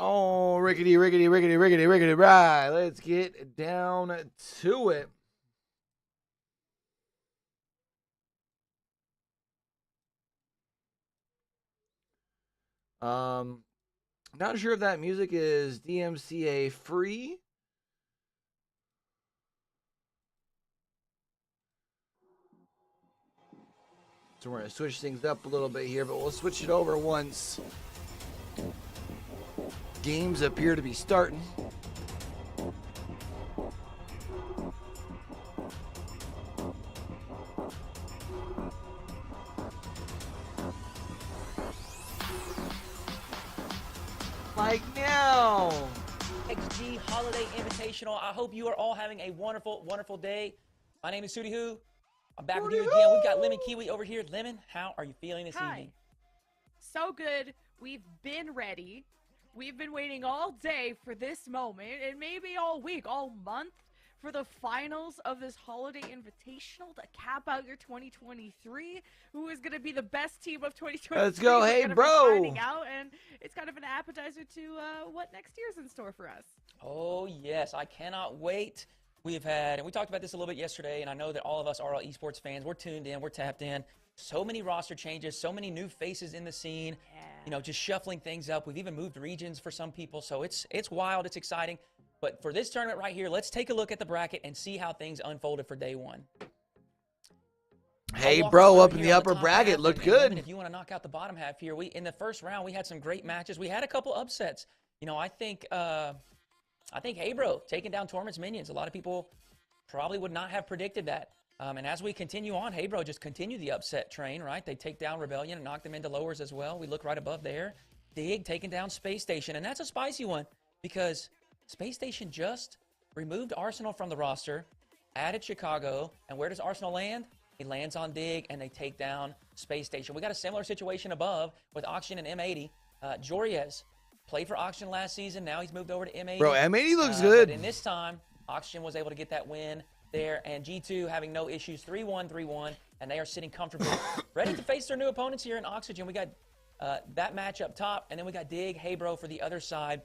Oh, rickety, rickety, rickety, rickety, rickety, right. Let's get down to it. Not sure if that music is DMCA free. So we're going to switch things up a little bit here, but we'll switch it over once games appear to be starting. Like now. XG Holiday Invitational. I hope you are all having a wonderful, wonderful day. My name is Sooty Who. I'm back with you again. We've got Lemon Kiwi over here. Lemon, how are you feeling this evening? So good. We've been ready. We've been waiting all day for this moment, and maybe all week, all month, for the finals of this Holiday Invitational to cap out your 2023. Who is going to be the best team of 2023? Let's go. Hey, bro. Finding out, and it's kind of an appetizer to what next year's in store for us. Oh, yes. I cannot wait. We've had, and we talked about this a little bit yesterday, and I know that all of us RL Esports fans, we're tuned in, we're tapped in. So many roster changes, so many new faces in the scene, you know, just shuffling things up. We've even moved regions for some people, so it's wild, it's exciting. But for this tournament right here, let's take a look at the bracket and see how things unfolded for day one. Hey, bro, up in the upper bracket, looked good. If you want to knock out the bottom half here, in the first round, we had some great matches. We had a couple upsets. You know, I think Hey Bro taking down Torment's minions. A lot of people probably would not have predicted that. And as we continue on, Hey Bro just continue the upset train, right? They take down Rebellion and knock them into lowers as well. We look right above there. Dig taking down Space Station. And that's a spicy one because Space Station just removed Arsenal from the roster, added Chicago, and where does Arsenal land? He lands on Dig, and they take down Space Station. We got a similar situation above with Oxygen and M80. Joriez played for Oxygen last season. Now he's moved over to M80. Bro, M80 looks good. But in this time, Oxygen was able to get that win there, and G2 having no issues, 3-1, 3-1, and they are sitting comfortably, ready to face their new opponents here in Oxygen. We got that match up top, and then we got Dig, Hey Bro for the other side.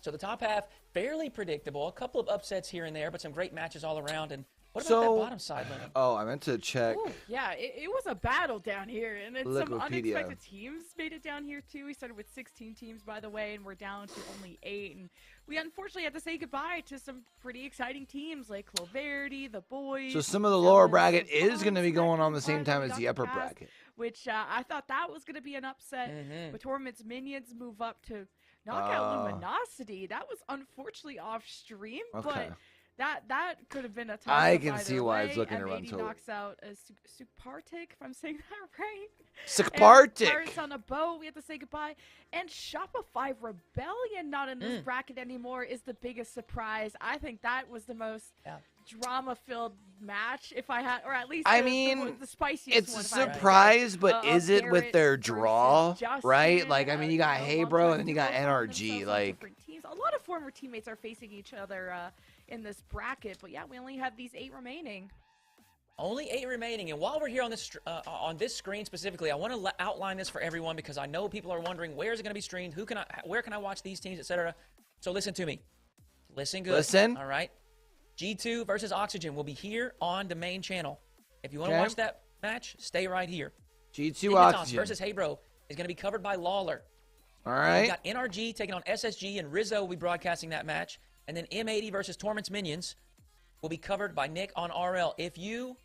So the top half, fairly predictable. A couple of upsets here and there, but some great matches all around. And what about that bottom side, Lennon? Oh, I meant to check. Ooh, yeah, it was a battle down here, and then some unexpected teams made it down here too. We started with 16 teams, by the way, and we're down to only 8. And we unfortunately had to say goodbye to some pretty exciting teams like Clovarity, the boys. So some of the lower bracket is going to be going on the same time as the upper bracket. Which I thought that was going to be an upset. But Torment's minions move up to knock out Luminosity. That was unfortunately off stream, but that could have been a toss-up. I can see why it's looking to run M80 knocks out Suppartic, if I'm saying that right. Suppartic. Pirates on a boat. We have to say goodbye. And Shopify Rebellion not in this bracket anymore is the biggest surprise. I think that was the most drama-filled match, if I had, or at least the spiciest it's one. It's a surprise, but is it with their draw, right? Like, I mean, you got Hey Bro and then you got NRG. Like, a lot of former teammates are facing each other in this bracket, but yeah, we only have these 8 remaining. Only 8 remaining, and while we're here on this screen specifically, I want to outline this for everyone because I know people are wondering where is it going to be streamed, where can I watch these teams, etc. So listen to me, listen good. Listen. All right. G2 versus Oxygen will be here on the main channel. If you want to watch that match, stay right here. G2 Oxygen versus Hey Bro is going to be covered by Lawler. All right. We got NRG taking on SSG, and Rizzo will be broadcasting that match. And then M80 versus Torment's Minions will be covered by Nick on RL. If you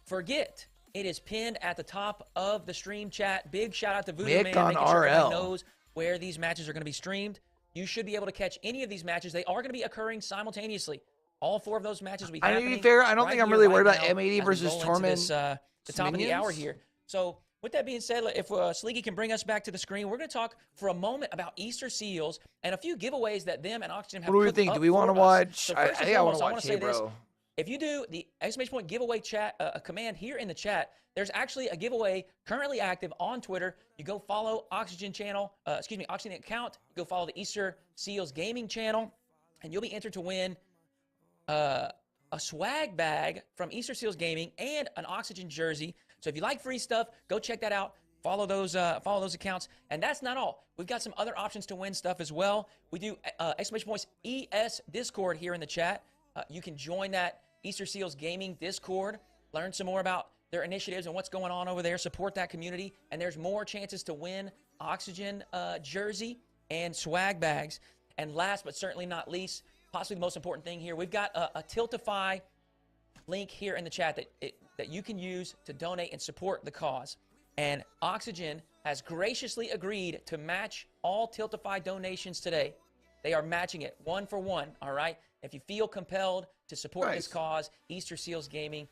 forget, it is pinned at the top of the stream chat. Big shout out to Voodoo Nick Man, on making sure RL knows where these matches are going to be streamed. You should be able to catch any of these matches. They are going to be occurring simultaneously. All 4 of those matches will be happening. To be fair, I don't think I'm really worried about M80 versus Torment. The top of the hour here. So with that being said, if Sleeky can bring us back to the screen, we're going to talk for a moment about Easter Seals and a few giveaways that them and Oxygen have. What do we think? Do we want to watch? So I think I want to watch Hey Bro. This. If you do the ! giveaway chat, a command here in the chat, there's actually a giveaway currently active on Twitter. You go follow Oxygen channel, Oxygen account. Go follow the Easter Seals gaming channel, and you'll be entered to win a swag bag from Easter Seals Gaming and an Oxygen jersey. So if you like free stuff, go check that out. follow those accounts. And that's not all. We've got some other options to win stuff as well. We do exclamation points ES Discord here in the chat. You can join that Easter Seals Gaming Discord, learn some more about their initiatives and what's going on over there, support that community, and there's more chances to win Oxygen jersey and swag bags. And last but certainly not least, possibly the most important thing here, we've got a Tiltify link here in the chat that you can use to donate and support the cause. And Oxygen has graciously agreed to match all Tiltify donations today. They are matching it 1 for 1, all right? If you feel compelled to support this cause, Easter Seals Gaming,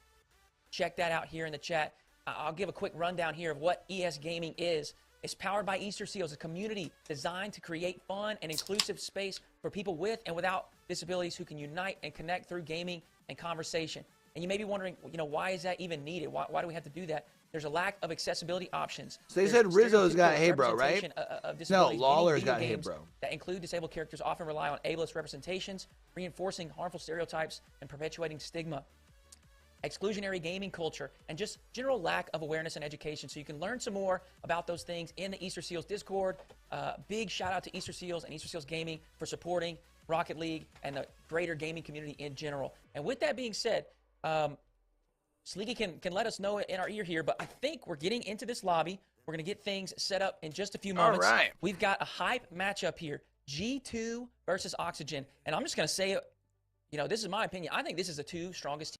check that out here in the chat. I'll give a quick rundown here of what ES Gaming is. It's powered by Easter Seals, a community designed to create fun and inclusive space for people with and without disabilities who can unite and connect through gaming and conversation. And you may be wondering, why is that even needed? Why do we have to do that? There's a lack of accessibility options. So they said Rizzo's got Hey Bro, right? No, Lawler's got Hey Bro. That include disabled characters often rely on ableist representations, reinforcing harmful stereotypes and perpetuating stigma. Exclusionary gaming culture, and just general lack of awareness and education. So you can learn some more about those things in the Easter Seals Discord. Big shout out to Easter Seals and Easter Seals Gaming for supporting Rocket League and the greater gaming community in general. And with that being said, Sleeky can let us know in our ear here, but I think we're getting into this lobby. We're going to get things set up in just a few moments. All right. We've got a hype matchup here, G2 versus Oxygen. And I'm just going to say, this is my opinion. I think this is the two strongest teams.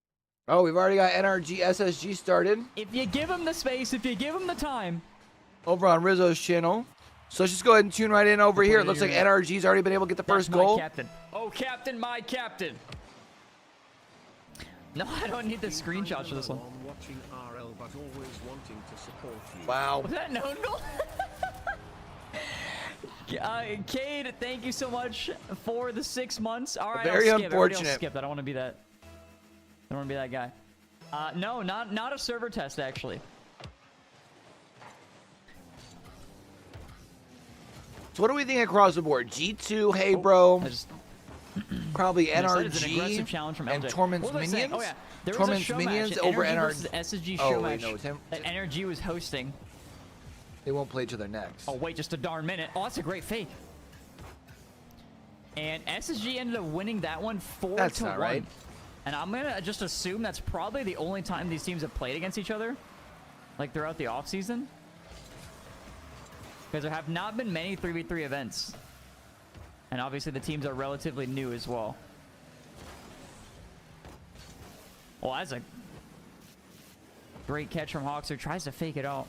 Oh, we've already got NRG SSG started. If you give him the space, if you give him the time. Over on Rizzo's channel. So let's just go ahead and tune right in over here. It looks like NRG's already been able to get the first goal. Captain. Oh, Captain, my Captain. No, I don't need the screenshots for this one. Wow. Was that no goal? Cade, thank you so much for the 6 months. All right, very I'll skip. unfortunate. I'll skip. I don't want to be that. I don't want to be that guy. No, not a server test actually. So what do we think across the board? G2, Hey Bro, probably NRG, challenge from and Torment's Minions? Oh, yeah. There Torment's was a Minions match, over NRG. NRG. SSG show match no, that NRG was hosting. They won't play each other next. Oh, wait, just a darn minute. Oh, that's a great fake. And SSG ended up winning that one 4-1. That's not right. And I'm going to just assume that's probably the only time these teams have played against each other, like throughout the offseason. Because there have not been many 3v3 events. And obviously the teams are relatively new as well. Oh, that's a great catch from Hawks, who tries to fake it out.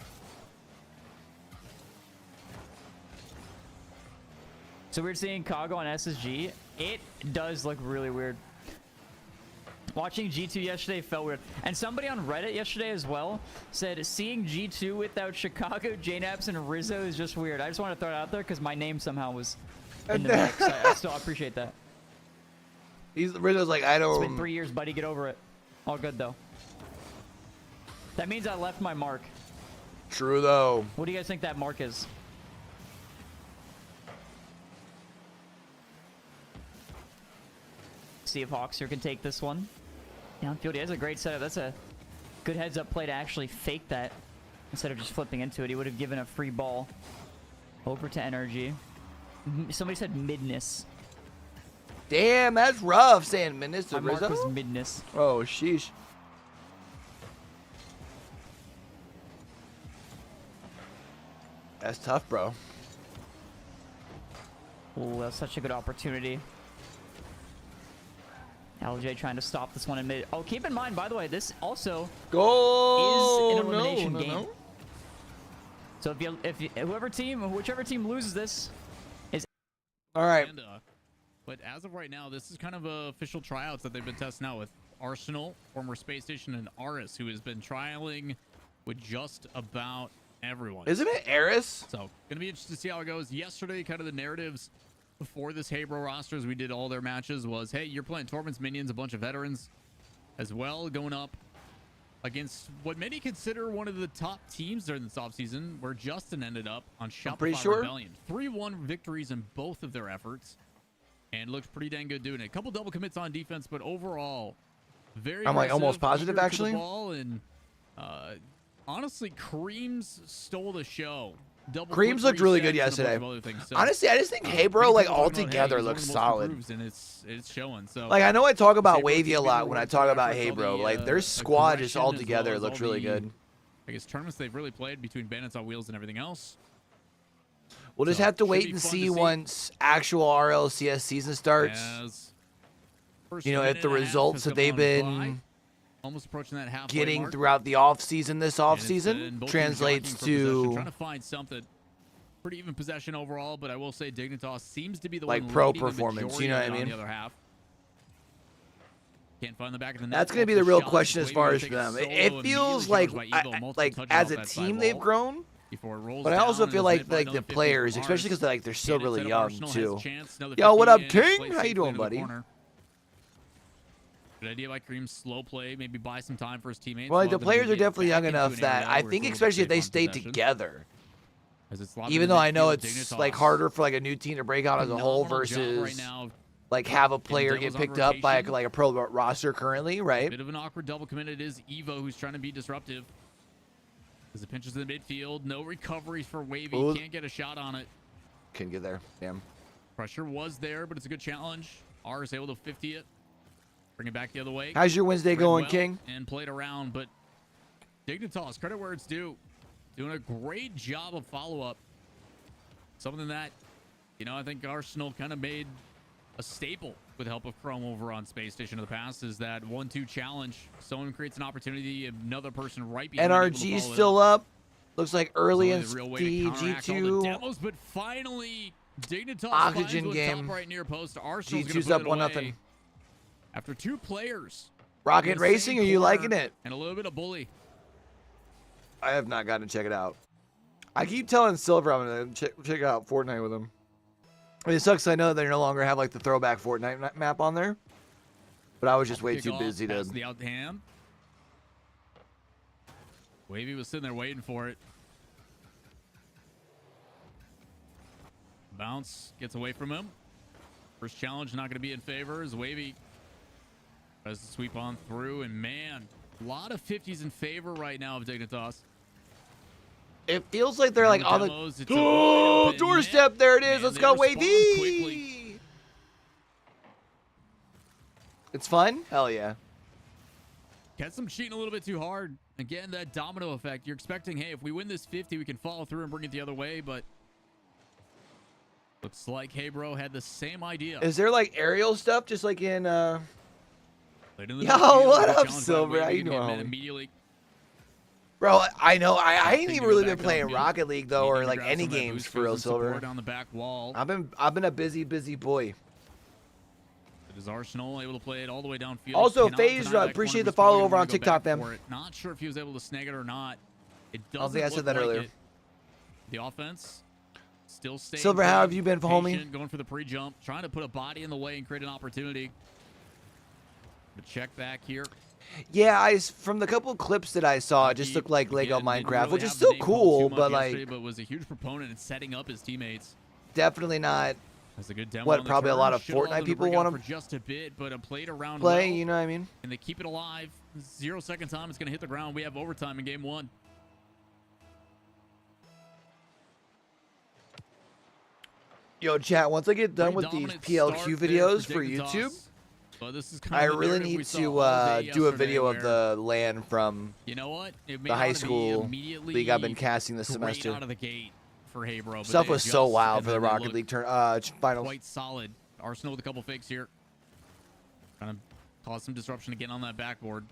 So we're seeing Kago on SSG. It does look really weird. Watching G2 yesterday felt weird. And somebody on Reddit yesterday as well said, seeing G2 without Chicago, JNaps, and Rizzo is just weird. I just want to throw it out there because my name somehow was in the mix. I still appreciate that. Rizzo's like, I don't... It's been 3 years, buddy. Get over it. All good, though. That means I left my mark. True, though. What do you guys think that mark is? See if Hawkster can take this one. Downfield, he has a great setup. That's a good heads-up play to actually fake that instead of just flipping into it. He would have given a free ball over to NRG. Somebody said midness. Damn, that's rough saying midness to My Rizzo. mark was midness. Oh, sheesh. That's tough, bro. Oh, that's such a good opportunity. LJ trying to stop this one in mid. Oh, keep in mind, by the way, this also is an elimination game. So whichever team loses this is. All right. But as of right now, this is kind of official tryouts that they've been testing out with Arsenal, former Space Station, and Aris, who has been trialing with just about everyone. Isn't it Eris? So gonna be interesting to see how it goes. Yesterday, kind of the narratives before this Hey Bro roster, as we did all their matches, was, hey, you're playing Torment's Minions, a bunch of veterans as well, going up against what many consider one of the top teams during this offseason, where Justin ended up on Shopify Rebellion. 3-1 victories in both of their efforts, and looks pretty dang good doing it. A couple double commits on defense, but overall, very I'm like almost positive, to the actually. ball and honestly, Creams stole the show. Creams looked really good yesterday. Honestly, I just think Hebro, like, all together looks solid. And it's showing. So, like, I know I talk about Wahvey a lot when I talk about Hebro. Like, their squad just all together looks really good. I guess tournaments they've really played between Bandits on Wheels and everything else. We'll just have to wait and see once actual RLCS season starts. You know, if the results that they've been almost approaching that halfway getting mark throughout the off-season this off-season translates to trying to find something. Pretty even possession overall, but I will say Dignitas seems to be the like one pro leading performance, you know what I mean? on the other half. Can't find the back of the net. That's going to be the real question as far as for them. It feels like as a team they've grown, but I also feel like the players, especially because they're still really young too. Yo, what up, King? How you doing, buddy? Good idea by Cream, slow play, maybe buy some time for his teammates. Well, like, the players are definitely young enough that I think, especially if they stay together, even though I know it's like harder for like a new team to break out as a whole versus like have a player get picked up by like a pro roster currently, right? Bit of an awkward double commit. It is Evo who's trying to be disruptive. As it pinches in the midfield, no recoveries for Wahvey. Ooh. Can't get a shot on it. Couldn't get there. Damn. Pressure was there, but it's a good challenge. R is able to 50 it. Bring it back the other way. How's your Wednesday going, King? And played around, but Dignitas, credit where it's due. Doing a great job of follow-up. Something that, you know, I think Arsenal kind of made a staple with the help of Chrome over on Space Station in the past is that 1-2 challenge. Someone creates an opportunity, another person right behind NRG still up. Looks like early in the G2 demos, but finally Dignitas Oxygen game. Top right near post. Arsenal's G2's up 1-0. After 2 players. Rocket Racing, are you liking it? And a little bit of bully. I have not gotten to check it out. I keep telling Silver I'm going to check out Fortnite with him. I mean, it sucks I know they no longer have like the throwback Fortnite map on there. But I was just way too busy to... The out hand. Wahvey was sitting there waiting for it. Bounce gets away from him. First challenge not going to be in favor as Wahvey tries to sweep on through. And man, a lot of 50s in favor right now of Dignitas. It feels like they're like on the doorstep. There it is. Let's go, Wahvey. It's fun. Hell yeah. Gets them cheating a little bit too hard. Again, that domino effect. You're expecting, hey, if we win this 50, we can follow through and bring it the other way. But looks like Hebro had the same idea. Is there like aerial stuff just like in Yo, what up, Silver? How you doing, immediately. Bro, I know. I ain't even really been playing Rocket League though, or like any games for real, Silver. Down the back wall. I've been a busy boy. It is Arsenal able to play it all the way downfield. Also, FaZe, appreciate the follow over on TikTok, fam. Not sure if he was able to snag it or not. It doesn't. I don't think I said that earlier. The offense still stays. Silver, how have you been, homie? Going for the pre-jump, trying to put a body in the way and create an opportunity. But check back here. Yeah, from the couple clips that I saw, it just looked like Lego Minecraft, which is still cool, but like, but was a huge proponent in setting up his teammates. Definitely not. That's a good demo. What probably a lot of Fortnite people want to for just a bit, but played around play. Well, you know what I mean? And they keep it alive. 0 second time, it's gonna hit the ground. We have overtime in game 1. Yo, chat. Once I get done with these PLQ videos for YouTube. This is I really need to do a video of the LAN from the high school league I've been casting this semester. Out of the gate for Hebro, stuff was so wild for the Rocket League finals. Quite solid. Arsenal with a couple fakes here. Trying to cause some disruption again on that backboard.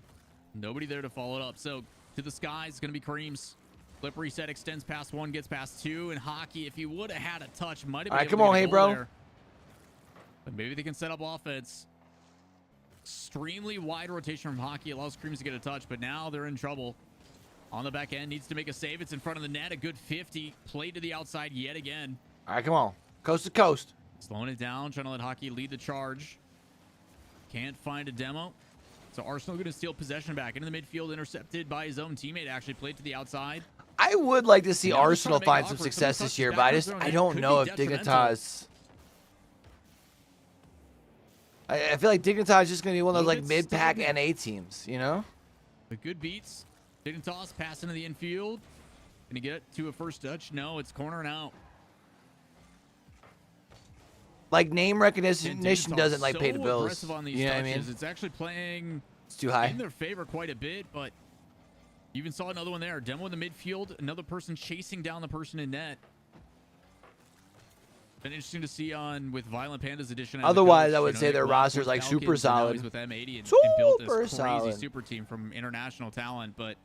Nobody there to follow it up. So to the skies, it's going to be Creams. Flip reset extends past 1, gets past 2, and Hockey, if he would have had a touch, might have been. All right, come on, Hebro. But maybe they can set up offense. Extremely wide rotation from Hockey allows Creams to get a touch, but now they're in trouble. On the back end, needs to make a save. It's in front of the net. A good 50. Played to the outside yet again. All right, come on. Coast to coast. Slowing it down, trying to let Hockey lead the charge. Can't find a demo. So Arsenal going to steal possession back into the midfield, intercepted by his own teammate. Actually played to the outside. I would like to see Arsenal find some success this year, but I don't know if Dignitas... I feel like Dignitas is just going to be one of those like mid-pack NA teams, you know? The good beats. Dignitas passing to the infield. Can he get it to a first touch? No, it's cornering out. Like, name recognition doesn't, like, pay the bills. Aggressive on these you know touches. what I mean? It's actually playing It's too high. in their favor quite a bit, but you even saw another one there. Demo in the midfield. Another person chasing down the person in net. Been interesting to see on with Violent Panda's edition. Otherwise, I would say their roster's, like, super solid. With M80 and built this crazy solid. super team from international talent, but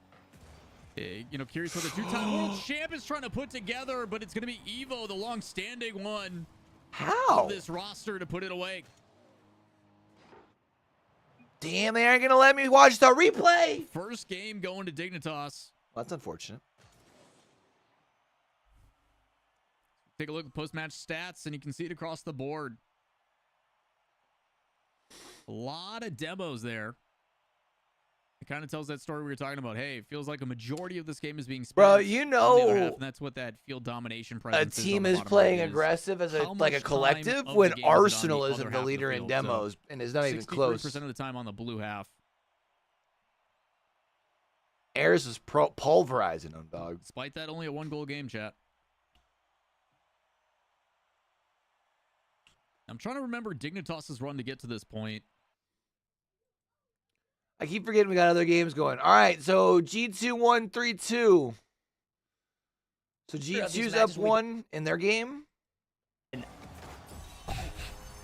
you know, curious what the two-time world champ is trying to put together, but it's going to be Evo, the long-standing one. How? Of this roster to put it away. Damn, they aren't going to let me watch the replay. First game going to Dignitas. Well, that's unfortunate. Take a look at post-match stats, and you can see it across the board. A lot of demos there. It kind of tells that story we were talking about. Hey, it feels like a majority of this game is being spent. Bro, you know, and that's what that field domination presence a team is playing aggressive as a collective when Arsenal isn't the leader in demos and is not even close. 63% of the time on the blue half. Ares is pulverizing them, dog. Despite that, only a 1-goal game, chat. I'm trying to remember Dignitas' run to get to this point. I keep forgetting we got other games going. All right, so G2 won 3-2. So G2's up 1 in their game. And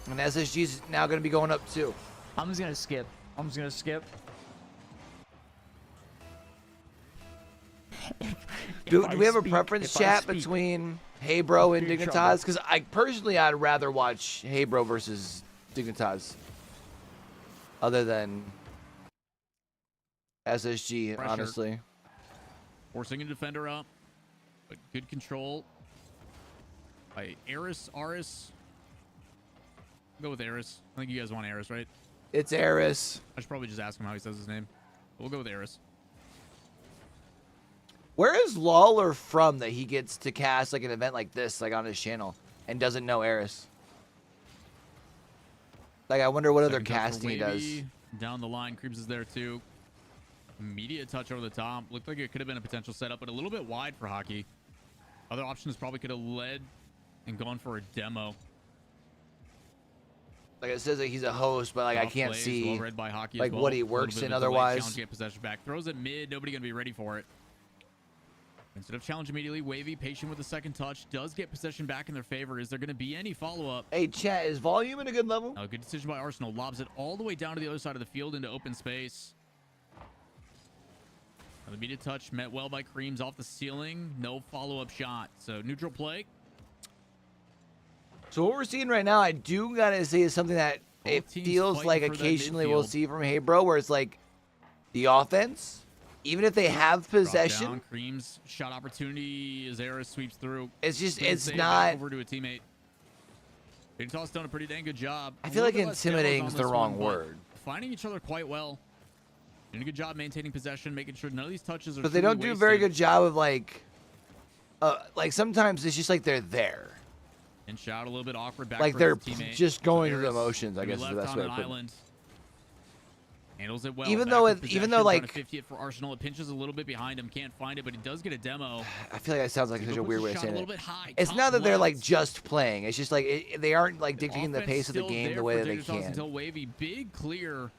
SSG's now going to be going up 2. I'm just going to skip. Do we have a preference chat between Hey Bro and Dignitas? Because I personally, I'd rather watch Hey Bro versus Dignitas. Other than SSG, Pressure. honestly. Forcing a defender up, but good control by Aris. Go with Aris. I think you guys want Aris, right? It's Aris. I should probably just ask him how he says his name. We'll go with Aris. Where is Lawler from that he gets to cast like an event like this, like on his channel, and doesn't know Aris? Like, I wonder what other casting he does. Down the line, Creeps is there too. Immediate touch over the top. Looked like it could have been a potential setup, but a little bit wide for Hockey. Other options probably could have led and gone for a demo. Like, it says that he's a host, but like I can't see well read by Hockey like what he works in otherwise. Get possession back. Throws it mid. Nobody going to be ready for it. Instead of challenge immediately, Wahvey, patient with the second touch, does get possession back in their favor. Is there going to be any follow-up? Hey, chat, is volume at a good level? Good decision by Arsenal. Lobs it all the way down to the other side of the field into open space. The immediate touch met well by Creams off the ceiling. No follow-up shot. So neutral play. So what we're seeing right now, I do gotta say, is something that it feels like occasionally we'll see from Hey Bro, where it's like the offense, even if they have possession, Creams shot opportunity as Aris sweeps through. It's just it's not over to a teammate. Dignitas done a pretty dang good job. I feel like intimidating is the wrong word. Finding each other quite well. Doing a good job maintaining possession, making sure none of these touches are. But they don't do a very good job of like sometimes it's just like they're there. And shot a little bit awkward back. Like they're teammate. Just going through the motions, I guess is the best way to put it. Handles it well. Even though like 50 it for Arsenal, it pinches a little bit behind him, can't find it, but he does get a demo. I feel like that sounds like such a weird way of saying it. High, it's not that they're like just playing. It's just like they aren't like dictating the pace of the game the way that they can. Until Wahvey, big clear.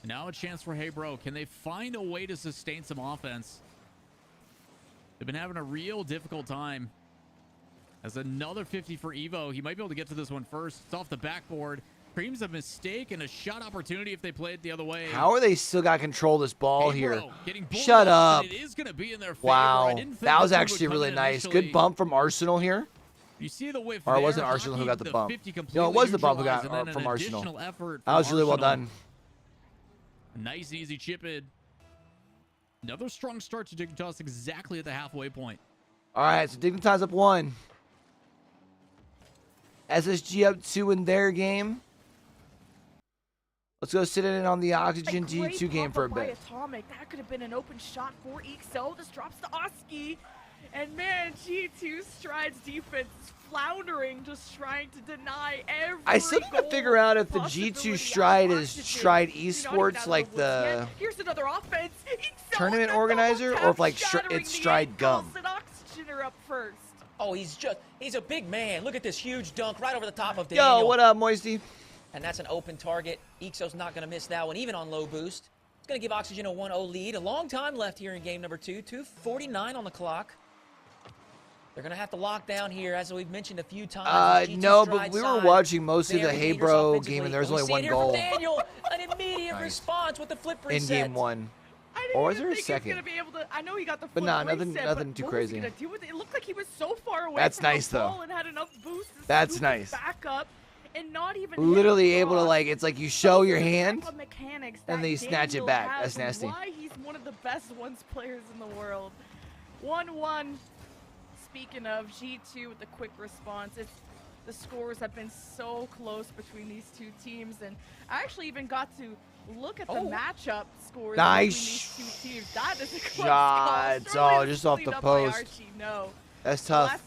Now a chance for Hey Bro. Can they find a way to sustain some offense? They've been having a real difficult time. As another 50 for Evo. He might be able to get to this one first. It's off the backboard. Creams a mistake and a shot opportunity if they play it the other way. How are they still got control of this ball here? Bro, shut up. It is going to be in their favor. Wow. That was actually really nice. Good bump from Arsenal here. You see the whiff or it wasn't Arsenal who got the bump. No, it was the bump who got from Arsenal. That was really well done. Nice, easy chip in. Another strong start to Dignitas exactly at the halfway point. All right, so Dignitas up 1. SSG up 2 in their game. Let's go sit in on the Oxygen G2 game for a bit. Atomic. That could have been an open shot for EXO. This drops to Oski. And man, G2 Stride's defense is floundering, just trying to deny every I still need to figure out if the G2 Stride is Stride Esports, like the Here's another offense. tournament organizer, or if like it's Stride Gum. Oxygen are up first. Oh, he's a big man. Look at this huge dunk right over the top of Daniel. Yo, what up, Moisty? And that's an open target. Ixo's not going to miss that one, even on low boost. It's going to give Oxygen a 1-0 lead. A long time left here in game number 2. 2:49 on the clock. They're going to have to lock down here, as we've mentioned a few times. No, but we were watching most of the Hey Bro game, and there was only one goal. Daniel, an immediate response with the flip reset. In game 1. Or was there a second? I know he got the but nah, nothing too crazy. It looked like he was so far away That's from nice, the ball though. and had enough boost to That's scoop nice. it back up and not even Literally hit able to, across. like, it's like you show your Those are the hand, type of mechanics and that then you snatch it Daniel back. has That's and nasty. Why he's one of the best ones players in the world. 1-1. Speaking of G2 with a quick response, the scores have been so close between these two teams, and I actually even got to look at the matchup scores Nice between these two teams. That is a close shots. call. Oh, just off the Cleaned up by post. Archie. No. That's The tough.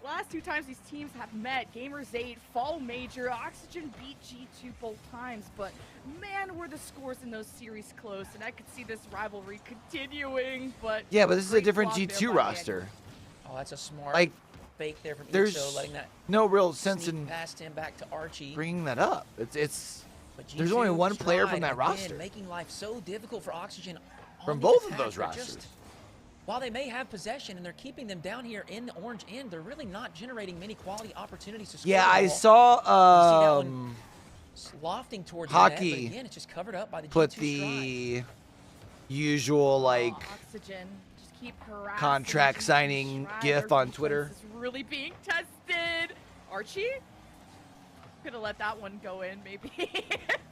last two times these teams have met, Gamers 8, Fall Major, Oxygen beat G2 both times, but man, were the scores in those series close, and I could see this rivalry continuing, but... Yeah, but this is a great different block there G2 by roster. Daniel. Oh, that's a smart Like, fake there from there's Ixo, letting that no real sense sneak in past him back to Archie. bringing that up. It's But there's only G2 one player from Stride, that again, roster. making life so difficult for Oxygen on From the both of attack. those They're rosters. While they may have possession and they're keeping them down here in the orange end, they're really not generating many quality opportunities to score. Yeah, the I ball. saw You see that one lofting towards the net, but Hockey again, it's just covered up by the put G2 the Stride. usual like Oxygen, just keep harassing contract G2 signing Stride. gif Their on defense Twitter. is really being tested. Archie? Could have let that one go in, maybe.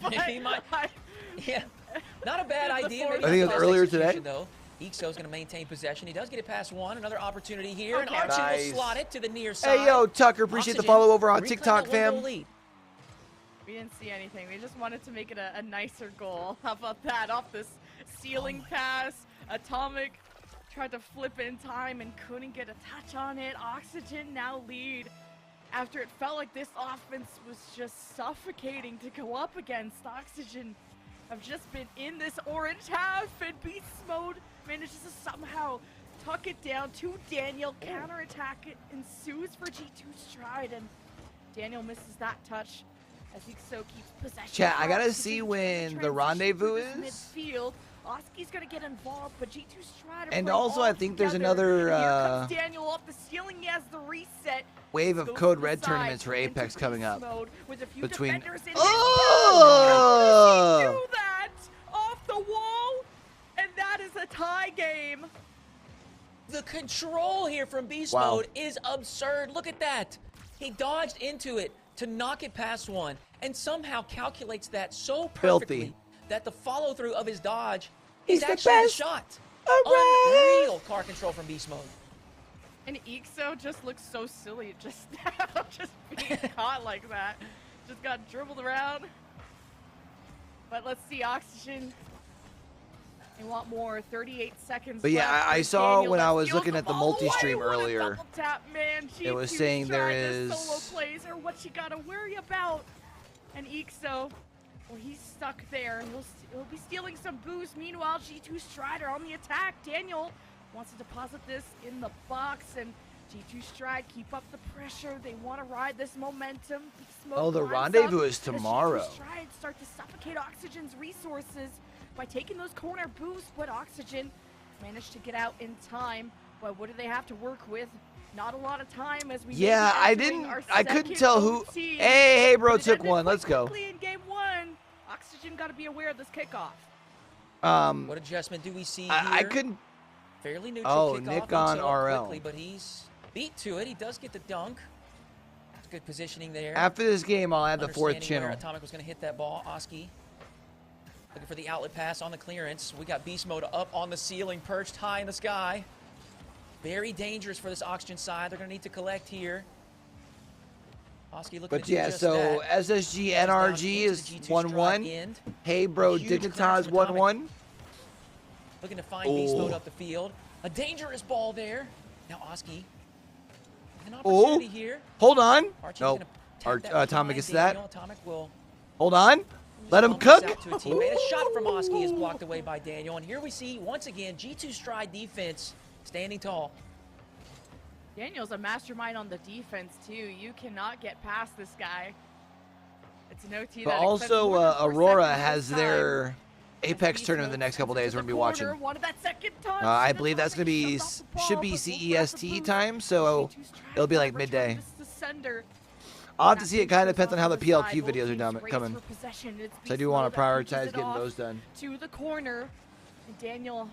But He might. Yeah, not a bad The idea. 40 Maybe I think it not was the best earlier execution, today. Though. Ixo's going to maintain possession. He does get it past one. Another opportunity here, and Okay. Archie Nice. will slot it to the near side. Hey yo, Tucker, appreciate the Oxygen follow over on reclaim TikTok, that one-goal fam. lead. We didn't see anything. We just wanted to make it a nicer goal. How about that? Off this ceiling pass. Atomic tried to flip in time and couldn't get a touch on it. Oxygen now lead after it felt like this offense was just suffocating to go up against. Oxygen have just been in this orange half, and Beast Mode manages to somehow tuck it down to Daniel. Counterattack it ensues for G2 Stride, and Daniel misses that touch as Ixo keeps possession. Chat, I gotta Oxygen see trying to when the transition rendezvous through this is. midfield. Oski's gonna get involved, but G2 Stride are And playing also, all I think there's together. another, Here comes Daniel off the ceiling. He has the reset. Wave Goes of to Code the Red side tournaments for into Apex coming beast up. mode with a few Between defenders in Oh! there. How does he do that off the wall? And that is a tie game. The control here from Beast Wow. Mode is absurd. Look at that. He dodged into it to knock it past one and somehow calculates that so perfectly Filthy. that the follow through of his dodge He's is the actually best a shot. around. Unreal car control from Beast Mode. And Ixo just looks so silly just now, just being caught like that. Just got dribbled around. But let's see, Oxygen. They want more. 38 seconds. But yeah, left I for saw Daniel. when That I was steals looking the at the ball multi-stream away. What a earlier, double tap, man. it was G2 saying there Stride, the is- solo plays are what you gotta worry about. And Ixo, well, he's stuck there. He'll be stealing some boost. Meanwhile, G2 Strider on the attack. Daniel wants to deposit this in the box, and G2 Stride keep up the pressure. They want to ride this momentum. Smoke Oh, the climbs rendezvous up is as tomorrow. G2 Stride start to suffocate Oxygen's resources by taking those corner boosts, but Oxygen managed to get out in time. But what do they have to work with? Not a lot of time as we Yeah, I couldn't tell who. Hey, bro, But it took ended one. quite Let's go. quickly in game one. Oxygen got to be aware of this kickoff. What adjustment do we see here? I couldn't. Fairly neutral Oh, kickoff. Nick on Ixo up RL. quickly, but he's beat to it. He does get the dunk. That's good positioning there. After this game, I'll add the fourth Understanding where channel. Atomic was going to hit that ball. Oski looking for the outlet pass on the clearance. We got Beast Mode up on the ceiling, perched high in the sky. Very dangerous for this Oxygen side. They're going to need to collect here. Oski looking But to do yeah, just so that. SSG Down NRG into is the G2 1-1. Stride end. Hey, bro, Huge clearance Dignitas from Atomic. 1-1. Looking to find Beast Mode Oh. up the field. A dangerous ball there. Now Oski, an opportunity here. Hold on. Archie's Nope. gonna tap that Atomic behind gets that. Daniel. Atomic will Hold on. Let him bump this cook. out to a teammate. A shot from Oski is blocked away by Daniel. And here we see, once again, G2 Stride defense standing tall. Daniel's a mastermind on the defense, too. You cannot get past this guy. It's an OT But that also, accepts 4 Aurora seconds has this time. their Apex tournament the next couple days. We're going to be watching. I believe that's going to be, should be CEST time, so it'll be like midday. I'll have to see. It kind of depends on how the PLQ videos are coming. So I do want to prioritize getting those done. To the corner, and Daniel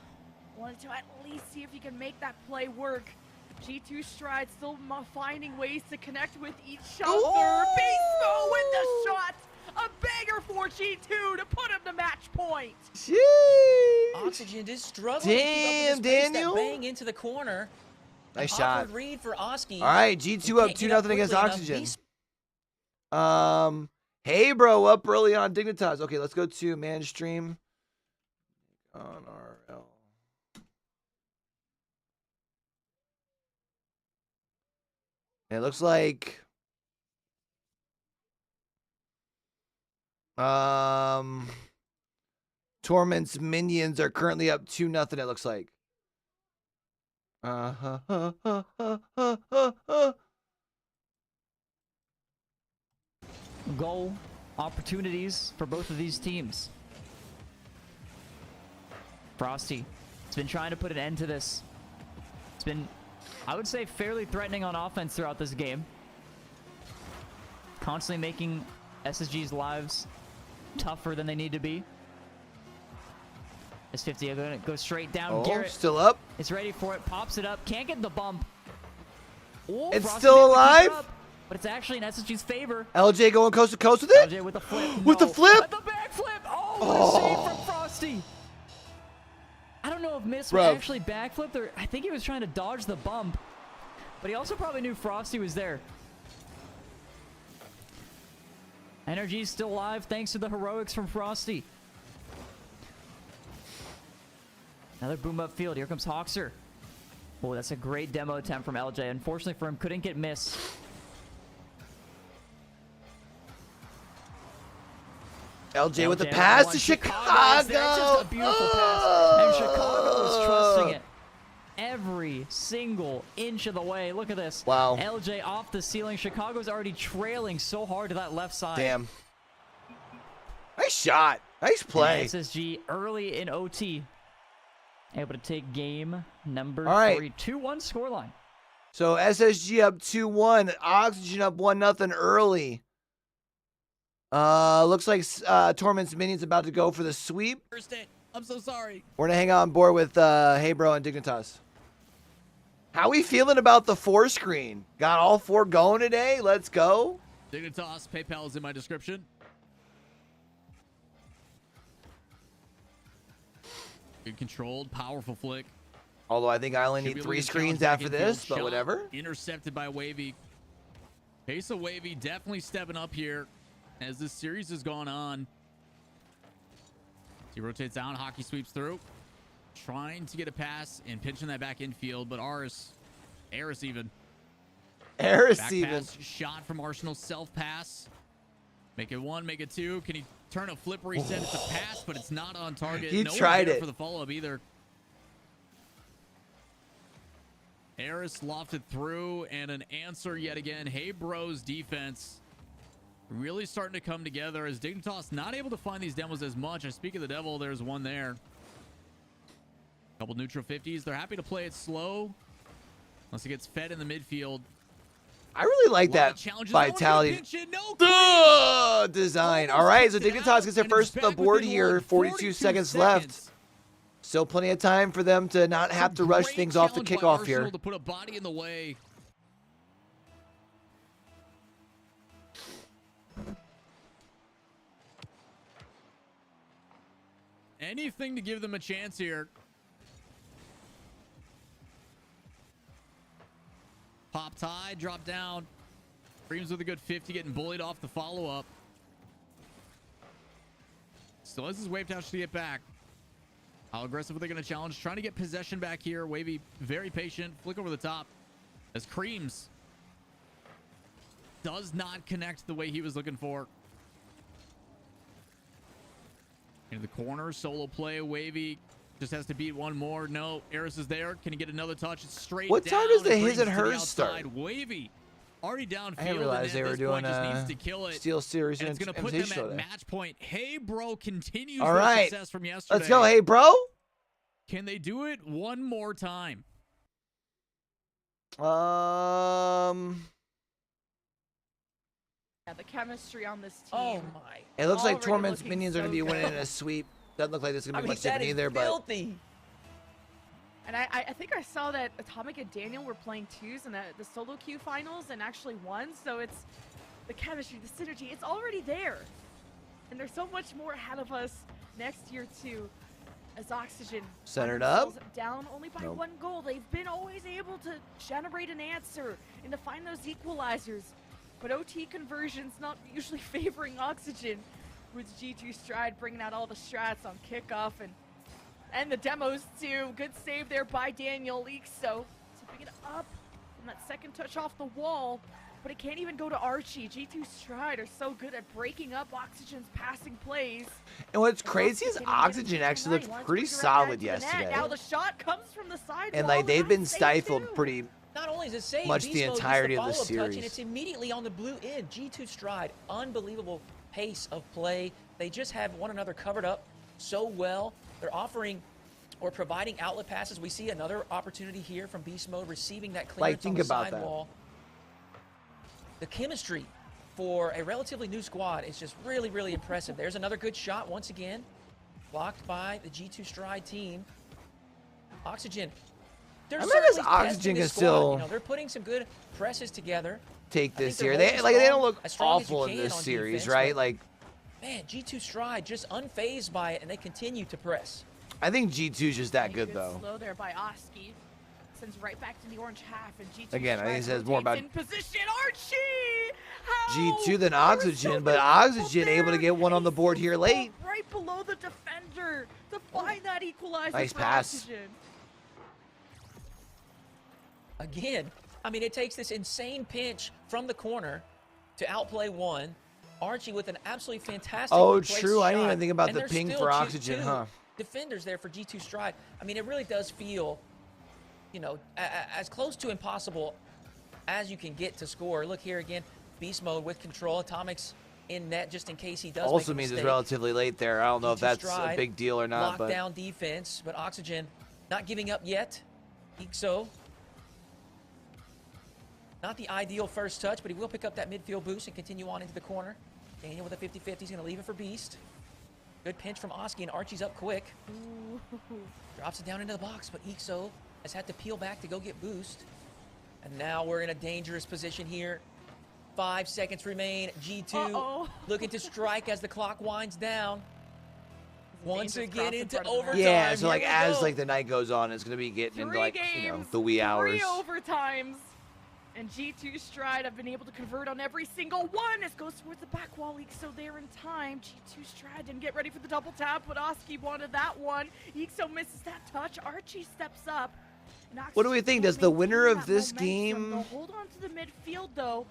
wanted to at least see if he can make that play work. G2 Stride still finding ways to connect with each other. Baseball with the shot. A banger for G2 to put him to match point. Jeez. Oxygen is struggling to keep up with this pace. That bang into the corner. Nice An shot. awkward read for Oski. All right, G2 up 2-0 against Oxygen. Hey, bro, up early on Dignitas. Okay, let's go to man stream on RL. It looks like Torment's minions are currently up 2-0. It looks like. Goal opportunities for both of these teams. Frosty has been trying to put an end to this. It's been, I would say, fairly threatening on offense throughout this game. Constantly making SSG's lives tougher than they need to be. This 50 are going to go straight down. Oh, Garrett still up. is ready for it. Pops it up. Can't get the bump. Oh, It's Frosty still able to keep it alive? up, but it's actually in SSG's favor. LJ going coast to coast with it? LJ with the flip. With the flip? With the backflip. Oh, what a save from Frosty. I don't know if Miss Bruv. actually backflipped or I think he was trying to dodge the bump. But he also probably knew Frosty was there. Energy's still alive thanks to the heroics from Frosty. Another boom up field. Here comes Hawkser. Oh, that's a great demo attempt from LJ. Unfortunately for him, couldn't get Miss. LJ with the pass to Chicago. Just a beautiful pass. And Chicago is trusting it every single inch of the way. Look at this. Wow. LJ off the ceiling. Chicago's already trailing so hard to that left side. Damn. Nice shot. Nice play. And SSG early in OT. Able to take game number All right. 3. 2-1 scoreline. So SSG up 2-1. Oxygen up 1-0 early. Looks like Torment's minions about to go for the sweep. I'm so sorry. We're gonna hang on board with Hey Bro and Dignitas. How we feeling about the 4 screen? Got all 4 going today? Let's go. Dignitas, PayPal is in my description. Good controlled, powerful flick. Although I think I only Should be need able 3 to screens challenge after back infield. this, but Shot whatever. Intercepted by Wahvey. Pace of Wahvey definitely stepping up here as this series has gone on. He rotates down, hockey sweeps through. Trying to get a pass and pinching that back infield, but Aris even. Aris Back even. pass shot from Arsenal, self pass. Make it 1, make it 2. Can he turn a flip reset? It's a pass, but it's not on target. He No one tried there it. for the follow-up either. Aris lofted through, and an answer yet again. Hey Bros defense really starting to come together as Dignitas not able to find these demos as much. I speak of the devil, there's one there. Couple neutral 50s. They're happy to play it slow unless it gets fed in the midfield. I really like A lot of that challenges. vitality. Pinch it. No Design. Almost All right, so puts it Dignitas out, gets their and first it's back aboard within here. one. 42 seconds left. Still plenty of time for them to not have to rush Great things off the challenge by kickoff Arsenal here. to put a body in the way. Anything to give them a chance here. Pop tie, drop down. Dreams with a good 50, getting bullied off the follow-up. Still has his wave touch to get back. How aggressive are they going to challenge? Trying to get possession back here. Wahvey, very patient. Flick over the top. As Creams does not connect the way he was looking for. In the corner, solo play. Wahvey just has to beat one more. No, Eris is there. Can he get another touch? It's straight What down. time does the It his brings and it to the hers start? outside. Wahvey already downfield. I didn't realize they were doing needs to kill it. Steel Series And and it's going to put them Invitational at there. match point. Hey, bro, continues All their right. success from yesterday. Let's go, hey, bro. Can they do it one more time? Yeah, the chemistry on this team. Oh my. It looks like Already Torment's looking minions are going to be so winning in good. a sweep. Doesn't look like this is I going to be mean, much that different is either, but filthy. And I think I saw that Atomic and Daniel were playing twos in the solo queue finals and actually won. So it's the chemistry, the synergy, it's already there. And there's so much more ahead of us next year too. As Oxygen Centered find up. themselves down only by Nope. one goal. They've been always able to generate an answer and to find those equalizers. But OT conversions not usually favoring Oxygen. With G2 Stride bringing out all the strats on kickoff and the demos too. Good save there by Daniel Leakso. Tipping it up from that second touch off the wall. But it can't even go to Archie. G2 Stride are so good at breaking up Oxygen's passing plays. and what's crazy is Oxygen actually looked pretty solid yesterday. Now the shot comes from the side And wall, like they've been that's safe, stifled too. pretty Not only is it safe, much Beast the Mode gets entirety of the follow-up touch, series. and it's immediately on the blue end. G2 Stride, unbelievable pace of play. They just have one another covered up so well. They're offering or providing outlet passes. We see another opportunity here from Beast Mode, receiving that clearance think on the about that. sidewall. The chemistry for a relatively new squad is just really, really impressive. There's another good shot once again, blocked by the G2 Stride team. Oxygen. They're I mean, this certainly Oxygen testing can this squad. still You know, they're putting some good presses together. take I think this they're here. They holding like they don't strong, look as strong as you awful in can this on series, defense, right? but- Like Man, G2 Stride just unfazed by it, and they continue to press. I think G2's just that A good though. Slow there by Oski. Sends right back to the orange half, and G2 Again, I think it Stride says more rotates about in position. Archie! How? G2 than There were so Oxygen, but many Oxygen people able to there, get one and on the he board still here fell late. right below the defender to find that equalizer Nice for pass. Oxygen. Again, I mean, it takes this insane pinch from the corner to outplay one. Archie with an absolutely fantastic Oh, placed true. I didn't shot, even think about and the there's ping still for Oxygen, two huh? defenders there for G2 Stride. I mean, it really does feel, you know, as close to impossible as you can get to score. Look here again, Beast Mode with control. Atomics in net just in case he does Also make a means it's mistake. relatively late there. I don't know if G2 that's a Stride, big deal or not, but lockdown defense, but Oxygen not giving up yet. Ixo. Not the ideal first touch, but he will pick up that midfield boost and continue on into the corner. Daniel with a 50-50. He's going to leave it for Beast. Good pinch from Oski, and Archie's up quick. Drops it down into the box, but Ixo has had to peel back to go get boost. And now we're in a dangerous position here. 5 seconds remain. G2 looking to strike as the clock winds down. Once Dangerous again cross in into front of the net. overtime. yeah. So Here like we as go. like the night goes on, it's gonna be getting into Three like games, the wee hours. 3 overtimes. And G2 Stride have been able to convert on every single one. This goes towards the back wall leak, so there in time. G2 Stride didn't get ready for the double tap, but Oski wanted that one. Ixo misses that touch. Archie steps up. And What do we Oxygen think? will Does the winner maintain of that this momentum. game- They'll hold on to the midfield, though.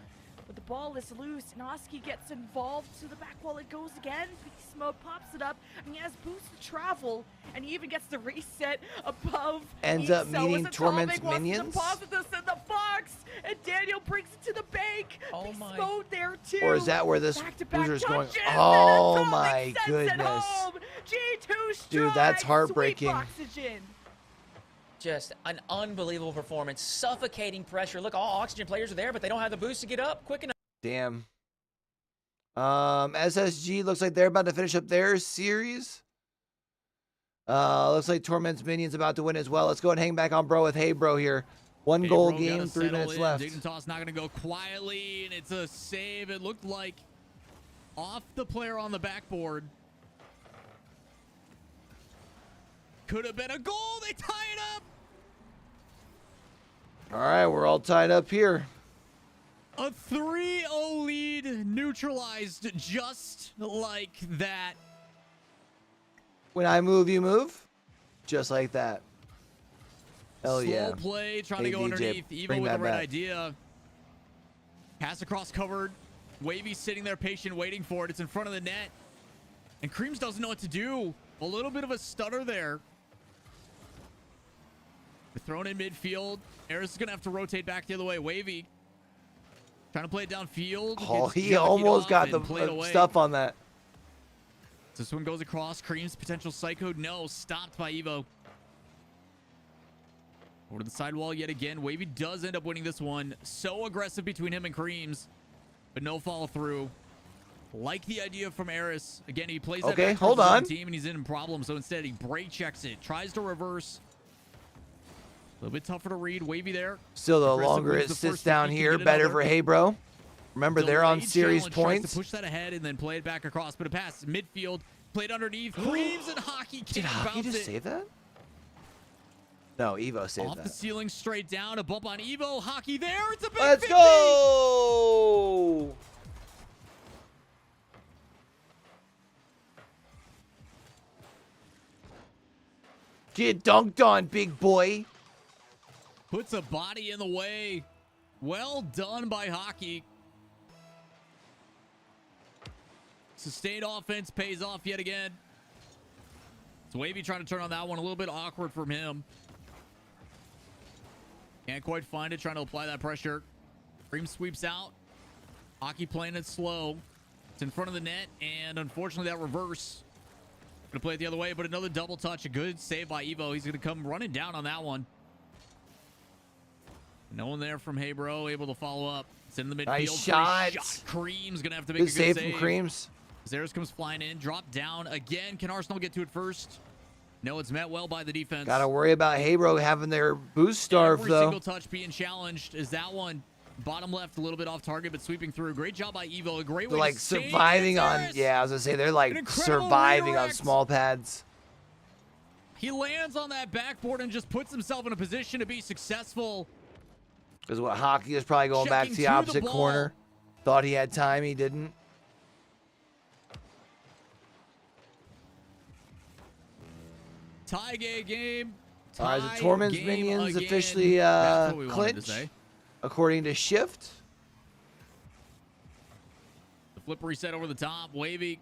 But the ball is loose, and Oski gets involved to the back wall. It goes again. Beast Mode pops it up, and he has boost to travel, and he even gets the reset above. Ends up Ixo meeting as Torment's Atomic wants to minions? deposit this in the box, and Daniel brings it to the bank. Oh Beast my. Mode there too. Or is that where this Back-to-back loser's going? touches, and Oh Atomic my sends it goodness. home. G2 Stride, Dude, that's sweep heartbreaking. Oxygen. Just an unbelievable performance. Suffocating pressure. Look, all Oxygen players are there, but they don't have the boost to get up quick enough. Damn. SSG looks like they're about to finish up their series. Looks like Torment's minions about to win as well. Let's go and hang back on bro with Hey Bro here. One Hey, goal bro, game, gotta 3 settle minutes in. left. Dignitas not going to go quietly, and it's a save. It looked like off the player on the backboard. Could have been a goal. They tie it up. All right, we're all tied up here. A 3-0 lead neutralized just like that. When I move, you move. Just like that. Hell yeah. Slow play, trying to Hey, go DJ, underneath. Evo bring with the that right back. idea. Pass across covered. Wahvey sitting there patient, waiting for it. It's in front of the net. And Creams doesn't know what to do. A little bit of a stutter there. They're thrown in midfield. Eris is going to have to rotate back the other way. Wahvey trying to play it downfield. Oh, Gets he jockeyed almost off got and the played away. stuff on that. This one goes across. Creams potential psycho. No, stopped by Evo. Over to the sidewall yet again. Wahvey does end up winning this one. So aggressive between him and Creams, but no follow through. Like the idea from Eris. Again, he plays that Okay, back hold towards his own on. team and he's in problems. So instead, he break checks it, tries to reverse. A little bit tougher to read. Wahvey there. Still, the Aggressive longer wins it the sits first, down if he can here, get better another. for Hey Bro. Remember, they're on Delayed series challenge, tries points. to push that ahead and then play it back across, but a pass midfield, played underneath. Creams and Hockey Did can't Hockey bounce just it. save that? No, Evo saved Off the that. ceiling, straight down. A bump on Evo. Hockey there. It's a big Let's 50. go! Get dunked on, big boy. Puts a body in the way. Well done by Hockey. Sustained offense pays off yet again. It's Wahvey trying to turn on that one. A little bit awkward from him. Can't quite find it. Trying to apply that pressure. Cream sweeps out. Hockey playing it slow. It's in front of the net. And unfortunately, that reverse. Going to play it the other way, but another double touch. A good save by Evo. He's going to come running down on that one. No one there from Hey Bro, able to follow up. It's in the midfield. Nice Pretty shot. Cream's going to have to make Good a good save save. from Creams. Zares comes flying in. Drop down again. Can Arsenal get to it first? No, it's met well by the defense. Gotta worry about Hey Bro having their boost starve, Every though. single touch being challenged. Is that one bottom left a little bit off target, but sweeping through. Great job by Evo. A great They're way like to save surviving on, Zares. yeah, I was gonna say, they're like An incredible surviving on redirect. small pads. He lands on that backboard and just puts himself in a position to be successful. Because what Hockey is probably going back to Checking the to the opposite ball. corner. Thought he had time, he didn't. Tie game. All right, Tie the Torments game minions again. officially That's what we wanted to clinch, say. according to Shift. The flip reset over the top. Wahvey.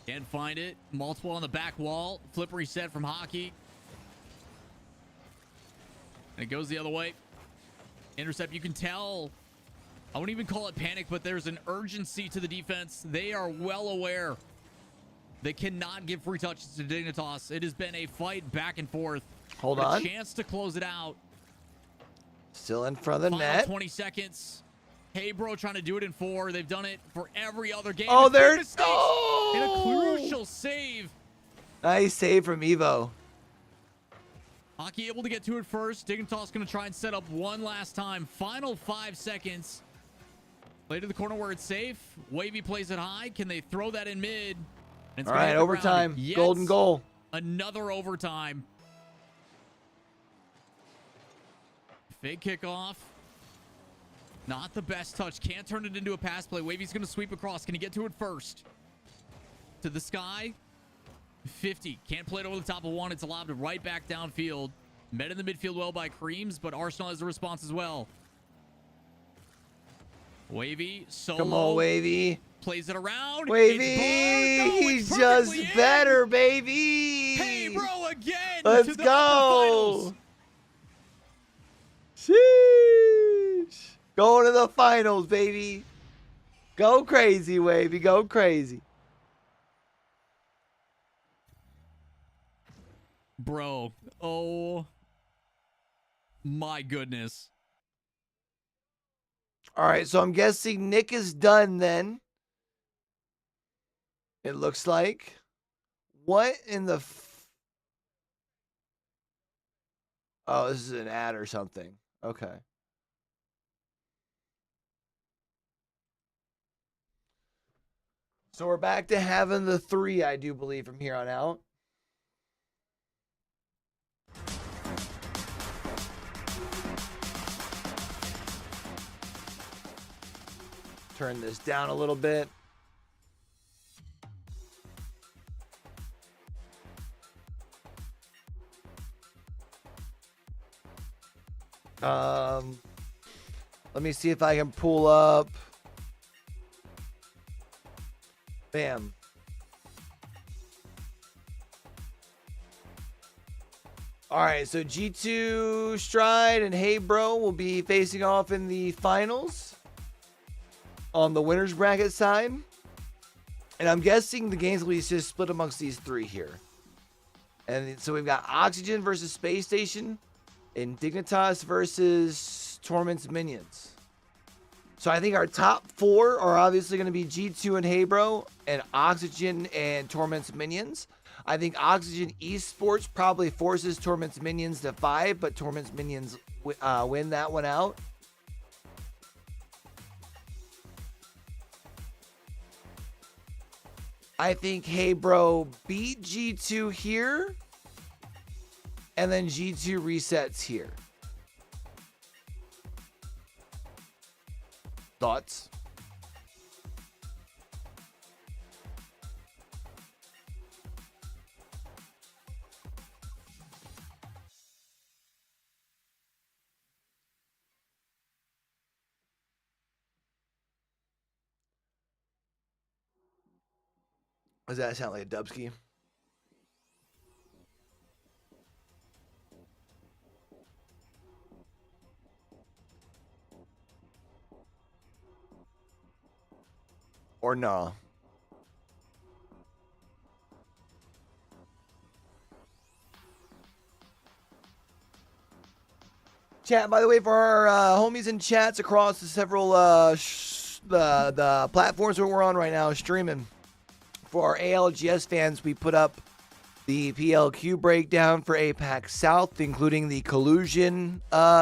Can't find it. Multiple on the back wall. Flip reset from Hockey. And it goes the other way. Intercept. You can tell. I wouldn't even call it panic, but there's an urgency to the defense. They are well aware. They cannot give free touches to Dignitas. It has been a fight back and forth. Hold But on. A chance to close it out. Still in front of the Final net. 20 seconds. Hey, bro, trying to do it in 4. They've done it for every other game. Oh, It's big there- mistakes oh! and a crucial save. Nice save from Evo. Hockey able to get to it first. Dignitas going to try and set up one last time. Final 5 seconds. Play to the corner where it's safe. Wahvey plays it high. Can they throw that in mid? And it's All gonna right, hit the ground. overtime. Yet Golden goal. Another overtime. Fake kickoff. Not the best touch. Can't turn it into a pass play. Wavey's going to sweep across. Can he get to it first? To the sky. 50. Can't play it over the top of one. It's allowed to right back downfield. Met in the midfield well by Creams, but Arsenal has a response as well. Wahvey, solo. Come on, Wavy. Plays it around. Wavy, It's barred. No, he's it's just perfectly in. better, baby. Hey, bro, again. Let's to the go. finals. Sheesh. Going to the finals, baby. Go crazy, Wavy. Go crazy. Bro, oh my goodness. All right, so I'm guessing Nick is done then. It looks like. What in the... Oh, this is an ad or something. Okay. So we're back to having the 3, I do believe, from here on out. Turn this down a little bit. Let me see if I can pull up. Bam. All right, so G2 Stride and Hey Bro will be facing off in the finals on the winners bracket side. And I'm guessing the games will be just split amongst these three here. And so we've got Oxygen versus Space Station and Dignitas versus Torment's Minions. So I think our top four are obviously going to be G2 and Hey Bro and Oxygen and Torment's Minions. I think Oxygen Esports probably forces Torment's Minions to 5, but Torment's Minions win that one out. I think Hey Bro beat G2 here, and then G2 resets here. Thoughts? Does that sound like a dubski? Or no? Chat, by the way, for our homies in chats across the several the platforms that we're on right now streaming. For our ALGS fans, we put up the PLQ breakdown for APAC South, including the collusion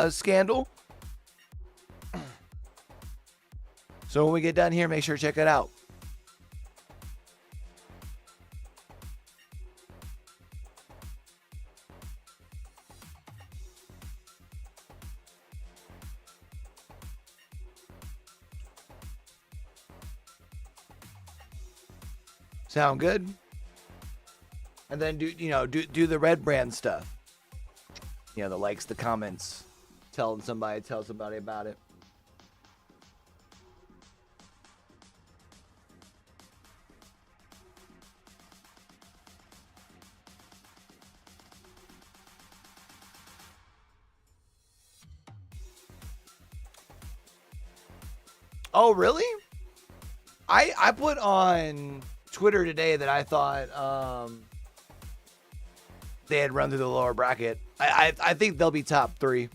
scandal. So when we get done here, make sure to check it out. Sound good? And then do the red brand stuff. You know, the likes, the comments, tell somebody about it. Oh, really? I put on Twitter today that I thought they had run through the lower bracket. I think they'll be top 3.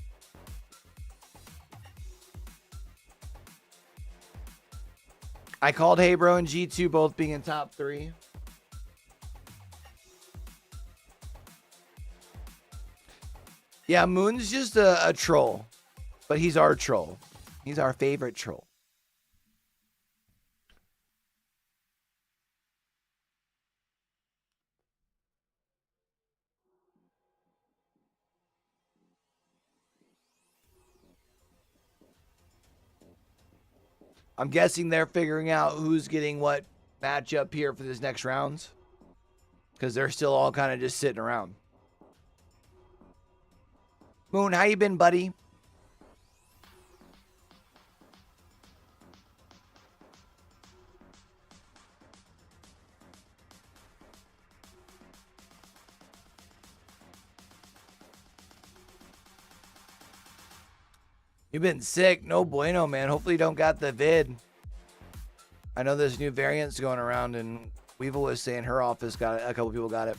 I called Hey Bro and G2 both being in top 3. Yeah, Moon's just a troll, but he's our troll. He's our favorite troll. I'm guessing they're figuring out who's getting what matchup here for this next rounds, because they're still all kind of just sitting around. Moon, how you been, buddy? You've been sick. No bueno, man. Hopefully you don't got the vid. I know there's new variants going around, and Weevil was saying her office got it. A couple people got it.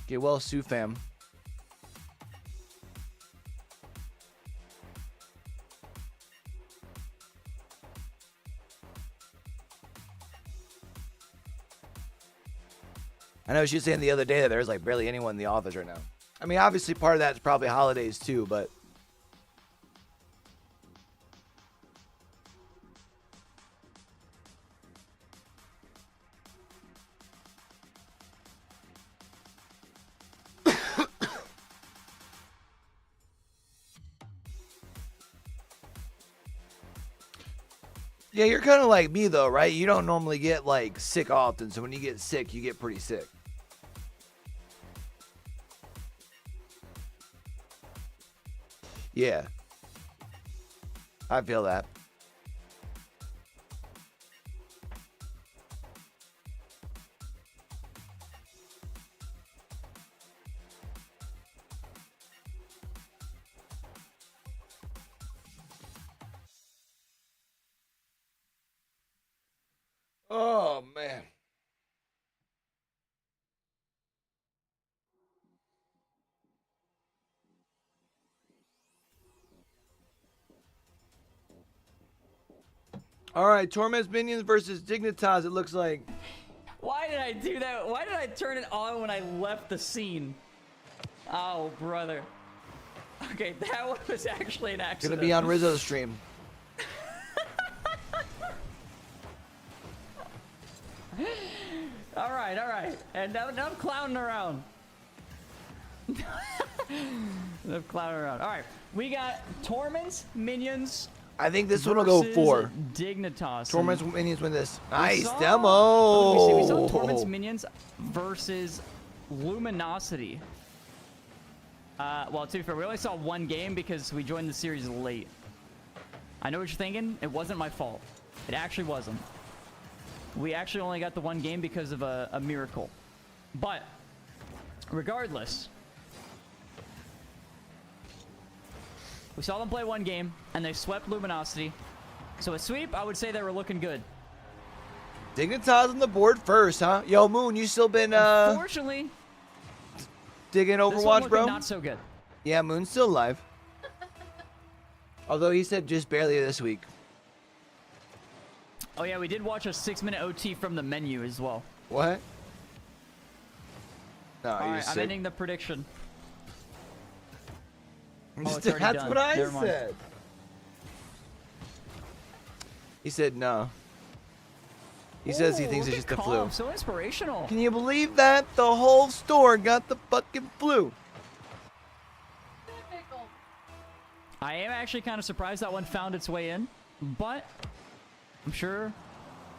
Get well, Sue fam. I know she was saying the other day that there's like barely anyone in the office right now. I mean, obviously part of that's probably holidays too, but yeah, you're kind of like me though, right? You don't normally get like sick often, so when you get sick, you get pretty sick. Yeah. I feel that. Oh, man. All right, Torment's Minions versus Dignitas, it looks like. Why did I do that? Why did I turn it on when I left the scene? Oh, brother. Okay, that one was actually an accident. Gonna be on Rizzo's stream. All right. And now I'm clowning around. I'm clowning around. All right, we got Torment's Minions. I think this one will go 4. Dignitas. Torment's Minions win this. Nice saw, demo. We saw Torment's Minions versus Luminosity. Well, to be fair, we only saw one game because we joined the series late. I know what you're thinking. It wasn't my fault. It actually wasn't. We actually only got the one game because of a miracle. But regardless, we saw them play one game, and they swept Luminosity. So a sweep, I would say they were looking good. Dignitas on the board first, huh? Yo, Moon, you still been Unfortunately, digging this one Overwatch, looking bro? not so good. Yeah, Moon's still live. Although he said just barely this week. Oh yeah, we did watch a 6-minute OT from the menu as well. What? No, All you're right, I'm sick. ending the prediction. Oh, it's already That's done. what I Never mind. said. He said no. He says he Ooh, thinks look it's at just the flu. Calm, so inspirational. Can you believe that? The whole store got the fucking flu. I am actually kind of surprised that one found its way in, but I'm sure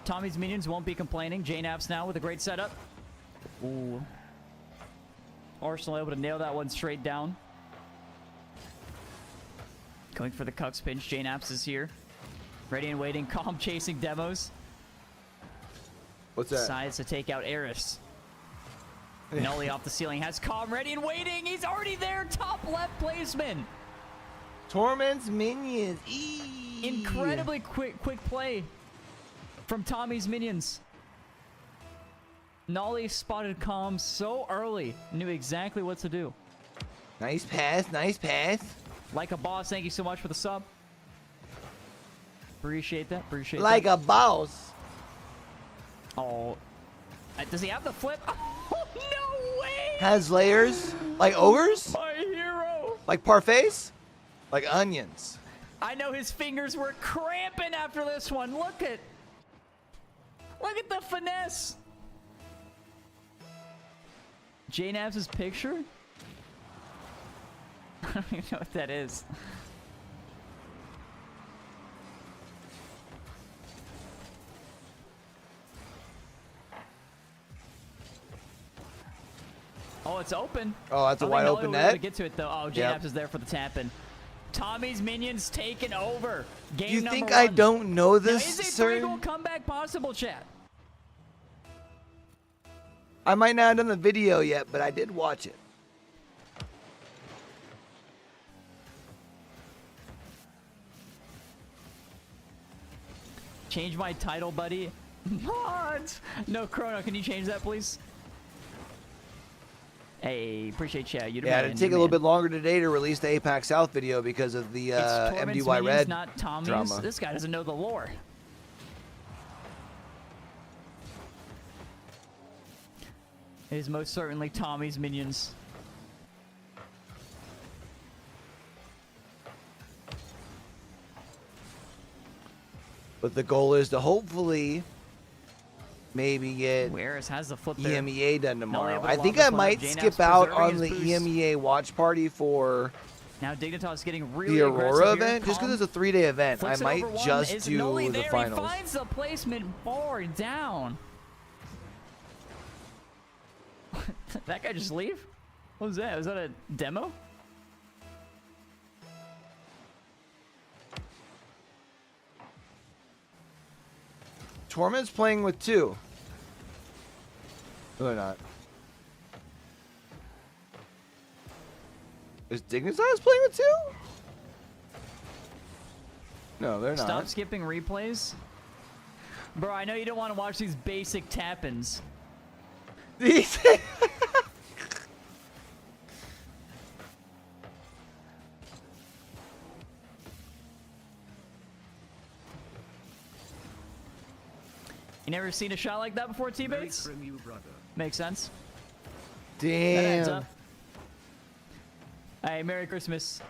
Tommy's Minions won't be complaining. J-Naps now with a great setup. Ooh. Arsenal able to nail that one straight down. Going for the Cucks pinch. J-Naps is here. Ready and waiting. Calm chasing demos. What's that? Decides to take out Eris. Nully off the ceiling. Has Calm ready and waiting. He's already there. Top left placement. Torment's Minions. Eee. Incredibly quick play from Tommy's Minions. Nolly spotted Calm so early. Knew exactly what to do. Nice pass. Nice pass. Like a boss, thank you so much for the sub. Appreciate that. Appreciate Like that. a boss. Oh. Does he have the flip? Oh, no way! Has layers. Like ogres? My hero! Like parfaits? Like onions. I know his fingers were cramping after this one. Look at the finesse. J-Nabs' picture? I don't even know what that is. Oh, it's open. Oh, that's a I wide think open Nolly will be able to net. get to it though. Oh, J-Naps is there for the tap-in. Tommy's Minions taking over. Game You number think one. I don't know Now, this, is a sir? 3-goal comeback possible, chat? I might not have done the video yet, but I did watch it. Change my title, buddy. What? No, Chrono, can you change that, please? Hey, appreciate chat. You Yeah, it'd take a little bit longer today to release the APAC South video because of the Torment's MDY Minions, Red not Tommy's. drama. This guy doesn't know the lore. It is most certainly Tommy's Minions. But the goal is to hopefully maybe get Whereas has the flip there. EMEA done tomorrow. able to I lob think this I one up. might J-Naps skip out preserving on the his boost. EMEA watch party for Now Dignitas getting really the aggressive Aurora here. event, just Calm. because it's a 3-day event. I Flips it might over one. just Is do Nolly the there? finals. He finds the placement bar down. That guy just leave? What was that? Was that a demo? Torment's playing with 2. No, they're not. Is Dignitas playing with 2? No, they're not. Stop skipping replays. Bro, I know you don't want to watch these basic tap-ins. These. You never seen a shot like that before, T-Bates? Makes sense. That adds Damn. up. Hey, Merry Christmas,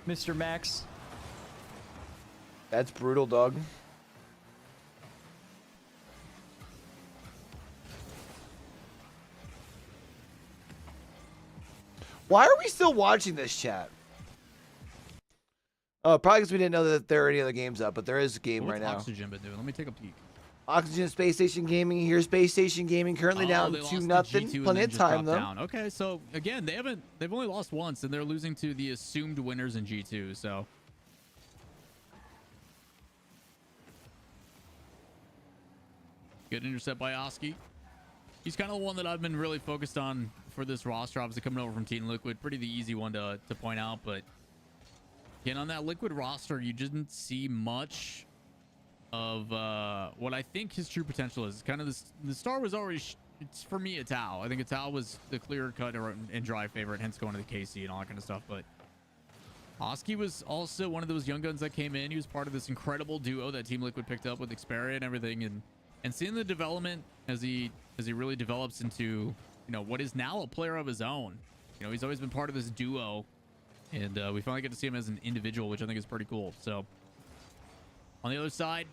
Mr. Max. That's brutal, dog. Why are we still watching this chat? Oh, probably because we didn't know that there are any other games up, but there is a game right now. Oxygen been doing? Let me take a peek. Oxygen Space Station Gaming. Here's Space Station Gaming currently down They 2-0. lost to G2 and Plenty then of just time dropped though. down. Okay, so again, they've only lost once, and they're losing to the assumed winners in G2. So good intercept by Oski. He's kind of the one that I've been really focused on for this roster. Obviously coming over from Team Liquid, pretty the easy one to point out. But again, on that Liquid roster, you didn't see much of what I think his true potential is. Kind of the star was already it's for me Atao. I think Atao was the clear cut and dry favorite, hence going to the KC and all that kind of stuff. But Oski was also one of those young guns that came in. He was part of this incredible duo that Team Liquid picked up with Xperia and everything, and seeing the development as he really develops into what is now a player of his own. He's always been part of this duo, and we finally get to see him as an individual, which I think is pretty cool. So on the other side,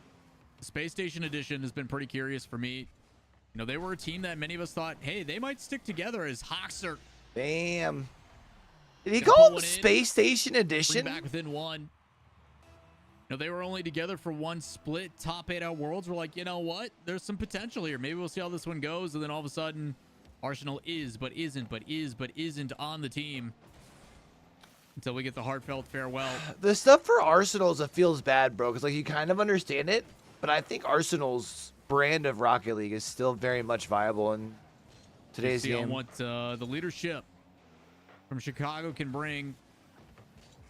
the Space Station Edition has been pretty curious for me. They were a team that many of us thought, hey, they might stick together as Hoxer. Damn. Did he call them Space Station Edition? Back within one. They were only together for one split top 8 out worlds. We're like, you know what? There's some potential here. Maybe we'll see how this one goes. And then all of a sudden, Arsenal is, but isn't, but is, but isn't on the team. Until we get the heartfelt farewell. The stuff for Arsenals, it feels bad, bro. Because, you kind of understand it. But I think Arsenal's brand of Rocket League is still very much viable in today's game. What the leadership from Chicago can bring.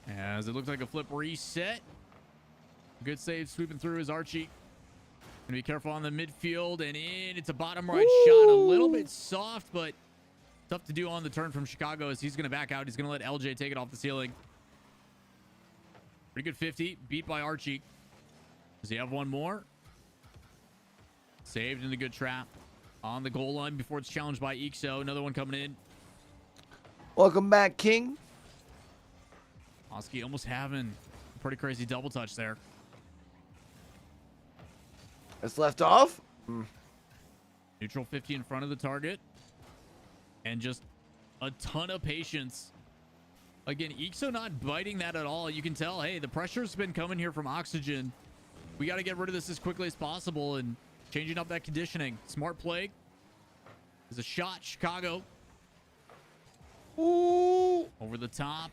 As it looks like a flip reset. Good save sweeping through is Archie. Gonna be careful on the midfield and in. It's a bottom right shot. A little bit soft, but tough to do on the turn from Chicago as he's gonna back out. He's gonna let LJ take it off the ceiling. Pretty good 50. Beat by Archie. Does he have one more? Saved in a good trap. On the goal line before it's challenged by Ixo. Another one coming in. Welcome back, King. Oski almost having a pretty crazy double touch there. It's left off. Neutral 50 in front of the target. And just a ton of patience. Again, Ixo not biting that at all. You can tell, hey, the pressure's been coming here from Oxygen. We got to get rid of this as quickly as possible and changing up that conditioning. Smart play. There's a shot, Chicago. Ooh. Over the top.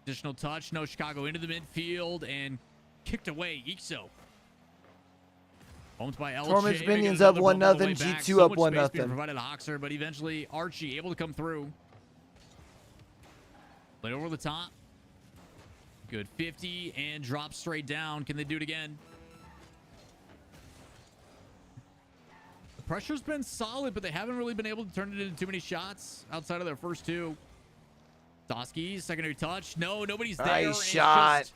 Additional touch. No, Chicago into the midfield and kicked away. Ixo. Owned by LJ. Torment's Minions up 1-0. G2 up 1-0. Provided to Hoxer, but eventually Archie able to come through. Play over the top. Good 50 and drop straight down. Can they do it again? The pressure's been solid, but they haven't really been able to turn it into too many shots outside of their first two. Doski, secondary touch. No, nobody's there. Nice shot.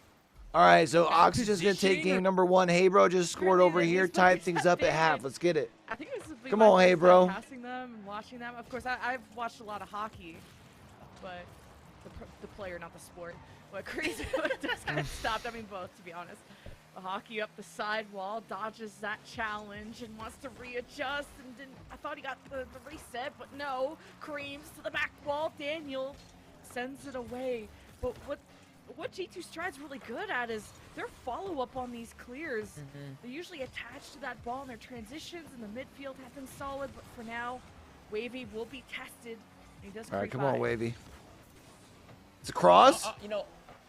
All right, so Oxygen's going to take game number 1. Hey, bro, just scored over here. Tied things up at half. Let's get it. I think this is Come on, hey, bro. Passing them and watching them. Of course, I've watched a lot of hockey, but the player, not the sport. But crazy just kind of stopped. I mean, both, to be honest. The hockey up the side wall, dodges that challenge and wants to readjust. And didn't, I thought he got the reset, but no. Creams to the back wall. Daniel sends it away. But what G2 Stride's really good at is their follow-up on these clears. They're usually attached to that ball, and their transitions in the midfield have been solid, but for now, Wahvey will be tested. He does All right, come by. on, Wahvey. It's a cross.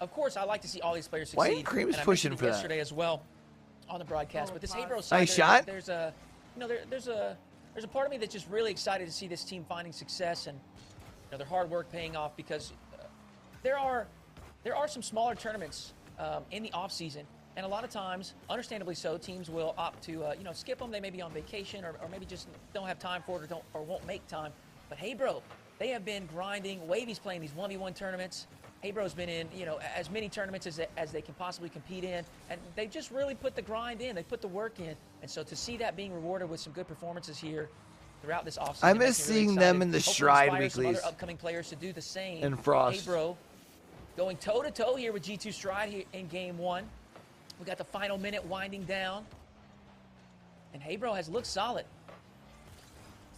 Of course, I like to see all these players succeed. Why ain't Creams and I pushing mentioned for it that? yesterday as well. on the broadcast, Oh, but this pause. Hebrew side, Nice shot. There's a, you know, there's a part of me that's just really excited to see this team finding success and their hard work paying off, because there are some smaller tournaments in the off season, and a lot of times, understandably so, teams will opt to skip them. They may be on vacation or maybe just don't have time for it or won't make time. But hey, bro, they have been grinding. Wahvey's playing these 1v1 tournaments. Hey, bro's been in as many tournaments as they can possibly compete in, and they've just really put the grind in. They put the work in, and so to see that being rewarded with some good performances here throughout this offseason, I miss seeing them in the Stride weeklies. Some other upcoming players to do the same. And Frost. Hey, bro, going toe-to-toe here with G2 Stride here in Game 1. We got the final minute winding down. And Hey, bro has looked solid.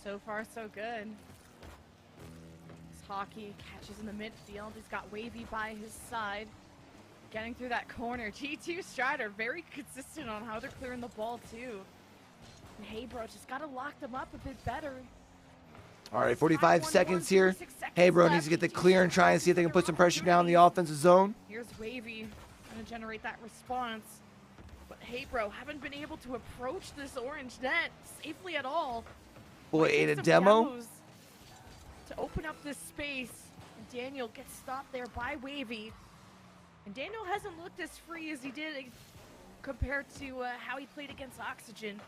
So far, so good. This Hockey catches in the midfield. He's got Wahvey by his side. Getting through that corner. G2 Stride are very consistent on how they're clearing the ball, too. And Hey, bro just got to lock them up a bit better. All right, 45 seconds here. Hey, bro needs to get the clear and try and see if they can put some pressure down in the offensive zone. Here's Wahvey going to generate that response. But Hey, bro haven't been able to approach this orange net safely at all. Boy, ate a demo. To open up this space. And Daniel gets stopped there by Wahvey. And Daniel hasn't looked as free as he did compared to how he played against Oxygen.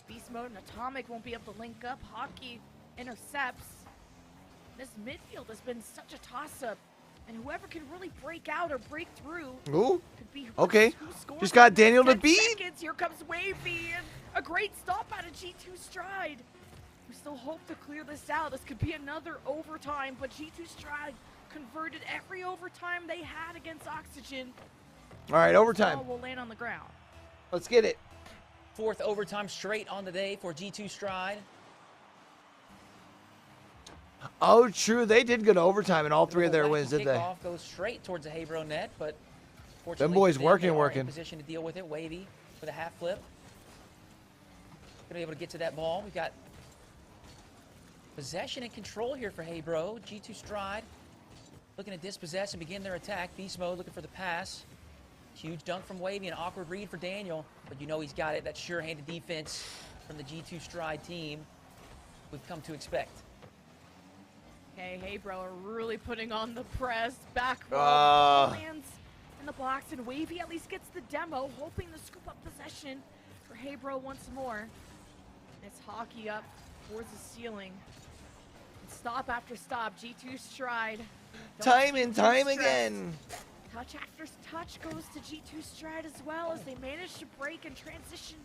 Beast Mode and Atomic won't be able to link up. Hockey intercepts. This midfield has been such a toss-up, and whoever can really break out or break through Ooh. could be Okay. who scores Just got in Daniel to 10 beat. seconds. Here comes Wahvey, and a great stop out of G2 Stride. We still hope to clear this out. This could be another overtime, but G2 Stride converted every overtime they had against Oxygen. All right, overtime. Ball will land on the ground. Let's get it. Fourth overtime straight on the day for G2 Stride. Oh, true. They did go to overtime in all three of their wins, did they? Kickoff goes straight towards the Hey, bro net, but Them boys they working. are in position to deal with it. Wahvey with a half flip. Gonna be able to get to that ball. We've got possession and control here for Hey, bro. G2 Stride looking to dispossess and begin their attack. Beast Mode looking for the pass. Huge dunk from Wahvey, an awkward read for Daniel, but you know he's got it. That sure-handed defense from the G2 Stride team we've come to expect. Hey, bro, are really putting on the press. Back row lands in the box, and Wahvey at least gets the demo, hoping to scoop up possession for Hey, bro once more. It's Hockey up towards the ceiling. And stop after stop, G2 Stride. Time and time again. Touch after touch goes to G2 Stride as well, as they manage to break and transition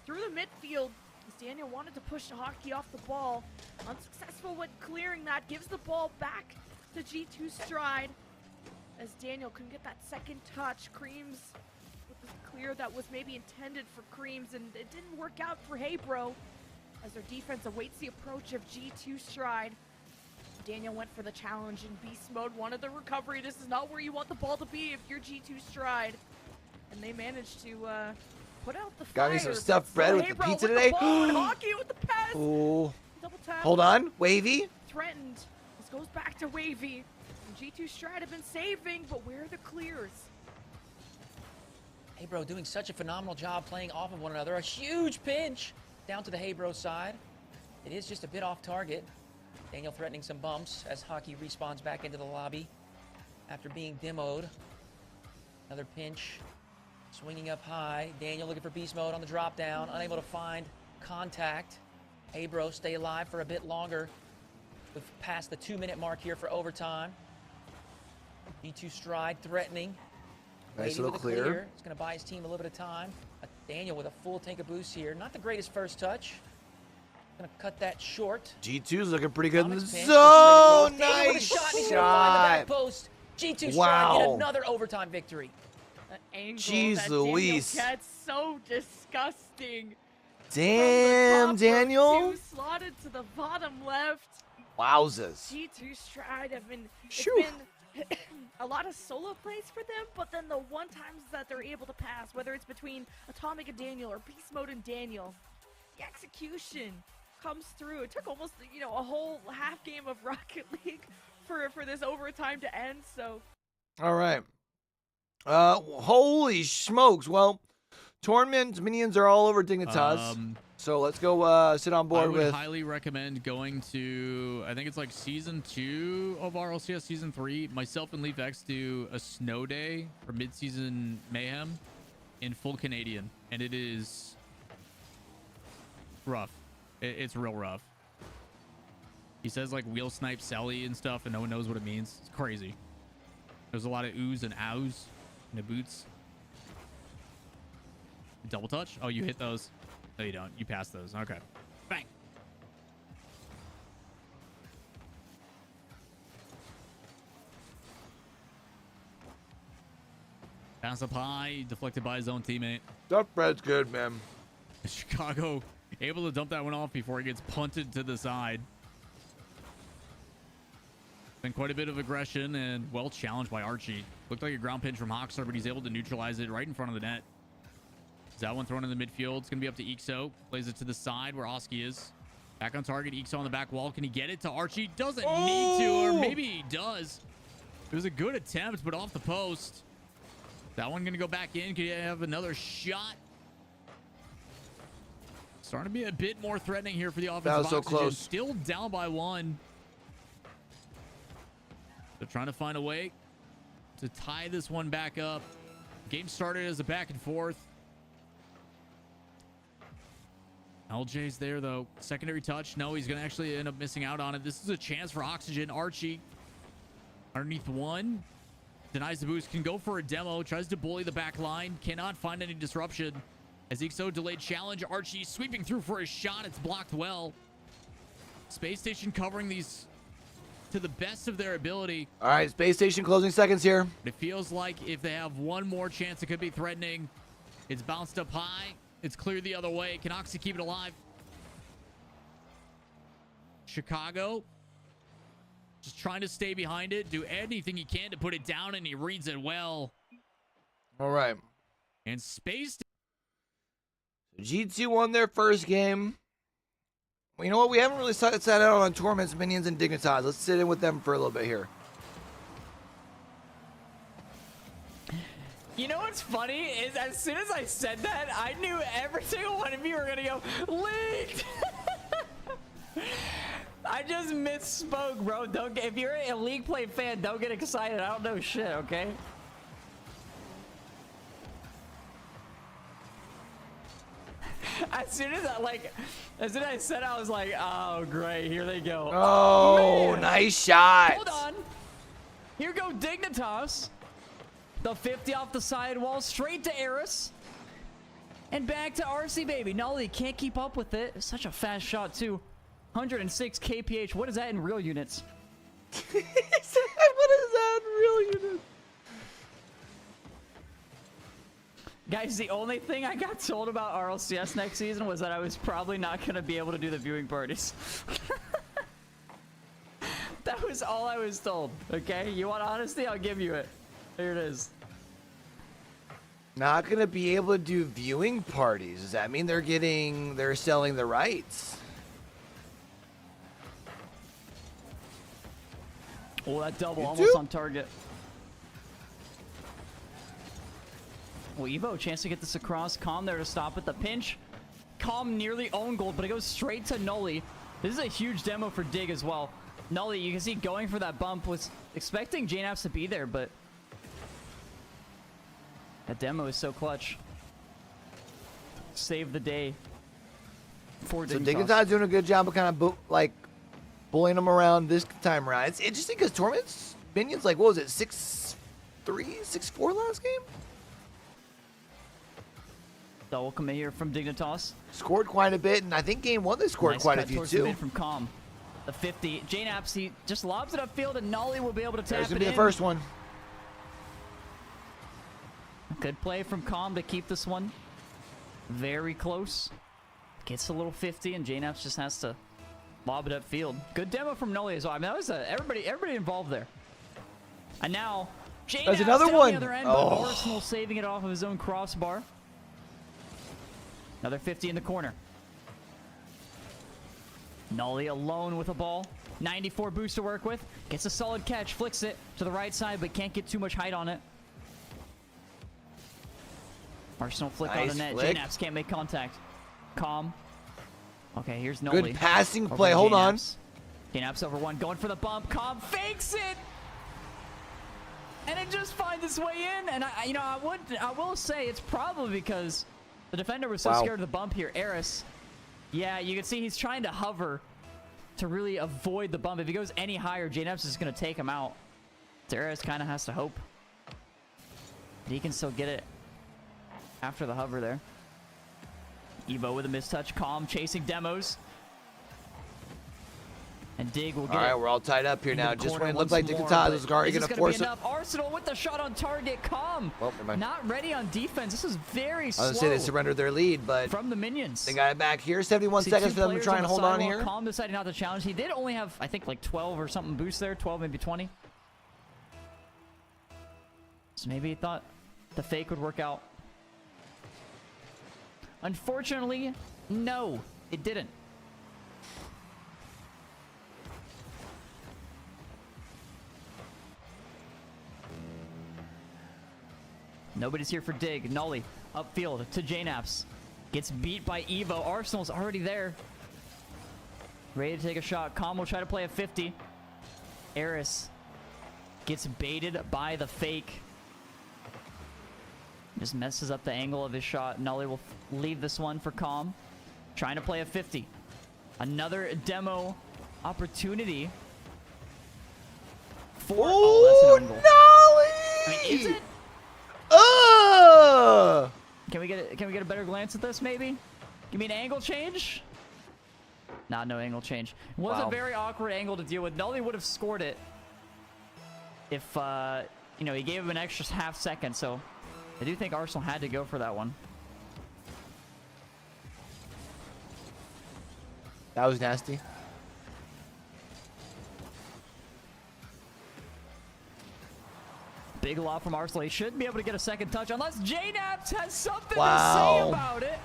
through the midfield. As Daniel wanted to push Hockey off the ball. Unsuccessful with clearing that. Gives the ball back to G2 Stride. As Daniel couldn't get that second touch. Creams with the clear that was maybe intended for Creams, and it didn't work out for Hey, bro, as their defense awaits the approach of G2 Stride. Daniel went for the challenge in Beast Mode, wanted the recovery. This is not where you want the ball to be if you're G2 Stride. And they managed to put out the fire. Got me some stuffed bread with Hey, the bro, pizza with today. The ball and Hockey with the pass. Ooh. Double tap. Hold on. Wahvey. Threatened. This goes back to Wahvey. And G2 Stride have been saving, but where are the clears? Hey, bro doing such a phenomenal job playing off of one another. A huge pinch down to the Hey, bro side. It is just a bit off target. Daniel threatening some bumps as Hockey respawns back into the lobby after being demoed. Another pinch. Swinging up high. Daniel looking for Beast Mode on the drop down. Unable to find contact. Hey, bro stay alive for a bit longer. We've passed the 2-minute mark here for overtime. G2 Stride threatening. Nice Wahvey little with a clear. It's going to buy his team a little bit of time. Daniel with a full tank of boost here. Not the greatest first touch. Going to cut that short. G2's looking pretty good in the Atomics pinch, zone. Daniel with a Nice shot, and he's gonna find the back shot. post. G2 Stride Wow. get another overtime victory. That angle Jeez that Louise. Daniel gets so disgusting. Damn, From the top Daniel. row, two slotted to the bottom left. Wowzers. G2 Stride have been, it's Shoo. been a lot of solo plays for them, but then the one times that they're able to pass, whether it's between Atomic and Daniel or Beast Mode and Daniel, the execution comes through. It took almost, a whole half game of Rocket League for this overtime to end, so. All right. Holy smokes. Well, Torment minions are all over Dignitas. So let's go sit on board with. I would highly recommend going to, I think it's like season 2 of RLCS, season 3. Myself and Leaf X do a snow day for mid-season mayhem in full Canadian, and it is rough. It's real rough. He says like wheel snipe Selly and stuff, and no one knows what it means. It's crazy. There's a lot of oohs and ows in the boots. Double touch? Oh, you hit those. No, you don't. You pass those. Okay. Bang. Pass up high, deflected by his own teammate. That Fred's good, man. Chicago able to dump that one off before he gets punted to the side. Been quite a bit of aggression and well challenged by Archie. Looked like a ground pinch from Hoxler, but he's able to neutralize it right in front of the net. Is that one thrown in the midfield? It's going to be up to Ixo. Plays it to the side where Oski is. Back on target. Ixo on the back wall. Can he get it to Archie? Doesn't need to, or maybe he does. It was a good attempt, but off the post. That one going to go back in. Could he have another shot? Starting to be a bit more threatening here for the offensive. That was so Oxygen. close. Still down by 1. They're trying to find a way to tie this one back up. Game started as a back and forth. LJ's there, though. Secondary touch. No, he's going to actually end up missing out on it. This is a chance for Oxygen. Archie underneath 1. Denies the boost. Can go for a demo. Tries to bully the back line. Cannot find any disruption. As Ixo delayed challenge. Archie sweeping through for a shot. It's blocked well. Space Station covering these to the best of their ability. All right, Space Station closing seconds here. It feels like if they have one more chance, it could be threatening. It's bounced up high. It's cleared the other way. Can Oxy keep it alive? Chicago just trying to stay behind it, do anything he can to put it down, and he reads it well. All right. And Space G2 won their first game. Well, you know what? We haven't really sat out on Torments, Minions, and Dignitas. Let's sit in with them for a little bit here. You know what's funny is as soon as I said that, I knew every single one of you were gonna go leaked. I just misspoke, bro. Don't get, if you're a League Play fan, don't get excited. I don't know shit, okay? As soon as I said, I was like, oh great, here they go. Oh, man. Nice shot. Hold on. Here go Dignitas. The 50 off the sidewall, straight to Eris. And back to RC, baby. Nolly can't keep up with it. It's such a fast shot, too. 106 kph. What is that in real units? What is that in real units? Guys, the only thing I got told about RLCS next season was that I was probably not going to be able to do the viewing parties. That was all I was told, okay? You want honesty? I'll give you it. Here it is. Not gonna be able to do viewing parties. Does that mean they're selling the rights? Oh, that double almost on target. Well, Evo, chance to get this across. Calm there to stop at the pinch. Calm nearly own gold, but it goes straight to Nully. This is a huge demo for Dig as well. Nully, you can see going for that bump, was expecting JNAPS to be there, but that demo is so clutch. Save the day for So Dignitas. Dignitas doing a good job of kind of bullying them around this time around. It's interesting because Torment's Minions, like, what was it, 6-3, 6-4 last game? Double commit here from Dignitas. Scored quite a bit, and I think game 1 they scored Nice quite a cut few towards the too. mid from Calm. The 50. JNAPS, he just lobs it upfield, and Nolly will be able to tap There's it gonna be in. the first one. Good play from Calm to keep this one very close. Gets a little 50, and JNAPS just has to lob it upfield. Good demo from Nolly as well. I mean, that was everybody involved there. And now JNAPS There's another down one. the other end, but Arsenal saving it off of his own crossbar. Another 50 in the corner. Nolly alone with a ball. 94 boost to work with. Gets a solid catch. Flicks it to the right side, but can't get too much height on it. Arsenal flick Nice on the net. flick. JNaps can't make contact. Calm. Okay, here's Noli. Good passing Over play. to Hold on. JNaps. JNaps over one, going for the bump. Calm fakes it, and it just finds its way in. And I will say it's probably because the defender was so scared of the bump here. Eris, yeah, you can see he's trying to hover to really avoid the bump. If he goes any higher, JNaps is going to take him out. So Eris kind of has to hope that he can still get it after the hover there. Evo with a mistouch. Calm chasing demos. And Dig will get All right, it. we're all tied up here into now. the Just corner when it looked once like more, Dikataz but was already is going this to gonna force be it. enough? Arsenal with the shot on target. Calm. Well, never mind. Not ready on defense. This is very I was slow. going to say they surrendered their lead, but From the minions. they got it back here. 71 See seconds two for them to players try and the hold on sidewalk. here. Calm decided not to challenge. He did only have, I think, like 12 or something boost there. 12, maybe 20. So maybe he thought the fake would work out. Unfortunately, no, it didn't. Nobody's here for Dig. Nolly upfield to JNaps. Gets beat by Evo. Arsenal's already there. Ready to take a shot. Calm will try to play a 50. Eris gets baited by the fake. Just messes up the angle of his shot. Nolly will leave this one for Calm. Trying to play a 50. Another demo opportunity. For, Oh, that's an own goal. Nolly! I mean, is it? Can we get a better glance at this, maybe? Give me an angle change? Nah, no angle change. It was Wow. a very awkward angle to deal with. Nolly would have scored it if, you know, he gave him an extra half second. So I do think Arsenal had to go for that one. That was nasty. Big lob from Arsenal. He should be able to get a second touch unless JNaps has something to Wow. say about it.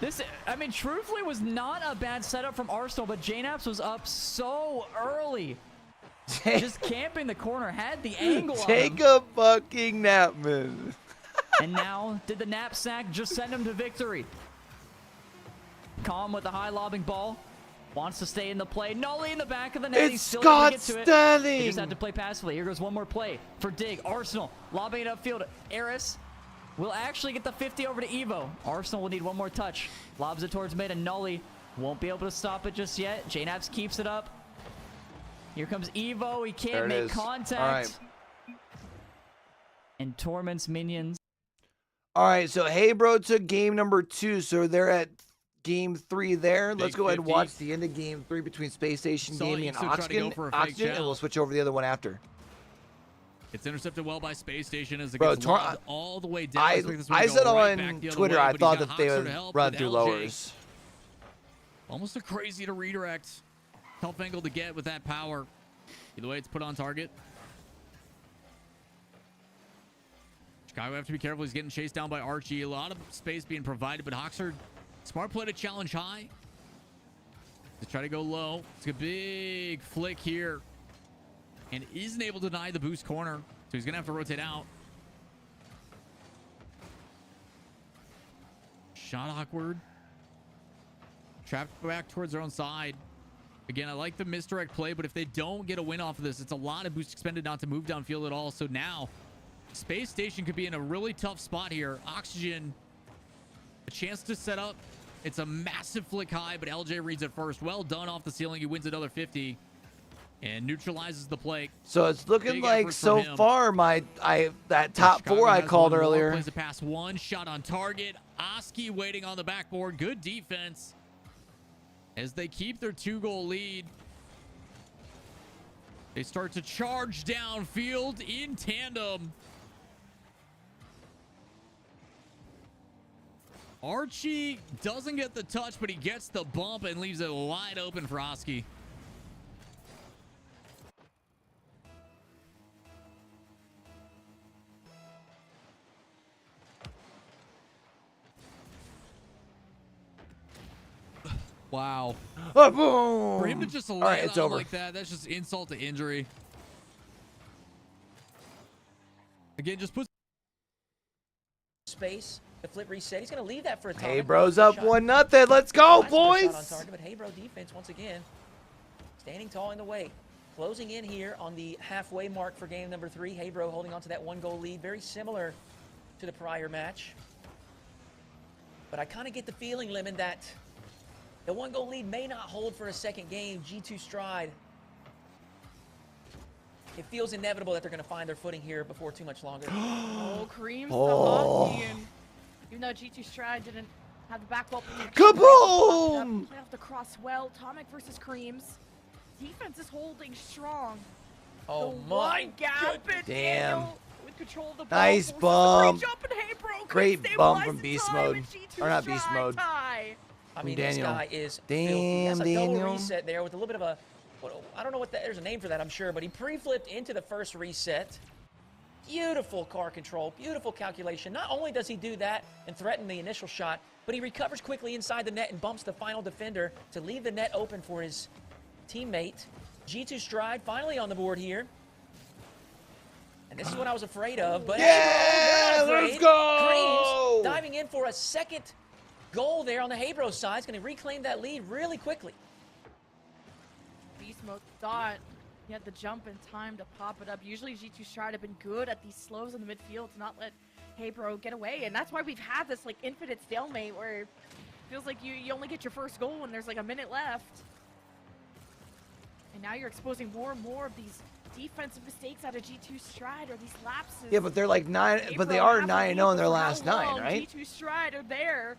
This, I mean, truthfully was not a bad setup from Arsenal, but JNaps was up so early. Just camping the corner, had the angle on Take him. a fucking nap, man. And now, did the knapsack just send him to victory? Calm with the high lobbing ball. Wants to stay in the play. Nolly in the back of the net. He's It's still Scott able to get to it. Sterling. He just had to play passively. Here goes one more play for Dig. Arsenal lobbing it upfield. Eris will actually get the 50 over to Evo. Arsenal will need one more touch. Lobs it towards mid, and Nolly won't be able to stop it just yet. JNaps keeps it up. Here comes Evo. He There can't it make is. contact. All right. And torments minions. All right, so Hey Bro took game number 2, so they're at game 3 there. Let's Big go ahead and 50. watch the end of game 3 between Space Station Saw Gaming and Ixo try to go for a fake Oxygen, and chow. we'll switch over to the other one after. It's intercepted well by Space Station as it Bro, gets lobbed all the way down. I Expect this one to I go said right back on the other Twitter way, I but thought he's that got they Hoxer would to help run with through LJ. lowers. Almost a crazy to redirect. Tough angle to get with that power. Either way, it's put on target. Chicago have to be careful. He's getting chased down by Archie. A lot of space being provided, but Hoxer, smart play to challenge high. To try to go low. It's a big flick here. And isn't able to deny the boost corner. So he's going to have to rotate out. Shot awkward. Trapped back towards their own side. Again, I like the misdirect play, but if they don't get a win off of this, it's a lot of boost expended not to move downfield at all. So now, Space Station could be in a really tough spot here. Oxygen, a chance to set up. It's a massive flick high, but LJ reads it first. Well done off the ceiling. He wins another 50 and neutralizes the play. So it's looking Big like effort so from him. far that top Chicago 4 I has called one more, earlier. Plays a pass, one shot on target. Oski waiting on the backboard. Good defense as they keep their 2-goal lead. They start to charge downfield in tandem. Archie doesn't get the touch, but he gets the bump and leaves it wide open for Oski. Wow. Oh, boom. For him to just All lay right, it it's on over. like that, that's just insult to injury. Again, just put space. The flip reset. He's going to leave that for a time. Hey, bro's up 1-0. Let's go, boys. Shot on target, but Hey Bro defense once again standing tall in the way. Closing in here on the halfway mark for game number 3. Hey Bro holding on to that 1-goal lead, very similar to the prior match. But I kind of get the feeling, Lemon, that the 1-goal lead may not hold for a second game. G2 Stride. It feels inevitable that they're going to find their footing here before too much longer. Oh, Creams the hockey, and even though G2 Stride didn't have the back wall protection, Kaboom! play off the cross well. Atomic versus Creams. Defense is holding strong. Oh The my one gap, goodness. and Damn. Daniel with control of the ball, Nice forces the bump. free jump, and Hey Bro couldn't Great stabilize bump from in beast time, mode. and G2 Or not beast Stride mode. tie. I mean, Daniel. this guy is Damn, filthy. That's a double Daniel. reset there with a little bit of a, I don't know what that, there's a name for that, I'm sure, but he pre-flipped into the first reset. Beautiful car control, beautiful calculation. Not only does he do that and threaten the initial shot, but he recovers quickly inside the net and bumps the final defender to leave the net open for his teammate. G2 Stride finally on the board here. And this is what I was afraid of, but Yeah, they're not let's afraid. go! Creams diving in for a second goal there on the Hey Bro side. He's going to reclaim that lead really quickly. Beast mode thought he had the jump in time to pop it up. Usually G2 Stride have been good at these slows in the midfield to not let Hey Bro get away, and that's why we've had this like infinite stalemate where it feels like you only get your first goal when there's like a minute left. And now you're exposing more and more of these defensive mistakes out of G2 Stride or these lapses. Yeah, but they're like 9, but they are 9-0 in their last 9, right? G2 Stride are there,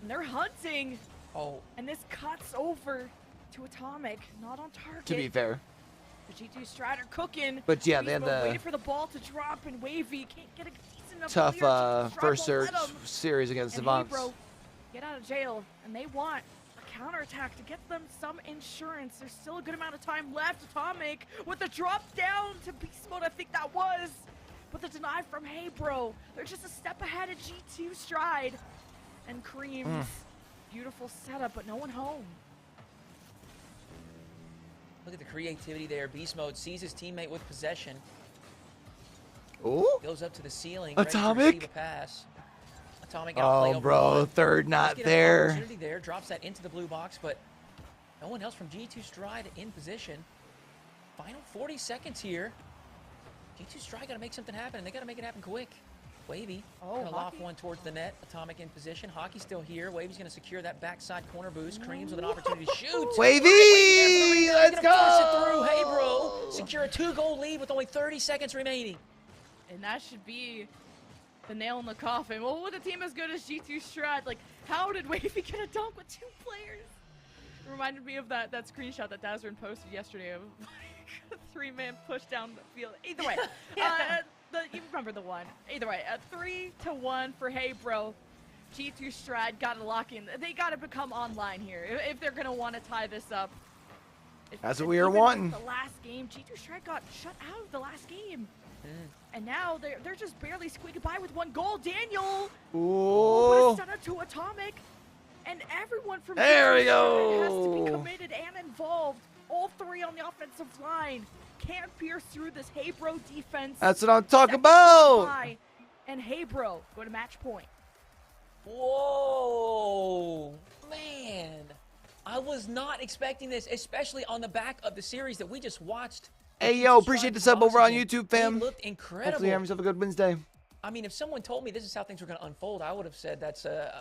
and they're hunting. Oh, And this cuts over to Atomic, not on target. To be fair. The G2 Stride are cooking. But yeah, Beast they had Mode the waiting for the ball to drop, and Wahvey can't get a decent enough tough clear. G2 Stride first won't let search 'em. series against And Savants. Hey Bro, get out of jail, and they want a counterattack to get them some insurance. There's still a good amount of time left. Atomic with the drop down to beast mode, I think that was. But the deny from Hey Bro. They're just a step ahead of G2 Stride. And Creams. Beautiful setup, but no one home. look at the creativity there. Beast Mode sees his teammate with possession. Ooh. Goes up to the ceiling. Atomic? Ready to receive a pass. Atomic outplay Oh, over bro. one. Third Does not get an there. opportunity there. Drops that into the blue box, but no one else from G2 Stride in position. Final 40 seconds here. G2 Stride got to make something happen, and they got to make it happen quick. Wahvey gonna loft one towards the net. Atomic in position. Hockey's still here. Wavey's gonna secure that backside corner boost. Creams with an opportunity to shoot. Wavy! Let's Gonna force it go! through. Hey Bro, secure a 2-goal lead with only 30 seconds remaining. And that should be the nail in the coffin. Well, with a team as good as G2 Stride, like, how did Wavy get a dunk with 2 players? It reminded me of that screenshot that Dazzrin posted yesterday of like, a 3-man push down the field. Either way, you remember the one. Either way, 3-1 for Hey Bro. G2 Stride got to lock in. They got to become online here if they're going to want to tie this up. That's what we were Even wanting. The last game, G2 Stride got shut out of the last game. And now they're just barely squeaking by with 1 goal. Daniel! Ooh. Put a to Atomic. And everyone from There we G2 Stride has to go. be committed and involved. All 3 on the offensive line. Can't pierce through this Hey Bro defense. That's what I'm talking Second about. by, and Hey Bro go to match point. Whoa, man. I was not expecting this, especially on the back of the series that we just watched. Hey, yo, appreciate the sub over on YouTube, fam. He looked incredible. Hopefully you have yourself a good Wednesday. I mean, if someone told me this is how things were going to unfold, I would have said that's a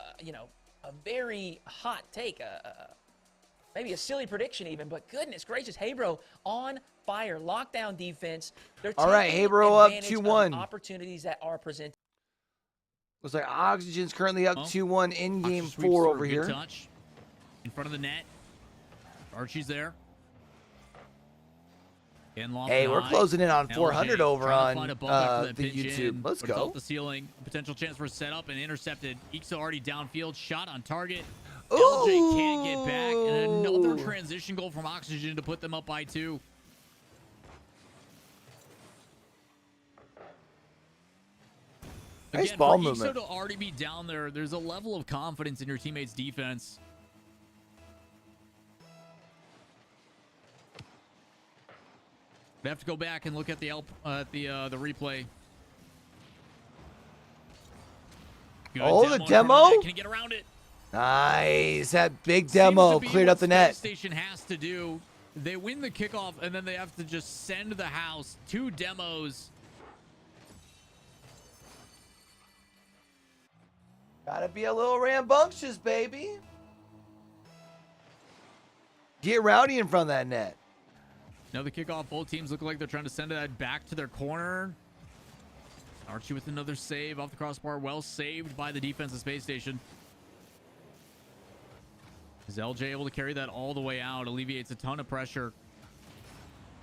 very hot take, maybe a silly prediction even. But goodness gracious, Hey Bro on fire, lockdown defense. They're All right, taking Hey Bro up advantage of 2-1. opportunities that are presented. Looks like Oxygen's currently up 2-1 in game Oxygen sweeps 4 for a over good here. Touch in front of the net. Archie's there. Hey, we're closing in on LJ 400 over trying to on find a bump after that the pinch YouTube. in, Let's but it's go. off the ceiling. Potential chance for a setup and intercepted. Ixo already downfield. Shot on target. Ooh. LJ can't get back. And another transition goal from Oxygen to put them up by 2. Nice Again, ball for movement. Ixo to already be down there, there's a level of confidence in your teammate's defense. They have to go back and look at the replay. Good Oh, the in front of demo? net. Can he get around it? Nice. That big demo Seems to be cleared what up the net. Space Station has to do. They win the kickoff, and then they have to just send the house 2 demos. Gotta be a little rambunctious, baby. Get rowdy in front of that net. Another kickoff. Both teams look like they're trying to send that back to their corner. Archie with another save off the crossbar. Well saved by the defense of Space Station. Is LJ able to carry that all the way out? Alleviates a ton of pressure.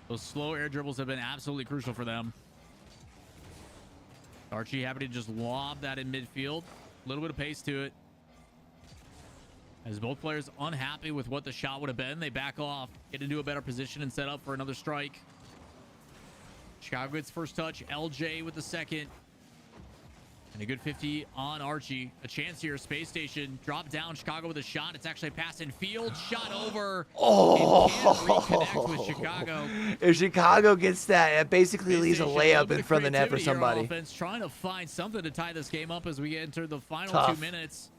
Those slow air dribbles have been absolutely crucial for them. Archie happy to just lob that in midfield. A little bit of pace to it. As both players unhappy with what the shot would have been, they back off, get into a better position and set up for another strike. Chicago gets first touch. LJ with the second. And a good 50 on Archie. A chance here. Space Station. Drop down. Chicago with a shot. It's actually a pass in field. Shot over. Oh. And can't reconnect with Chicago. If Chicago gets that, it basically Space leaves a Station, layup little bit in of front of the net for creativity here on somebody. offense, trying to find something to tie this game up as we enter the final Tough. 2 minutes.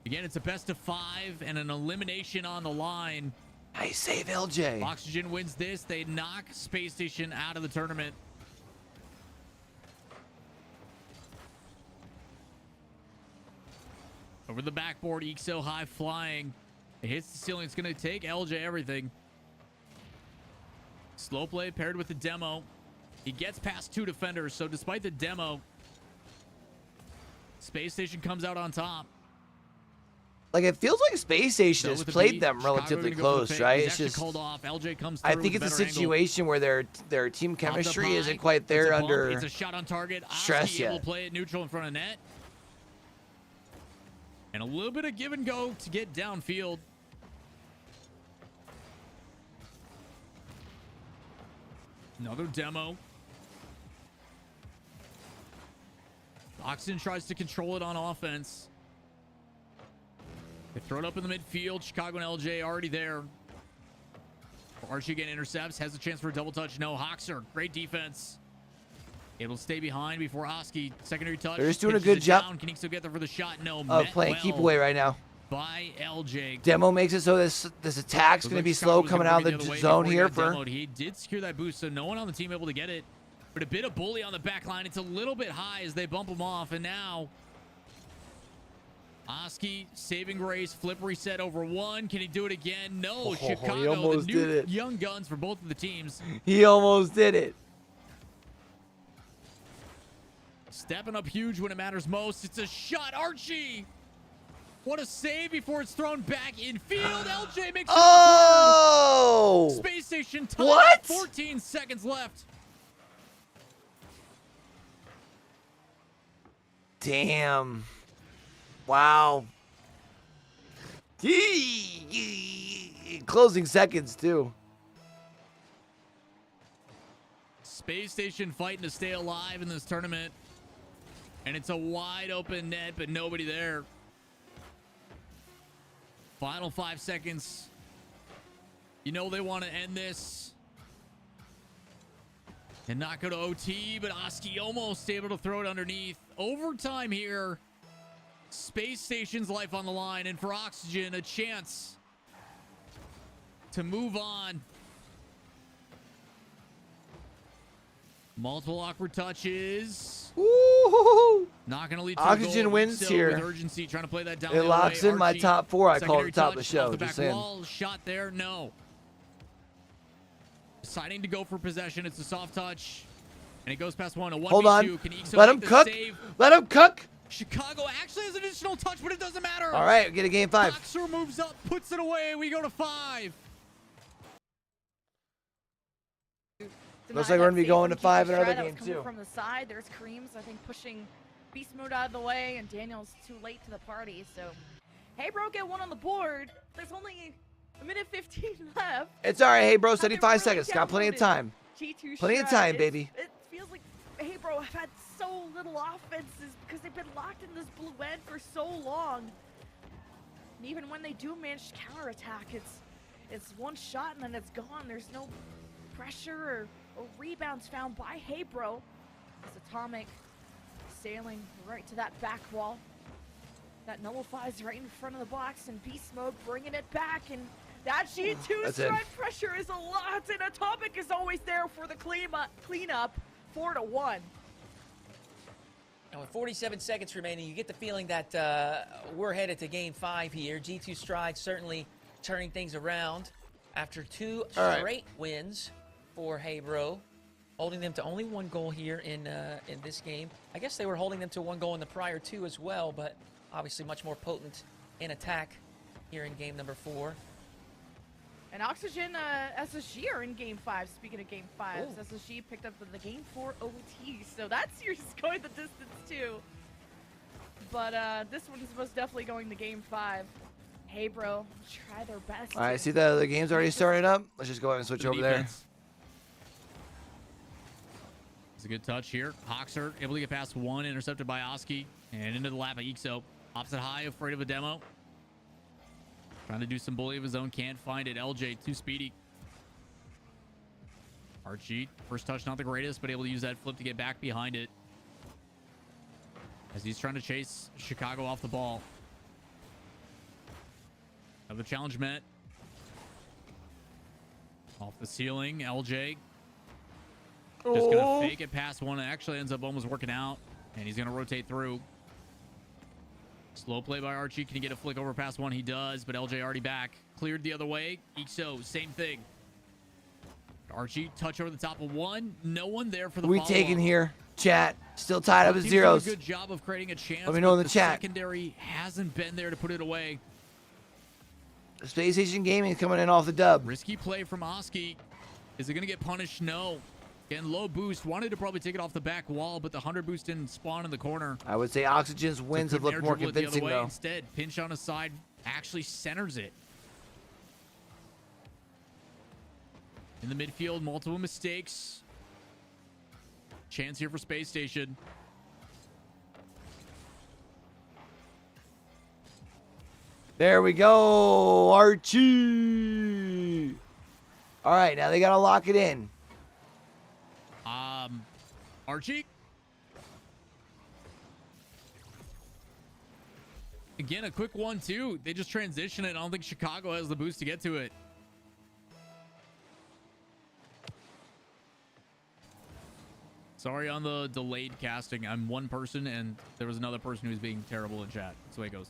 Again, it's a best of 5 and an elimination on the line. Nice save, LJ. Oxygen wins this. They knock Space Station out of the tournament. Over the backboard, Ixo high flying. It hits the ceiling. It's going to take LJ everything. Slow play paired with the demo. He gets past 2 defenders, so despite the demo, Space Station comes out on top. Like, it feels like Space Station has played them relatively close, right? It's just called off. LJ comes I through think with it's a better angle. situation where their team chemistry Pops up isn't high. quite there It's a bump. under It's a shot on target. stress Oski able yet. to play it neutral in front of net. And a little bit of give and go to get downfield. Another demo. Oxygen tries to control it on offense. They throw it up in the midfield. Chicago and LJ already there. Archie again intercepts. Has a chance for a double touch. No. Hoxer. Great defense. Able to stay behind before Oski. Secondary touch. They're just doing a Pitches good it job down. Can he still get there for the shot? No. of Met playing well keep away right now. by LJ. Demo makes it so this attack's Looks going to like be Chicago slow was coming gonna out move of the the other way zone before he here got for. demoed. He did secure that boost, so no one on the team able to get it. But a bit of bully on the back line. It's a little bit high as they bump him off. And now Oski saving grace, flip reset over 1. Can he do it again? No. He Chicago, almost the new did it. young guns for both of the teams. He almost did it. Stepping up huge when it matters most. It's a shot. Archie. What a save before it's thrown back in field. LJ makes it. Oh! Space Station tied. What? 14 seconds left. Damn. Wow. Closing seconds, too. Space Station fighting to stay alive in this tournament. And it's a wide open net, but nobody there. Final 5 seconds. You know they want to end this and not go to OT, but Oski almost able to throw it underneath. Overtime here. Space Station's life on the line, and for Oxygen, a chance to move on. Multiple awkward touches. Woo-hoo-hoo. Not going to lead to Oxygen a goal. wins So here. With urgency, trying to play that down It the other locks way. in my Archie, top 4 I called secondary at the top of the touch, show. off the Just back saying. wall, shot there, no. Deciding to go for possession. It's a soft touch. And it goes past 1. A 1v2. Hold on. Can Ixo Let make him the cook. save? Let him cook. Chicago actually has an additional touch, but it doesn't matter. All right, get a game 5. Boxer moves up, puts it away. We go to 5. Looks like we're going to be going to 5 in another game, too. From the side, there's Creams, I think, pushing Beast Mode out of the way, and Daniel's too late to the party. So, hey, bro, get 1 on the board. There's only a minute 15 left. It's all right. Hey, bro, I've been 75 really seconds. Got plenty of downloaded time. G2 Plenty of Shred. time, baby. It feels like, hey, bro, I've had so little offenses because they've been locked in this blue end for so long. And even when they do manage to counterattack, it's one shot and then it's gone. There's no pressure or rebounds found by Hey Bro. As Atomic sailing right to that back wall. That nullifies right in front of the box, and Beast Mode bringing it back, and that G2 strike pressure is a lot, and Atomic is always there for the cleanup, 4-1. And with 47 seconds remaining, you get the feeling that we're headed to Game 5 here. G2 Stride certainly turning things around after 2 straight wins for Hey Bro, holding them to only 1 goal here in this game. I guess they were holding them to 1 goal in the prior 2 as well, but obviously much more potent in attack here in game number 4. And Oxygen SSG are in Game 5. Speaking of Game 5s, SSG picked up the Game 4 OT, so that's yours going the distance too. But this one is most definitely going to Game 5. Hey Bro, try their best. All right, see the game's already started up. Let's just go ahead and switch over there. It's a good touch here. Hoxer able to get past 1, intercepted by Oski, and into the lap of Ixo. Opposite high, afraid of a demo. Trying to do some bully of his own, can't find it. LJ, too speedy. Archie, first touch not the greatest, but able to use that flip to get back behind it, as he's trying to chase Chicago off the ball. Another challenge met. Off the ceiling, LJ. Just gonna fake it past 1. It actually ends up almost working out, and he's gonna rotate through. Slow play by Archie. Can he get a flick over past 1? He does, but LJ already back. Cleared the other way. Ixo, same thing. Archie, touch over the top of 1. No one there for the follow-up. We taking here, chat. Still tied up at zeros. Good job of creating a chance. Let me know in the chat. Secondary hasn't been there to put it away. Space Station Gaming is coming in off the dub. Risky play from Oski. Is it going to get punished? No. Getting low boost. Wanted to probably take it off the back wall, but the 100 boost didn't spawn in the corner. I would say Oxygen's wins have looked more convincing, though. Instead, pinch on his side actually centers it. In the midfield, multiple mistakes. Chance here for Space Station. There we go, Archie. All right, now they got to lock it in. Archie. Again, a quick 1-2. They just transition it. I don't think Chicago has the boost to get to it. Sorry on the delayed casting. I'm one person, and there was another person who was being terrible in chat. That's the way it goes.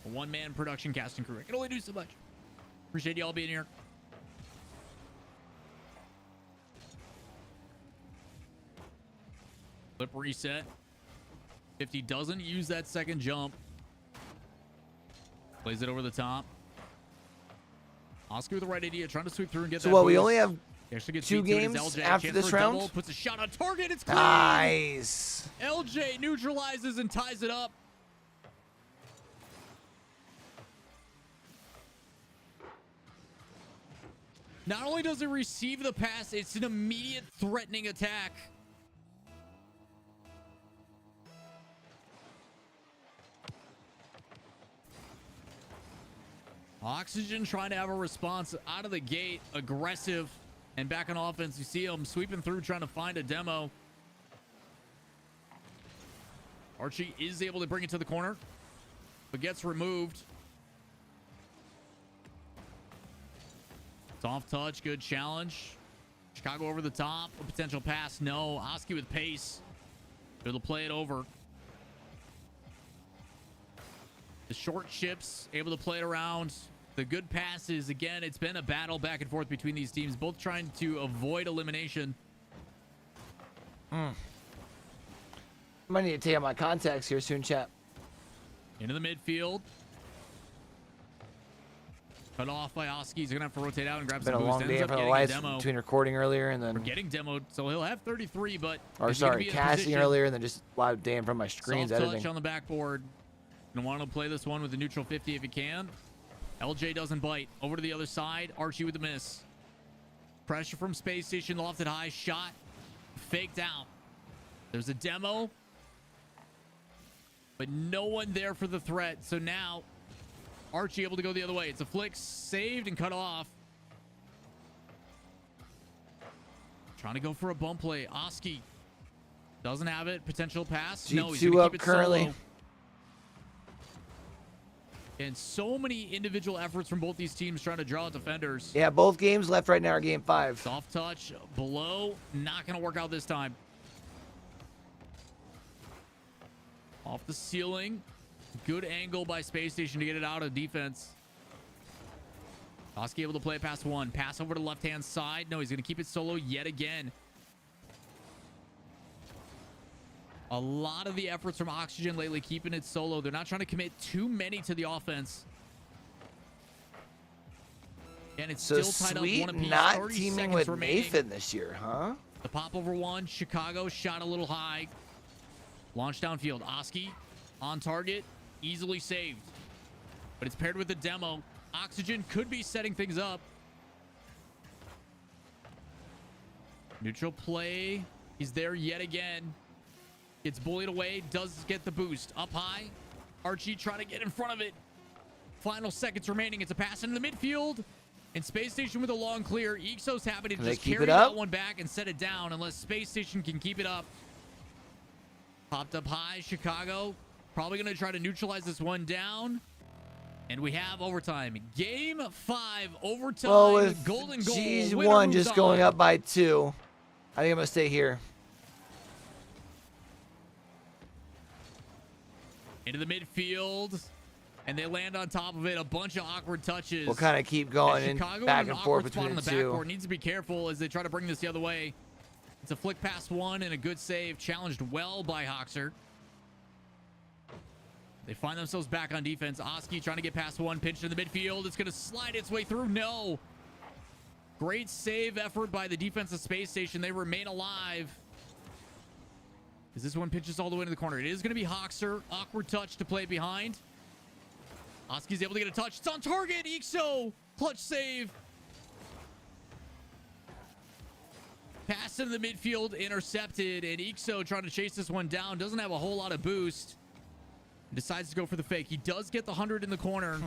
A one-man production casting crew. I can only do so much. Appreciate y'all being here. Flip reset. 50 doesn't use that second jump. Plays it over the top. Oscar with the right idea, trying to sweep through and get that. So what, we boost. only have Actually 2 games after this round? Double, puts a shot on target. It's clean. Nice. LJ neutralizes and ties it up. Not only does he receive the pass, it's an immediate threatening attack. Oxygen trying to have a response out of the gate, aggressive, and back on offense. You see him sweeping through, trying to find a demo. Archie is able to bring it to the corner, but gets removed. Soft touch, good challenge. Chicago over the top, a potential pass, no. Oski with pace, able to play it over. The short chips, able to play it around. The good passes, again, it's been a battle back and forth between these teams, both trying to avoid elimination. I might need to take out my contacts here soon, chat. Into the midfield. Cut off by Oski. He's going to have to rotate out and grab some boost. Been a long day for the lights between recording earlier and then... We're getting demoed, so he'll have 33, but... Or sorry, casting earlier and then just live day in front of my screens editing. editing. Touch on the backboard. Gonna want to play this one with the neutral 50 if he can. LJ doesn't bite. Over to the other side. Archie with the miss. Pressure from Space Station. Lofted high. Shot. Faked out. There's a demo. But no one there for the threat. So now Archie able to go the other way. It's a flick. Saved and cut off. Trying to go for a bump play. Oski Doesn't have it. Potential pass. G2 No, he's gonna up keep it currently. solo. And so many individual efforts from both these teams trying to draw out defenders. Yeah, both games left right now are game 5. Soft touch below. Not going to work out this time. Off the ceiling. Good angle by Space Station to get it out of defense. Oski able to play past one. Pass over to left-hand side. No, he's going to keep it solo yet again. A lot of the efforts from Oxygen lately keeping it solo. They're not trying to commit too many to the offense. And it's So still tied up Sweet one apiece. not 30 teaming seconds with remaining. Nathan this year, huh? The pop over one. Chicago shot a little high. Launch downfield. Oski on target. Easily saved. But it's paired with the demo. Oxygen could be setting things up. Neutral play. He's there yet again. Gets bullied away. Does get the boost. Up high. Archie trying to get in front of it. Final seconds remaining. It's a pass into the midfield. And Space Station with a long clear. Ixo's happy to just carry that one back and set it down unless Space Station can keep it up. Popped up high. Chicago probably going to try to neutralize this one down. And we have overtime. Game 5 overtime. Well, with golden goal. G1 just going up by 2. I think I'm going to stay here. Into the midfield. And they land on top of it. A bunch of awkward touches. We'll kind of keep going in back and forth between the two. Backboard. Needs to be careful as they try to bring this the other way. It's a flick past one and a good save. Challenged well by Hoxer. They find themselves back on defense. Oski trying to get past one. Pinch in the midfield. It's going to slide its way through. No. Great save effort by the defensive Space Station. They remain alive. As this one pitches all the way to the corner. It is going to be Hoxer. Awkward touch to play behind. Oski's able to get a touch. It's on target. Ixo. Clutch save. Pass into the midfield. Intercepted. And Ixo trying to chase this one down. Doesn't have a whole lot of boost. Decides to go for the fake. He does get the 100 in the corner.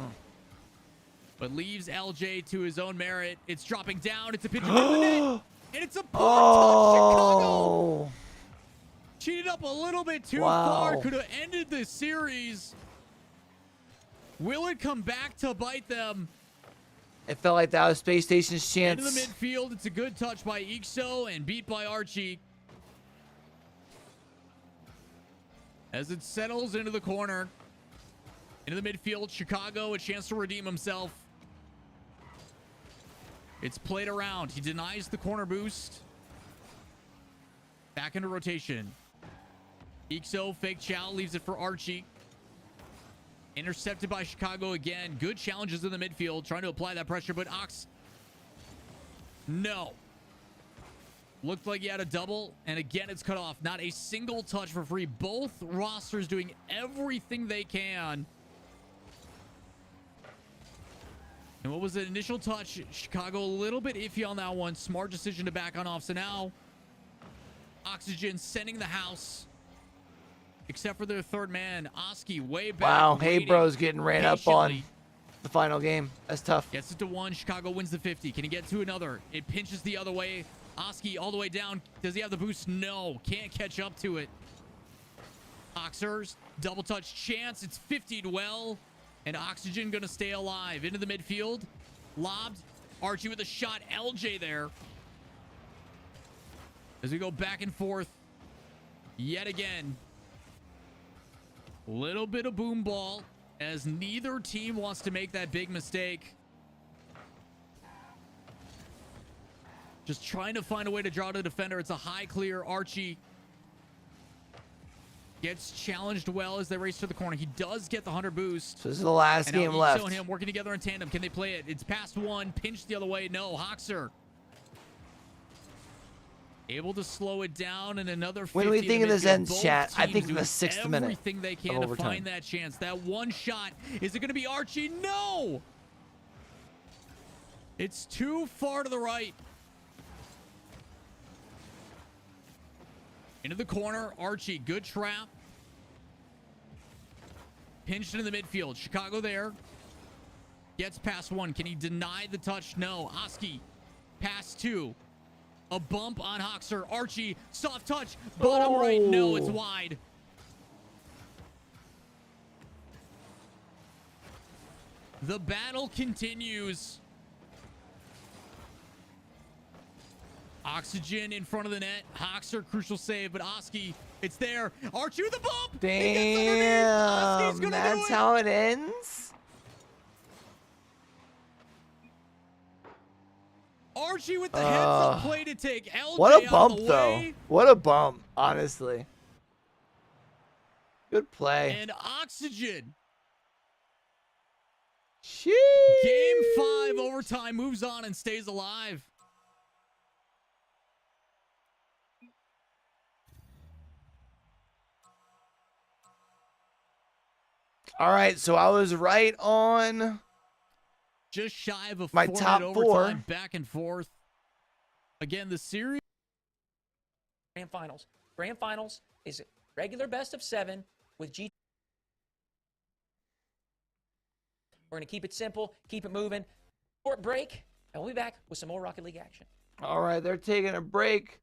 But leaves LJ to his own merit. It's dropping down. It's a pitch. And it's a poor touch. Chicago. Cheated up a little bit too far. Could have ended the series. Will it come back to bite them? It felt like that was Space Station's chance. Into the midfield. It's a good touch by Ixo and beat by Archie. As it settles into the corner. Into the midfield. Chicago, a chance to redeem himself. It's played around. He denies the corner boost. Back into rotation. Ixo, fake chow, leaves it for Archie. Intercepted by Chicago again. Good challenges in the midfield. Trying to apply that pressure, but Ox... No. Looked like he had a double, and again it's cut off. Not a single touch for free. Both rosters doing everything they can. And what was the initial touch? Chicago a little bit iffy on that one. Smart decision to back on off. So now, Oxygen sending the house. Except for their third man, Oski, way back. Wow, hey bro's getting ran up on the final game. That's tough. Gets it to one. Chicago wins the 50. Can he get to another? It pinches the other way. Oski all the way down. Does he have the boost? No. Can't catch up to it. Oxers, double touch chance. It's 50'd well. And Oxygen going to stay alive. Into the midfield. Lobbed. Archie with a shot. LJ there. As we go back and forth. Yet again. Little bit of boom ball. As neither team wants to make that big mistake. Just trying to find a way to draw the defender. It's a high clear. Archie gets challenged well as they race to the corner. He does get the 100 boost. So this is the last game left. And him working together in tandem. Can they play it? It's past one. Pinched the other way. No. Hoxer able to slow it down, and another 50. When we think of this ends, chat, I think the 6th minute. Everything they can to find that chance. That one shot. Is it going to be Archie? No. It's too far to the right. Into the corner. Archie, good trap. Pinched into the midfield. Chicago there. Gets past one. Can he deny the touch? No. Oski, pass two. A bump on Hoxer. Archie, soft touch. Bottom right. No, it's wide. The battle continues. Oxygen in front of the net. Hoxer, crucial save, but Oski, it's there. Archie with the bump. Damn, that's how it ends? Archie with the heads-up play to take LJ what a bump, out of the though. way. What a bump, honestly. Good play. And Oxygen. Sheesh. Game 5 overtime moves on and stays alive. All right, so I was right on just shy of a my 4-minute top overtime 4. Back and forth. Again, the series. Grand Finals. Grand Finals is regular best of 7 with G. We're going to keep it simple, keep it moving. Short break, and we'll be back with some more Rocket League action. All right, they're taking a break.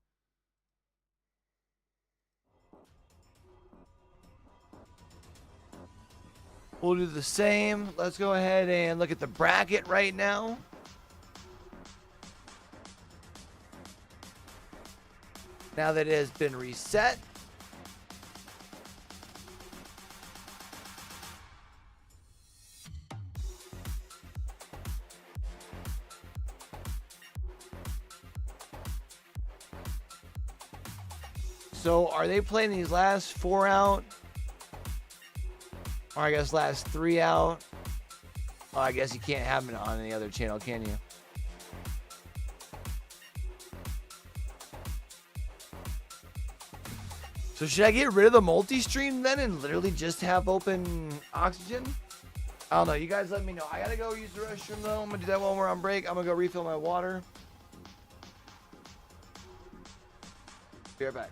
We'll do the same. Let's go ahead and look at the bracket right now. Now that it has been reset. So are they playing these last 4 out? Or I guess last 3 out? Oh, I guess you can't have it on any other channel, can you? So should I get rid of the multi-stream then and literally just have open Oxygen? I don't know. You guys let me know. I gotta go use the restroom though. I'm gonna do that while we're on break. I'm gonna go refill my water. Be right back.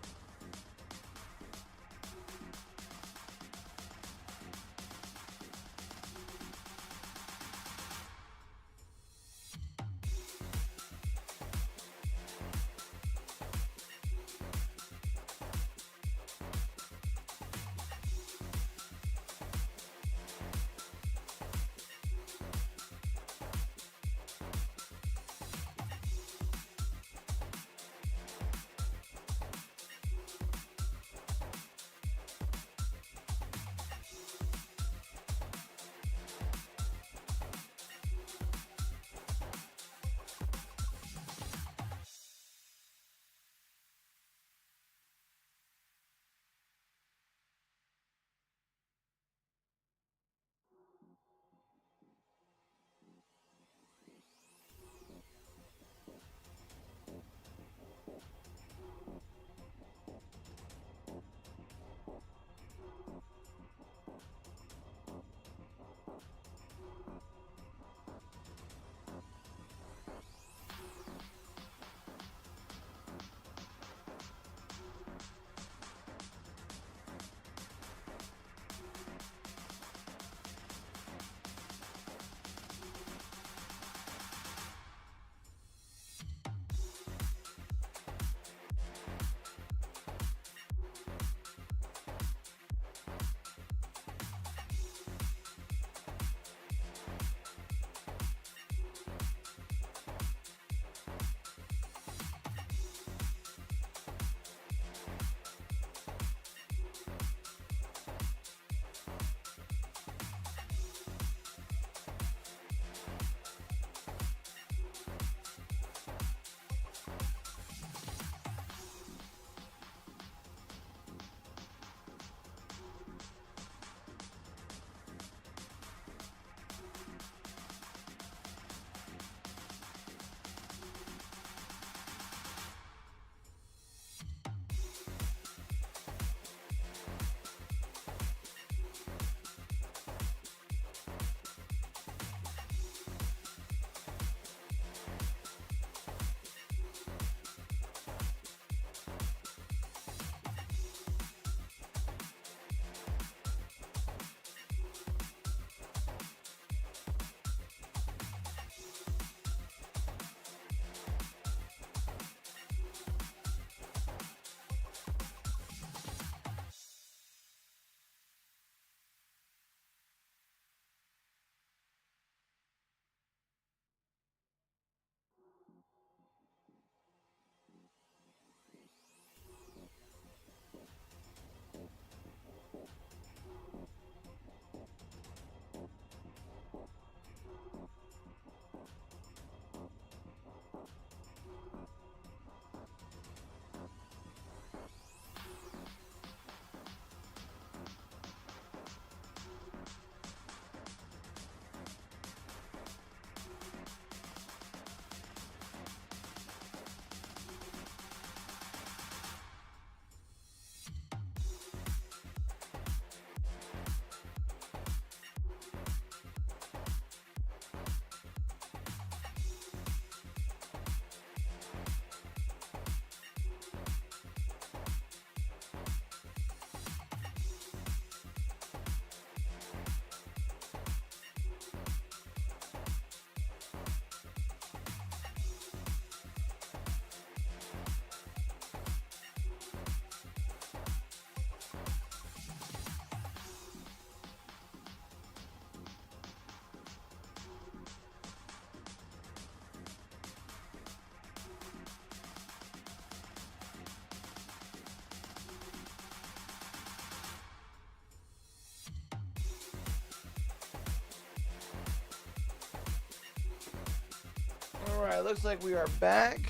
right, looks like we are back.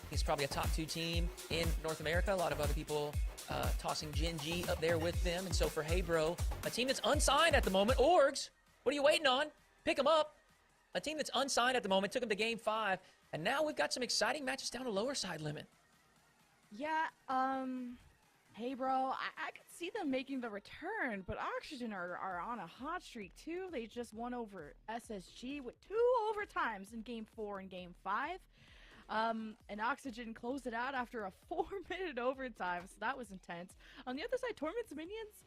He's probably a top 2 team in North America. A lot of other people tossing Gen G up there with them. And so for Hey Bro, a team that's unsigned at the moment, Orgs, what are you waiting on? Pick them up. A team that's unsigned at the moment, took them to Game 5. And now we've got some exciting matches down the lower side limit. Yeah, Hey Bro, I could see them making the return, but Oxygen are on a hot streak too. They just won over SSG with 2 overtimes in Game 4 and Game 5. And Oxygen closed it out after a 4-minute overtime, so that was intense. On the other side, Torment's Minions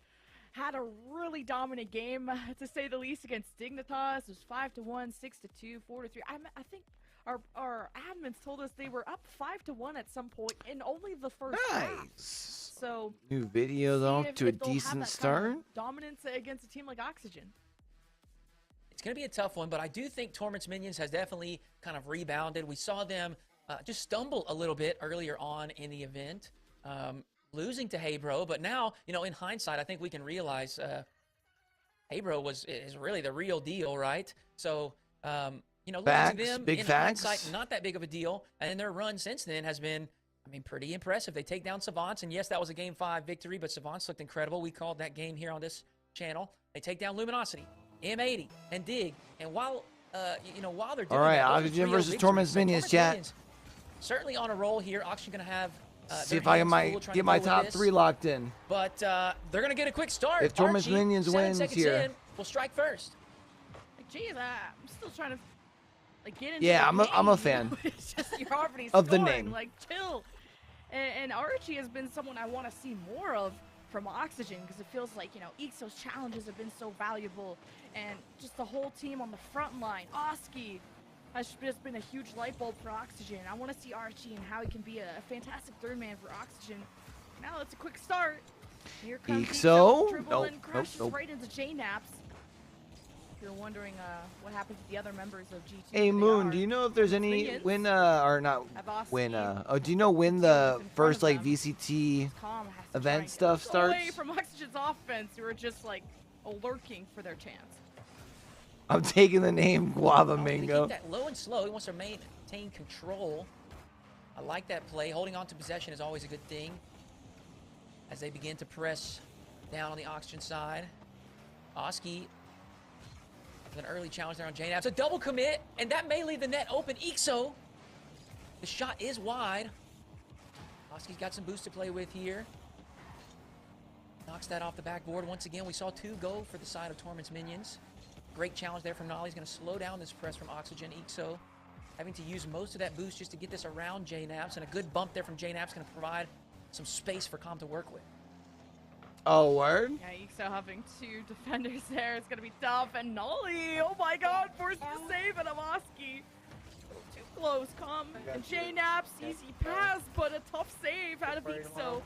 had a really dominant game, to say the least, against Dignitas. It was 5-1, 6-2, 4-3. I think our admins told us they were up 5-1 at some point in only the first half. So new videos off to a decent start. Kind of dominance against a team like Oxygen. It's going to be a tough one, but I do think Torment's Minions has definitely kind of rebounded. We saw them just stumble a little bit earlier on in the event, losing to Hey Bro. But now, in hindsight, I think we can realize Hey Bro is really the real deal, right? So, losing them in hindsight, not that big of a deal. And then their run since then has been, pretty impressive. They take down Savants, and yes, that was a Game 5 victory, but Savants looked incredible. We called that game here on this channel. They take down Luminosity, M80, and Dig. And while they're doing all right, that, Oxygen versus Torment's Minions, chat. Certainly on a roll here. Oxygen going to have see if I might get my top 3 locked in. But they're going to get a quick start. If Torment's Minions wins here, we'll strike first. Geez, I'm still trying to get into yeah, the I'm a game. fan It's just you're already of the scoring. name. Chill. And Archie has been someone I want to see more of from Oxygen, because it feels like, Ixo's challenges have been so valuable, and just the whole team on the front line. Oski has just been a huge light bulb for Oxygen. I want to see Archie and how he can be a fantastic third man for Oxygen. Now it's a quick start. Here comes Ixo. Dribbling, crashes right into J-Naps. If you're wondering what happened to the other members of G2. Hey Moon, do you know if there's any when do you know when the first VCT event stuff starts? Away from Oxygen's offense, who are just lurking for their chance. I'm taking the name Guava Mango. Keep that low and slow. He wants to maintain control. I like that play. Holding on to possession is always a good thing. As they begin to press down on the Oxygen side, Oski with an early challenge there on J-Naps. It's a double commit, and that may leave the net open. Ixo, the shot is wide. Oski's got some boost to play with here. Knocks that off the backboard. Once again, we saw 2 go for the side of Torment's Minions. Great challenge there from Nolly. He's going to slow down this press from Oxygen. Ixo having to use most of that boost just to get this around J-Naps, and a good bump there from J-Naps going to provide some space for Com to work with. Oh, word? Yeah, Ixo having 2 defenders there. It's going to be tough. And Nolly, oh my god, forced to save it of Oski. Too close, Com. And J-Naps, easy pass, but a tough save out of Ixo.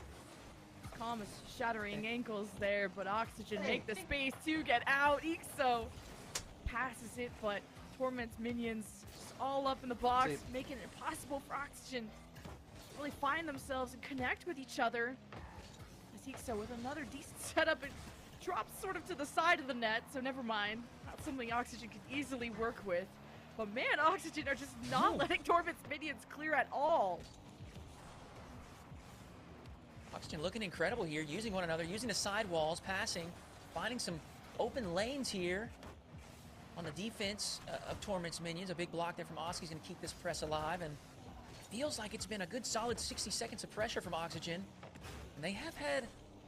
Com is shattering ankles there, but Oxygen make the space to get out. Ixo passes it, but Torment's Minions just all up in the box, making it impossible for Oxygen to really find themselves and connect with each other. Ixo with another decent setup, it drops sort of to the side of the net, so never mind. Not something Oxygen can easily work with. But man, Oxygen are just not letting Torment's Minions clear at all. Oxygen looking incredible here, using one another, using the side walls, passing, finding some open lanes here on the defense of Torment's Minions. A big block there from Oski's going to keep this press alive, and feels like it's been a good solid 60 seconds of pressure from Oxygen. And they have had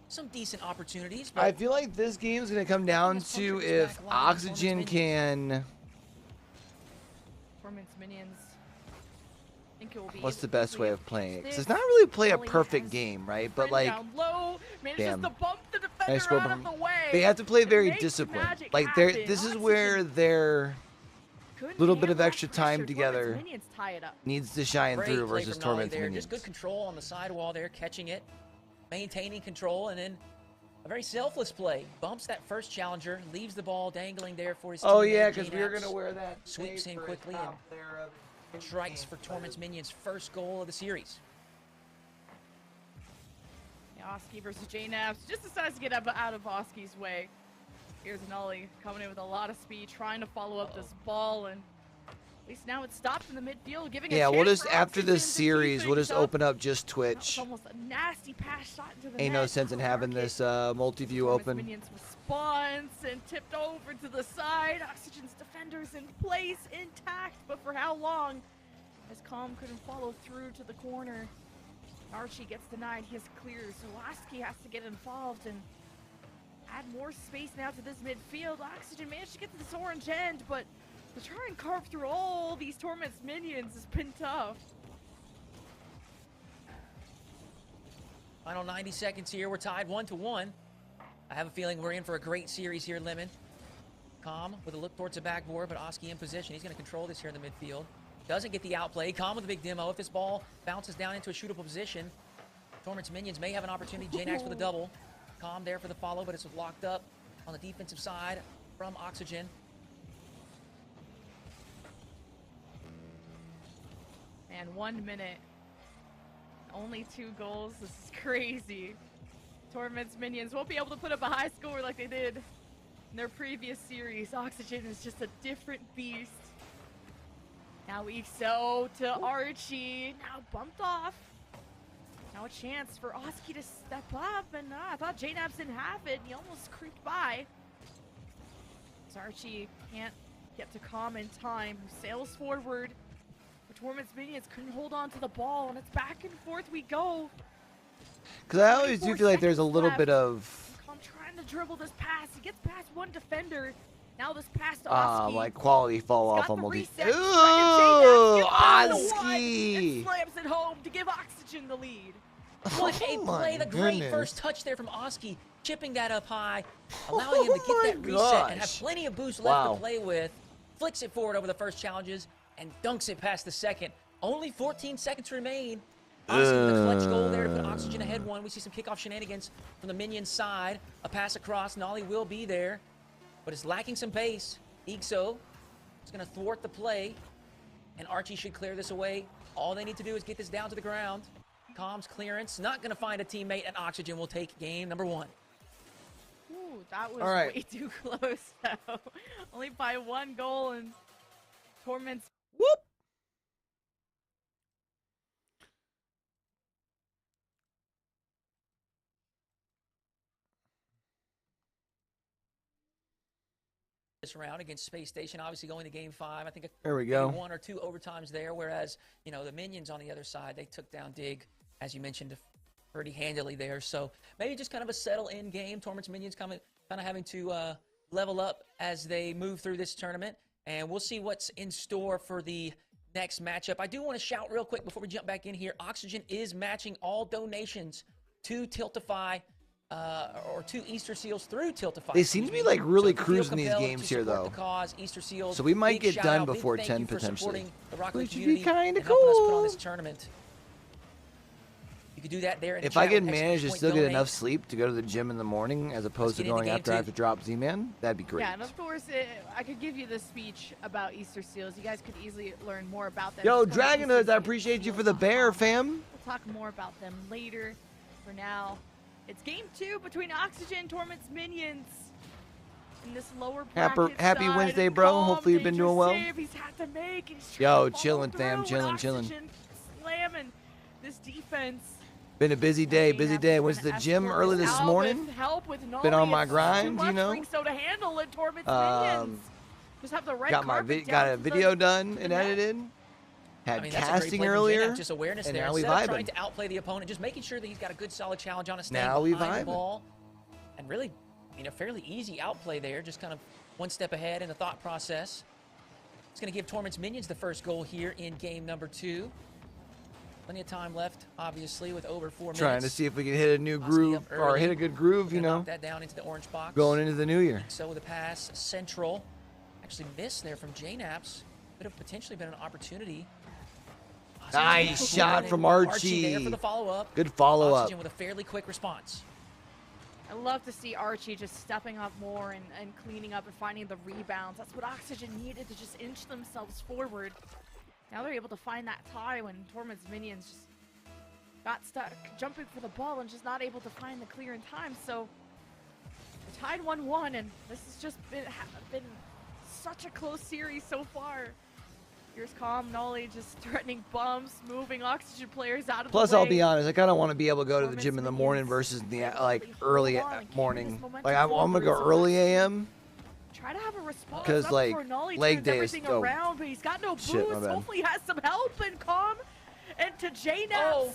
some decent opportunities. But I feel like this game's going to come down to if Oxygen can... Torment's Minions. I think it will be What's the best way of playing it? 'Cause it's not really play a perfect game, right? But down low, manages to bump the defender out of the way. They have to play very Make disciplined. magic Like happen. this is Oxygen where their couldn't little bit of handle extra pressure. time together Torment's Minions tie it up. needs to shine great through play versus from Nolly Torment's there. Minions. Just good control on the sidewall there, catching it, maintaining control, and then a very selfless play. Bumps that first challenger, leaves the ball dangling there for his Oh teammate, yeah, because we were J-Naps. gonna wear that. Sweeps tape in for quickly top and there of strikes for Torment's Minions' first goal of the series. Yeah, Oski versus J-Naps just decides to get out of Oski's way. Here's Nolly coming in with a lot of speed, trying to follow up this ball, and at least now it's stopped in the midfield, giving Yeah, a we'll chance just for after this Oxygen to series, keep we'll things just open up just That was Twitch. almost a nasty pass shot into the Ain't net. no sense in having this multi-view Torments open. Minions response and tipped over to the side. Oxygen's defenders in place, intact, but for how long? As Calm couldn't follow through to the corner. Archie gets denied his clear, so Lasky has to get involved and add more space now to this midfield. Oxygen managed to get to this orange end, but to try and carve through all these Torments minions has been tough. Final 90 seconds here. We're tied 1-1. I have a feeling we're in for a great series here, Lemon. Calm with a look towards the backboard, but Oski in position. He's going to control this here in the midfield. Doesn't get the outplay. Calm with a big demo. If this ball bounces down into a shootable position, Torments minions may have an opportunity. Jnax with a double. Calm there for the follow, but it's locked up on the defensive side from Oxygen. And 1 minute. Only 2 goals. This is crazy. Torments minions won't be able to put up a high score like they did in their previous series. Oxygen is just a different beast. Now EXO to Archie. Now bumped off. Now a chance for Oski to step up. And I thought Jnaps didn't have it. He almost creeped by. As Archie can't get to Calm in time. Who sails forward. The Torments minions couldn't hold on to the ball. And it's back and forth we go. Because I always do 24 feel like there's a seconds little left. bit of Calm trying to dribble this pass. He gets past one defender. Now this pass to Oski. like quality fall He's off got on the multi. reset. Ooh, Oski! Oski! Slams it home to give Oxygen the lead. What a Oh play, my the great goodness. first touch there from Oski, chipping that up high, allowing him to Oh get that my reset and have gosh. plenty of boost left Wow. to play with. Flicks it forward over the first challenges and dunks it past the second. Only 14 seconds remain. Oski with a clutch goal there to put Oxygen ahead 1. We see some kickoff shenanigans from the minion side. A pass across, Nolly will be there, but it's lacking some pace. EXO is going to thwart the play, and Archie should clear this away. All they need to do is get this down to the ground. Calm's clearance, not going to find a teammate, and Oxygen will take game number 1. Ooh, that was All right. way too close, though. Only by 1 goal, and Torments. Whoop! This round against Space Station, obviously going to game 5. I think There we maybe go. 1 or 2 overtimes there, whereas, you know, the minions on the other side, they took down Dig, as you mentioned, pretty handily there. So maybe just kind of a settle-in game. Torments minions kind of having to level up as they move through this tournament, and we'll see what's in store for the next matchup. I do want to shout real quick before we jump back in here. Oxygen is matching all donations to Tiltify. Or 2 Easter Seals through Tiltify. They seem to be, like, really cruising these games here, though. Cause, Easter Seals, So we might big get shout done out, big before thank 10 you for potentially. supporting the Rocket League Which would be community kinda and helping us put on cool. this tournament. You could do that there. In the If I chat can with manage to Point still get Donate. enough sleep to go to the gym in the morning as opposed to get into going game after I have 2. to drop Z-Man, that'd be great. Yeah, and of course, I could give you the speech about Easter Seals. You guys could easily learn more about them. Yo, Just go to Dragon Hoods, I EasterSeals.com. appreciate you for the bear, fam. We'll talk more about them later. For now, it's game 2 between Oxygen Torments minions. In this lower bracket Happy side, Wednesday, and bro. Calm, Hopefully you've been major doing well. save he's had to make, and he's Yo, trying to follow chilling, fam, through, and chilling. Oxygen slamming this defense. Been a busy day, busy day. Went to the gym early this morning. Been on my grind, you know. So to handle it, Torments minions. Just have the right Got a video done and edited. Had I mean, that's a great casting play from earlier. Jnax, just awareness and there. now we Instead of trying vibing. to outplay the opponent, just making sure that he's got a good solid challenge on a stand Now we behind the vibing. ball. And really, you know, fairly easy outplay there, just kind of one step ahead in the thought process. It's going to give Torments minions the first goal here in game number 2. Plenty of time left, obviously, with over 4 minutes. Trying to see if we can hit a new Oski groove up or early. hit a good groove, you Gonna know, knock that down into the orange box. going into the new year. So with a pass, central. Actually missed there from Jnaps. Could have potentially been an opportunity. Nice shot from there Archie. for the follow-up. Good follow-up. Oxygen with a fairly quick response. I love to see Archie just stepping up more and cleaning up and finding the rebounds. That's what Oxygen needed to just inch themselves forward. Now they're able to find that tie when Torments minions just got stuck jumping for the ball and just not able to find the clear in time. So We're tied 1-1, and this has just been such a close series so far. Here's Calm, Nolly just threatening bumps, moving Oxygen players out of Plus, the way. I'll be honest, I kind of want to be able to go to the gym in the morning versus the early morning. Like I'm gonna go early AM. Try to have a response because like leg day is around, but he's got no boost. Hopefully he has some help, and Calm and to JNaps.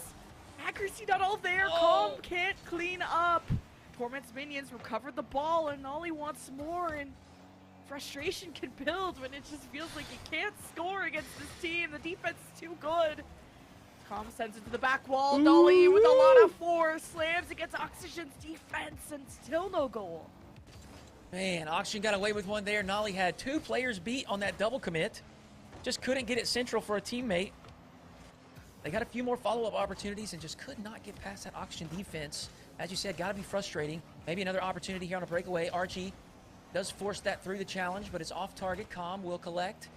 Accuracy not all there. Calm can't clean up. Torment's minions recovered the ball, and Nolly wants more, and frustration can build when it just feels like you can't score against this team. The defense is too good. Calm sends it to the back wall. Nolly with a lot of force slams against Oxygen's defense, and still no goal. Man, Oxygen got away with one there. Nolly had 2 players beat on that double commit. Just couldn't get it central for a teammate. They got a few more follow-up opportunities and just could not get past that Oxygen defense. As you said, got to be frustrating. Maybe another opportunity here on a breakaway. Archie does force that through the challenge, but it's off target. Calm will collect.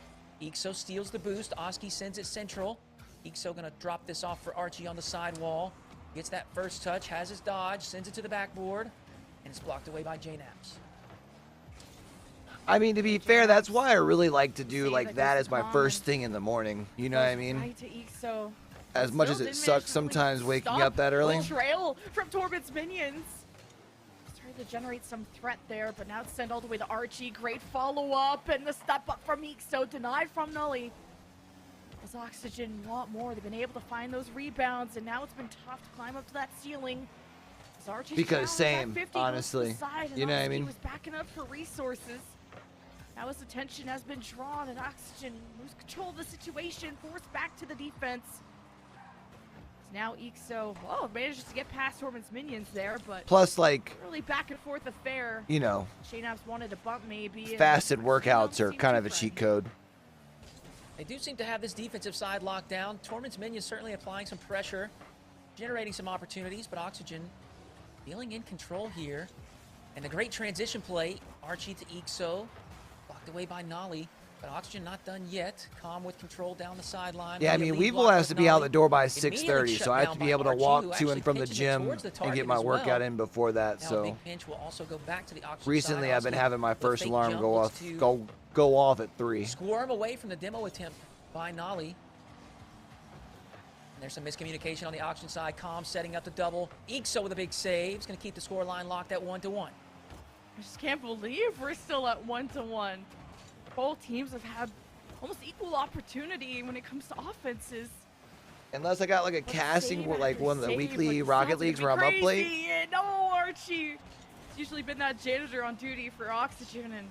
Ixo steals the boost. Oski sends it central. Ixo gonna drop this off for Archie on the side wall. Gets that first touch, has his dodge, sends it to the backboard, and it's blocked away by JNaps. I mean, to be fair, that's why I really like to do like that as my first thing in the morning. You know what I mean? As much as it sucks sometimes waking up that early. Trail from Torment's minions. Trying to generate some threat there, but now it's sent all the way to Archie. Great follow-up, and the step up from Ixo, denied from Nully. As Oxygen want more, they've been able to find those rebounds, and now it's been tough to climb up to that ceiling. Because same, honestly. You know what I mean? Was backing up for resources. Now his attention has been drawn, and Oxygen loses control of the situation, forced back to the defense. Now Ixo, manages to get past Torment's minions there, but plus like really back and forth affair. You know, JNaps wanted to bump maybe. Fasted workouts are kind of a cheat code. They do seem to have this defensive side locked down. Torment's minions certainly applying some pressure, generating some opportunities, but Oxygen feeling in control here. And the great transition play, Archie to Ixo, blocked away by Nolly. But Oxygen not done yet. Calm with control down the sideline. Yeah, I mean, Weevil has to be out the door by 6:30, so I have to be able to walk to and from the gym and get my workout in before that. So recently, I've been having my first alarm go off at 3. Squirm away from the demo attempt by Nolly. And there's some miscommunication on the Oxygen side. Calm setting up the double. Ixo with a big save. He's going to keep the score line locked at 1-1. I just can't believe we're still at 1-1. Both teams have had almost equal opportunity when it comes to offenses. Unless I got like a casting with like one of the weekly Rocket Leagues where I'm up late. No, Archie. It's usually been that janitor on duty for Oxygen, and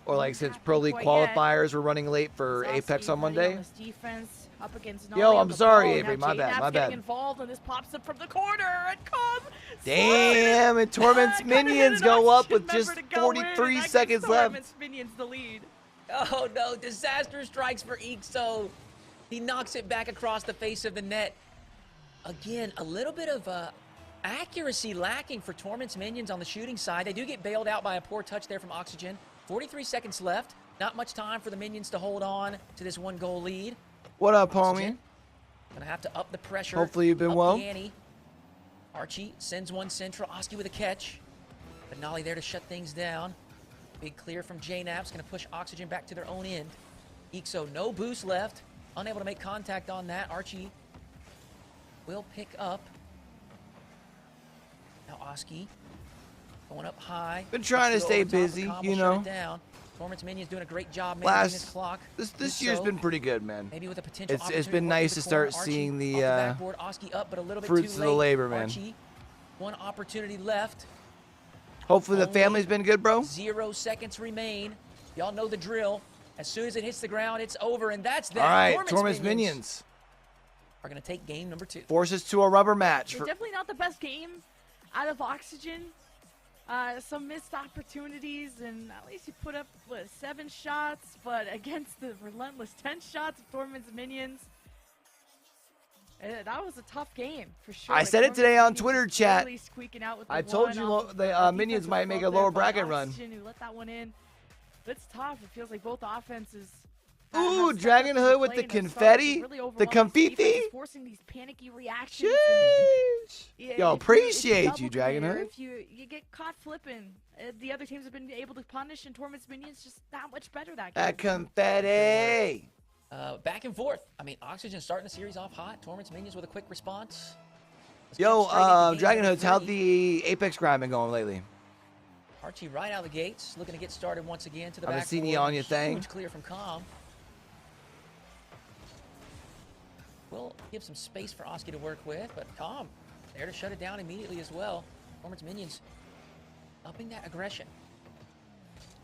or like since Pro League qualifiers were running late for Apex on Monday. Defense up against Yo, I'm sorry, Avery. My bad. Involved, and this pops up from the corner, and Calm. Damn, and Torment's minions go up with just 43 seconds left. Torment's minions the lead. Oh no, disaster strikes for Ixo. He knocks it back across the face of the net. Again, a little bit of accuracy lacking for Torment's minions on the shooting side. They do get bailed out by a poor touch there from Oxygen. 43 seconds left. Not much time for the minions to hold on to this 1-goal lead. What up, homie? Gonna have to up the pressure. Hopefully you've been well. Archie sends one central. Oski with a catch. But Nolly there to shut things down. Big clear from JNaps. Gonna push Oxygen back to their own end. Ixo, no boost left. Unable to make contact on that. Archie will pick up. Now Oski going up high. Been trying to stay busy, you know. Torment's minions doing a great job managing this clock. This year's been pretty good, man. Maybe with a potential it's been nice to start seeing the fruits of the labor, man. Archie, one opportunity left. Hopefully the family's been good, bro. 0 seconds remain. Y'all know the drill. As soon as it hits the ground, it's over, and that's that. All right, Torment's minions are going to take game number 2. Forces to a rubber match. Definitely not the best game out of Oxygen. Some missed opportunities, and at least he put up 7 shots, but against the relentless 10 shots of Torment's minions, that was a tough game for sure. I said it today on Twitter chat. I told you the minions might make a lower bracket run. Who let that one in. It's tough. It feels like both offenses Ooh, Dragon Hood with the confetti, the confetti. Forcing these panicky reactions. Yo, appreciate you, Dragon Hood. If you get caught flipping, the other teams have been able to punish, and Torment's minions just that much better that game. That confetti. Back and forth. I mean, Oxygen starting the series off hot. Torment's minions with a quick response. Yo, Dragon Hoods, how's the Apex grind been going lately? Archie right out of the gates, looking to get started once again to the back. Haven't seen you on your thing. Huge clear from Calm. We'll give some space for Oski to work with, but Calm there to shut it down immediately as well. Torment's minions upping that aggression.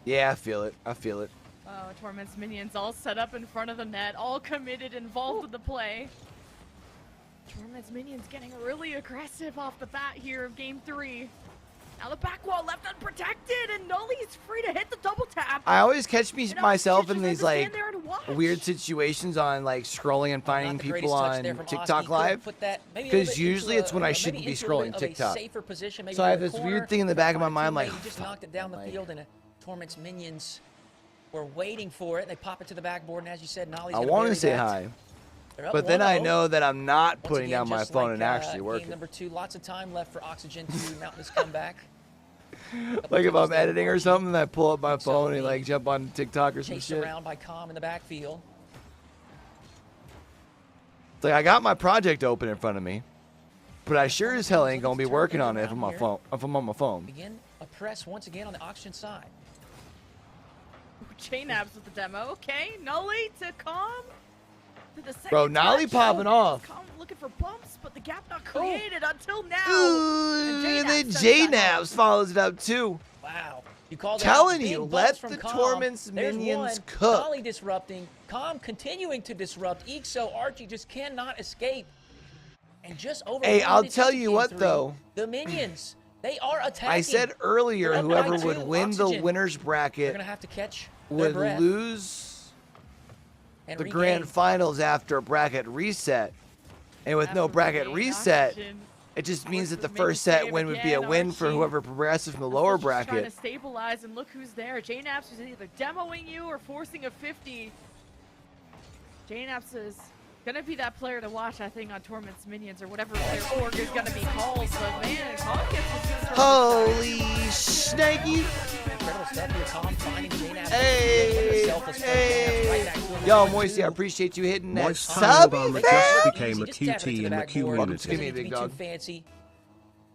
Yeah, I feel it. I feel it. Oh, Torment's minions all set up in front of the net, all committed, involved with the play. Torment's minions getting really aggressive off the bat here of game 3. Now the back wall left unprotected, and Nully's free to hit the double tap. I always catch myself in these like weird weird situations on like scrolling and finding people on TikTok Live, because usually it's when I shouldn't be scrolling TikTok. So I have this weird thing in the back of my mind, like, he just knocked it down the field, and Torment's minions were waiting for it. They pop it to the backboard, and as you said, Nolly's I want to say hi, but then I know that I'm not putting down my phone and actually working. Game number 2, lots of time left for Oxygen to mount this comeback. Like if I'm editing or something, I pull up my phone and like jump on TikTok or some shit. Around by Calm in the backfield. It's like I got my project open in front of me, but I sure as hell ain't gonna be working on it if I'm on my phone. If I'm on my phone. Begin a press once again on the Oxygen side. Chain abs with the demo. Okay, Nolly to Calm. Bro, Nolly popping off. Calm looking for bumps, but the gap not created until now. Ooh, and then J-Naps follows it up too. Wow. You called telling you, let the Torment's minions cook. Nolly disrupting. Calm continuing to disrupt. Ixo, Archie just cannot escape. And just over. Hey, I'll tell you what though. The minions, they are attacking. I said earlier, whoever would win the winner's bracket gonna have to catch would lose the grand finals after a bracket reset. And with no bracket reset, it just means that the first set win would be a win for whoever progresses from the lower bracket. Trying to stabilize, and look who's there. J-Naps is either demoing you or forcing a 50. J-Naps is gonna be that player to watch, I think, on Torment's minions or whatever their org is gonna be called. But man, Calm gets holy snaky! Hey! Yo, Moisey, I appreciate you hitting that sub. Just became a QT in the community. Give me a big dog. Fancy,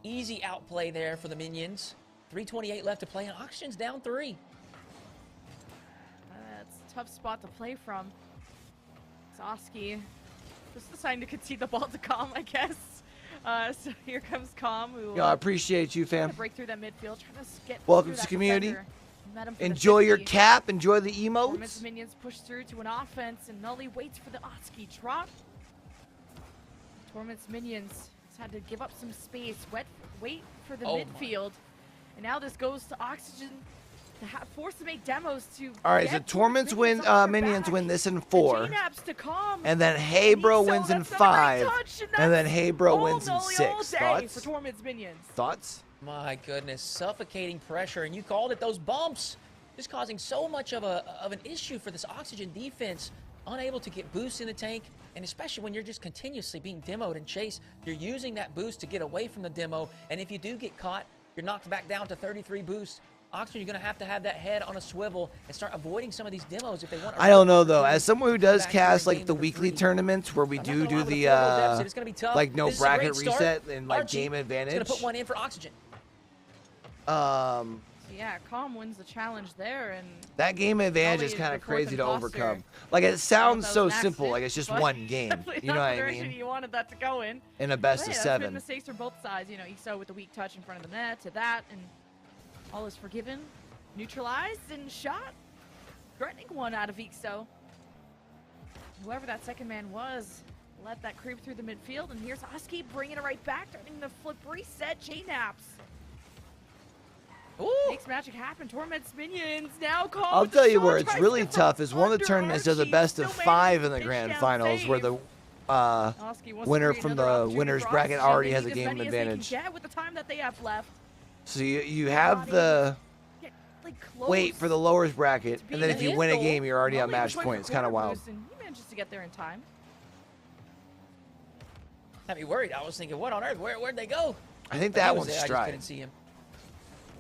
easy outplay there for the minions. 3:28 left to play, and Oxygen's down 3. That's a tough spot to play from. Zoski just deciding to concede the ball to Calm, I guess. So here comes Calm, who I appreciate you, fam. Break through that midfield, trying to get welcome to community. Enjoy your cap, enjoy the emotes. Minions push through to an offense, and Nully waits for the Oski drop. Torment's minions has had to give up some space, wait for the midfield, and now this goes to Oxygen. Forced to make demos to. All right, so Torment's minions win this in 4, and then Hey Bro wins in 5, and then Hey Bro wins in 6. Thoughts? For Torment's minions. Thoughts? My goodness, suffocating pressure, and you called it, those bumps, just causing so much of an issue for this Oxygen defense. Unable to get boosts in the tank, and especially when you're just continuously being demoed and chased, you're using that boost to get away from the demo, and if you do get caught, you're knocked back down to 33 boosts. Oxygen, you're going to have that head on a swivel and start avoiding some of these demos if they want. I don't know, though. As someone who does cast, like, the weekly tournaments where we do the, like, no bracket reset and, like, game advantage. Going to put one in for Oxygen. Yeah, Calm wins the challenge there, and that game advantage is kind of crazy to overcome. Like, it sounds so simple, like it's just one game. You know what I mean? You wanted that to go in a best of 7. Mistakes from both sides. You know, Ixo with the weak touch in front of the net to that, and all is forgiven, neutralized, and shot. Threatening one out of Ixo. Whoever that second man was, let that creep through the midfield, and here's Oski bringing it right back, turning the flip reset. J-Naps. Makes magic happen. Torment's minions now called. I'll tell you where it's really tough is one of the tournaments does a best of 5 in the grand finals where the winner from the winner's bracket already has a game advantage. With the time that they have left. So you have the like close. wait for the lowest bracket, and then if you win a goal. game, you're already on Normally match he was point. going It's for kind of corner wild. boost, and he manages to get there in time. Had me worried. I was thinking, what on earth? Where'd they go? I think But he that was one's there. I just stride. couldn't see him.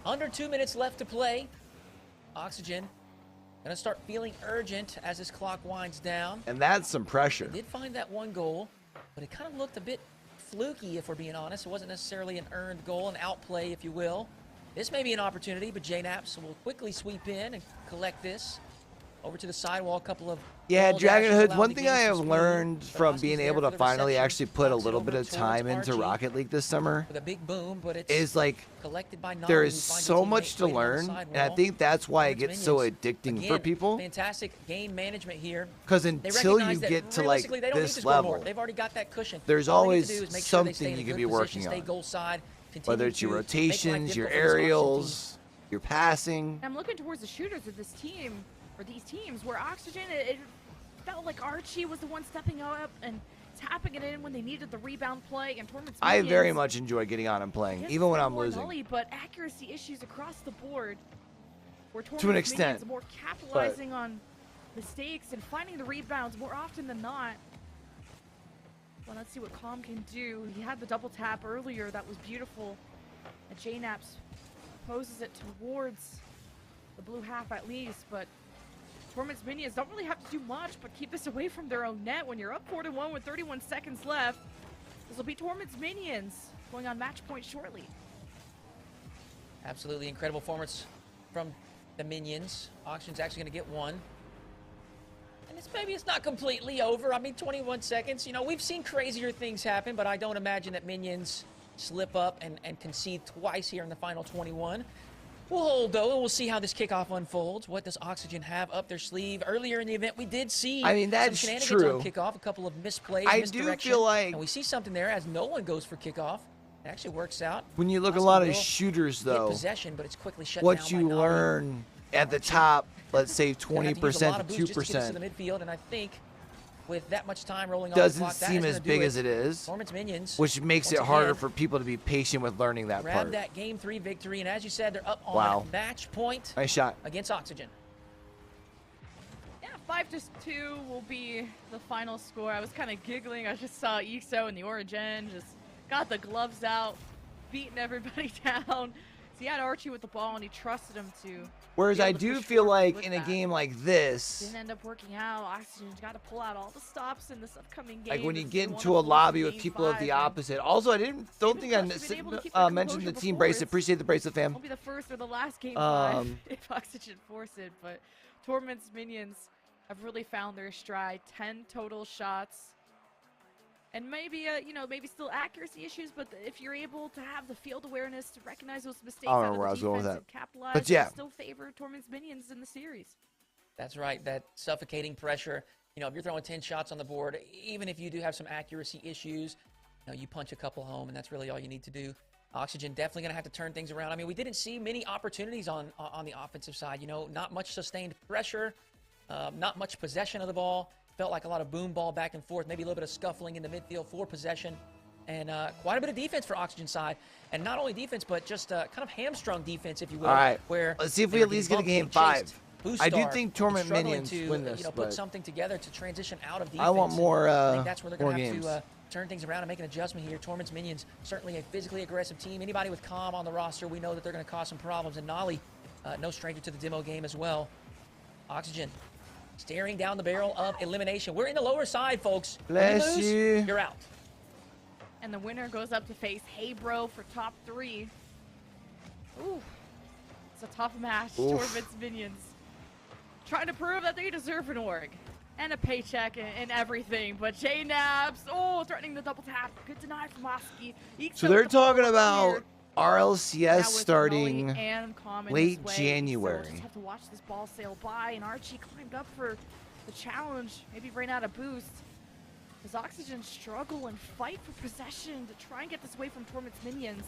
Under 2 minutes left to play. Oxygen gonna start feeling urgent as this clock winds down. And that's some pressure. They did find that one goal, but it kind of looked a bit fluky, if we're being honest. It wasn't necessarily an earned goal, an outplay, if you will. This may be an opportunity, but JNaps will quickly sweep in and collect this. Over to the sidewall, a couple of... Yeah, ball Dragon dashes Hood, allowed one to thing gain I some have speed. learned from Brodie's being there able for to the finally reception. actually put a Knocks it little over bit of towards time into Archie Rocket League this summer with a big boom, but it's is like collected by Nolly, there who is finds a so teammate much to waiting on the learn, and I sidewall. think that's why it Towards gets so Minions. addicting for Again, people. Fantastic game management here. Because They until you recognize that get to like realistically they don't need to this score more. level, They've already got that cushion. there's All they need always to do is make sure they stay something in a you could good be position, working stay on. goal side, Whether continue it's your to make life rotations, your difficult for this Oxygen team. aerials, your passing. I'm looking towards the shooters of this team, or these teams, where Oxygen, it felt like Archie was the one stepping up and tapping it in when they needed the rebound play, and Torment's I very Minions, much enjoy getting on and playing, yes, even when they're I'm more losing. Nolly, but accuracy issues across the board. Where To an Torment's extent, Minions more capitalizing on mistakes and finding the rebounds more often than not. Well, let's see what Calm can do. He had the double tap earlier. That was beautiful. And JNaps poses it towards the blue half at least, but Torment's Minions don't really have to do much but keep this away from their own net when you're up 4-1 with 31 seconds left. This will be Torment's Minions going on match point shortly. Absolutely incredible performance from the Minions. Oxygen's actually going to get one. And maybe it's not completely over. I mean, 21 seconds. You know, we've seen crazier things happen, but I don't imagine that Minions slip up and concede twice here in the final 21. We'll hold, though, and we'll see how this kickoff unfolds. What does Oxygen have up their sleeve? Earlier in the event, we did see I mean, that's some shenanigans true. on kickoff, a couple of misplays, I do misdirection, feel like and we see something there as no one goes for kickoff. It actually works out. when you look at a Oxygen lot of will shooters, get though, possession, but it's quickly shut what down you by Nolly. learn at the top, let's say Gonna have to use a lot 20% of to boost just to get us to 2%, the midfield, and I think with that much time rolling doesn't on the clock, that seem is as gonna big do as it is, Torment's Minions, which makes once it harder again, for people to be patient with learning that grab part. that game 3 victory, and as you said, they're up on Wow. match point Nice shot. against Oxygen. Yeah, 5-2 will be the final score. I was kind of giggling. I just saw EXO in the Origin, just got the gloves out, beating everybody down. So he had Archie with the ball, and he trusted him to. Whereas be able I to do push feel forward like with in a that. game like this, Didn't end up working out. Oxygen's got to pull out all the stops in this upcoming game. like when you if get they into wanna a force lobby a with game people of 5, the and opposite. Also, I don't think Even Crush been able to keep their mentioned the composure team before. bracelet. Appreciate the bracelet, fam. Won't be the first or the last game 5 Um, if Oxygen force it, but Torment's Minions have really found their stride. 10 total shots. And maybe, you know, maybe still accuracy issues, but if you're able to have the field awareness to recognize those mistakes I don't out know of where the I was going with defense that. and capitalize, But yeah. it'll still favor Torment's Minions in the series. That's right, that suffocating pressure. You know, if you're throwing 10 shots on the board, even if you do have some accuracy issues, you know, you punch a couple home, and that's really all you need to do. Oxygen definitely going to have to turn things around. I mean, we didn't see many opportunities on the offensive side. You know, not much sustained pressure, not much possession of the ball. Felt like a lot of boom ball back and forth, maybe a little bit of scuffling in the midfield for possession, and quite a bit of defense for Oxygen side. And not only defense, but just kind of hamstrung defense, if you will. All right, Where let's see if they we were at least getting get a bumped, game getting 5. chased. Boost I do Star think is Torment struggling Minions to, win this, you know, put but something together to transition out of defense. I want more, I think that's where they're more going to games. have to turn things around and make an adjustment here. Torment's Minions, certainly a physically aggressive team. Anybody with Calm on the roster, we know that they're going to cause some problems. And Nolly, no stranger to the demo game as well. Oxygen, staring down the barrel of elimination. We're in the lower side, folks. When Bless lose, you. you're out. And the winner goes up to face Hey Bro for top 3. Ooh, it's a tough match. Oof. Torment's Minions trying to prove that they deserve an org and a paycheck and everything. But JNaps, oh, threatening the double tap. Good deny from Oski. So they're talking about Now RLCS with starting Nolly and Calm in late his way, January. So we'll just have to watch this ball sail by. And Archie climbed up for the challenge. Maybe ran out of boost. Does Oxygen struggle and fight for possession to try and get this away from Torment's Minions?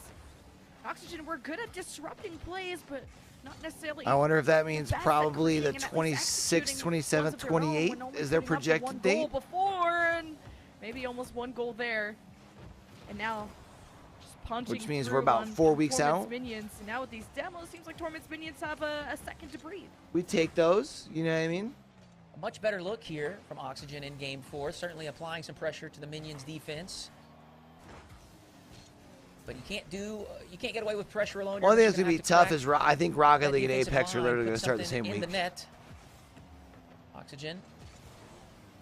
Oxygen, we're good at disrupting plays, but not necessarily. I wonder if that means best at probably the creating and at least 26th, executing 27th, ones of their own 28th when only is their putting up projected one date. goal before, and maybe almost one goal there. And now, just punching which means through we're about on 4 weeks Torment's out. Minions. And now with these demos, seems like Torment's Minions have a second to breathe. We take those, you know what I mean? A much better look here from Oxygen in Game 4. Certainly applying some pressure to the Minions defense. But you can't get away with pressure alone. One thing that's You're going to be have tough is I think Rocket that League and defensive Apex are line, literally put going to start the something same in week. the net. Oxygen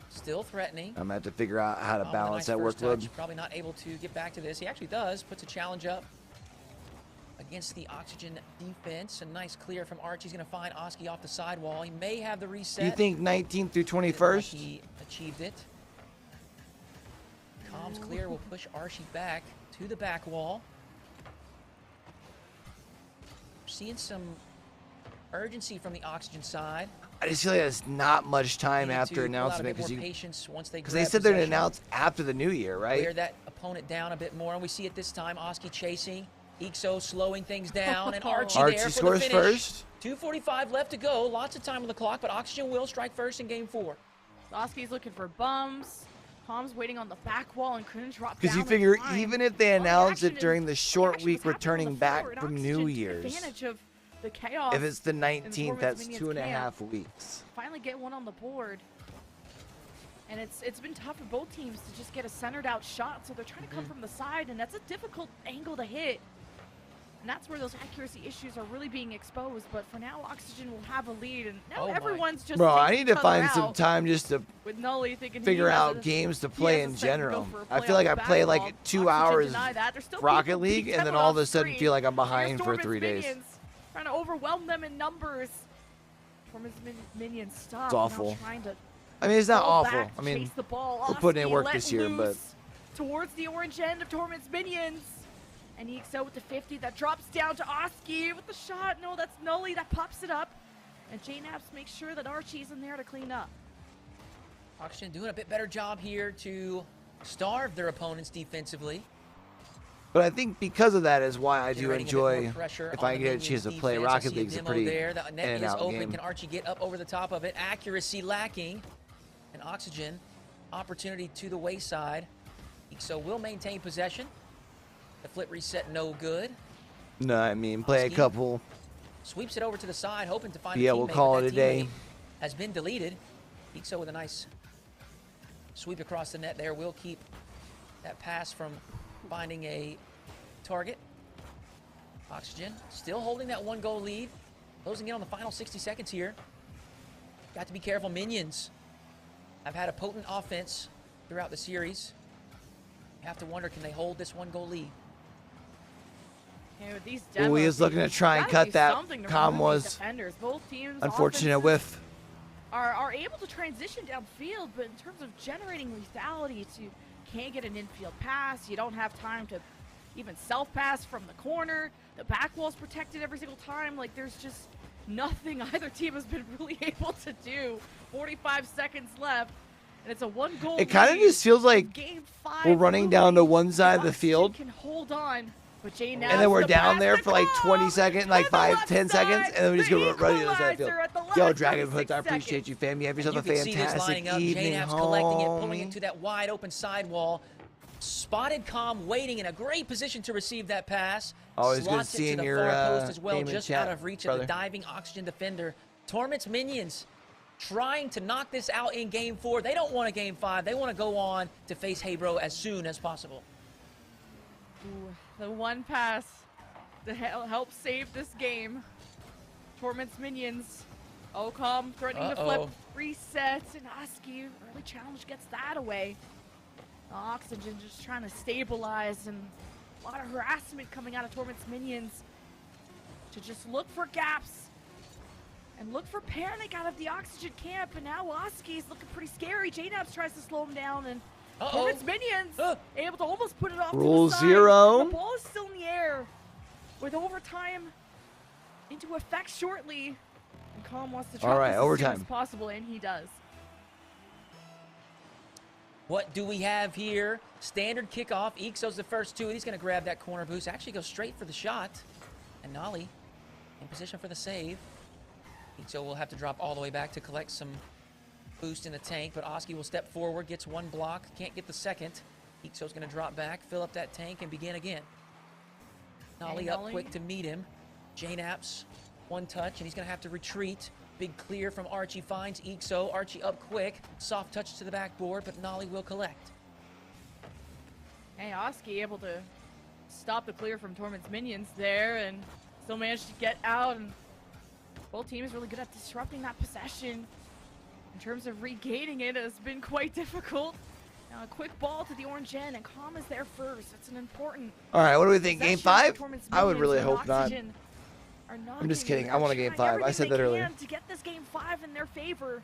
still threatening. I'm going to have to figure out how to With a balance nice that first workload. touch. Probably not able to get back to this. He actually does. Puts a challenge up against the Oxygen defense. A nice clear from Archie. He's going to find Oski off the sidewall. He may have the reset. You think 19th through Didn't look 21st? like he achieved it. Comms clear will push Archie back to the back wall. Seeing some urgency from the Oxygen side. I just feel like there's not much time Need after to pull out a announcement bit more because patience once they they grab said they're going to possession. announce after the new year, Wear right? that opponent down a bit more, and we see it this time. Oski chasing, Ixo slowing things down, and Archie Archie there for scores the finish. first. 2:45 left to go. Lots of time on the clock, but Oxygen will strike first in Game 4. Oski's looking for bums. Tom's waiting on the back wall and couldn't drop down. Because you in figure time. even if they Well, the announce action it during is- the short action week was happening returning on the back floor, and from Oxygen New took Year's, advantage of the chaos. if it's the in 19th, Torment's that's Minions 2.5 camp. weeks. Finally get one on the board. And it's been tough for both teams to just get a centered out shot, so they're trying to come from the side, and that's a difficult angle to hit. And that's where those accuracy issues are really being exposed. But for now, Oxygen will have a lead, and now Oh my. everyone's just Bro, I taking need to each other find some out time just to with Nully thinking figure he has out a- games to he play has a in second to go general. for a I play feel like I off the play back like wall. 2 Oxygen hours deny that. They're still Rocket being League, and then kept all of off a sudden screen. feel like I'm Here's behind for Torment's 3 days. Minions, trying to overwhelm them in numbers. Torment's Minions stop. It's now awful. Trying to I mean, it's not pull awful. back, I mean, chase the ball. we're putting in Oski work let this year, but loose towards the orange end of Torment's Minions. And he ekes out with the 50 that drops down to Oski with the shot. No, that's Nully that pops it up. And J-Naps makes sure that Archie's in there to clean up. Oxygen doing a bit better job here to starve their opponents defensively. but I think because of that is why I do Generating a bit more enjoy pressure if on I the get a Minions chance to play. defense. I Rocket see a League's a demo pretty there. The net in and is out open. game. Can Archie get up over the top of it? Accuracy lacking. And Oxygen, opportunity to the wayside. So will maintain possession. The flip reset, no good. No, I mean, play a Oski couple. Sweeps it over to the side, hoping to find Yeah, a teammate. we'll call but it that a day. teammate has been deleted. Ixo with a nice sweep across the net there. Will keep that pass from finding a target. Oxygen still holding that 1-goal lead. Closing in on the final 60 seconds here. Got to be careful. Minions have had a potent offense throughout the series. You have to wonder, can they hold this 1-goal lead? Okay, with these Ooh, he demos, is looking to try and gotta cut do that. something to Com remove these was defenders. Both teams unfortunate offenses whiff. are able to transition downfield, but in terms of generating lethality, you can't get an infield pass. You don't have time to even self-pass from the corner. The back wall's protected every single time. Like, there's just nothing either team has been really able to do. 45 seconds left, and it's a 1-goal It kind of lead. just feels like Game 5 we're running down to looming. one side of the Oxygen field, can hold on, but Jay and then we're down there for like 20 seconds, like 10 seconds, and then we just go right to the other side of the field. Yo, Dragon Hoods, I appreciate you, fam. You have yourself You a can see this fantastic lining up. evening, J-Naps collecting it, pulling it homie. to that wide open sidewall. Spotted Com waiting in a great position to receive that pass. Always good Slots it seeing to the your far post as well, name in just chat, out of reach brother. of the diving Oxygen defender. Torment's Minions trying to knock this out in Game 4. They don't want a Game 5. They want to go on to face Hebro as soon as possible. Ooh, the one pass that helps save this game. Torment's Minions. Ocom threatening to flip. Resets, and Oski early challenge gets that away. Oxygen just trying to stabilize, and a lot of harassment coming out of Torment's Minions to just look for gaps and look for panic out of the Oxygen camp. And now Oski's looking pretty scary. J-Naps tries to slow him down, and Torment's Minions able to almost put it off Rule to the side. 0. The ball is still in the air with overtime into effect shortly. And Colin wants to try All right, this as soon overtime. as possible, and he does. What do we have here? Standard kickoff. Ixo's the first two. He's going to grab that corner boost. Actually goes straight for the shot. And Nolly in position for the save. Ixo will have to drop all the way back to collect some boost in the tank. But Oski will step forward, gets one block. Can't get the second. Ixo's going to drop back, fill up that tank, and begin again. Nolly up quick to meet him. JNaps, one touch, and he's going to have to retreat. Big clear from Archie finds Ixo. Archie up quick. Soft touch to the backboard, but Nolly will collect. Hey, Oski able to stop the clear from Torment's minions there and still managed to get out. And both teams really good at disrupting that possession. In terms of regaining it, has been quite difficult. Now a quick ball to the orange gen, and Calm is there first. It's an important. All right, what do we think? Game 5? I would really hope not. I'm just kidding. I want a game 5. I said that earlier. To get this game 5 in their favor.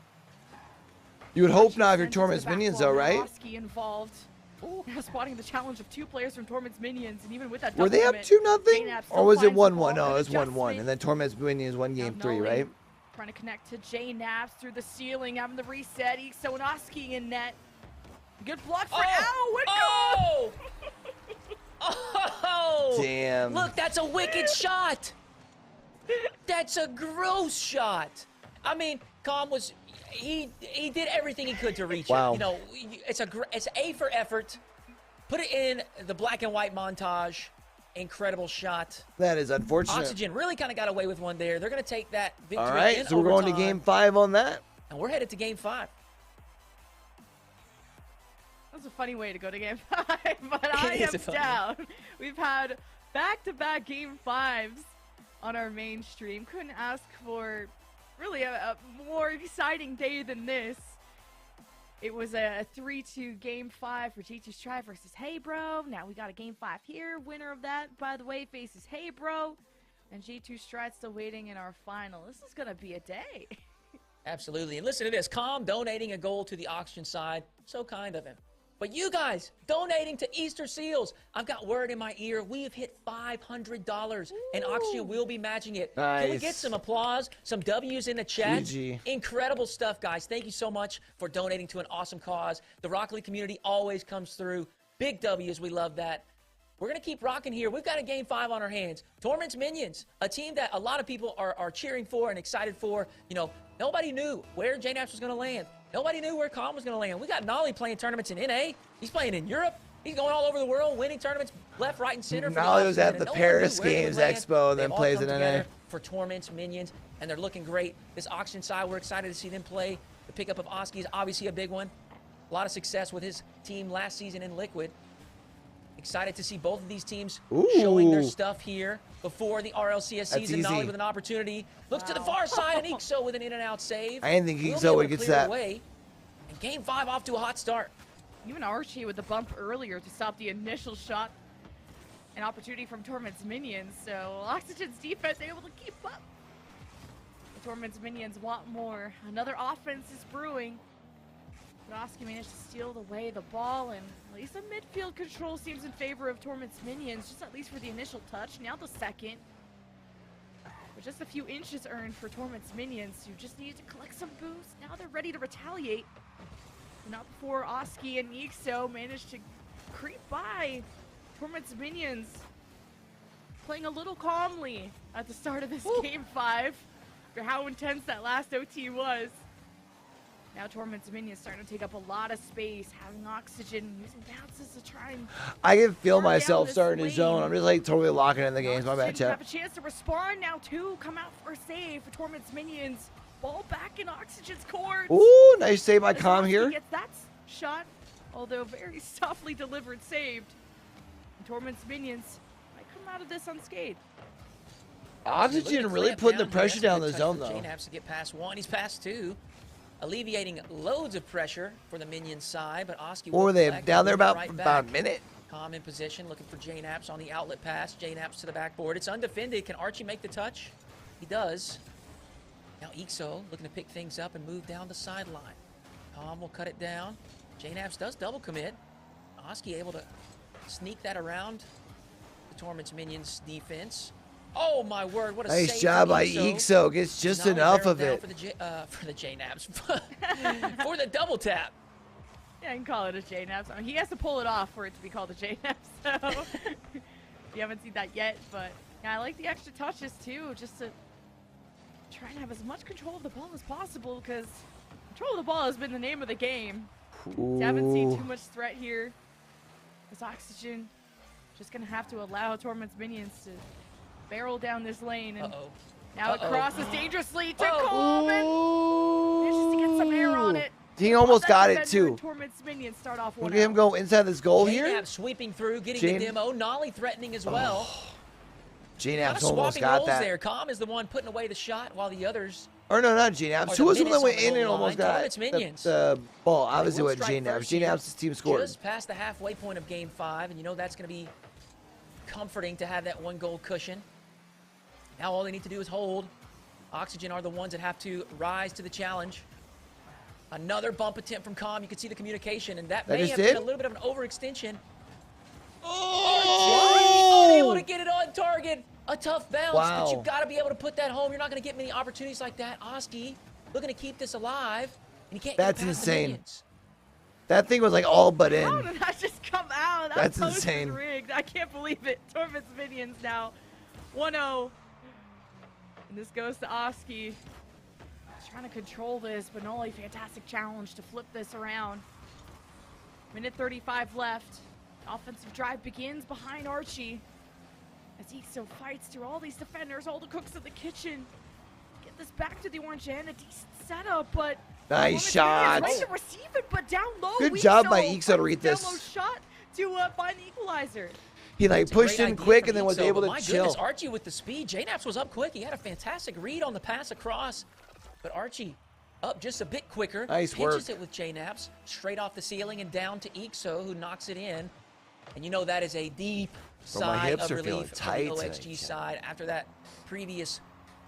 You would hope not if you're Torment's minions, though, right? Oski involved. Now spotting the challenge of 2 players from Torment's minions, and even with that. Were they up 2-0, or was it 1-1? No, it was 1-1, and then Torment's minions won game 3, right? Trying to connect to JNaps through the ceiling, having the reset. Ixo and Oski in net. Good block for Oh! Damn. Look, that's a wicked shot. That's a gross shot. I mean, Calm was he did everything he could to reach it. You know, it's A for effort. Put it in the black and white montage. Incredible shot. That is unfortunate. Oxygen really kind of got away with one there. They're going to take that victory. All right, so we're going to game 5 on that. And we're headed to game 5. That's a funny way to go to game 5, but I am down. We've had back-to-back game 5s on our main stream. Couldn't ask for really a more exciting day than this. It was a 3-2 game 5 for G2 Strive versus Hey Bro. Now we got a game 5 here. Winner of that, by the way, faces Hey Bro. And G2 Strive still waiting in our final. This is going to be a day. Absolutely. And listen to this. Calm donating a goal to the Oxygen side. So kind of him. But you guys donating to Easter Seals. I've got word in my ear. We have hit $500, and Oxygen will be matching it. Nice. Can we get some applause, some W's in the chat? GG. Incredible stuff, guys. Thank you so much for donating to an awesome cause. The Rocket League community always comes through. Big W's. We love that. We're going to keep rocking here. We've got a game 5 on our hands. Torment's Minions, a team that a lot of people are cheering for and excited for. You know, nobody knew where JNaps was going to land. Nobody knew where Calm was going to land. We got Nolly playing tournaments in NA. He's playing in Europe. He's going all over the world, winning tournaments left, right, and center. Nolly was at the Paris Games Expo and then plays in NA. For Torment's Minions, and they're looking great. This Oxygen side, we're excited to see them play. The pickup of Oski is obviously a big one. A lot of success with his team last season in Liquid. Excited to see both of these teams showing their stuff here before the RLCS season. Nolly with an opportunity. Looks to the far side, and Ixo with an in-and-out save. I didn't think Ixo would get that. Away. And game 5 off to a hot start. Even Archie with the bump earlier to stop the initial shot. An opportunity from Torment's Minions. So Oxygen's defense able to keep up. The Torment's Minions want more. Another offense is brewing. Oski managed to steal away the ball, and at least the midfield control seems in favor of Torment's Minions, just at least for the initial touch. Now the second. With just a few inches earned for Torment's Minions, who just needed to collect some boosts. Now they're ready to retaliate. But not before Oski and Ixo managed to creep by Torment's Minions. Playing a little calmly at the start of this game 5. For how intense that last OT was. Now Torment's Minions starting to take up a lot of space, having Oxygen, using bounces to try and... I can feel myself starting to zone. I'm just like totally locking in the games. My bad, chat. Have a chance to respond now too. Come out for a save for Torment's Minions. Ball back in Oxygen's court. Ooh, nice save by Calm here. Gets that shot, although very softly delivered, saved. And Torment's Minions might come out of this unscathed. Oxygen really putting the pressure down the zone, though. JNaps to get past 1. He's past 2. Alleviating loads of pressure for the Minions side, but Oski will they down there about a minute. Calm in position, looking for JNaps on the outlet pass. JNaps to the backboard. It's undefended. Can Archie make the touch? He does. Now Ixo looking to pick things up and move down the sideline. Calm will cut it down. JNaps does double commit. Oski able to sneak that around the Torment's Minions defense. Oh my word, what a nice job by Ixo. Gets just enough of it. For the JNaps. For the double tap. Yeah, I can call it a JNaps. I mean, he has to pull it off for it to be called a JNaps, so you haven't seen that yet, but yeah, I like the extra touches too, just to try and have as much control of the ball as possible, because control of the ball has been the name of the game. So I haven't seen too much threat here. This Oxygen Just gonna have to allow Torment's minions to barrel down this lane. And Uh-oh. now it crosses dangerously to Calm and manages to get some air on it. He almost got it too. Torment's minions start off Look at him go inside this goal here. JNAP sweeping through, getting the demo. Nolly threatening as well. JNAP's almost got that. There. Calm is the one putting away the shot while the others. Or no, not JNAP's. Who was the one that went in and almost got the ball? Obviously, what JNAP's. JNAP's team scored. Just past the halfway point of Game 5, and you know that's going to be comforting to have that 1 goal cushion. Now all they need to do is hold. Oxygen are the ones that have to rise to the challenge. Another bump attempt from Calm. You can see the communication, and that may have been a little bit of an overextension. Oh! Unable to get it on target. A tough bounce, but you've got to be able to put that home. You're not going to get many opportunities like that. Oski looking to keep this alive, and you can't get past insane. The minions. That thing was like all but in. How did that just come out? That's insane. Rigged. I can't believe it. Torment's minions now 1-0. And this goes to Oski. Trying to control this, but Nolly, fantastic challenge to flip this around. Minute 35 left. Offensive drive begins behind Archie. As Ixo fights through all these defenders, all the cooks in the kitchen. Get this back to the orange end. A decent setup, but nice shot. Ready to receive it, but down low. Good job by Ixo to read this. Shot to find the equalizer. He like pushed in quick and then was able to chill. Goodness, Archie with the speed. JNAPS was up quick. He had a fantastic read on the pass across. But Archie up just a bit quicker. Nice work. Pitches it with JNAPS straight off the ceiling and down to Ixo, who knocks it in. And you know that is a deep sigh of relief from the OXG side after that previous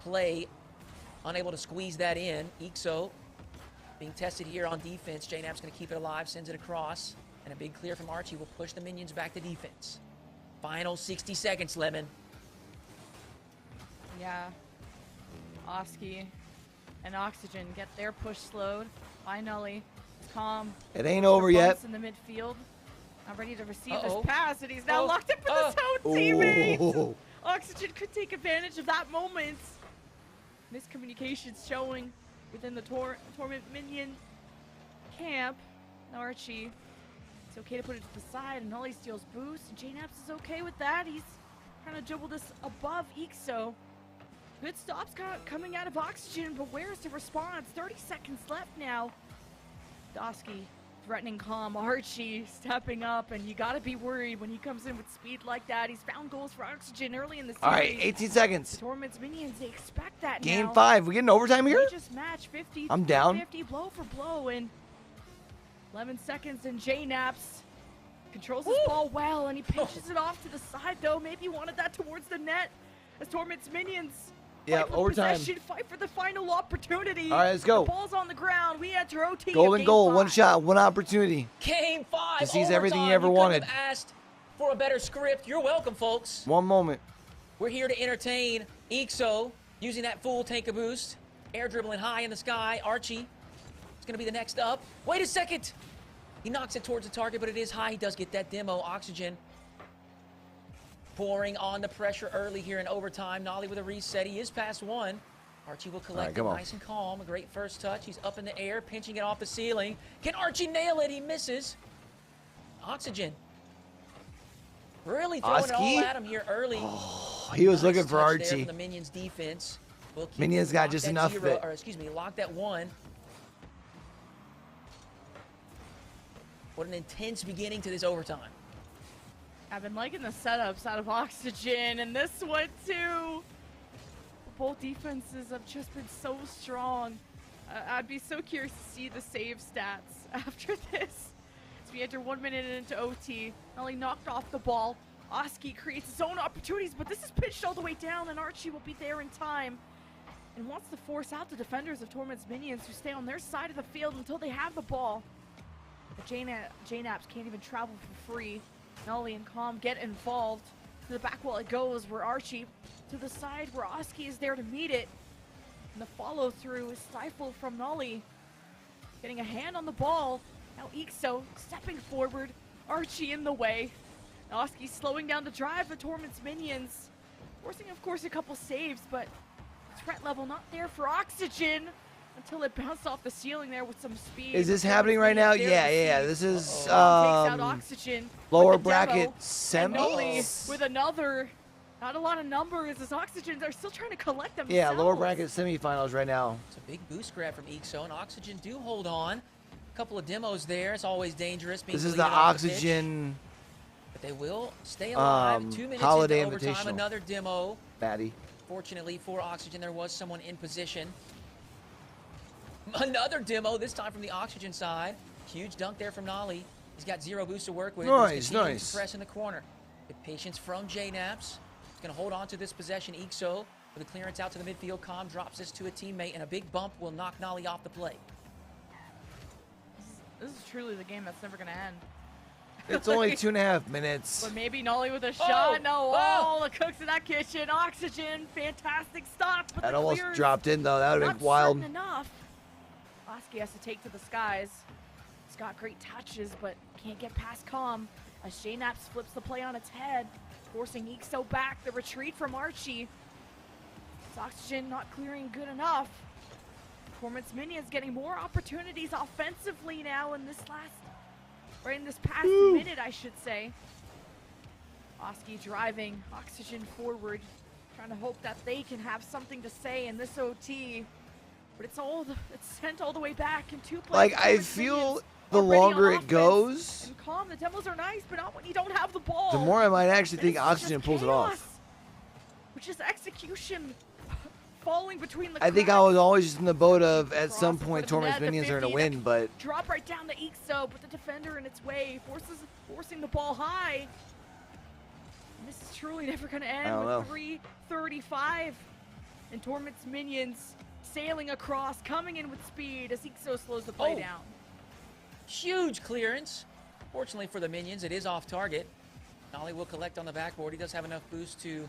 play. Unable to squeeze that in. Ixo being tested here on defense. JNAP's going to keep it alive, sends it across. And a big clear from Archie will push the minions back to defense. Final 60 seconds, Lemon. Yeah. Oski and Oxygen get their push slowed. Finally, Calm. It ain't over yet. In the midfield. Now ready to receive this pass, and he's now locked up with his own teammate. Oxygen could take advantage of that moment. Miscommunications showing within the Torment minion camp. Now Archie, it's okay to put it to the side, and Nolly steals boost, and JNAPS is okay with that. He's trying to dribble this above Ixo. Good stops coming out of Oxygen, but where's the response? 30 seconds left now. Oski threatening Calm. Archie stepping up, and you gotta be worried when he comes in with speed like that. He's found goals for Oxygen early in the series. All right, 18 seconds. Torment's minions, they expect that Game now. 5. We getting overtime here? They just match 50. I'm down. 50 blow for blow, and 11 seconds, and JNAPS controls his ball well, and he pinches it off to the side, though. Maybe he wanted that towards the net as Torment's minions overtime. Fight for the final opportunity. All right, let's go. The ball's on the ground. We enter OT. Golden goal, 1 shot, 1 opportunity. Game 5. To seize everything you ever wanted. Asked for a better script. You're welcome, folks. One moment. We're here to entertain Ixo using that full tank of boost. Air dribbling high in the sky. Archie is going to be the next up. Wait a second. He knocks it towards the target, but it is high. He does get that demo. Oxygen pouring on the pressure early here in overtime. Nolly with a reset. He is past 1. Archie will collect it nice and calm. A great first touch. He's up in the air, pinching it off the ceiling. Can Archie nail it? He misses. Oxygen really throwing it all at him here early. Oh, he was looking for Archie. From the Minions defense. Minions got just enough of it. Or excuse me, lock that 1. What an intense beginning to this overtime. I've been liking the setups out of Oxygen, and this one too. Both defenses have just been so strong. I'd be so curious to see the save stats after this. As we enter 1 minute into OT, Nolly knocked off the ball. Oski creates his own opportunities, but this is pitched all the way down, and Archie will be there in time. And wants to force out the defenders of Torment's minions who stay on their side of the field until they have the ball. But JNAPS can't even travel for free. Nolly and Calm get involved. To the back wall it goes, where Archie to the side where Oski is there to meet it. And the follow through is stifled from Nolly. Getting a hand on the ball. Now Ixo stepping forward. Archie in the way. Now Oski slowing down the drive of Torment's minions. Forcing, of course, a couple saves, but threat level not there for Oxygen. until it bounced off the ceiling there with some speed. Is this happening right now? Yeah. This is takes out Oxygen lower with the demo, bracket and Noli semis. with another. Not a lot of numbers as Oxygen, they're still trying to collect themselves. Yeah, lower bracket semifinals right now. It's a big boost grab from EXO, and Oxygen do hold on. A couple of demos there. It's always dangerous. This is the Oxygen. But they will stay alive. 2 minutes Holiday into overtime, Invitational. another demo. Batty. Fortunately for Oxygen, there was someone in position. Another demo, this time from the Oxygen side. Huge dunk there from Nolly. He's got 0 boost to work with. Nice, nice. To press in the corner. Good patience from JNaps. Going to hold on to this possession. EXO with a clearance out to the midfield. Com drops this to a teammate, and a big bump will knock Nolly off the play. This is truly the game that's never going to end. It's only 2.5 minutes. But maybe Nolly with a shot. The cooks in that kitchen. Oxygen, fantastic stop. But That almost dropped in, though. That would have been wild. Not enough. Oski has to take to the skies. He's got great touches, but can't get past Com. As JNaps flips the play on its head, forcing EXO back. The retreat from Archie. It's Oxygen not clearing good enough. Torment's minions getting more opportunities offensively now in this past minute, I should say. Oski driving Oxygen forward, trying to hope that they can have something to say in this OT. But it's sent all the way back in 2 plays. Like, I feel the longer it goes, and Com, the demos are nice, but not when you don't have the ball. the more I might actually think Oxygen pulls it off. Which is execution falling between the I think I cracks. was always just in the boat of, at some Crosses point, for the Torment's net, the minions are going to 50, win, but drop right down to EXO, but the defender in its way, forcing the ball high. And this is truly never going to end with 3:35. And Torment's minions sailing across, coming in with speed as EXO slows the play down. Huge clearance. Fortunately for the minions, it is off target. Nolly will collect on the backboard. He does have enough boost to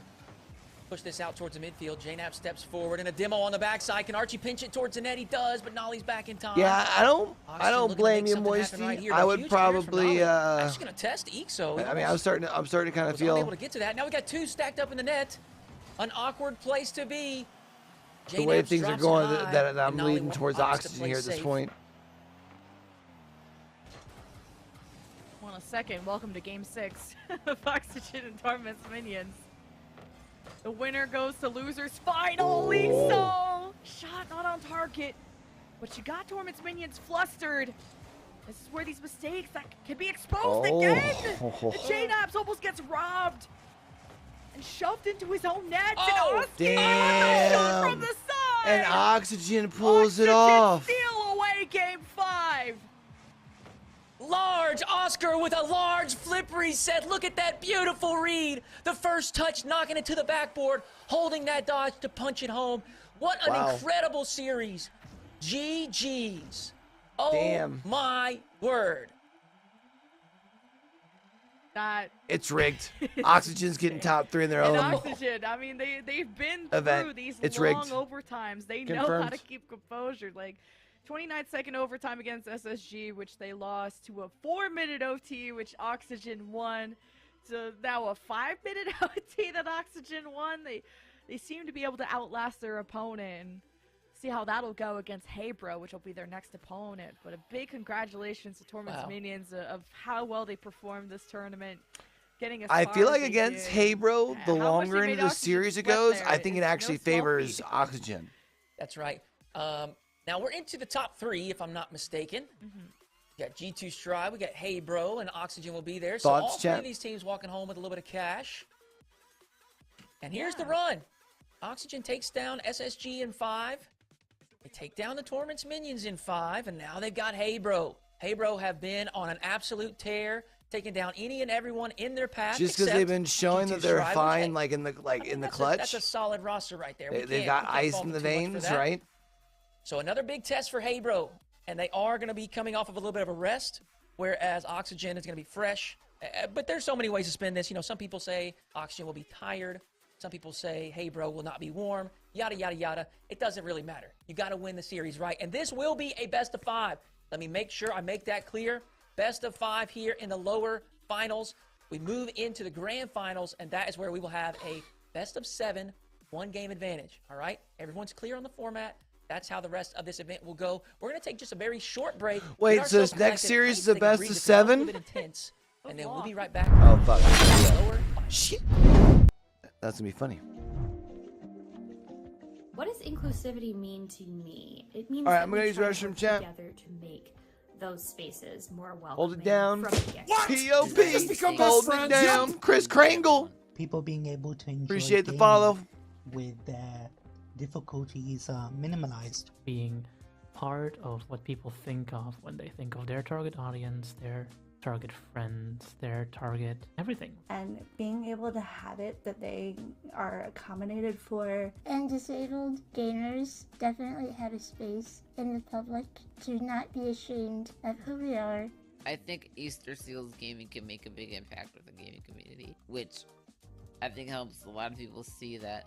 push this out towards the midfield. JNap steps forward, and a demo on the backside. Can Archie pinch it towards the net? He does, but Nolly's back in time. yeah, I don't Oxygen blame you, looking to make Moisty. something right here, I but would huge clearance from probably, Nolly. Actually going to test EXO. I mean, I'm starting to kind of was feel unable to get to that. Now we got 2 stacked up in the net. An awkward place to be. the way JNaps things are drops it going high, that and I'm Nolly leading towards opts to Oxygen play here at this safe. point. Hold on a second. Welcome to Game 6 of Oxygen and Torment's minions. The winner goes to losers final. EXO! Shot not on target. But you got Torment's minions flustered. This is where these mistakes that can be exposed again. The JNaps almost gets robbed and shoved into his own net. And Oski with the shot from the side. And Oxygen pulls it Oxygen off. steal away Game 5. Large Oscar with a large flip reset. Look at that beautiful read. The first touch knocking it to the backboard, holding that dodge to punch it home. What an incredible series. GG's. Oh, damn. My word. It's rigged. Oxygen's getting top 3 in their And own Oxygen, I mean, they've been event. through these It's long rigged. overtimes. They know how to keep composure. Like, 29-second overtime against SSG, which they lost, to a 4-minute OT, which Oxygen won. So now a 5-minute OT that Oxygen won. They seem to be able to outlast their opponent and see how that'll go against Heybro, which will be their next opponent. But a big congratulations to Torment's minions of how well they performed this tournament. Getting as I far feel as like they against did. Heybro, the How much longer they into made the Oxygen series it sweat goes, there I think it is actually no small favors feat. Oxygen. That's right. Now we're into the top 3, if I'm not mistaken. We got G2 Stride, we got Hey Bro, and Oxygen will be there. So Thoughts, all 3 chat? of these teams walking home with a little bit of cash. And here's the run. Oxygen takes down SSG in 5. They take down the Torment's minions in 5, and now they've got Hey Bro. Hey Bro have been on an absolute tear, taking down any and everyone in their path. Just because they've been showing G2 that they're Stride, fine, which, like in the that's clutch. that's a solid roster right there. They've got ice in the veins, right? So another big test for Heybro, and they are going to be coming off of a little bit of a rest, whereas Oxygen is going to be fresh. But there's so many ways to spin this. You know, some people say Oxygen will be tired. Some people say Heybro will not be warm. Yada, yada, yada. It doesn't really matter. You got to win the series, right? And this will be a best of 5. Let me make sure I make that clear. Best of 5 here in the lower finals. We move into the grand finals, and that is where we will have a best of 7, 1-game advantage. All right? Everyone's clear on the format. That's how the rest of this event will go. We're going to take just a very short break. Wait, so this next series is the best of 7? And then we'll be right back. Oh, fuck. Shit. That's going to be funny. What does inclusivity mean to me? It means All right, that I'm going to use restroom chat. together to make those spaces more welcoming. Hold it down. What? POP. Hold it down. Chris Kringle. People being able to enjoy Appreciate the gaming follow. with their difficulties minimalized. Being part of what people think of when they think of their target audience, their target friends, their target everything. And being able to have it that they are accommodated for. And disabled gamers definitely have a space in the public to not be ashamed of who we are. I think Easter Seals gaming can make a big impact with the gaming community, which I think helps a lot of people see that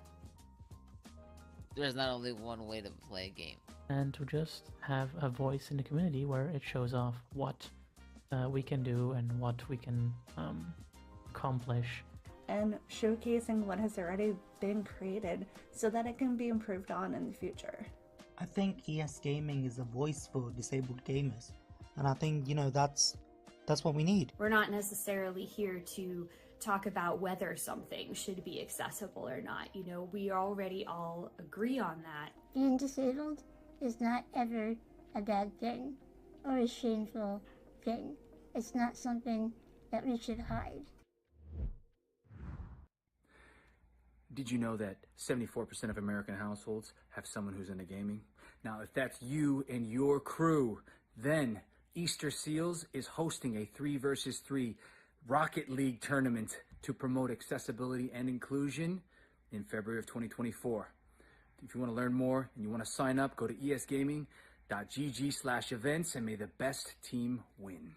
there's not only one way to play a game. And to just have a voice in the community where it shows off what we can do and what we can accomplish. And showcasing what has already been created so that it can be improved on in the future. I think ES Gaming is a voice for disabled gamers. And I think, you know, that's what we need. We're not necessarily here to talk about whether something should be accessible or not. You know, we already all agree on that. Being disabled is not ever a bad thing or a shameful thing. It's not something that we should hide. Did you know that 74% of American households have someone who's into gaming? Now, if that's you and your crew, then Easter Seals is hosting a 3 versus 3 Rocket League tournament to promote accessibility and inclusion in February of 2024. If you want to learn more and you want to sign up, go to esgaming.gg/events and may the best team win.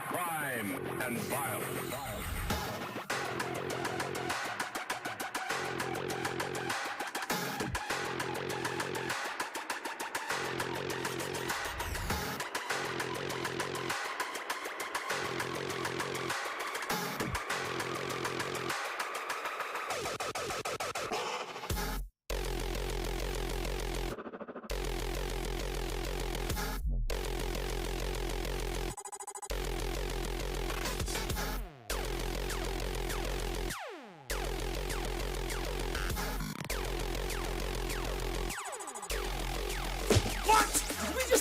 Crime and violence.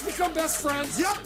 Become best friends. Yep.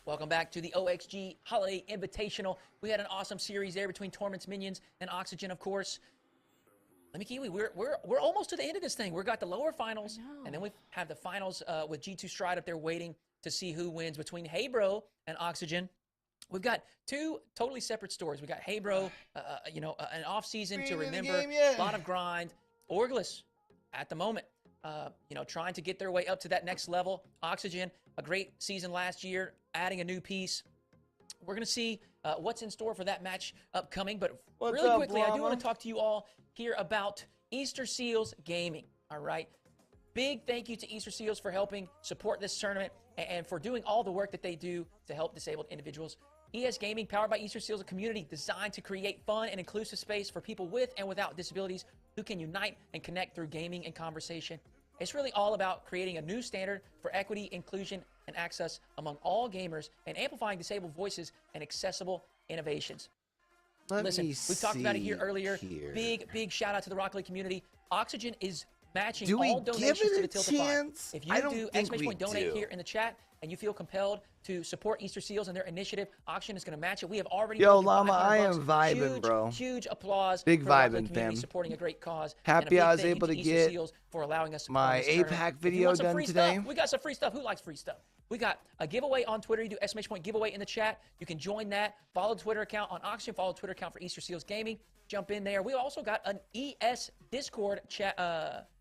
Welcome back to the OXG Holiday Invitational. We had an awesome series there between Torment's Minions and Oxygen, of course. Let me Kiwi, we're almost to the end of this thing. We've got the lower finals, and then we have the finals with G2 Stride up there waiting to see who wins between Hey Bro and Oxygen. We've got two totally separate stories. We got Hey Bro, an off season to remember, a lot of grind. Orgless, at the moment, trying to get their way up to that next level. Oxygen, a great season last year, adding a new piece. We're going to see what's in store for that match upcoming. But really quickly, I do want to talk to you all here about Easter Seals Gaming. All right. Big thank you to Easter Seals for helping support this tournament and for doing all the work that they do to help disabled individuals. ES Gaming, powered by Easter Seals, a community designed to create fun and inclusive space for people with and without disabilities who can unite and connect through gaming and conversation. It's really all about creating a new standard for equity, inclusion, and access among all gamers and amplifying disabled voices and accessible innovations. Listen, we talked about it here earlier. Big shout out to the Rocket League community. Oxygen is matching all donations to the Tiltify. If you do exclamation point donate here in the chat and you feel compelled to support Easter Seals and their initiative, Oxygen is going to match it. We have already Llama, I am vibing, bro. Huge applause. Big for vibing, fam. Supporting a great cause. Happy I was able to get Seals for allowing us my APAC video done today. We got some free stuff. Who likes free stuff? We got a giveaway on Twitter. You do exclamation point giveaway in the chat. You can join that. Follow the Twitter account on Oxygen. Follow the Twitter account for Easter Seals Gaming. Jump in there. We also got an ES Discord chat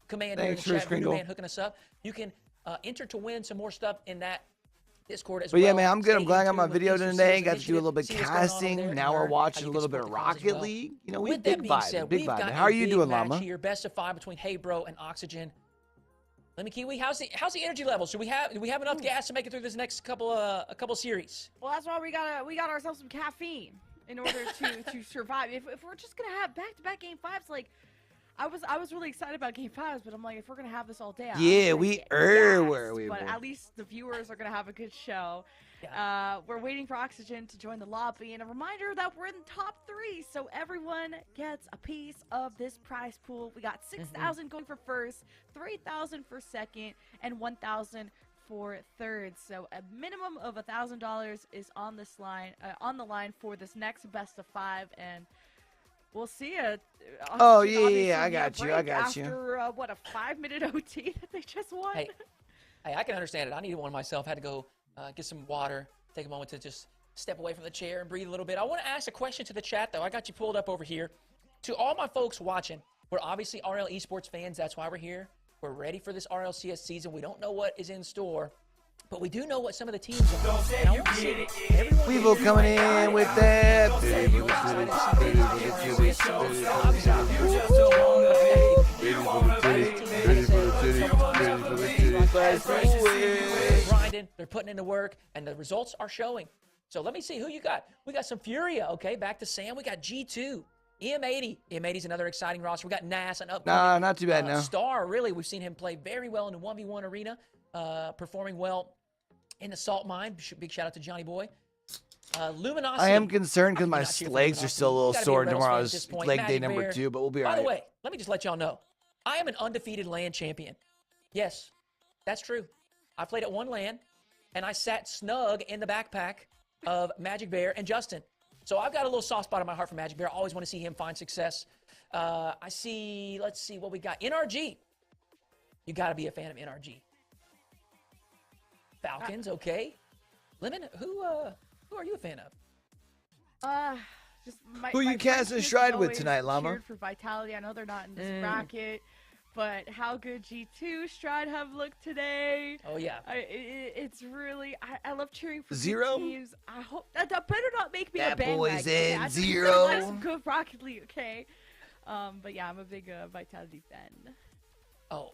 command here in the chat. Voodoo Man hooking us up. You can enter to win some more stuff in that Discord as well. But yeah, man, I'm good. I'm glad I got my video done today. Got to do a little bit casting. Now we're watching a little bit of Rocket League. You know, we big vibe. How are you doing, Llama? Here, best of 5 between Hey Bro and Oxygen. Let me Kiwi, how's the energy level? Do we have enough gas to make it through this next couple series? Well, that's why we got ourselves some caffeine in order to survive. If we're just gonna have back-to-back game 5s, like I was really excited about game 5s, but I'm like, if we're gonna have this all day, yeah, we where we but were. at least the viewers are gonna have a good show. Yeah. We're waiting for Oxygen to join the lobby, and a reminder that we're in the top 3, so everyone gets a piece of this prize pool. We line 6,000 going for first, 3,000 for second, and 1,000 for third. So a minimum of $1,000 is on this line, on the line for this next best of 5, and we'll see it. Oh yeah, I got you. After what, a 5-minute OT that they just won. Hey, I can understand it. I needed one myself. Had to go get some water, take a moment to just step away from the chair and breathe a little bit. I want to ask a question to the chat, though. I got you pulled up over here. To all my folks watching, we're obviously RL Esports fans. That's why we're here. We're ready for this RLCS season. We don't know what is in store, but we do know what some of the teams are. Weevil coming in with that. Grinding, they're putting in the work, and the results are showing. So let me see who you got. We got some Furia, okay, back to Sam. We got G2, EM80. EM80's another exciting roster. We got Nas, an upcoming not too bad now. Star, really. We've seen him play very well in the 1v1 arena, performing well in the Salt Mine. Big shout out to Johnny Boy. Luminosity. I am concerned because my legs are still a little sore. Tomorrow's leg day number Bear. 2, but we'll be all right. By the way, let me just let y'all know, I am an undefeated LAN champion. Yes, that's true. I played at one LAN, and I sat snug in the backpack of Magic Bear and Justin. So I've got a little soft spot in my heart for Magic Bear. I always want to see him find success. Let's see what we got. NRG. You got to be a fan of NRG. Falcons, okay. Lemon, who are you a fan of? Just who you casting stride with tonight, Llama? Cheered for Vitality. I know they're not in this bracket, but how good G2 Stride have looked today. Oh yeah, it's really I love cheering for Zero. Teams. I hope that better not make me that a bandwagon. Boy's in okay? Zero. I some good Rocket League, okay. But yeah, I'm a big Vitality fan. Oh.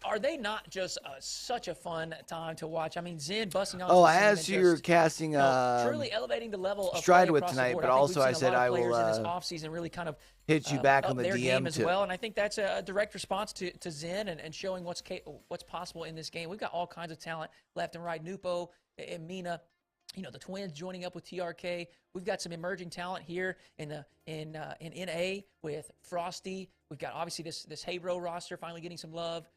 Are they not just such a fun time to watch? I mean, Zen busting on. Oh, I asked you you're casting truly elevating the level of Stride with tonight, but also I said I will in this offseason really kind of hit you back on the their DM game as too. well, and I think that's a direct response to Zen and showing what's possible in this game. We've got all kinds of talent left and right. Nupo and Mina, you know, the twins joining up with TRK. We've got some emerging talent here in NA with Frosty. We've got obviously this Hey Bro roster finally getting some love.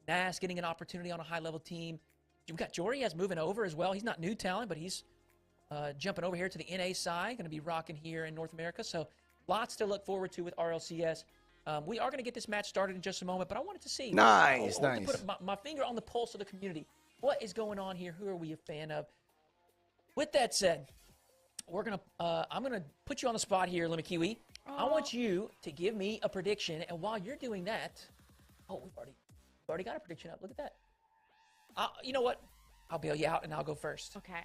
Nas getting an opportunity on a high-level team. We've got Joriaz moving over as well. He's not new talent, but he's jumping over here to the NA side, going to be rocking here in North America. So lots to look forward to with RLCS. We are going to get this match started in just a moment, but I wanted to see. Nice. To put my finger on the pulse of the community. What is going on here? Who are we a fan of? With that said, we're gonna I'm gonna put you on the spot here, Luminosity. I want you to give me a prediction, and while you're doing that, we've already got a prediction up. Look at that. You know what? I'll bail you out, and I'll go first. Okay.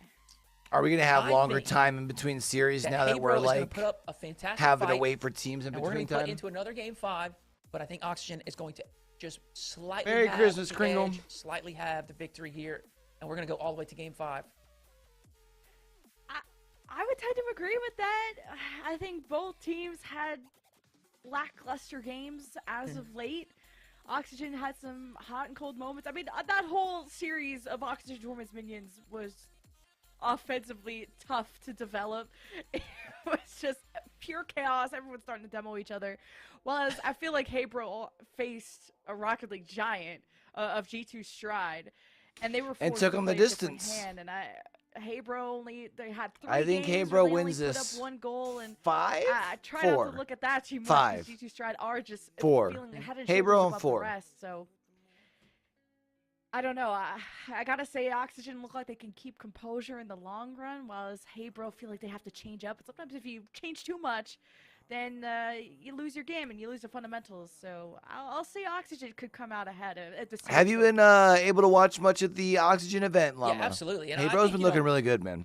Are we gonna have longer time in between series now that we're like put up a fantastic having to fight, wait for teams in and between we're gonna time? put into another game 5, but I think Oxygen is going to just slightly Merry have Christmas, the Kringle. edge, slightly have the victory here, and we're gonna go all the way to game 5. I would tend to agree with that. I think both teams had lackluster games as of late. Oxygen had some hot and cold moments. I mean, that whole series of Oxygen Torment's minions was offensively tough to develop. It was just pure chaos. Everyone's starting to demo each other. Whereas I feel like Hebro faced a Rocket League giant of G2 Stride, and they were forced took to them the play a different distance. hand, and Hebro they had 3 I think games Hebro where they wins only this put up 1 goal, and 5, I try 4, not to look at that too much. 5, 'Cause G2 Stride are just 4. feeling head and Hebro shoulders and above 4. the rest. So I don't know. I gotta say, Oxygen look like they can keep composure in the long run, while Hebro feel like they have to change up. And sometimes if you change too much, then you lose your game and you lose the fundamentals. So I'll say Oxygen could come out ahead at the series. Have you been able to watch much of the Oxygen event, Llama? Yeah, absolutely. And I Hebro's think, been you looking know, really good, man.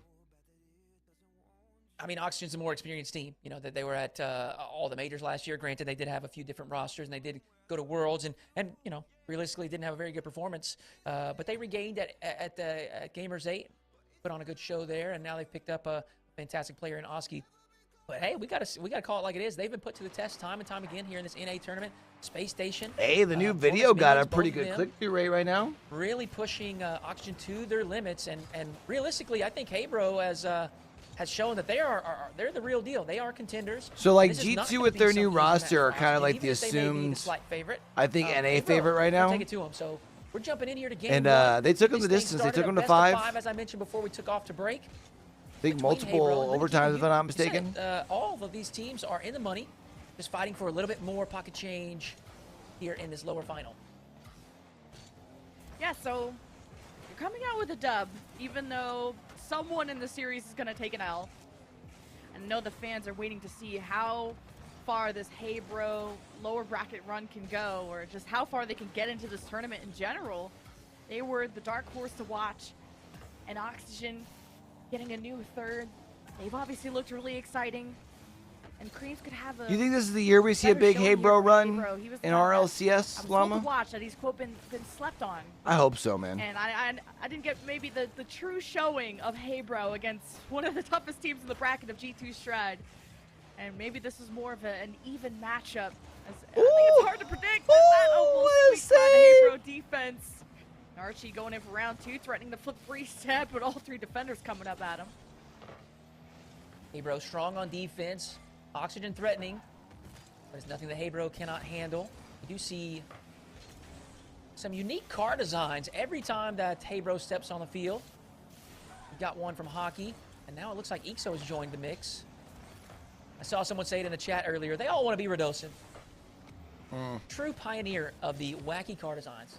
I mean, Oxygen's a more experienced team. You know, that they were at all the majors last year. Granted, they did have a few different rosters, and they did go to Worlds, and you know, realistically didn't have a very good performance. But they regained at Gamers 8, put on a good show there, and now they've picked up a fantastic player in Oski. But hey, we gotta call it like it is. They've been put to the test time and time again here in this NA tournament. Space Station. Hey, the new video got a pretty good click-through rate right now. Really pushing Oxygen to their limits, and realistically, I think Hebro has shown that they're the real deal. They are contenders. So like This is not G2 gonna with be their some new easy roster are match for kind of Oxygen, like the even if they may be the assumed, slight favorite. I think, NA Hebro, favorite right we'll now. take it to them. So we're jumping in here to game And 1. they took them This the thing distance. They started took a them to best of 5. 5, as I mentioned before we took off to break. I think Between multiple Hebro and overtimes, if I'm not you said mistaken. it, all of these teams are in the money, just fighting for a little bit more pocket change here in this lower final. Yeah, so you're coming out with a dub, even though someone in the series is going to take an L. And I know the fans are waiting to see how far this Hebro lower bracket run can go, or just how far they can get into this tournament in general. They were the dark horse to watch, and Oxygen getting a new third. They've obviously looked really exciting, and Creams could have a. You think this is the year we see a big Hebro run in RLCS, Llama? To watch that he's quote been slept on. I hope so, man. And I didn't get maybe the true showing of Hebro against one of the toughest teams in the bracket of G2 Stride. And maybe this is more of an even matchup. I think it's hard to predict. That almost squeaked by the Hebro defense. Archie going in for round 2, threatening the flip free step, but all 3 defenders coming up at him. Hebro strong on defense. Oxygen threatening. But it's nothing that Hebro cannot handle. You do see some unique car designs every time that Hebro steps on the field. We got one from Hockey, and now it looks like Ixo has joined the mix. I saw someone say it in the chat earlier. They all want to be Radosin. True pioneer of the wacky car designs.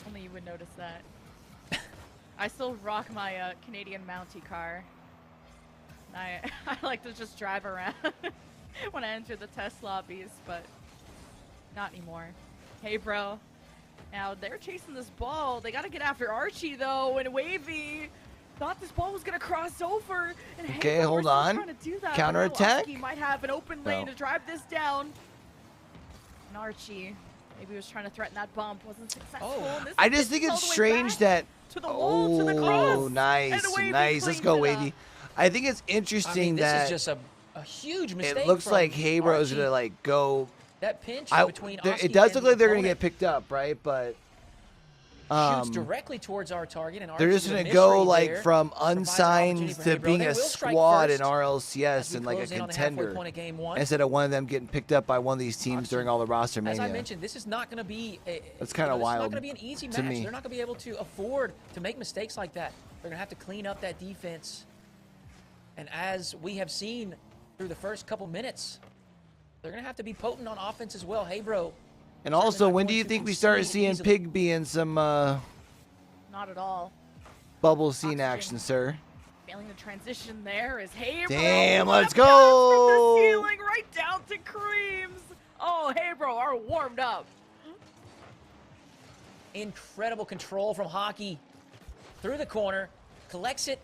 Only you would notice that. I still rock my Canadian Mountie car. I like to just drive around when I enter the test lobbies, but not anymore. Hey, bro. Now they're chasing this ball. They got to get after Archie though, and Wahvey thought this ball was gonna cross over. And Okay, hold on. Counterattack. He might have an open lane No. to drive this down. And Archie. Maybe he was trying to threaten that bump. Wasn't successful. And this I just gets think all it's the way strange back that. to the wall, to the cross. Nice, And Wahvey nice. Let's go, cleans it Wahvey. up. I think it's interesting this that is just a huge mistake. it looks from like Hebro's Archie. gonna like go. That pinch between it does look like they're gonna get picked up, right? But shoots directly towards our target, and they're just Archie with gonna a go misread like there. from Provides an unsigned opportunity for to Hebro. being They a will strike squad in first RLCS as we and like a close in on the halfway contender point of game 1. instead of one of them getting picked up by one of these teams during all the roster As I mania. mentioned, this is not going to be That's kinda It's wild not going to be an easy to match. me. They're not going to be able to afford to make mistakes like that. They're going to have to clean up that defense. And as we have seen through the first couple minutes, they're going to have to be potent on offense as well. Hey, bro. And also, when do you think we start seeing Pig being some? Not at all. Bubble scene action, sir. Failing the transition there is Habro. Damn, let's From the go. ceiling right down to Creams. Oh, Habro are warmed up. Incredible control from Hockey. Through the corner, collects it,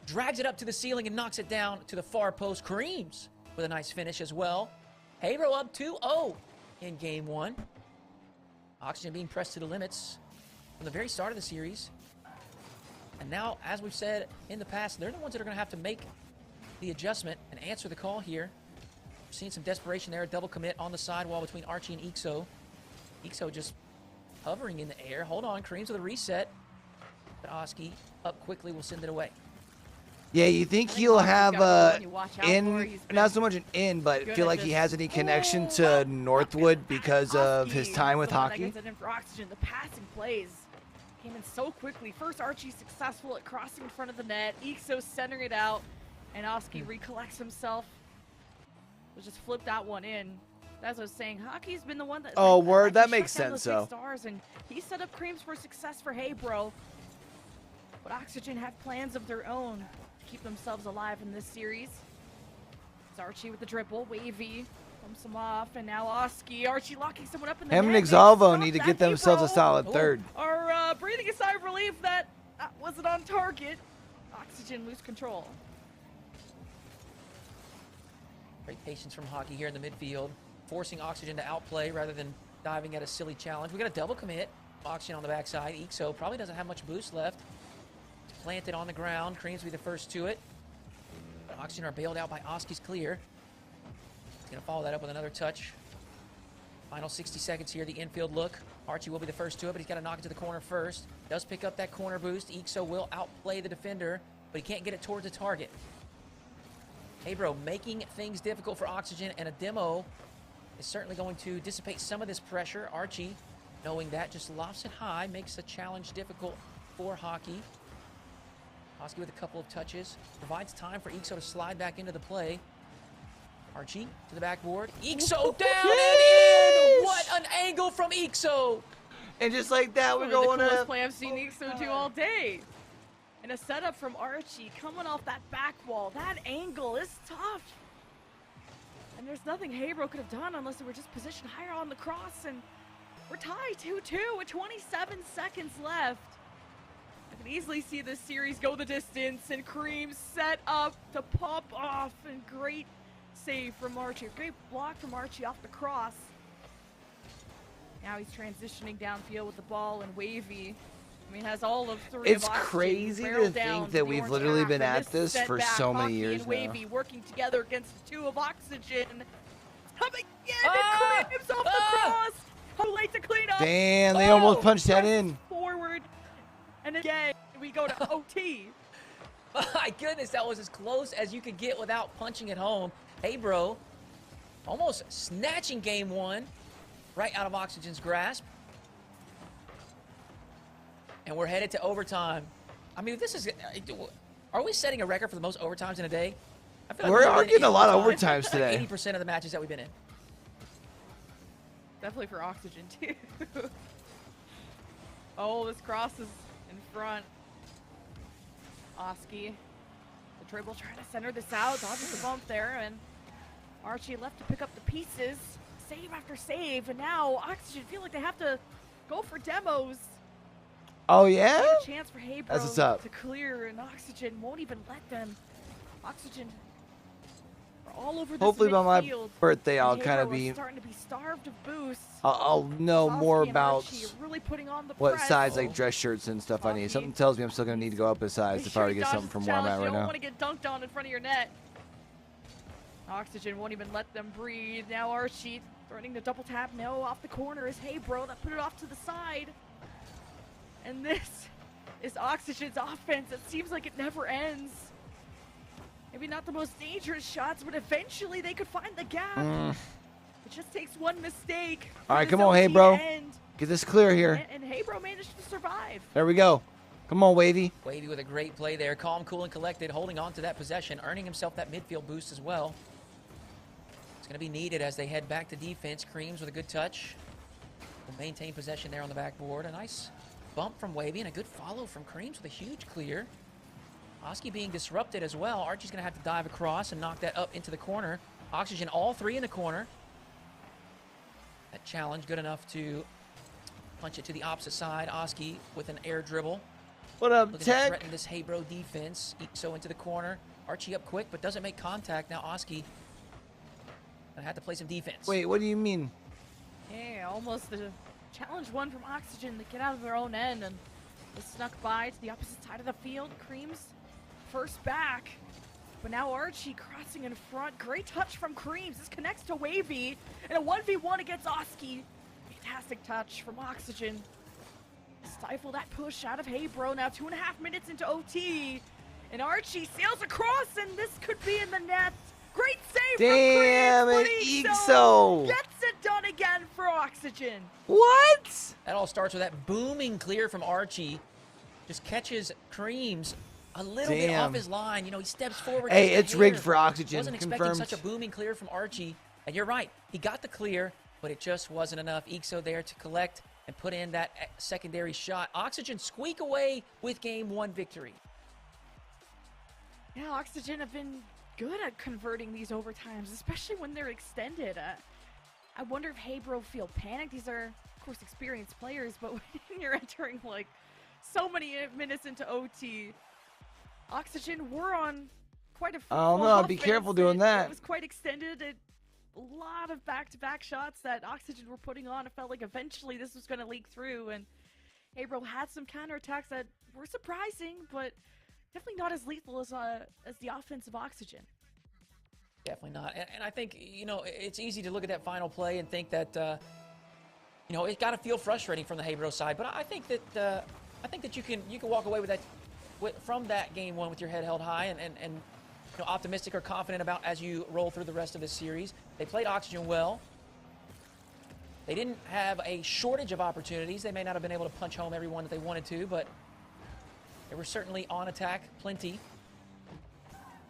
drags it up to the ceiling, and knocks it down to the far post. Creams with a nice finish as well. Habro up 2-0 in game 1. Oxygen being pressed to the limits from the very start of the series. And now, as we've said in the past, they're the ones that are going to have to make the adjustment and answer the call here. We're seeing some desperation there. A double commit on the sidewall between Archie and Ixo. Ixo just hovering in the air. Hold on, Creams with a reset. But Oski up quickly will send it away. Yeah, you think he'll have not so much an in, but feel like he has any connection to Northwood because of his time with Hockey? For Oxygen, the passing plays came in so quickly. First, Archie successful at crossing in front of the net. Ixo centering it out, and Oski recollects himself. Just flipped that one in. As I was saying, Hockey's been the one that. Oh, word, that makes sense, though. Stars, and he set up Creams for success for Habro. But Oxygen have plans of their own to keep themselves alive in this series. It's Archie with the dribble. Wahvey pumps him off, and now Oski. Archie locking someone up in the net. Him and Exalvo need to get themselves a solid third. Are breathing a sigh of relief that wasn't on target. Oxygen lose control. Great patience from Hockey here in the midfield, forcing Oxygen to outplay rather than diving at a silly challenge. We got a double commit. Oxygen on the backside. Ixo probably doesn't have much boost left. It's planted on the ground. Creams will be the first to it. But Oxygen are bailed out by Oski's clear. He's going to follow that up with another touch. Final 60 seconds here. The infield look. Archie will be the first to it, but he's got to knock it to the corner first. Does pick up that corner boost. Ixo will outplay the defender, but he can't get it towards the target. Hey, bro, making things difficult for Oxygen, and a demo is certainly going to dissipate some of this pressure. Archie, knowing that, just lofts it high, makes the challenge difficult for Hockey. Oski with a couple of touches, provides time for Ixo to slide back into the play. Archie to the backboard. Ixo down and in! What an angle from Ixo! And just like that, we're going the coolest play I've seen Ixo do all day. And a setup from Archie coming off that back wall. That angle is tough. And there's nothing Habro could have done unless they were just positioned higher on the cross. And we're tied 2-2 with 27 seconds left. I can easily see this series go the distance. And Cream set up to pop off. And great save from Archie. Great block from Archie off the cross. Now he's transitioning downfield with the ball, and Wahvey, I mean, has all of three. It's crazy to think that we've literally been at this for so many years now. Wahvey working together against the two of Oxygen. Coming in, and Creams off the cross. How late to clean up. Damn, they almost punched that in. Forward, and again we go to OT. My goodness, that was as close as you could get without punching it home. Hey, bro, almost snatching game one right out of Oxygen's grasp. And we're headed to overtime. I mean, this is... Are we setting a record for the most overtimes in a day? I feel like we're getting a lot of overtimes today. Like 80% of the matches that we've been in. Definitely for Oxygen, too. Oh, this cross is in front. Oski, the dribble, trying to center this out. Dodges the bump there, and Archie left to pick up the pieces. Save after save, and now Oxygen feel like they have to go for demos. Oh, yeah? A chance for Habro That's what's up. to clear, and Oxygen won't even let them. Oxygen are all over this Hopefully by my midfield, birthday, I'll and kind of Habro be... is starting to be starved of boosts. I'll know Oski more and about Archie are really putting on the what press. size, like, dress shirts and stuff I need. Something tells me I'm still going to need to go up a size if I were to get something from where I'm at right You don't now. want to get dunked on in front of your net. Oxygen won't even let them breathe. Now Archie threatening the double tap. No, off the corner is Habro that put it off to the side. And this is Oxygen's offense. It seems like it never ends. Maybe not the most dangerous shots, but eventually they could find the gap. It just takes one mistake. All right, come on, Habro. Get this clear here. And Habro managed to survive. There we go. Come on, Wahvey. Wahvey with a great play there. Calm, cool, and collected, holding on to that possession, earning himself that midfield boost as well. It's going to be needed as they head back to defense. Creams with a good touch. Will maintain possession there on the backboard. A nice bump from Wahvey and a good follow from Creams with a huge clear. Oski being disrupted as well. Archie's going to have to dive across and knock that up into the corner. Oxygen, all three in the corner. That challenge good enough to punch it to the opposite side. Oski with an air dribble. What up, Looking Tech? to threaten this Hebro defense. So into the corner. Archie up quick, but doesn't make contact. Now Oski gonna have to play some defense. Wait, what do you mean? Yeah, almost the challenge one from Oxygen to get out of their own end, and they snuck by to the opposite side of the field. Creams first back, but now Archie crossing in front. Great touch from Creams. This connects to Wahvey, and a 1v1 against Oski. Fantastic touch from Oxygen. Stifle that push out of Hebro. Now 2.5 minutes into OT, and Archie sails across, and this could be in the net. Great save Damn from it, Creams, Ixo! gets it done again for Oxygen. What? That all starts with that booming clear from Archie. Just catches Creams a little bit off his line. You know, he steps forward. Hey, just a it's rigged hair. for Oxygen. Wasn't expecting Confirmed. such a booming clear from Archie. And you're right, he got the clear, but it just wasn't enough. Ixo there to collect and put in that secondary shot. Oxygen squeak away with game 1 victory. Yeah, Oxygen have been good at converting these overtimes, especially when they're extended. I wonder if Hebro feel panicked. These are, of course, experienced players, but when you're entering like so many minutes into OT, Oxygen were on quite a. I don't know. Be careful doing that. It was quite extended. A lot of back-to-back shots that Oxygen were putting on. It felt like eventually this was going to leak through, and Hebro had some counterattacks that were surprising, but definitely not as lethal as the offensive Oxygen. Definitely not. And I think, you know, it's easy to look at that final play and think that, you know, it got to feel frustrating from the Hebro side. But I think that you can walk away with that from that game 1 with your head held high and you know, optimistic or confident about as you roll through the rest of this series. They played Oxygen well. They didn't have a shortage of opportunities. They may not have been able to punch home every one that they wanted to, but they were certainly on attack, plenty.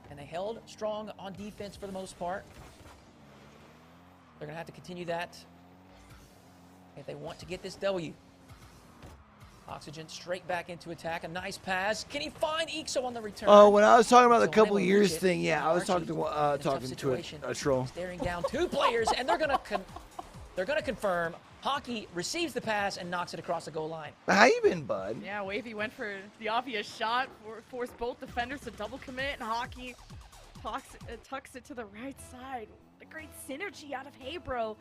And they held strong on defense for the most part. They're going to have to continue that if they want to get this W. Oxygen straight back into attack. A nice pass. Can he find Ixo on the return? Oh, when I was talking about the So couple unable to years reach it. thing, yeah, I was Archie talking to a troll. Staring down 2 players, and they're gonna confirm. Hockey receives the pass and knocks it across the goal line. How you been, bud? Yeah, Wahvey went for the obvious shot, forced both defenders to double commit, and Hockey tucks it to the right side. A great synergy out of Hebro.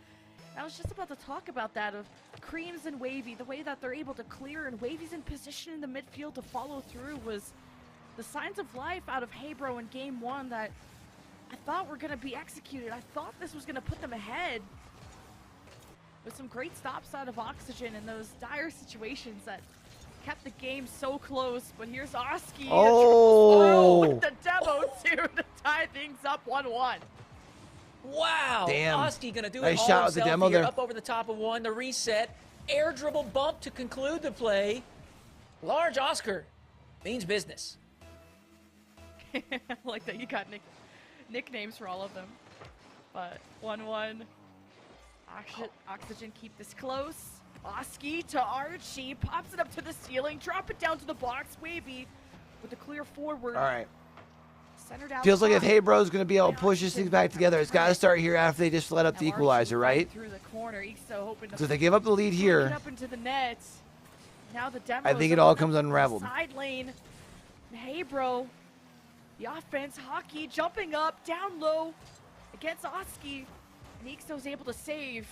I was just about to talk about that, of Creams and Wahvey, the way that they're able to clear, and Wavey's in position in the midfield to follow through was the signs of life out of Hebro in game 1 that I thought were going to be executed. I thought this was going to put them ahead. With some great stops out of Oxygen in those dire situations that kept the game so close. But here's Oski with the demo too to tie things up 1-1. Wow. Damn. Oski gonna do Nice it all shot with the himself demo here, there. up over the top of 1, the reset, air dribble bump to conclude the play. Large Oscar means business. I like that you got nicknames for all of them. But 1-1. Oxygen keep this close. Oski to Archie, pops it up to the ceiling, drop it down to the box. Wahvey with a clear forward. All right. Centered out. Feels like if Hebro's going to be able to push this thing back together, it's got to start here after they just let up the Now equalizer, Archie right? through the corner. Ixo hoping to So if they give up the lead flick here, it up into the net. Now the demo I think it all comes unraveled. Side lane. Hebro, the offense, Hockey jumping up, down low against Oski. And Ixo's able to save.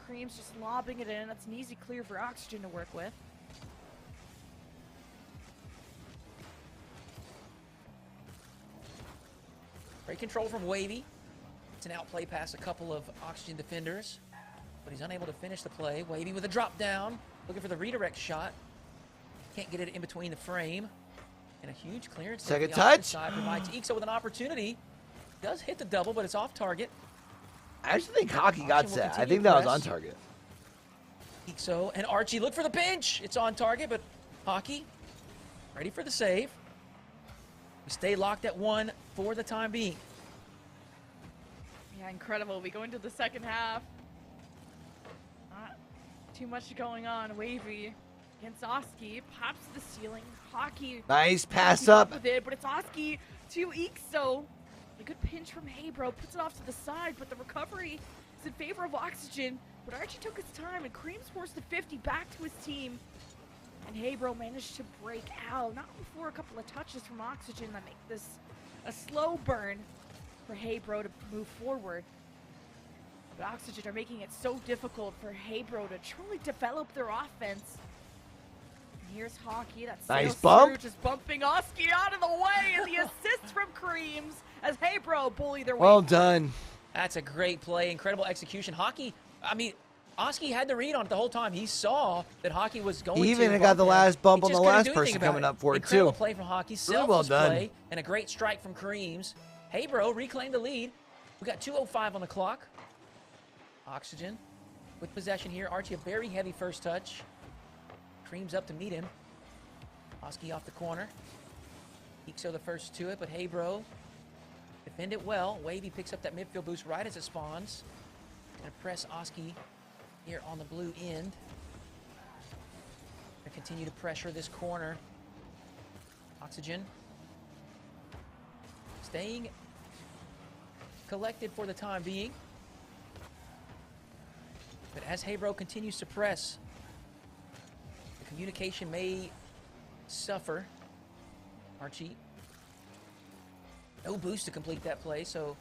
Cream's just lobbing it in. That's an easy clear for Oxygen to work with. Great control from Wahvey. It's an outplay past a couple of Oxygen defenders, but he's unable to finish the play. Wahvey with a drop down, looking for the redirect shot. Can't get it in between the frame. And a huge clearance. Second The opposite touch. side provides Ixo with an opportunity. Does hit the double, but it's off target. I actually think Hockey got Oxygen will set. I continue think that was press. on target. Ixo and Archie look for the pinch. It's on target, but Hockey ready for the save. We stay locked at 1 for the time being. Yeah, incredible. We go into the second half. Not too much going on. Wahvey against Oski. Pops to the ceiling. Hockey. Nice pass up. With it, but it's Oski to Ixo. A good pinch from Habro. Puts it off to the side, but the recovery is in favor of Oxygen. But Archie took his time, and Cream's forced the 50 back to his team. And Habro managed to break out. Not before a couple of touches from Oxygen that make this a slow burn for Habro to move forward. But Oxygen are making it so difficult for Habro to truly develop their offense. And here's Hockey. That's nice bump. Just bumping Oski out of the way, and the assist from Creams as Habro bully their way. Well done. That's a great play. Incredible execution. Hockey, I mean, Oski had the read on it the whole time. He saw that Hockey was going to. He even got the last bump on the last person coming up for it, too. Incredible play from Hockey. Really well done. Play, and a great strike from Creams. Habro reclaimed the lead. We got 2:05 on the clock. Oxygen with possession here. Archie, a very heavy first touch. Creams up to meet him. Oski off the corner. Ixo the first to it, but Habro defend it well. Wahvey picks up that midfield boost right as it spawns. Gonna press Oski here on the blue end. Gonna continue to pressure this corner. Oxygen staying collected for the time being. But as Habro continues to press, the communication may suffer. Archie, no boost to complete that play, so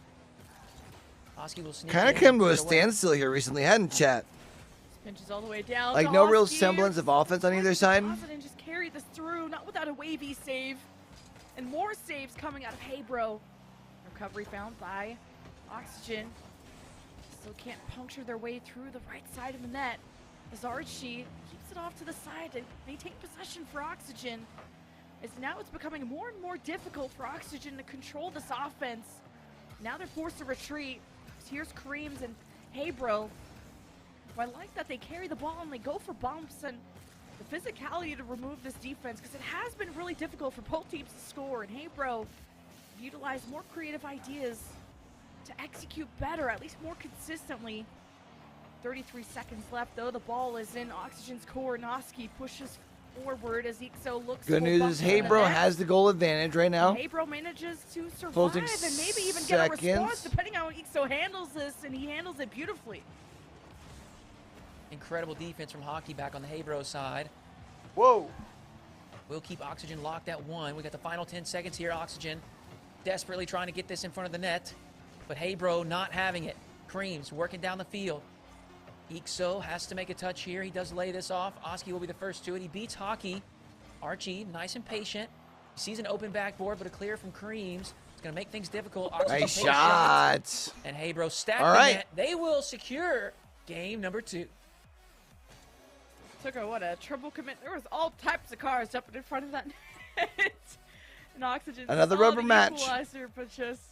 Oski will sneak. Kind of came to a standstill here recently, hadn't chat? Pinches all the way down. Like no real semblance of offense on either side. And just carry this through, not without a Wahvey save, and more saves coming out of Habro. Recovery found by Oxygen. Still can't puncture their way through the right side of the net. As Archie keeps it off to the side to maintain possession for Oxygen. As now it's becoming more and more difficult for Oxygen to control this offense. Now they're forced to retreat. So here's Creams and Habro. I like that they carry the ball and they go for bumps and the physicality to remove this defense, because it has been really difficult for both teams to score. And Habro utilize more creative ideas to execute better, at least more consistently. 33 seconds left, though. The ball is in Oxygen's core. Noski pushes forward as Ixo looks. Good news is Habro has the goal advantage right now. Habro manages to survive Closing and maybe even get a response, depending on how Ixo handles this, and he handles it beautifully. Incredible defense from Hockey back on the Habro side. Whoa. We'll keep Oxygen locked at 1. We got the final 10 seconds here. Oxygen desperately trying to get this in front of the net, but Habro not having it. Creams working down the field. Ixo has to make a touch here. He does lay this off. Oski will be the first to it. He beats Hockey. Archie, nice and patient. He sees an open backboard, but a clear from Creams. It's going to make things difficult. Oxygen nice shots. And Habro stacked the net. They will secure game number 2. Took a triple commit. There was all types of cars jumping in front of that net. And Oxygen. Another rubber match. But just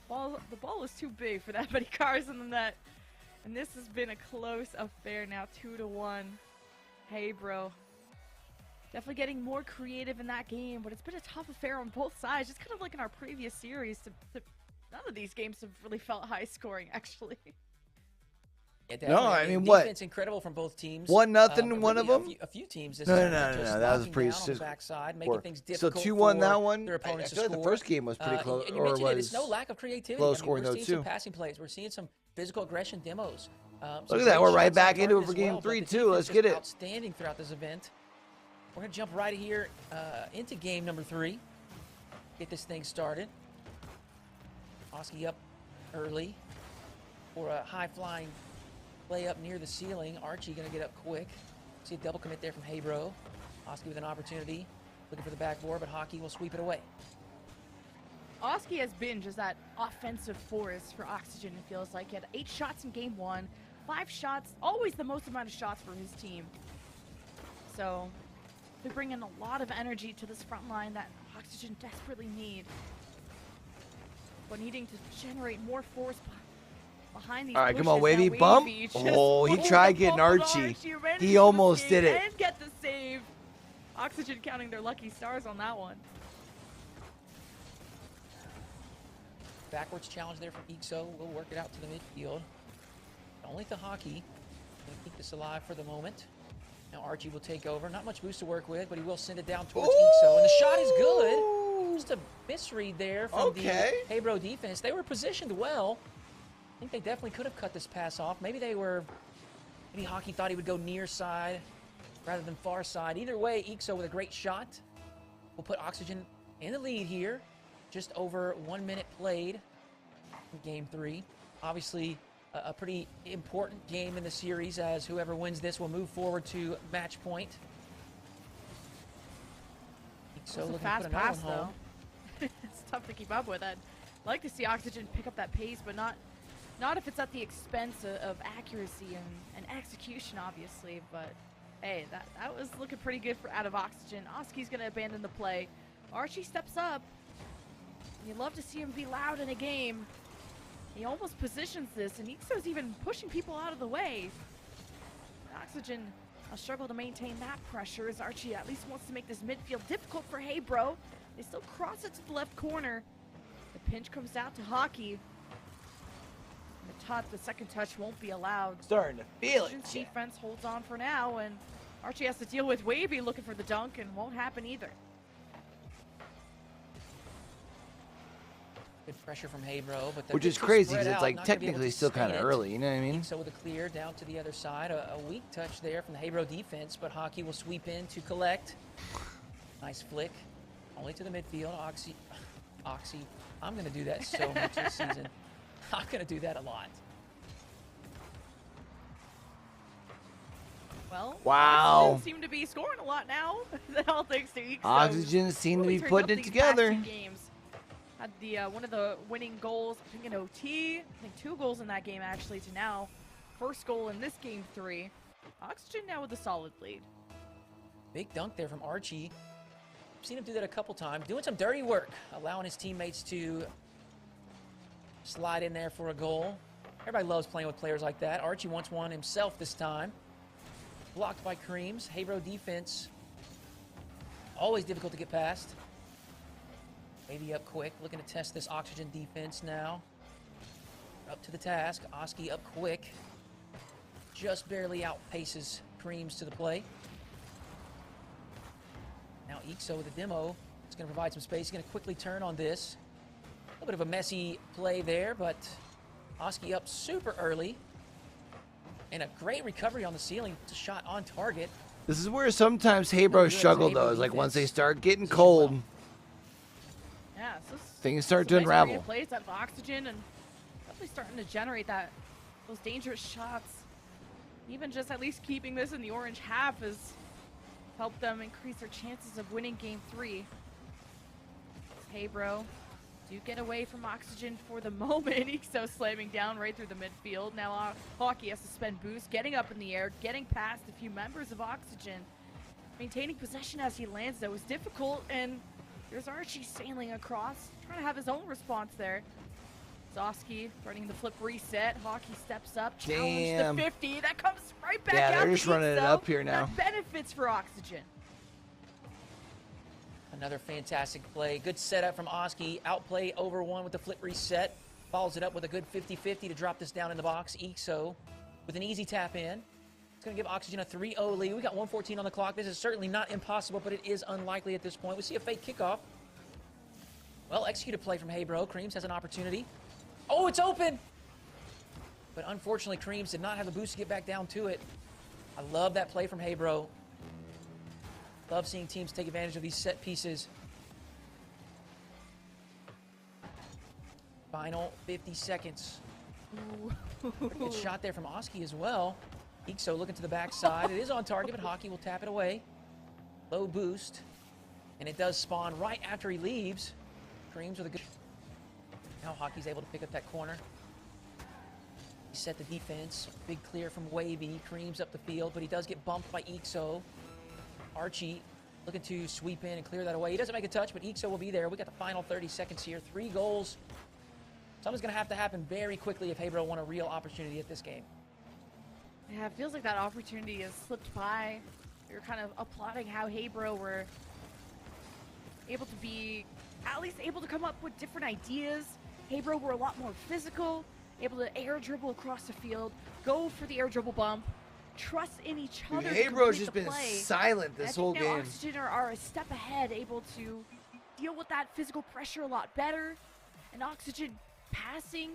the ball is too big for that many cars in the net. And this has been a close affair now, 2-1. Habro definitely getting more creative in that game, but it's been a tough affair on both sides. Just kind of like in our previous series, none of these games have really felt high scoring, actually. Yeah, no, I mean, what? Defense incredible from both teams. 1-0 one of them? A few teams. No. That was pretty backside, making things difficult. So 2-1 that one. I feel like the first game was pretty close. And you mentioned it's no lack of creativity. Low scoring we're though seeing too. Some passing plays. We're seeing some physical aggression demos. Look at that. We're right back into it for game 3 too. Let's get it. Outstanding throughout this event. We're gonna jump right here into game number 3. Get this thing started. Oski up early for a high flying play up near the ceiling. Archie gonna get up quick. See a double commit there from Habro. Oski with an opportunity, looking for the backboard, but Hockey will sweep it away. Oski has been just that offensive force for Oxygen, it feels like. He had 8 shots in game 1, 5 shots, always the most amount of shots for his team. So they bring in a lot of energy to this front line that Oxygen desperately need. But needing to generate more force behind these All right, come on, Wahvey, bump. Oh, he tried getting Archie. He almost did it. And get the save. Oxygen counting their lucky stars on that one. Backwards challenge there from Ixo. We'll work it out to the midfield. Only to Hockey. Gonna keep this alive for the moment. Now Archie will take over. Not much boost to work with, but he will send it down towards Ixo. And the shot is good. Just a misread there from the Hebro defense. They were positioned well. I think they definitely could have cut this pass off. Maybe Hockey thought he would go near side rather than far side. Either way, Ixo with a great shot will put Oxygen in the lead here. Just over 1 minute played in Game 3. Obviously, a pretty important game in the series, as whoever wins this will move forward to match point. So looking fast to put pass though. It's tough to keep up with. I'd like to see Oxygen pick up that pace, but not if it's at the expense of accuracy and execution, obviously. But hey, that was looking pretty good out of Oxygen. Oski's gonna abandon the play. Archie steps up. You'd love to see him be loud in a game. He almost positions this, and Ixo's even pushing people out of the way. Oxygen will struggle to maintain that pressure, as Archie at least wants to make this midfield difficult for Hebro. They still cross it to the left corner. The pinch comes out to Hockey. The second touch won't be allowed. Starting to feel it. Defense holds on for now, and Archie has to deal with Wahvey looking for the dunk, and won't happen either. Good pressure from Hebro, but which is crazy because it's like technically still kind of early, you know what I mean? So with a clear down to the other side, a weak touch there from the Hebro defense, but Hockey will sweep in to collect. Nice flick, only to the midfield. Oxy, I'm gonna do that so much this season. I'm gonna do that a lot. Well, wow. Oxygen seem to be scoring a lot now. All thanks to Ixo. Oxygen seem to be putting it together. Games. Had the one of the winning goals, I think in OT. I think 2 goals in that game actually. To now, first goal in this game 3. Oxygen now with a solid lead. Big dunk there from Archie. I've seen him do that a couple times, doing some dirty work, allowing his teammates to slide in there for a goal. Everybody loves playing with players like that. Archie wants one himself this time. Blocked by Creams. Hebro defense, always difficult to get past. Maybe up quick, looking to test this Oxygen defense now. Up to the task. Oski up quick. Just barely outpaces Creams to the play. Now Ixo with a demo. It's going to provide some space. He's going to quickly turn on this. A little bit of a messy play there, but Oski up super early. And a great recovery on the ceiling. It's a shot on target. This is where sometimes Hebro struggle, though, is like once they start getting cold. Yeah, so things start to unravel. Plays out of Oxygen and definitely starting to generate those dangerous shots. Even just at least keeping this in the orange half has helped them increase their chances of winning Game 3. Hebro do get away from Oxygen for the moment. Ixo slamming down right through the midfield. Now Hockey has to spend boost, getting up in the air, getting past a few members of Oxygen. Maintaining possession as he lands, though, is difficult, and there's Archie sailing across, trying to have his own response there. Zoski running the flip reset. Hockey steps up, challenge the 50. That comes right back out. Yeah, they're just running it up here now. That benefits for Oxygen. Another fantastic play. Good setup from Oski. Outplay over 1 with the flip reset. Follows it up with a good 50-50 to drop this down in the box. Ixo with an easy tap in. It's going to give Oxygen a 3-0 lead. We got 1:14 on the clock. This is certainly not impossible, but it is unlikely at this point. We see a fake kickoff. Well executed play from Hebro. Creams has an opportunity. Oh, it's open! But unfortunately, Creams did not have the boost to get back down to it. I love that play from Hebro. Love seeing teams take advantage of these set pieces. Final 50 seconds. Pretty good shot there from Oski as well. Ixo looking to the backside. It is on target, but Hockey will tap it away. Low boost. And it does spawn right after he leaves. Creams with a good... Now Hockey's able to pick up that corner. He set the defense. Big clear from Wahvey. Creams up the field, but he does get bumped by Ixo. Archie looking to sweep in and clear that away. He doesn't make a touch, but Ixo will be there. We got the final 30 seconds here. 3 goals. Something's going to have to happen very quickly if Hebro want a real opportunity at this game. Yeah, it feels like that opportunity has slipped by. You're kind of applauding how Hebro were able to be at least able to come up with different ideas. Hebro were a lot more physical, able to air dribble across the field, go for the air dribble bump, trust in each other. Dude, Hebro's just been silent this whole game. Oxygen are a step ahead, able to deal with that physical pressure a lot better. And Oxygen passing,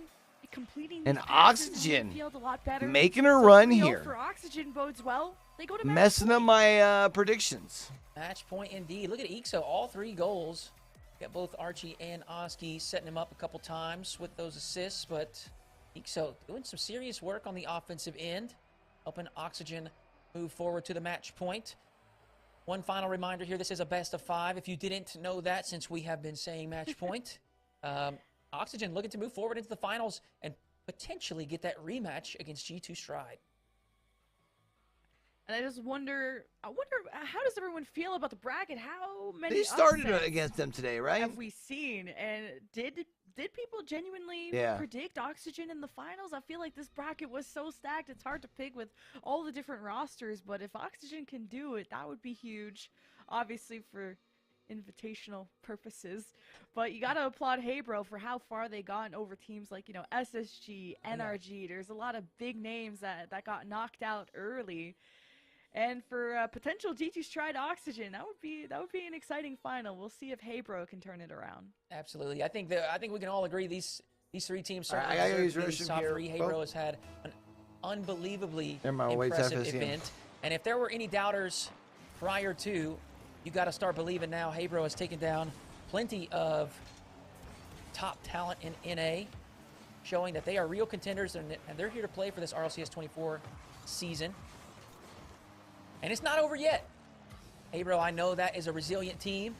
completing and passes in the Oxygen field a lot better. making a run here. For Oxygen bodes well. They go to messing up my predictions. Match point indeed. Look at Ixo, all 3 goals. Got both Archie and Oski setting him up a couple times with those assists, but Ixo doing some serious work on the offensive end, helping Oxygen move forward to the match point. One final reminder here, this is a best of 5. If you didn't know that, since we have been saying match point. Oxygen looking to move forward into the finals and potentially get that rematch against G2 Stride. And I just wonder, how does everyone feel about the bracket? How many They started upsets against them today, right? have we seen? And did people genuinely predict Oxygen in the finals? I feel like this bracket was so stacked, it's hard to pick with all the different rosters. But if Oxygen can do it, that would be huge. Obviously for invitational purposes. But you got to applaud Hebro for how far they gotten over teams like, you know, SSG, NRG. There's a lot of big names that got knocked out early. And for potential G2 Stride Oxygen, that would be an exciting final. We'll see if Hebro can turn it around. Absolutely. I think we can all agree these 3 teams certainly I gotta deserve use to be top here. 3. Hebro has had an unbelievably impressive event. And if there were any doubters prior to, you got to start believing now. Hebro has taken down plenty of top talent in NA, showing that they are real contenders and they're here to play for this RLCS 24 season. And it's not over yet. Hebro, I know that is a resilient team.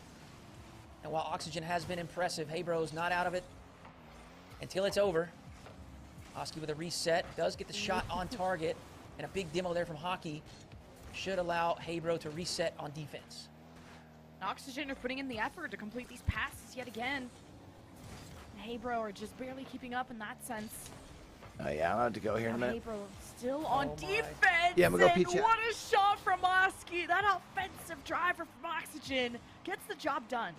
And while Oxygen has been impressive, Hebro is not out of it until it's over. Oski with a reset, does get the shot on target, and a big demo there from Hockey should allow Hebro to reset on defense. Oxygen are putting in the effort to complete these passes yet again. And Hebro are just barely keeping up in that sense. Oh yeah, I'm about to go here in a minute. Hebro still on defense. Yeah, I'm gonna go peach. What a shot from Oski! That offensive driver from Oxygen gets the job done.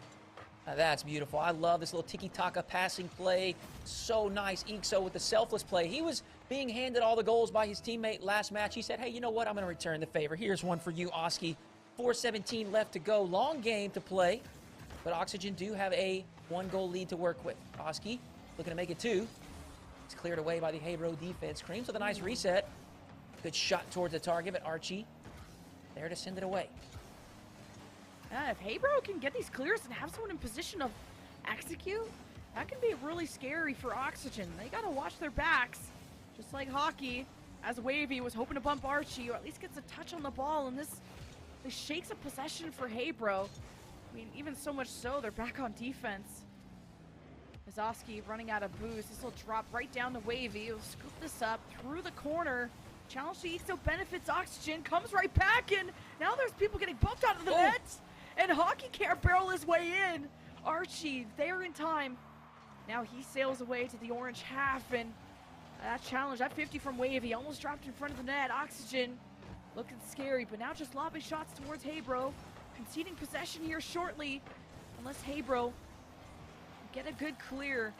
Now that's beautiful. I love this little tiki-taka passing play. So nice. Ixo with the selfless play. He was being handed all the goals by his teammate last match. He said, hey, you know what? I'm going to return the favor. Here's one for you, Oski. 4:17 left to go. Long game to play. But Oxygen do have a 1-goal lead to work with. Oski looking to make it 2. It's cleared away by the Hebro defense. Creams with a nice reset. Good shot towards the target, but Archie there to send it away. If Hebro can get these clears and have someone in position to execute, that can be really scary for Oxygen. They got to watch their backs, just like Hockey, as Wahvey was hoping to bump Archie, or at least gets a touch on the ball, and this shakes up possession for Hebro. I mean, even so much so, they're back on defense. Oski running out of boost. This will drop right down to Wahvey. He'll scoop this up through the corner. Challenge to Ixo benefits Oxygen. Comes right back in. Now there's people getting bumped out of the net. And Hockey can't barrel his way in. Archie there in time. Now he sails away to the orange half. And that challenge, that 50 from Wahvey, almost dropped in front of the net. Oxygen looking scary, but now just lobbing shots towards Hebro. Conceding possession here shortly. Unless Hebro get a good clear.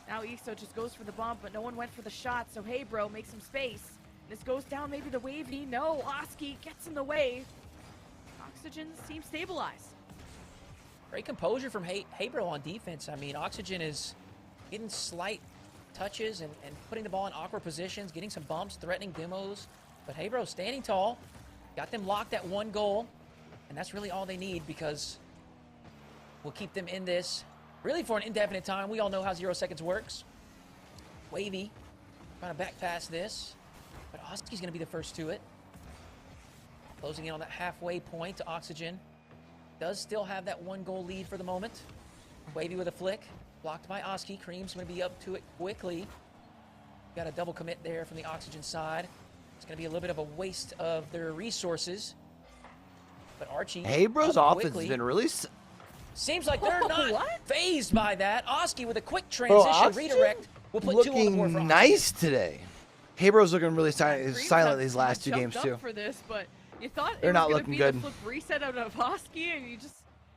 Now Ixo just goes for the bump, but no one went for the shot, so Hebro makes some space. This goes down maybe to Wahvey. No, Oski gets in the way. Oxygen seems stabilized. Great composure from Hebro on defense. I mean, Oxygen is getting slight touches and putting the ball in awkward positions, getting some bumps, threatening demos. But Hebro standing tall, got them locked at 1 goal, and that's really all they need because we'll keep them in this really for an indefinite time. We all know how 0 seconds works. Wahvey trying to back pass this, but Oski's going to be the first to it. Closing in on that halfway point to Oxygen. Does still have that 1-goal lead for the moment. Wahvey with a flick, blocked by Oski. Cream's going to be up to it quickly. Got a double commit there from the Oxygen side. It's going to be a little bit of a waste of their resources. But Archie, Hebro's offense has been really... Seems like they're not phased by that. Oski with a quick transition redirect will put 2 on the board for Oxygen. Nice today. Hebro's looking really silent these last 2 games too. For this, but you thought they're not looking good. Flip reset out of Oski, and you just.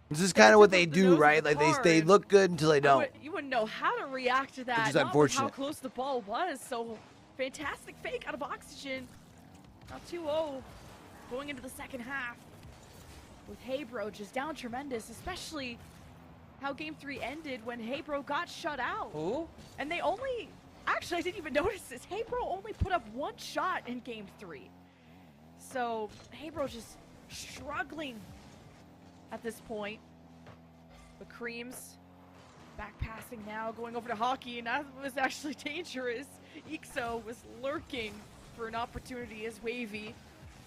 This is kind of what they do, right? Like they look good until they don't. You wouldn't know how to react to that. Which is unfortunate. How close the ball was. So fantastic fake out of Oxygen. Now 2-0 going into the second half with Haybro just down tremendous, especially how game 3 ended when Haybro got shut out. Ooh. And they only, actually I didn't even notice this, Haybro only put up 1 shot in game 3. So Haybro just struggling at this point. But Creams back passing now, going over to Hockey, and that was actually dangerous. Ixo was lurking for an opportunity as Wahvey.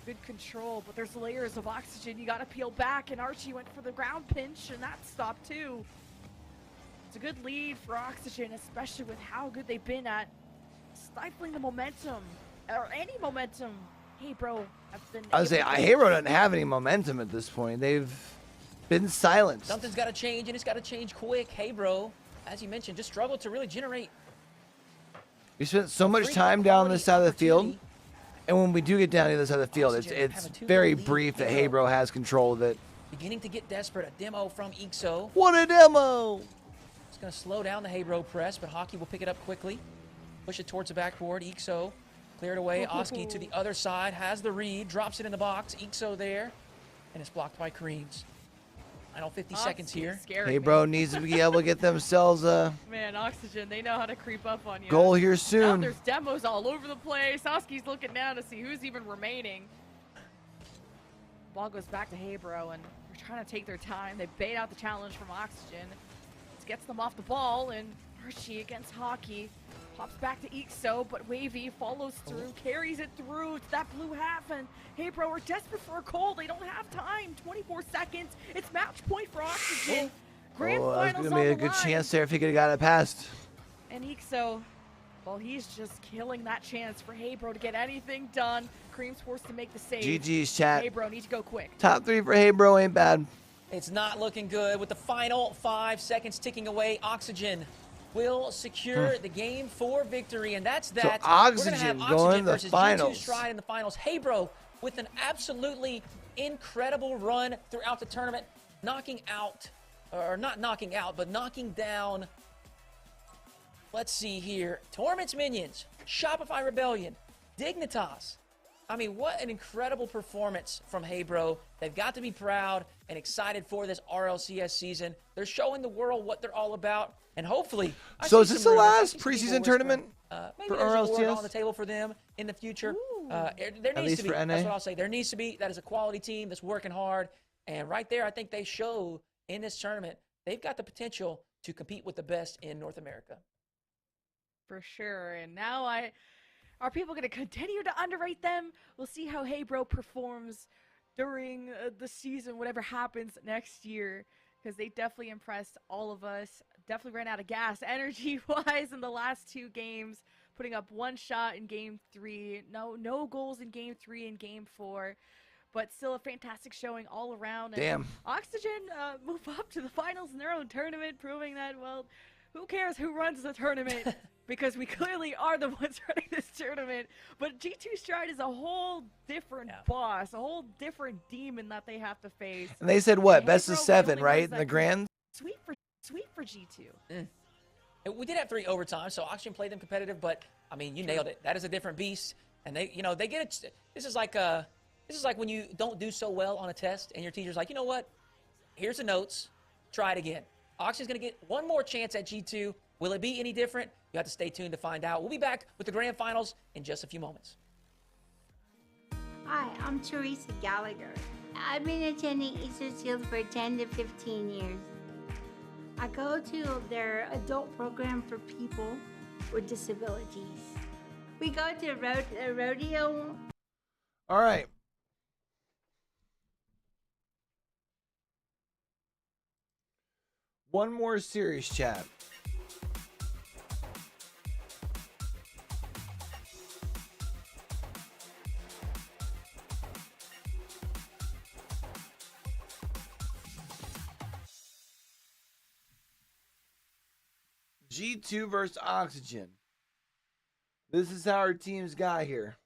Good control, but there's layers of oxygen. You gotta peel back, and Archie went for the ground pinch, and that stopped too. It's a good lead for Oxygen, especially with how good they've been at stifling the momentum, or any momentum. Hey, bro, I've been. I would say Hero doesn't have any momentum at this point. They've been silenced. Something's got to change, and it's got to change quick. Hey, bro, as you mentioned, just struggled to really generate. We spent so much time down this side of the field. And when we do get down to the other side of the field, it's very brief that Haybro has control of it. Beginning to get desperate. A demo from Ixo. What a demo! It's going to slow down the Haybro press, but Hockey will pick it up quickly. Push it towards the backboard. Ixo cleared away. Oski to the other side. Has the read. Drops it in the box. Ixo there. And it's blocked by Creams. Final 50 seconds here. Haybro needs to be able to get themselves a Man, Oxygen, they know how to creep up on you. goal here Now soon. there's demos all over the place. Oski's looking down to see who's even remaining. Ball goes back to Haybro, and they're trying to take their time. They bait out the challenge from Oxygen. This gets them off the ball, and Archie against Hockey. Pops back to Ixo, but Wahvey follows through, carries it through to that blue half, and Haybro are desperate for a goal. They don't have time. 24 seconds. It's match point for Oxygen. Grand That's finals going to on be a the good line. chance there if he could have got it past. And Ixo, well, he's just killing that chance for Haybro to get anything done. Cream's forced to make the save. GG's, chat. Haybro needs to go quick. Top 3 for Haybro ain't bad. It's not looking good with the final 5 seconds ticking away. Oxygen will secure the game 4 victory, and that's that. So Oxygen going to the versus finals. G2 Stride in the finals. Haybro with an absolutely incredible run throughout the tournament, knocking out, or not knocking out, but knocking down, let's see here, Torment's Minions, Shopify Rebellion, Dignitas. I mean, what an incredible performance from Haybro. They've got to be proud and excited for this RLCS season. They're showing the world what they're all about, and hopefully... So is this the last preseason tournament maybe for there's a award RLCS? on the table for them in the future. There At needs least to be. for NA? That's what I'll say. There needs to be. That is a quality team that's working hard. And right there, I think they show in this tournament, they've got the potential to compete with the best in North America. For sure. And now are people going to continue to underrate them? We'll see how Haybro performs during the season, whatever happens next year, because they definitely impressed all of us. Definitely ran out of gas energy-wise in the last 2 games, putting up 1 shot in Game 3. No goals in Game 3 and Game 4, but still a fantastic showing all around. And Damn. Oxygen move up to the finals in their own tournament, proving that, well, who cares who runs the tournament? Because we clearly are the ones running this tournament. But G2 Stride is a whole different boss, a whole different demon that they have to face. And they said what? And Best of Haybro 7, really right? runs In the that grand? Sweet for G2. We did have 3 overtimes, so Oxygen played them competitive, but I mean, you nailed it. That is a different beast, and they get it. This is like when you don't do so well on a test, and your teacher's like, you know what? Here's the notes. Try it again. Oxygen's gonna get one more chance at G2. Will it be any different? You have to stay tuned to find out. We'll be back with the grand finals in just a few moments. Hi, I'm Teresa Gallagher. I've been attending Easter Seals for 10 to 15 years. I go to their adult program for people with disabilities. We go to rodeo. All right. One more series, chat. G2 versus Oxygen. This is how our teams got here.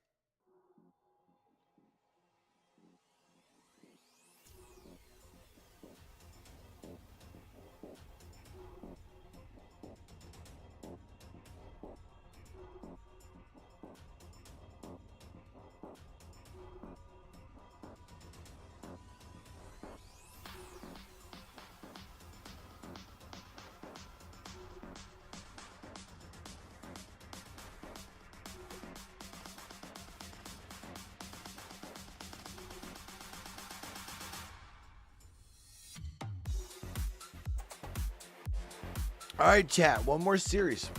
All right, chat. One more series.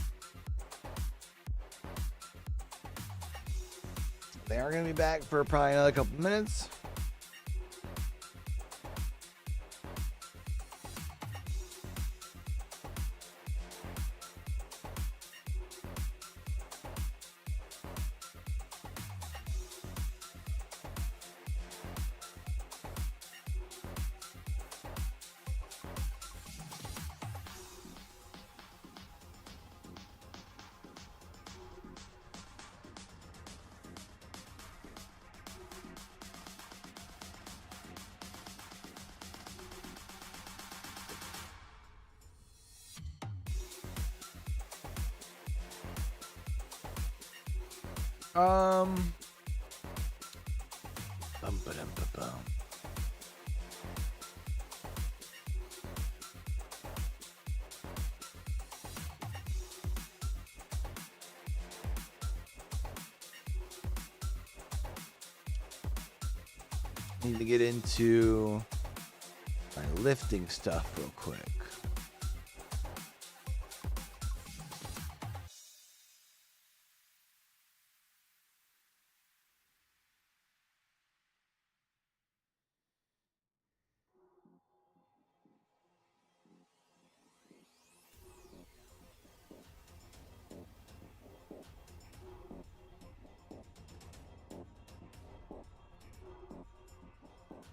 They are going to be back for probably another couple minutes. Bum. Need to get into my lifting stuff real quick.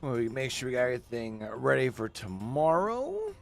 Well, we make sure we got everything ready for tomorrow.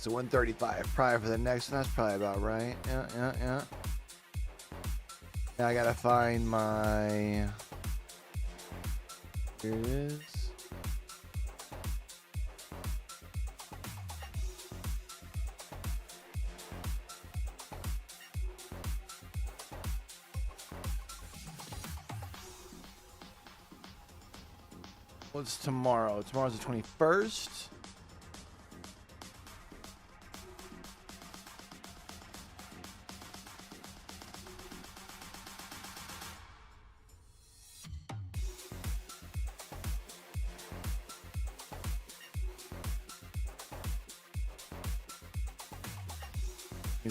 So 135 probably for the next one. That's probably about right. Yeah. Now I gotta find my. Here it is. What's tomorrow? Tomorrow's the 21st.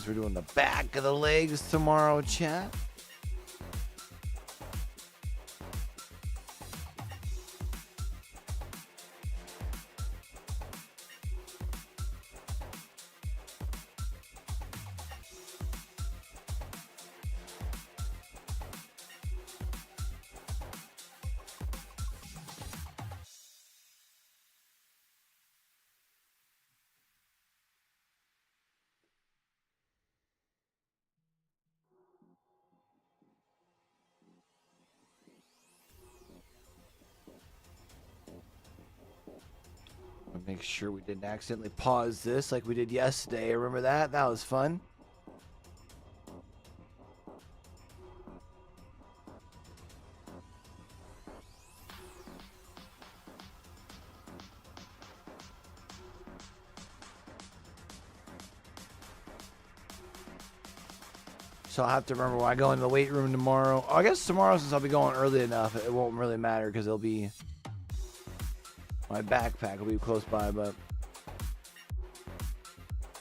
We're doing the back of the legs tomorrow, chat. Make sure we didn't accidentally pause this like we did yesterday. Remember that? That was fun. So I'll have to remember when I go in the weight room tomorrow. I guess tomorrow, since I'll be going early enough, it won't really matter because it'll be... My backpack will be close by, but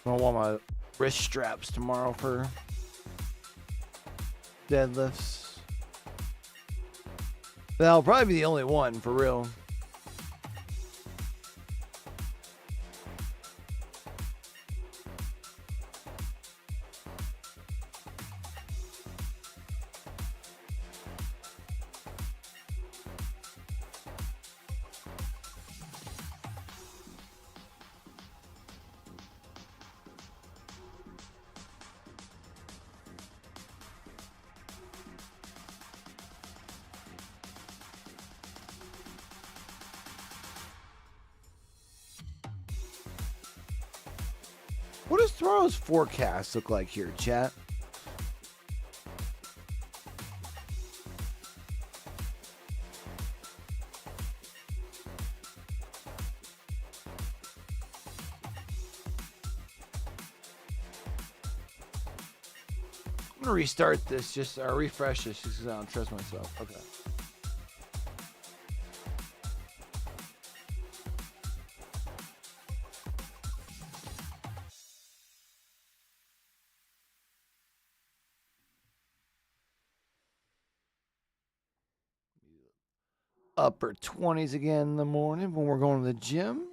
I want my wrist straps tomorrow for deadlifts. That'll probably be the only one for real. What does tomorrow's forecast look like here, chat? I'm gonna restart this, just refresh this, just because I don't trust myself. Okay. Upper 20s again in the morning when we're going to the gym.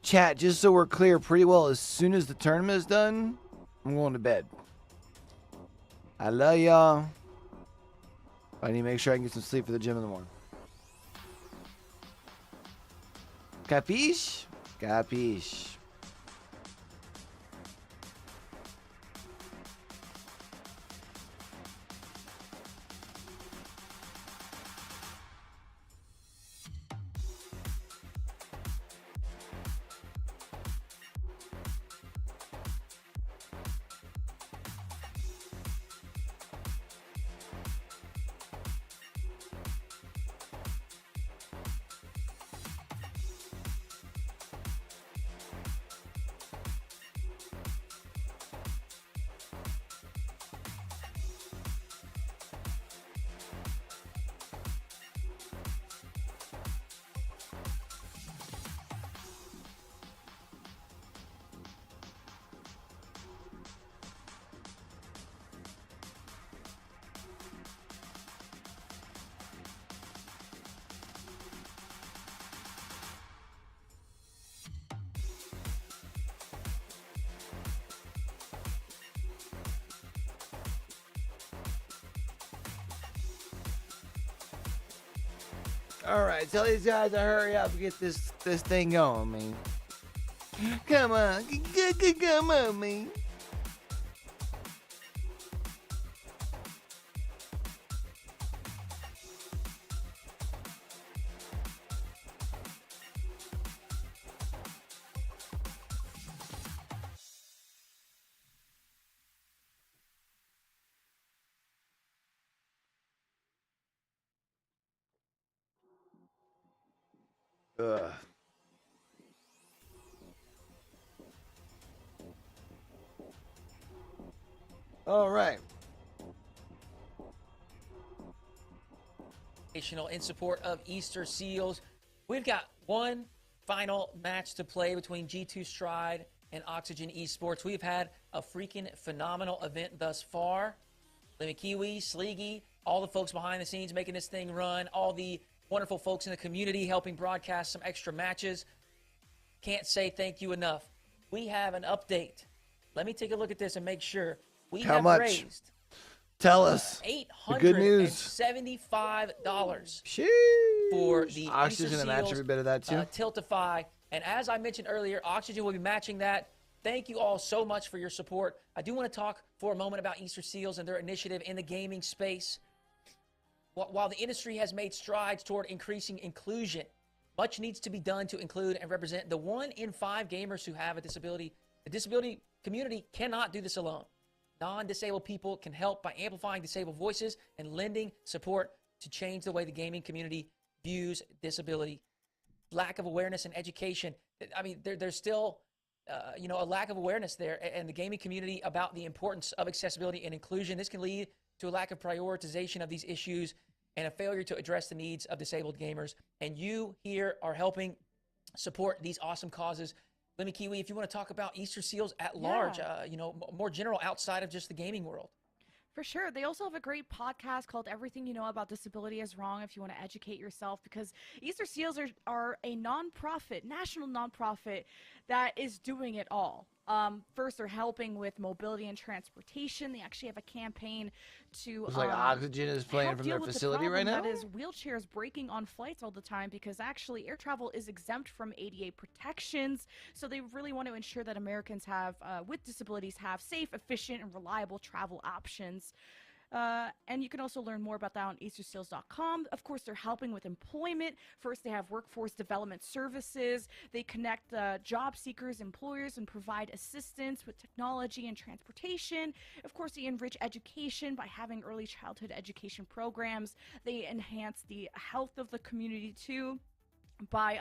Chat, just so we're clear, pretty well as soon as the tournament is done, I'm going to bed. I love y'all. I need to make sure I can get some sleep for the gym in the morning. Capiche? Capiche. All right, tell these guys to hurry up and get this thing going, man. Come on, come on, man. Ugh. All right. In support of Easter Seals. We've got one final match to play between G2 Stride and Oxygen Esports. We've had a freaking phenomenal event thus far. YoBoyCue, Sleegy, all the folks behind the scenes making this thing run, all the wonderful folks in the community helping broadcast some extra matches. Can't say thank you enough. We have an update. Let me take a look at this and make sure. We How have much? raised Tell us. The good news. $875 Sheesh. for the Oxygen Easter to match Seals, every bit of that too. Tiltify. And as I mentioned earlier, Oxygen will be matching that. Thank you all so much for your support. I do want to talk for a moment about Easter Seals and their initiative in the gaming space. While the industry has made strides toward increasing inclusion, much needs to be done to include and represent the 1 in 5 gamers who have a disability. The disability community cannot do this alone. Non-disabled people can help by amplifying disabled voices and lending support to change the way the gaming community views disability. Lack of awareness and education. I mean, there's still, a lack of awareness there and the gaming community about the importance of accessibility and inclusion. This can lead to a lack of prioritization of these issues and a failure to address the needs of disabled gamers. And you here are helping support these awesome causes. YoBoyCue, if you want to talk about Easter Seals at large, more general outside of just the gaming world. For sure. They also have a great podcast called Everything You Know About Disability is Wrong if you want to educate yourself, because Easter Seals are a nonprofit, national nonprofit that is doing it all. First, they're helping with mobility and transportation. They actually have a campaign to Looks like Oxygen is playing from their facility right now. That is wheelchairs breaking on flights all the time, because actually air travel is exempt from ADA protections. So they really want to ensure that Americans with disabilities have safe, efficient, and reliable travel options. And you can also learn more about that on easterseals.com. Of course, they're helping with employment. First, they have workforce development services. They connect job seekers, employers, and provide assistance with technology and transportation. Of course, they enrich education by having early childhood education programs. They enhance the health of the community, too. by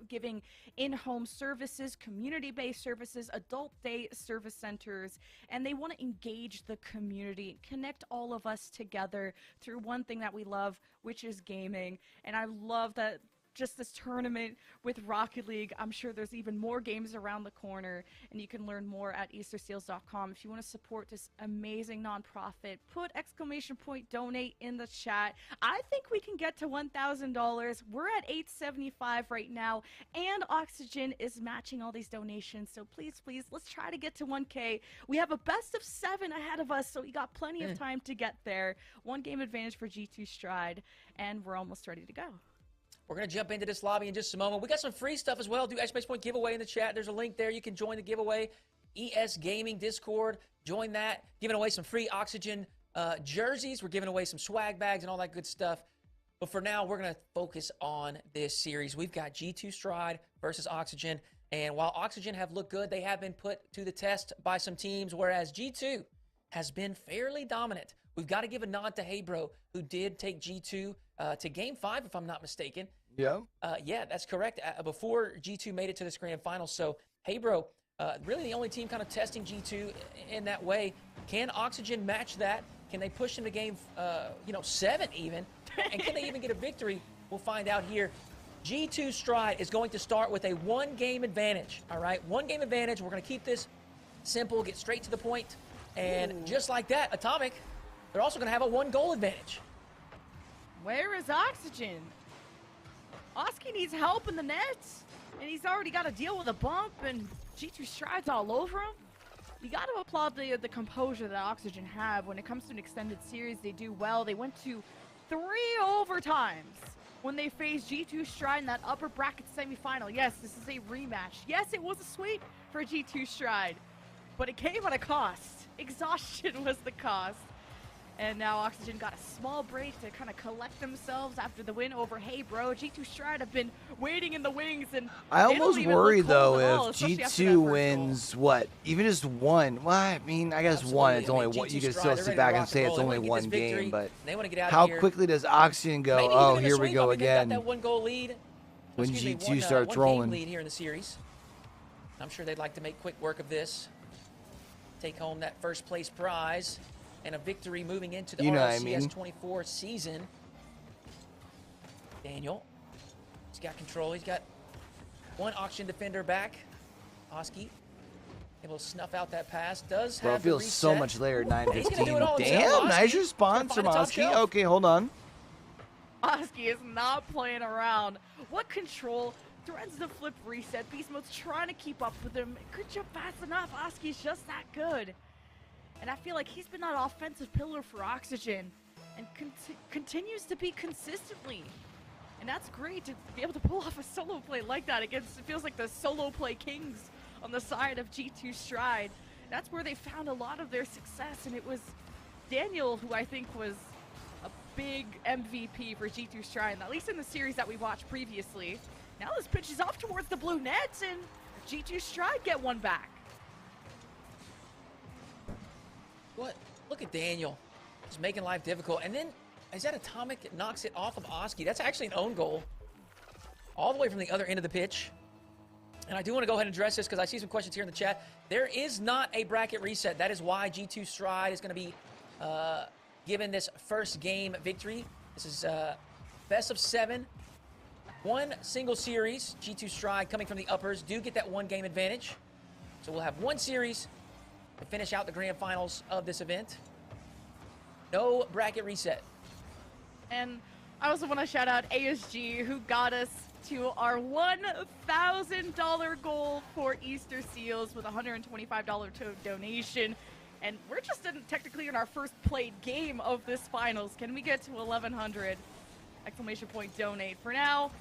giving in-home services, community-based services, adult day service centers, and they want to engage the community, connect all of us together through one thing that we love, which is gaming. And I love that just this tournament with Rocket League. I'm sure there's even more games around the corner, and you can learn more at easterseals.com. If you want to support this amazing nonprofit, put !donate in the chat. I think we can get to $1,000. We're at $875 right now, and Oxygen is matching all these donations. So please, let's try to get to 1K. We have a best of 7 ahead of us, so we got plenty of time to get there. 1 game advantage for G2 Stride, and we're almost ready to go. We're going to jump into this lobby in just a moment. We got some free stuff as well. Do !point giveaway in the chat. There's a link there. You can join the giveaway. ES Gaming Discord. Join that. Giving away some free Oxygen jerseys. We're giving away some swag bags and all that good stuff. But for now, we're going to focus on this series. We've got G2 Stride versus Oxygen. And while Oxygen have looked good, they have been put to the test by some teams, whereas G2 has been fairly dominant. We've got to give a nod to Heybro, who did take G2 to Game 5, if I'm not mistaken. Yeah. Yeah, that's correct. Before G2 made it to this grand final. So Heybro, really the only team kind of testing G2 in that way. Can Oxygen match that? Can they push them to Game 7 even? And can they even get a victory? We'll find out here. G2 Stride is going to start with a 1-game advantage. All right, 1-game advantage. We're going to keep this simple, get straight to the point. And just like that, Atomic, they're also going to have a 1-goal advantage. Where is Oxygen? Oski needs help in the net, and he's already got to deal with a bump, and G2 Stride's all over him. You got to applaud the composure that Oxygen have. When it comes to an extended series, they do well. They went to 3 overtimes when they faced G2 Stride in that upper bracket semifinal. Yes, this is a rematch. Yes, it was a sweep for G2 Stride, but it came at a cost. Exhaustion was the cost. And now Oxygen got a small break to kind of collect themselves after the win over Heybro. G2 Stride have been waiting in the wings, and I almost worry though if G2 wins even just 1. Well, I mean, I guess Absolutely. 1. It's only G2 one. You can Stride, still they're sit ready back to and rock say and it's roll. only They wanna one get this victory. game, but They wanna get out of how here. quickly does Oxygen go? Maybe Oh, even in a here we sweep. go I mean, they've got again. that 1-goal lead. When Excuse me, G2 starts one rolling. game lead here in the series. I'm sure they'd like to make quick work of this. Take home that first place prize and a victory moving into the RLCS 24 season. Daniel, he's got control. He's got 1 Oxygen defender back. Oski able to snuff out that pass. Does have Bro, it feels the so reset. much later at He's gonna do it all 9:15. himself. Damn, Oski, nice response gonna from find the top Oski. shelf. Okay, hold on. Oski is not playing around. What control? Threads the flip reset. Beast Mode's trying to keep up with him. Could jump fast enough. Oski's just that good. And I feel like he's been that offensive pillar for Oxygen and continues to be consistently. And that's great to be able to pull off a solo play like that against, it feels like the solo play kings on the side of G2 Stride. That's where they found a lot of their success, and it was Daniel who I think was a big MVP for G2 Stride, at least in the series that we watched previously. Now this pitch is off towards the blue nets, and G2 Stride get one back. What? Look at Daniel. He's making life difficult. And then, is that Atomic that knocks it off of Oski? That's actually an own goal. All the way from the other end of the pitch. And I do want to go ahead and address this because I see some questions here in the chat. There is not a bracket reset. That is why G2 Stride is going to be given this first game victory. This is best of 7. 1 single series. G2 Stride coming from the uppers do get that 1-game advantage. So we'll have 1 series to finish out the grand finals of this event. No bracket reset. And I also want to shout out ASG, who got us to our $1,000 goal for Easter Seals with a $125 donation. And we're just technically in our first played game of this finals. Can we get to 1,100? Exclamation point donate. For now,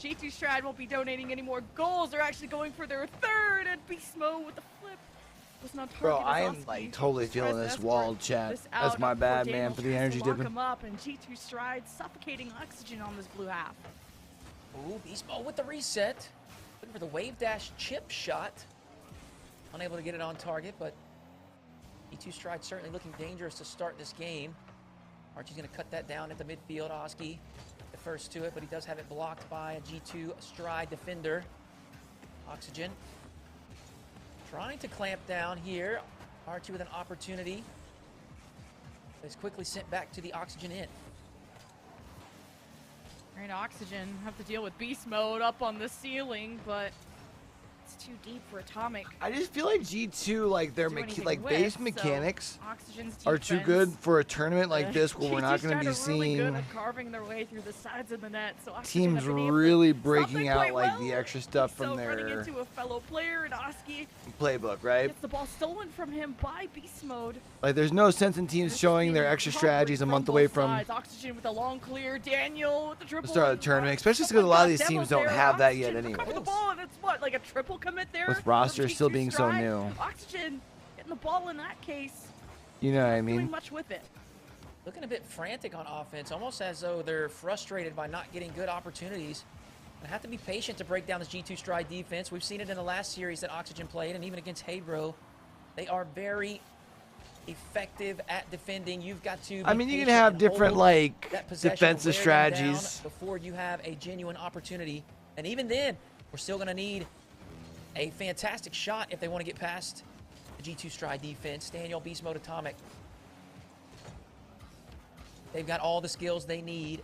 G2 Stride won't be donating any more goals. They're actually going for their 3rd, and Beast Mode with the flip. Bro, I am like totally feeling this wall chat. That's my bad, man, for the energy dipping. Him up, and G2 Stride suffocating Oxygen on this blue half. Ooh, Beast Mode with the reset. Looking for the wave dash chip shot. Unable to get it on target, but G2 Stride certainly looking dangerous to start this game. Archie's going to cut that down at the midfield. Oski first to it, but he does have it blocked by a G2 Stride defender. Oxygen trying to clamp down here. Archie with an opportunity. Is quickly sent back to the Oxygen in. Right, Oxygen have to deal with beast mode up on the ceiling, but it's too deep for Atomic. I just feel like G2, like their base mechanics Oxygen's are too good for a tournament like this where we're not going to be really good seeing at carving their way through the sides of the net. So Oxygen teams have been able to really stop breaking them out quite like well. the extra stuff from So running their into a fellow player, and Oski playbook, right? gets the ball stolen from him by beast mode. Like, there's no sense in teams showing their extra strategies a month away from Oxygen with a long clear. Daniel with the the triple. start of the tournament, especially because a lot of these teams don't have that yet Recover the anyway. ball, and it's what, like a triple commit there? With roster From still G2 being so Stride. new. Oxygen getting the ball in that case. You know what I Not doing mean? much with it. Looking a bit frantic on offense, almost as though they're frustrated by not getting good opportunities. They have to be patient to break down this G2 Stride defense. We've seen it in the last series that Oxygen played, and even against Hebro. They are very effective at defending. You've got to be I mean, you can patient have and different, hold like, that possession, defensive wear them down strategies. before you have a genuine opportunity. And even then, we're still going to need a fantastic shot if they want to get past the G2 Stride defense. Daniel, Beast Mode, Atomic. They've got all the skills they need.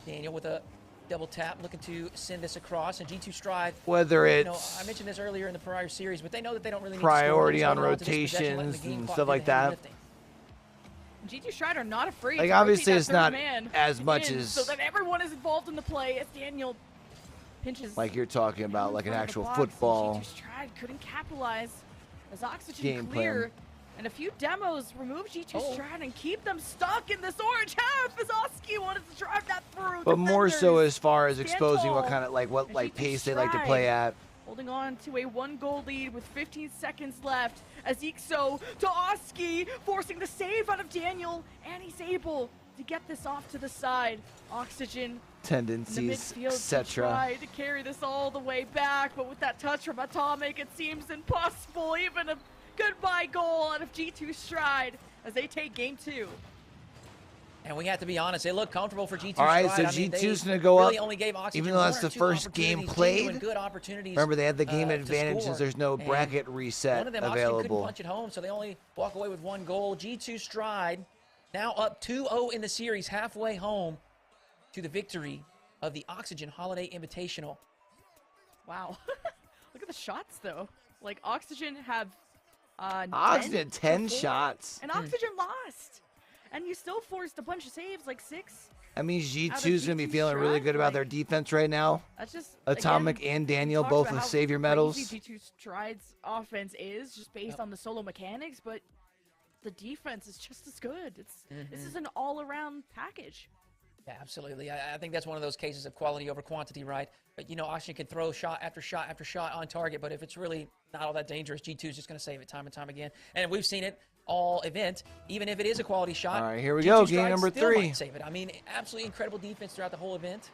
Daniel with a double tap, looking to send this across. And G2 Stride, Whether you know, it's I mentioned this earlier in the prior series, but they know that they don't really need priority to score. on They're just holding to this possession, letting the rotations game and clock stuff do like the heavy that. lifting. G2 Stride are not afraid Like, to obviously rotate it's that not third man as much in as- so that everyone is involved in the play as Daniel pinches like you're talking about, in like an front of the actual box, and football G2 Stride couldn't capitalize as Oxygen game clear. plan. And a few demos remove G2 Oh. Stride and keep them stuck in this orange half as Oski wanted to drive that through. But more so Defenders as far as stand exposing what tall. kind of what And like G2 pace they like to play Stride at. holding on to a 1-goal lead with 15 seconds left as Ixo to Oski, forcing the save out of Daniel, and he's able to get this off to the side. Oxygen in the Tendencies, midfield to etc. try to carry this all the way back, but with that touch from Atomic, it seems impossible. Even a goodbye goal out of G2 Stride as they take game 2. And we have to be honest, they look comfortable for G2 All right, Stride. so I mean, G2's they gonna go really up, only gave Oxygen even though that's one or the two first game opportunities, genuine played. good opportunities, Remember, they had the game to advantage since score. there's no And bracket reset one of them, Oxygen couldn't available. punch it home, so they only walk away with 1 goal. G2 Stride now up 2-0 in the series, halfway home to the victory of the Oxygen Holiday Invitational. Wow. Look at the shots, though. Like, Oxygen have Oxygen 10 to 4, shots. and Oxygen lost. And you still forced a bunch of saves, like 6. That means Out of G2's gonna be G2 feeling really Stride, good about like, their defense right now. That's just Atomic again, and Daniel we talked both about with how savior medals. crazy G2 Stride's offense is just based on the solo mechanics, but the defense is just as good. This is an all-around package. Yeah, absolutely. I think that's one of those cases of quality over quantity, right? But, you know, Oxygen can throw shot after shot after shot on target, but if it's really not all that dangerous, G2 is just going to save it time and time again. And we've seen it all event, even if it is a quality shot. All right, here we G2 go, game Stride number still 3. might save it. I mean, absolutely incredible defense throughout the whole event.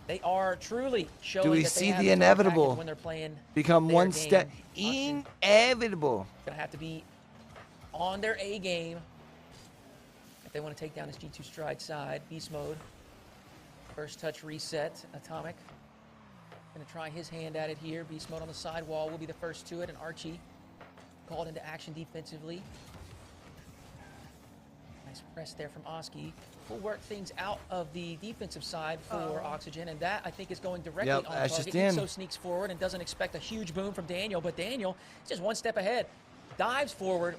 They are truly showing Do we that see they have the the total inevitable package when they're playing become their one game. step Oxygen inevitable? gonna have to be on their A game if they want to take down this G2 Stride side. Beast mode. First touch reset. Atomic gonna try his hand at it here. Beast mode on the side wall will be the first to it, and Archie called into action defensively. Nice press there from Oski. We'll work things out of the defensive side for Oxygen, and that I think is going directly Yep, on that's target. just in. So sneaks forward and doesn't expect a huge boom from Daniel, but Daniel is just one step ahead. Dives forward,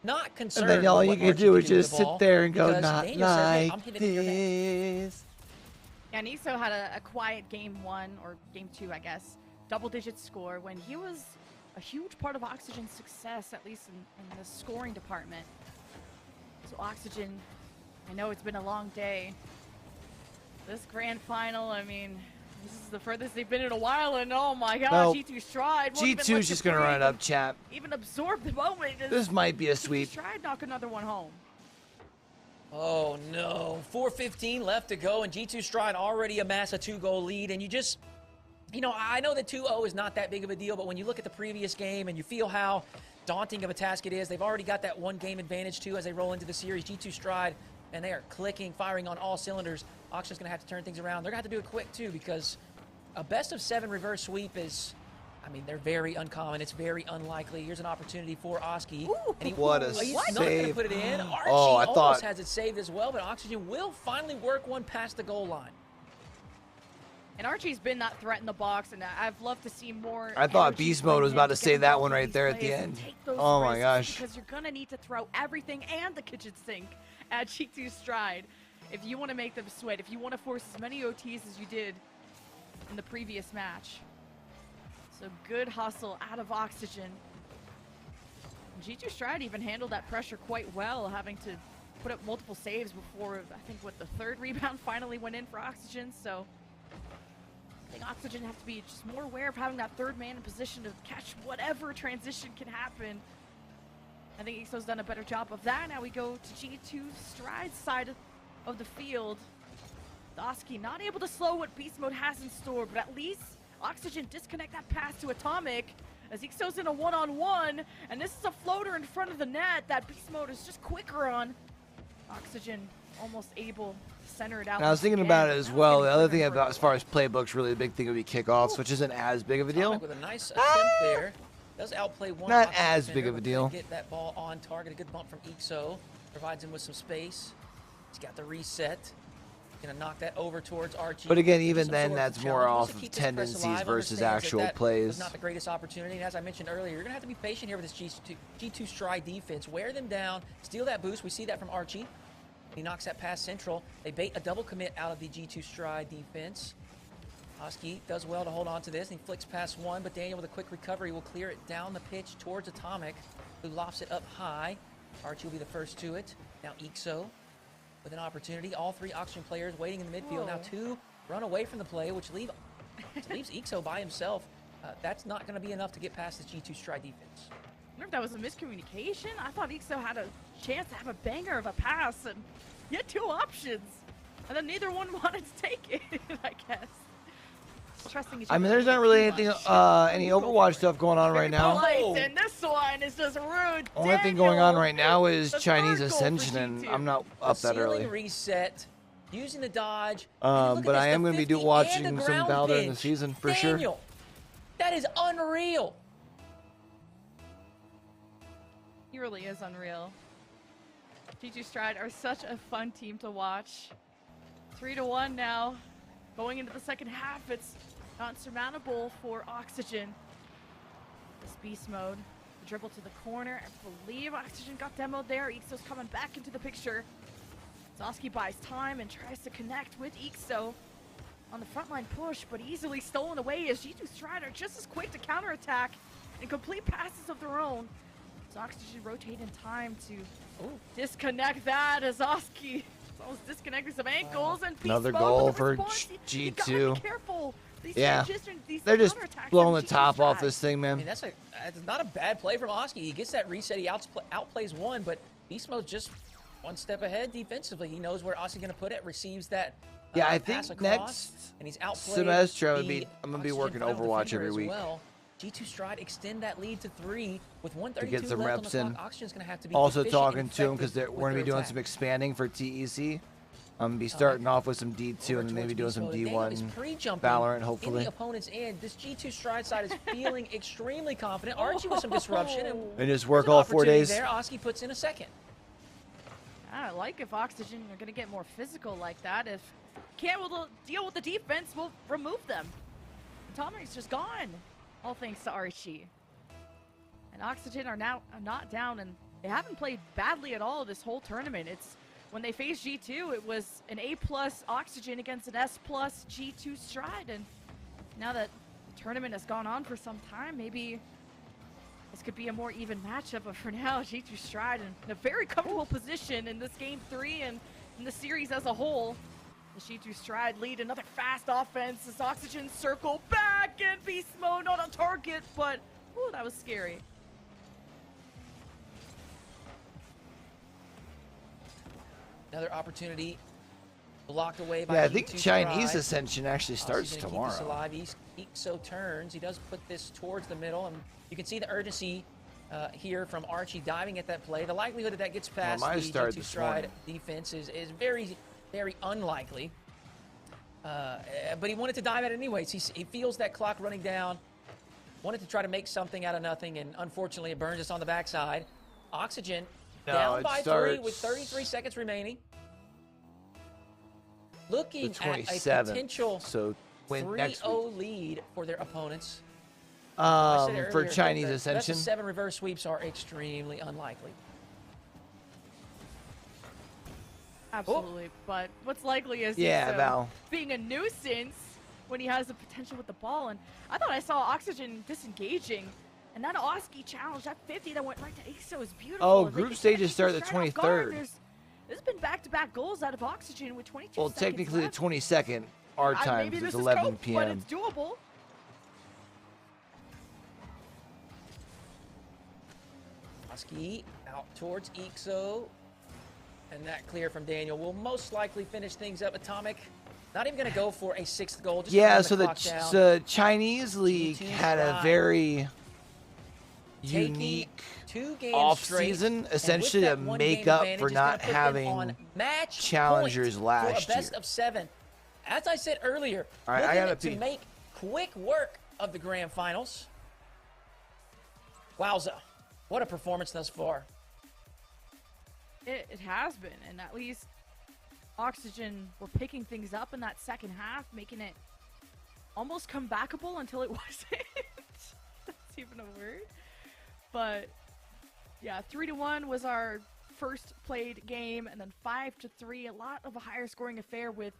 not concerned. And then all with you what can Archie do can is with just the sit ball, there and go, because not Daniel says, "Hey, I'm like hitting it in your head." this. Yeah, Niso had a quiet game 1, or game 2, I guess. Double-digit score when he was a huge part of Oxygen's success, at least in the scoring department. So Oxygen, I know it's been a long day. This grand final, I mean, this is the furthest they've been in a while, and oh my gosh, Well, G2 Stride. won't even let G2's just you gonna run it breathe up, chap. and even absorb the moment. This might be a G2 sweep. Stride knock another one home. Oh no, 4:15 left to go, and G2 Stride already amassed a 2-goal lead, and you just, you know, I know that 2-0 is not that big of a deal, but when you look at the previous game and you feel how daunting of a task it is, they've already got that 1-game advantage too as they roll into the series. G2 Stride and they are clicking, firing on all cylinders. Oxygen's going to have to turn things around. They're going to have to do it quick, too, because a best-of-7 reverse sweep is, I mean, they're very uncommon. It's very unlikely. Here's an opportunity for Oski. What a He's save. not going to put it in. Archie I almost thought has it saved as well, but Oxygen will finally work one past the goal line. And Archie's been that threat in the box, and I've loved to see more. I thought Beast Mode was about to save that one right there at the end. Oh my gosh. Because you're going to need to throw everything and the kitchen sink at G2 Stride if you want to make them sweat, if you want to force as many OTs as you did in the previous match. So good hustle out of Oxygen. G2 Stride even handled that pressure quite well, having to put up multiple saves before, I think, what, the third rebound finally went in for Oxygen. So I think Oxygen has to be just more aware of having that third man in position to catch whatever transition can happen. I think EXO's done a better job of that. Now we go to G2 Stride's side of the field. Oski not able to slow what Beast Mode has in store, but at least Oxygen disconnect that pass to Atomic as EXO's in a one-on-one, and this is a floater in front of the net that Beast Mode is just quicker on. Oxygen almost able to center it out. And I was thinking about it as well. The other thing about, as far as playbooks, really the big thing would be kickoffs, which isn't as big of a deal. With a nice attempt there. Does outplay one. Not as big of a deal. Get that ball on target. A good bump from EXO. Provides him with some space. He's got the reset. Gonna knock that over towards Archie. But again, even then, that's more off of tendencies versus actual plays. Was not the greatest opportunity. And as I mentioned earlier, you're gonna have to be patient here with this G2 Stride defense. Wear them down. Steal that boost. We see that from Archie. He knocks that past Central. They bait a double commit out of the G2 Stride defense. Oski does well to hold on to this, and he flicks past one, but Daniel with a quick recovery will clear it down the pitch towards Atomic, who lofts it up high. Archie will be the first to it. Now EXO with an opportunity. All three Oxygen players waiting in the midfield. Now two run away from the play, which leaves EXO by himself. That's not going to be enough to get past this G2 Stride defense. I wonder if that was a miscommunication. I thought EXO had a chance to have a banger of a pass, and he had two options, and then neither one wanted to take it, I guess. I mean, there's not really anything, any Overwatch stuff going on right now. And this one is just rude. Only thing going on right now is Chinese Ascension, and I'm not up that early. Reset, using the dodge. But I am going to be watching some Valor in the season for sure. That is unreal. He really is unreal. G2 Stride are such a fun team to watch. 3-1 now. Going into the second half, it's not surmountable for Oxygen. This Beast Mode, the dribble to the corner. I believe Oxygen got demoed there. EXO's coming back into the picture. Zoski buys time and tries to connect with EXO on the frontline push, but easily stolen away as G2 Stride are just as quick to counterattack and complete passes of their own. So Oxygen rotate in time to disconnect that as Zoski almost disconnecting some ankles, and another goal for G2. Yeah, they're just blowing the top off this thing, man. I mean, that's not a bad play from Oski. He gets that reset, he outplays one, but Beast Mode's just one step ahead defensively. He knows where Oski's going to put it, receives that yeah, I think next and he's outplayed semester I'm going to be working Overwatch every week. Well. G2 Stride extend that lead to 3 with 132 to get some left reps on the in. clock. Oxygen's going to have to be also talking to him because we're going to be doing some expanding for TEC. I'm going to be starting off with some D2 and then maybe doing some D1 Valorant, hopefully. In the opponent's end, this G2 Stride side is feeling extremely confident. Archie with some disruption. And just work all 4 days. There, Oski puts in a second. I like if Oxygen are going to get more physical like that. If can't deal with the defense, we'll remove them. Atomic's just gone. All thanks to Archie. And Oxygen are now not down, and they haven't played badly at all this whole tournament. It's when they faced G2, it was an A+ Oxygen against an S+ G2 Stride, and now that the tournament has gone on for some time, maybe this could be a more even matchup. But for now, G2 Stride in a very comfortable position in this game 3 and in the series as a whole. The G2 Stride lead, another fast offense as Oxygen circle back, and Beast Mode not on target, but ooh, that was scary. Another opportunity blocked away by I think Chinese Stride. Ascension actually starts tomorrow. EXO turns. He does put this towards the middle, and you can see the urgency here from Archie diving at that play. The likelihood that that gets past Well, the started G2 this Stride morning. defense is very, very unlikely. But he wanted to dive at it anyways. He feels that clock running down. Wanted to try to make something out of nothing, and unfortunately it burns us on the backside. Oxygen down by 3 with 33 seconds remaining. Looking at a potential 3-0 lead for their opponents. I said For earlier, Chinese the Ascension. best of 7 reverse sweeps are extremely unlikely. Absolutely, but what's likely is Val. being a nuisance when he has the potential with the ball. And I thought I saw Oxygen disengaging, and that Oski challenge, that 50 that went right to Ixo is beautiful. Oh, If they group can stages start keep the Stride off guard, 23rd. There's been back-to-back goals out of Oxygen with 22 Well, seconds technically left. the 22nd, our time, Maybe it's this is 11 cope, p.m. but it's doable. Oski out towards Ixo. And that clear from Daniel will most likely finish things up. Atomic, not even going to go for a 6th goal. Just Yeah, run so clock down. the Chinese league G2 had a Stride very taking unique 2 games off-season, straight, essentially to and with that make one-game up advantage for is gonna not put them having on match challengers point last for a best year. of 7. As I said earlier, All right, I looking gotta to pee. make quick work of the grand finals. Wowza, what a performance thus far. It has been, and at least Oxygen were picking things up in that second half, making it almost comebackable until it wasn't. That's even a word. But yeah, 3-1 was our first played game, and then 5-3, a lot of a higher scoring affair. With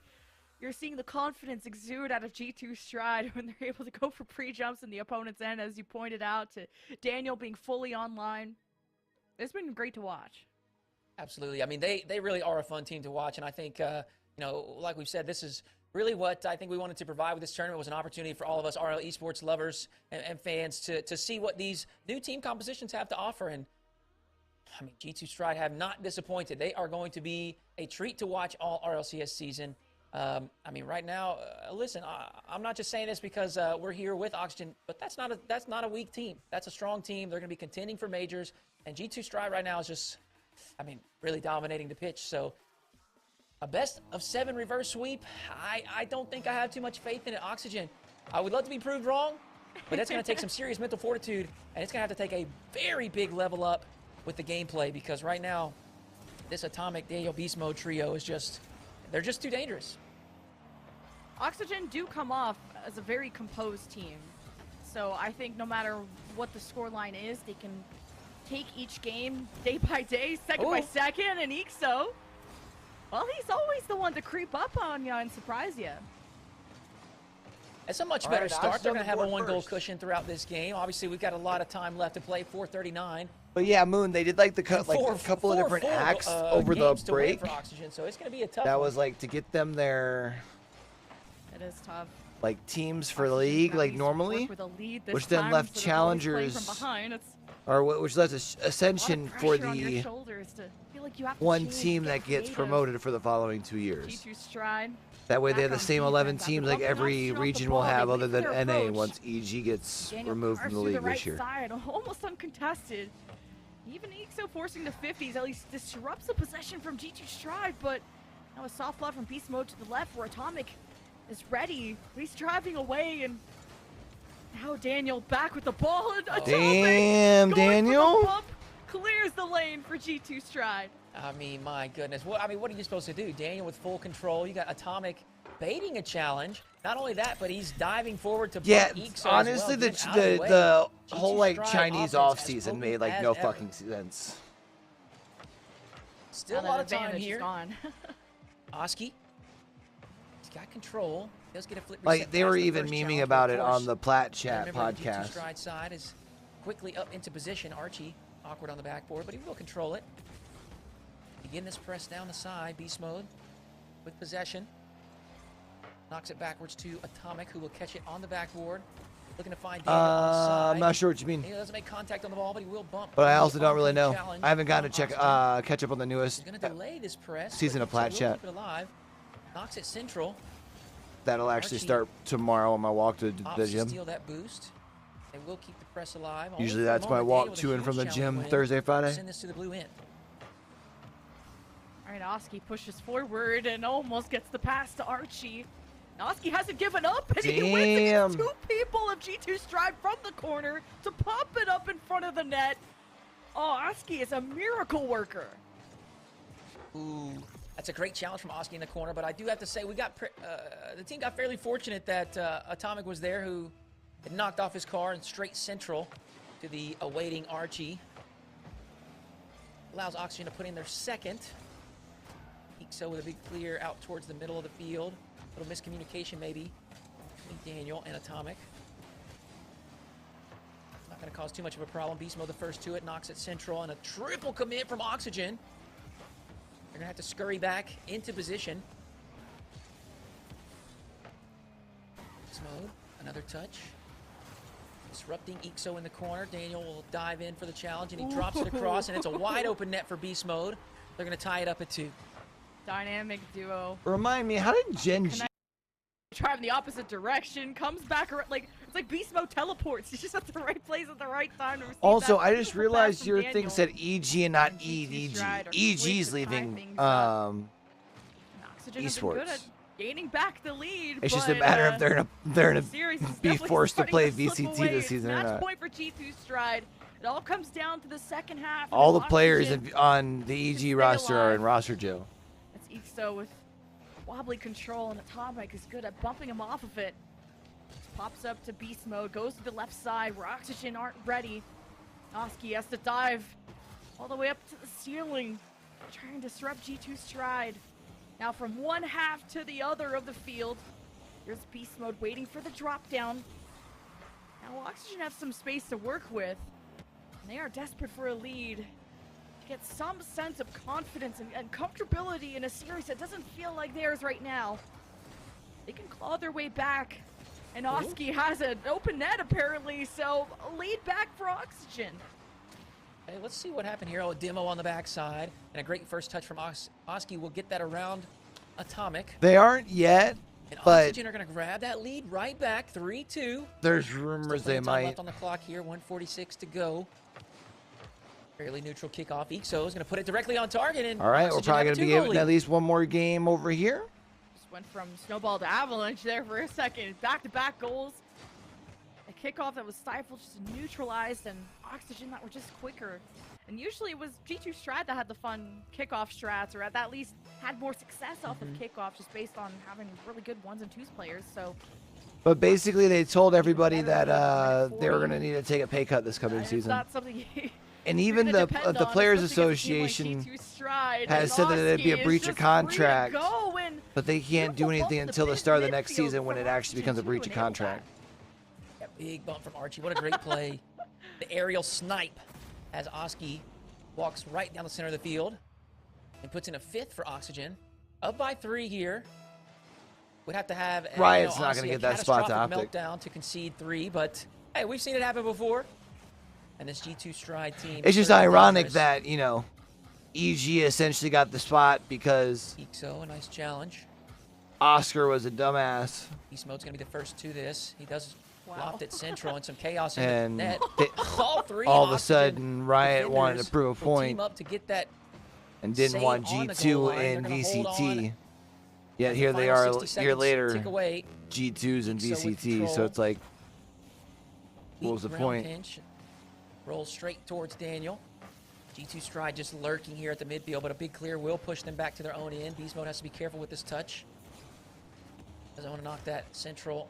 you're seeing the confidence exude out of G2 Stride when they're able to go for pre-jumps in the opponent's end, as you pointed out, to Daniel being fully online. It's been great to watch. Absolutely. I mean, they really are a fun team to watch, and I think, you know, like we've said, this is really what I think we wanted to provide with this tournament. Was an opportunity for all of us RL Esports lovers and fans to see what these new team compositions have to offer. And, I mean, G2 Stride have not disappointed. They are going to be a treat to watch all RLCS season. I mean, right now, listen, I'm not just saying this because we're here with Oxygen, but that's not a weak team. That's a strong team. They're going to be contending for majors, and G2 Stride right now is just, I mean, really dominating the pitch. So a best of 7 reverse sweep, I don't think I have too much faith in it. Oxygen, I would love to be proved wrong, but it's going to take some serious mental fortitude, and it's going to have to take a very big level up with the gameplay, because right now this Atomic Daniel Beast Mode trio is just, they're just too dangerous. Oxygen do come off as a very composed team. So I think no matter what the scoreline is, they can take each game day by day, second by second, and Ixo, well, he's always the one to creep up on you and surprise you. It's a much better start. They're going to have a 1-goal cushion throughout this game. Obviously, we've got a lot of time left to play, 4:39. But yeah, Moon, they did like the a couple of different acts over the break. For Oxygen, so it's going to be a tough that one. was like to get them their It is tough. like teams for the league like normally, which then left challengers which left Ascension for the one team that gets promoted for the following 2 years. That way they have the same 11 teams like every region will have, other than NA once EG gets removed from the league this year. Almost uncontested. Even Ixo forcing the 50s at least disrupts the possession from G2 Stride, but now a soft love from Beast Mode to the left where Atomic is ready. He's driving away, and now Daniel back with the ball. And Damn, Daniel! Clears the lane for G2 Stride. I mean, my goodness. What are you supposed to do? Daniel with full control. You got Atomic baiting a challenge. Not only that, but he's diving forward to Ixo honestly, as well, the whole like Chinese off season made like no fucking sense. Still a lot of time here. Oski, he's got control. He does get a flip. Like they were even memeing about it on the Plat Chat podcast. The Stride side is quickly up into position. Archie awkward on the backboard, but he will control it. Begin this press down the side. Beast Mode with possession. Knocks it backwards to Atomic, who will catch it on the backboard. Looking to find Daniel on the side. I'm not sure what you mean. He doesn't make contact on the ball, but he will bump. But I also don't really know. I haven't gotten to catch up on the newest season of Plat Chat. Knocks it central. That'll actually start tomorrow on my walk to the gym. Steal that boost. They will keep the press alive. Usually that's my walk to and from the gym Thursday, Friday. Send this to the blue end. All right, Oski pushes forward and almost gets the pass to Archie. Oski hasn't given up, and he wins against two people of G2 Stride from the corner to pop it up in front of the net. Oh, Oski is a miracle worker. Ooh, that's a great challenge from Oski in the corner, but I do have to say we got the team got fairly fortunate that Atomic was there, who had knocked off his car and straight central to the awaiting Archie. Allows Oxygen to put in their second. So with a big clear out towards the middle of the field. A little miscommunication maybe between Daniel and Atomic. Not going to cause too much of a problem. Beast Mode the first to it, knocks it central, and a triple commit from Oxygen. They're going to have to scurry back into position. Beast Mode, another touch. Disrupting Ixo in the corner. Daniel will dive in for the challenge, and he drops it across, and it's a wide open net for Beast Mode. They're going to tie it up at 2. Dynamic duo. Remind me, how did Gen G drive in the opposite direction, comes back around, like it's like Beast Mode teleports. He's just at the right place at the right time to receive Also, that I just realized your Daniel. thing said EG and not EDG. EG's leaving Esports. Good at gaining back the lead. It's just a matter of they're gonna be forced to play VCT this season or Match not. point for G2 Stride. It all comes down to the second half. All the players on the EG roster are in roster jail. Ixo with wobbly control, and Atomic is good at bumping him off of it. Just pops up to Beast Mode, goes to the left side where Oxygen aren't ready. Oski has to dive all the way up to the ceiling, trying to disrupt G2 Stride. Now from one half to the other of the field, here's Beast Mode waiting for the drop down. Now Oxygen have some space to work with, and they are desperate for a lead. Get some sense of confidence and comfortability in a series that doesn't feel like theirs right now. They can claw their way back, and Oski has an open net apparently, so a lead back for Oxygen. Hey, let's see what happened here. Oh, a demo on the backside, and a great first touch from Oski will get that around Atomic. They aren't yet, and but Oxygen are going to grab that lead right back, 3-2. There's rumors they might. Left on the clock here, 1:46 to go. Fairly neutral kickoff. Ixo is going to put it directly on target. And all right, we're probably going to be given at least one more game over here. Just went from snowball to avalanche there for a second. Back-to-back goals. A kickoff that was stifled, just neutralized, and Oxygen that were just quicker. And usually it was G2 Strat that had the fun kickoff strats, or at least had more success off of kickoff, just based on having really good 1s and 2s players. So. But basically, they told everybody that they were going to need to take a pay cut this coming season. That's something. And even the Players Association has said that it'd be a breach of contract, but they can't do anything until the start of the next season when it actually becomes a breach of contract. That big bump from Archie. What a great play. The aerial snipe as Oski walks right down the center of the field and puts in a 5th for Oxygen. Up by 3 here. Would have to have Riot's not going to get that spot to Optic. Meltdown to concede 3, but hey, we've seen it happen before. And this G2 Stride team. It's just ironic that, you know, EG essentially got the spot because Ixo, a nice challenge. Oscar was a dumbass. Beast Mode's going to be the first to this. He does loft it central and some chaos in the net. All of a sudden, Riot wanted to prove a point up to get that and didn't want G2 in VCT. Yet here they are a year later, G2's in VCT. So it's like, what was the point? Pinch. Rolls straight towards Daniel. G2 Stride just lurking here at the midfield, but a big clear will push them back to their own end. Beast Mode has to be careful with this touch. Doesn't want to knock that central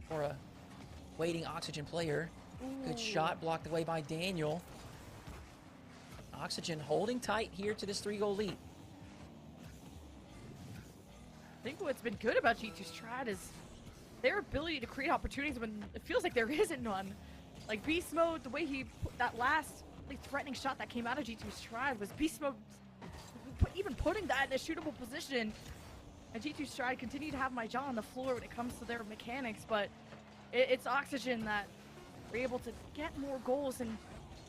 for a waiting Oxygen player. Good shot, blocked away by Daniel. Oxygen holding tight here to this 3-goal lead. I think what's been good about G2 Strat is their ability to create opportunities when it feels like there isn't none. Like Beast Mode, the way he put that last threatening shot that came out of G2 Stride was Beast Mode even putting that in a shootable position. And G2 Stride continue to have my jaw on the floor when it comes to their mechanics, but it's Oxygen that were able to get more goals in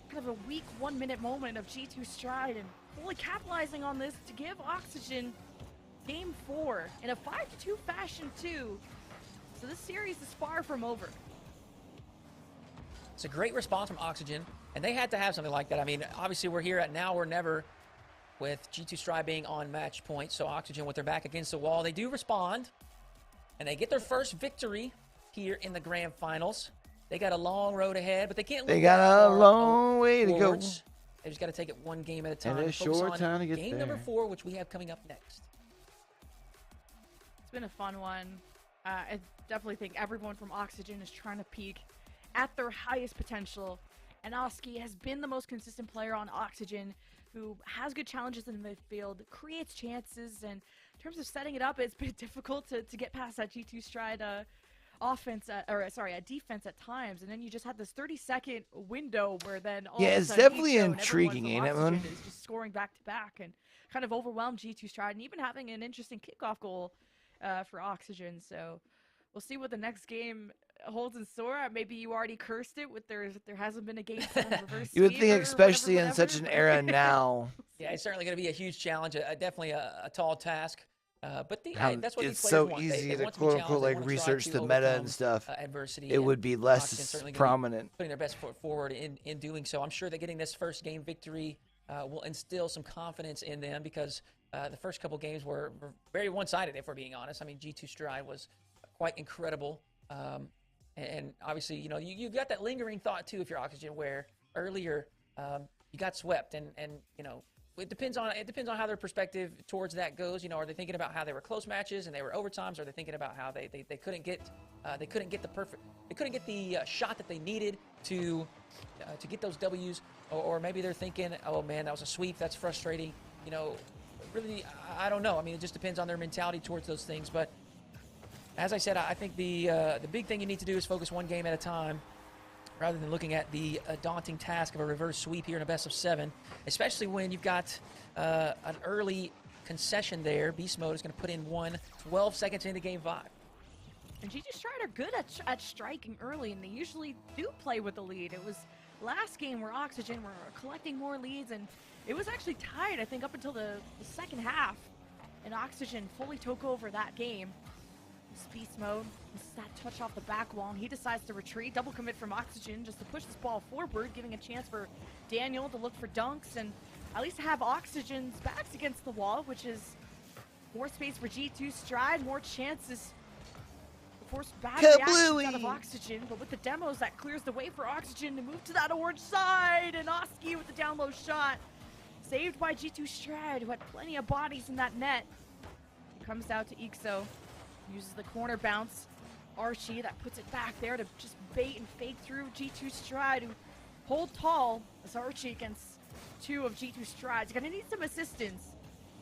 kind of a weak 1-minute moment of G2 Stride, and fully capitalizing on this to give Oxygen Game 4 in a 5-2 fashion too. So this series is far from over. It's a great response from Oxygen, and they had to have something like that. I mean, obviously we're here at now or never with G2 Stride being on match point, so Oxygen with their back against the wall, they do respond, and they get their first victory here in the grand finals. They got a long road ahead, but they can't. They got a long way to go. They just got to take it one game at a time. And a short time to get game there. number 4, which we have coming up next. It's been a fun one. I definitely think everyone from Oxygen is trying to peak at their highest potential. And Oski has been the most consistent player on Oxygen, who has good challenges in the midfield, creates chances, and in terms of setting it up, it's been difficult to get past that G2 Stride offense, defense at times. And then you just had this 30-second window where then all of a it's sudden definitely Ixo and intriguing, everyone ain't from it, man? Oxygen is just scoring back to back and kind of overwhelmed G2 Stride, and even having an interesting kickoff goal for Oxygen. So we'll see what the next game holds in store. Maybe you already cursed it with there hasn't been a game reverse. You would think, especially in such an era now. Yeah, it's certainly going to be a huge challenge, definitely a tall task. But that's what it's these players so want. easy They to want be quote challenged. unquote They like wanna try research to the meta overcome, and stuff. Adversity, It would be Oxygen's less certainly gonna be prominent. putting their best foot forward in doing so. I'm sure that getting this first game victory will instill some confidence in them, because the first couple games were very one-sided, if we're being honest. I mean, G2 Stride was quite incredible. And obviously, you got that lingering thought too if you're Oxygen, where earlier you got swept, and it depends on how their perspective towards that goes. Are they thinking about how they were close matches and they were overtimes, or are they thinking about how they couldn't get the shot that they needed to get those W's, or maybe they're thinking, oh man, that was a sweep, that's frustrating. Really, I don't know. I mean, it just depends on their mentality towards those things. But as I said, I think the big thing you need to do is focus one game at a time, rather than looking at the daunting task of a reverse sweep here in a best of 7, especially when you've got an early concession there. Beast Mode is going to put in 12 seconds into game 5. And G2 Stride are good at striking early, and they usually do play with the lead. It was last game where Oxygen were collecting more leads, and it was actually tied, I think, up until the second half. And Oxygen fully took over that game. Beast Mode, misses that touch off the back wall, and he decides to retreat. Double commit from Oxygen just to push this ball forward, giving a chance for Daniel to look for dunks and at least have Oxygen's backs against the wall, which is more space for G2 Stride, more chances to force bad reactions out of Oxygen. But with the demos, that clears the way for Oxygen to move to that orange side, and Oski with the down low shot, saved by G2 Stride, who had plenty of bodies in that net. It comes out to Ixo. Uses the corner bounce. Archie, that puts it back there to just bait and fake through G2 Stride, who hold tall as Archie against 2 of G2 Stride's. Gonna need some assistance.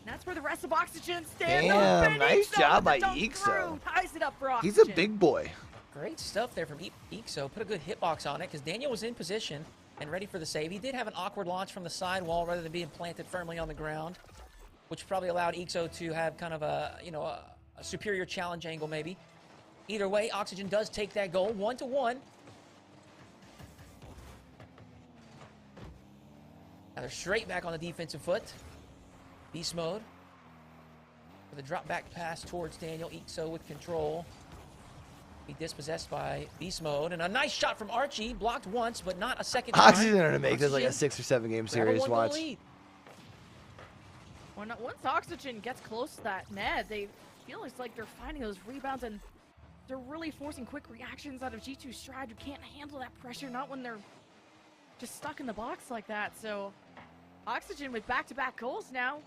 And that's where the rest of Oxygen stand up. Damn, nice Ixo job by with the dunk Ixo. through, ties it up for Oxygen. He's a big boy. Great stuff there from Ixo. Put a good hitbox on it, because Daniel was in position and ready for the save. He did have an awkward launch from the sidewall rather than being planted firmly on the ground, which probably allowed Ixo to have kind of a superior challenge angle, maybe. Either way, Oxygen does take that goal, 1-1. Now they're straight back on the defensive foot. Beast Mode with a drop back pass towards Daniel. Ixo with control. Be dispossessed by Beast Mode, and a nice shot from Archie, blocked once, but not a second time. Oxygen are to make this like a 6 or 7 game series. Watch. Once Oxygen gets close to that net, they feel like they're finding those rebounds, and they're really forcing quick reactions out of G2 Stride, who can't handle that pressure, not when they're just stuck in the box like that. So Oxygen with back-to-back goals now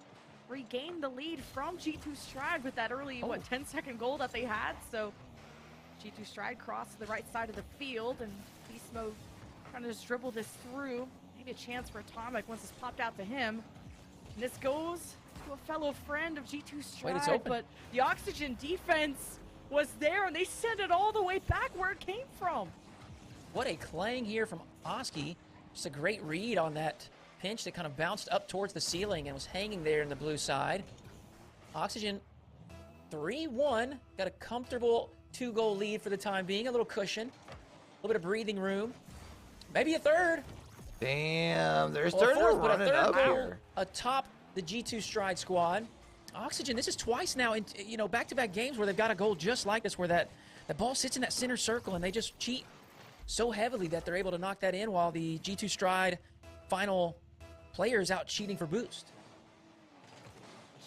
regained the lead from G2 Stride with that early 10-second goal that they had. So G2 Stride crossed to the right side of the field, and Beast Mode trying to just dribble this through. Maybe a chance for Atomic once it's popped out to him. And this goes to a fellow friend of G2 Stride, but the Oxygen defense was there, and they sent it all the way back where it came from. What a clang here from Oski. Just a great read on that pinch that kind of bounced up towards the ceiling and was hanging there in the blue side. Oxygen 3-1, got a comfortable 2-goal lead for the time being, a little cushion, a little bit of breathing room, maybe a third. Damn, there's Well, third fourth, but a running third up goal here. atop the G2 Stride squad. Oxygen, this is twice now in back-to-back games where they've got a goal just like this, where that ball sits in that center circle and they just cheat so heavily that they're able to knock that in while the G2 Stride final player is out cheating for boost.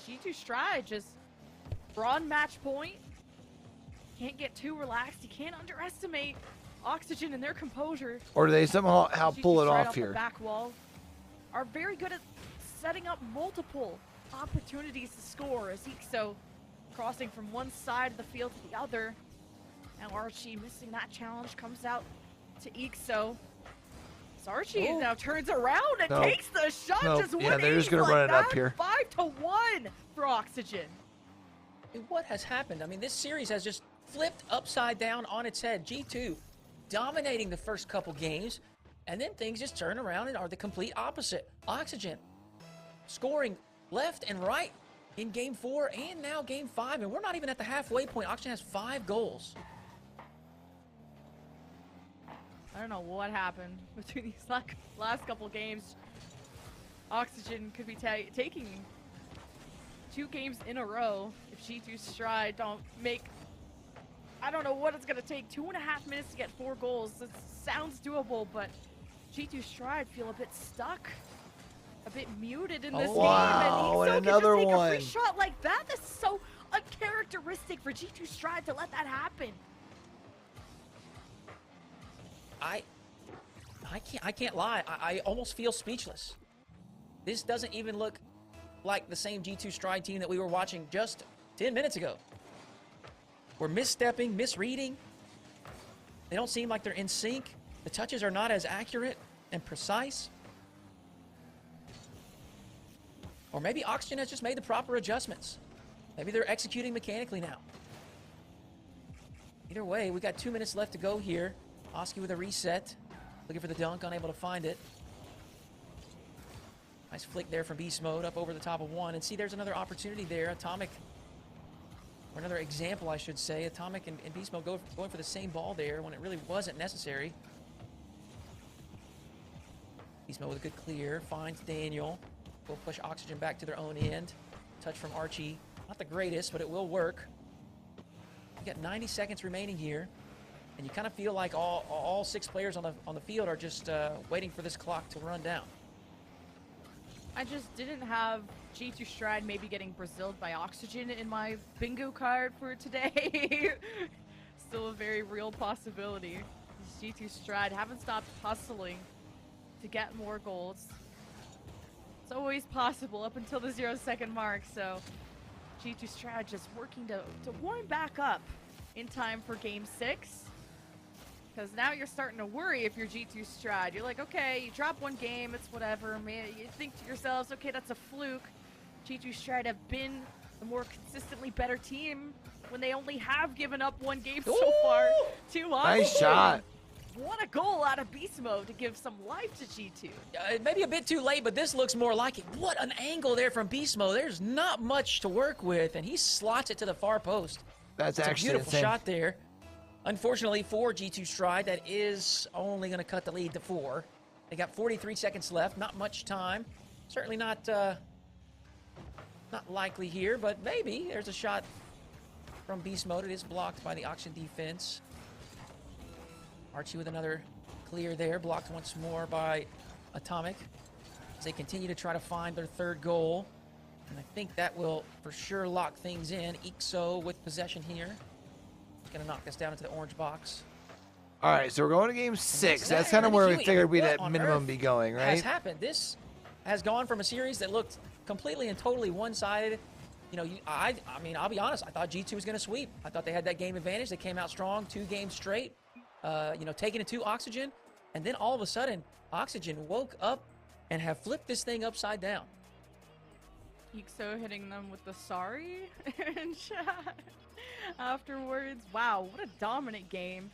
G2 Stride just on match point. Can't get too relaxed. You can't underestimate Oxygen and their composure. Or do they somehow pull it off the here? Back wall are very good at setting up multiple opportunities to score as Ixo crossing from one side of the field to the other. Now Archie missing that challenge, comes out to Ixo. So Archie now turns around and takes the shot. Just yeah, they're just going to run it up here. 5-1 for Oxygen. What has happened? I mean, this series has just flipped upside down on its head. G2 dominating the first couple games, and then things just turn around and are the complete opposite. Oxygen scoring left and right in Game 4 and now Game 5, and we're not even at the halfway point. Oxygen has 5 goals. I don't know what happened between these last couple games. Oxygen could be taking 2 games in a row if G2 Stride don't make... I don't know what it's going to take. 2.5 minutes to get 4 goals. It sounds doable, but G2 Stride feel a bit stuck, a bit muted in this game. Wow, and another can just take one. a free shot like that. That's so uncharacteristic for G2 Stride to let that happen. I can't lie. I almost feel speechless. This doesn't even look like the same G2 Stride team that we were watching just 10 minutes ago. We're misstepping, misreading. They don't seem like they're in sync. The touches are not as accurate and precise. Or maybe Oxygen has just made the proper adjustments. Maybe they're executing mechanically now. Either way, we got 2 minutes left to go here. Oski with a reset. Looking for the dunk, unable to find it. Nice flick there from Beast Mode up over the top of one. And see, there's another opportunity there. Atomic, or another example, I should say. Atomic and Beast Mode going for the same ball there when it really wasn't necessary. Beast Mode with a good clear. Finds Daniel. Will push Oxygen back to their own end. Touch from Archie. Not the greatest, but it will work. We got 90 seconds remaining here. And you kind of feel like all 6 players on the field are just waiting for this clock to run down. I just didn't have G2 Stride maybe getting Braziled by Oxygen in my bingo card for today. Still a very real possibility. G2 Stride haven't stopped hustling to get more goals. It's always possible up until the 0-second mark, so G2 Stride just working to warm back up in time for Game 6. Because now you're starting to worry if you're G2 Stride. You're like, okay, you drop 1 game, it's whatever. Man, you think to yourselves, okay, that's a fluke. G2 Stride have been the more consistently better team when they only have given up 1 game so far. 2 on. Nice shot. What a goal out of Beast Mode to give some life to G2. Maybe a bit too late, but this looks more like it. What an angle there from Beast Mode. There's not much to work with, and he slots it to the far post. That's actually a beautiful shot there. Unfortunately for G2 Stride, that is only going to cut the lead to 4. They got 43 seconds left. Not much time. Certainly not likely here, but maybe. There's a shot from Beast Mode. It is blocked by the Oxygen defense. Archie with another clear there. Blocked once more by Atomic as they continue to try to find their 3rd goal. And I think that will for sure lock things in. Ixo with possession here. Gonna knock this down into the orange box. All right, so we're going to Game 6. That's kind of where we figured we'd at minimum be going, right? Has happened. This has gone from a series that looked completely and totally one-sided. You know, I mean, I'll be honest. I thought G2 was going to sweep. I thought they had that game advantage. They came out strong, 2 games straight. You know, taking it to Oxygen, and then all of a sudden, Oxygen woke up and have flipped this thing upside down. Ixo hitting them with the sorry in chat afterwards. Wow, what a dominant game.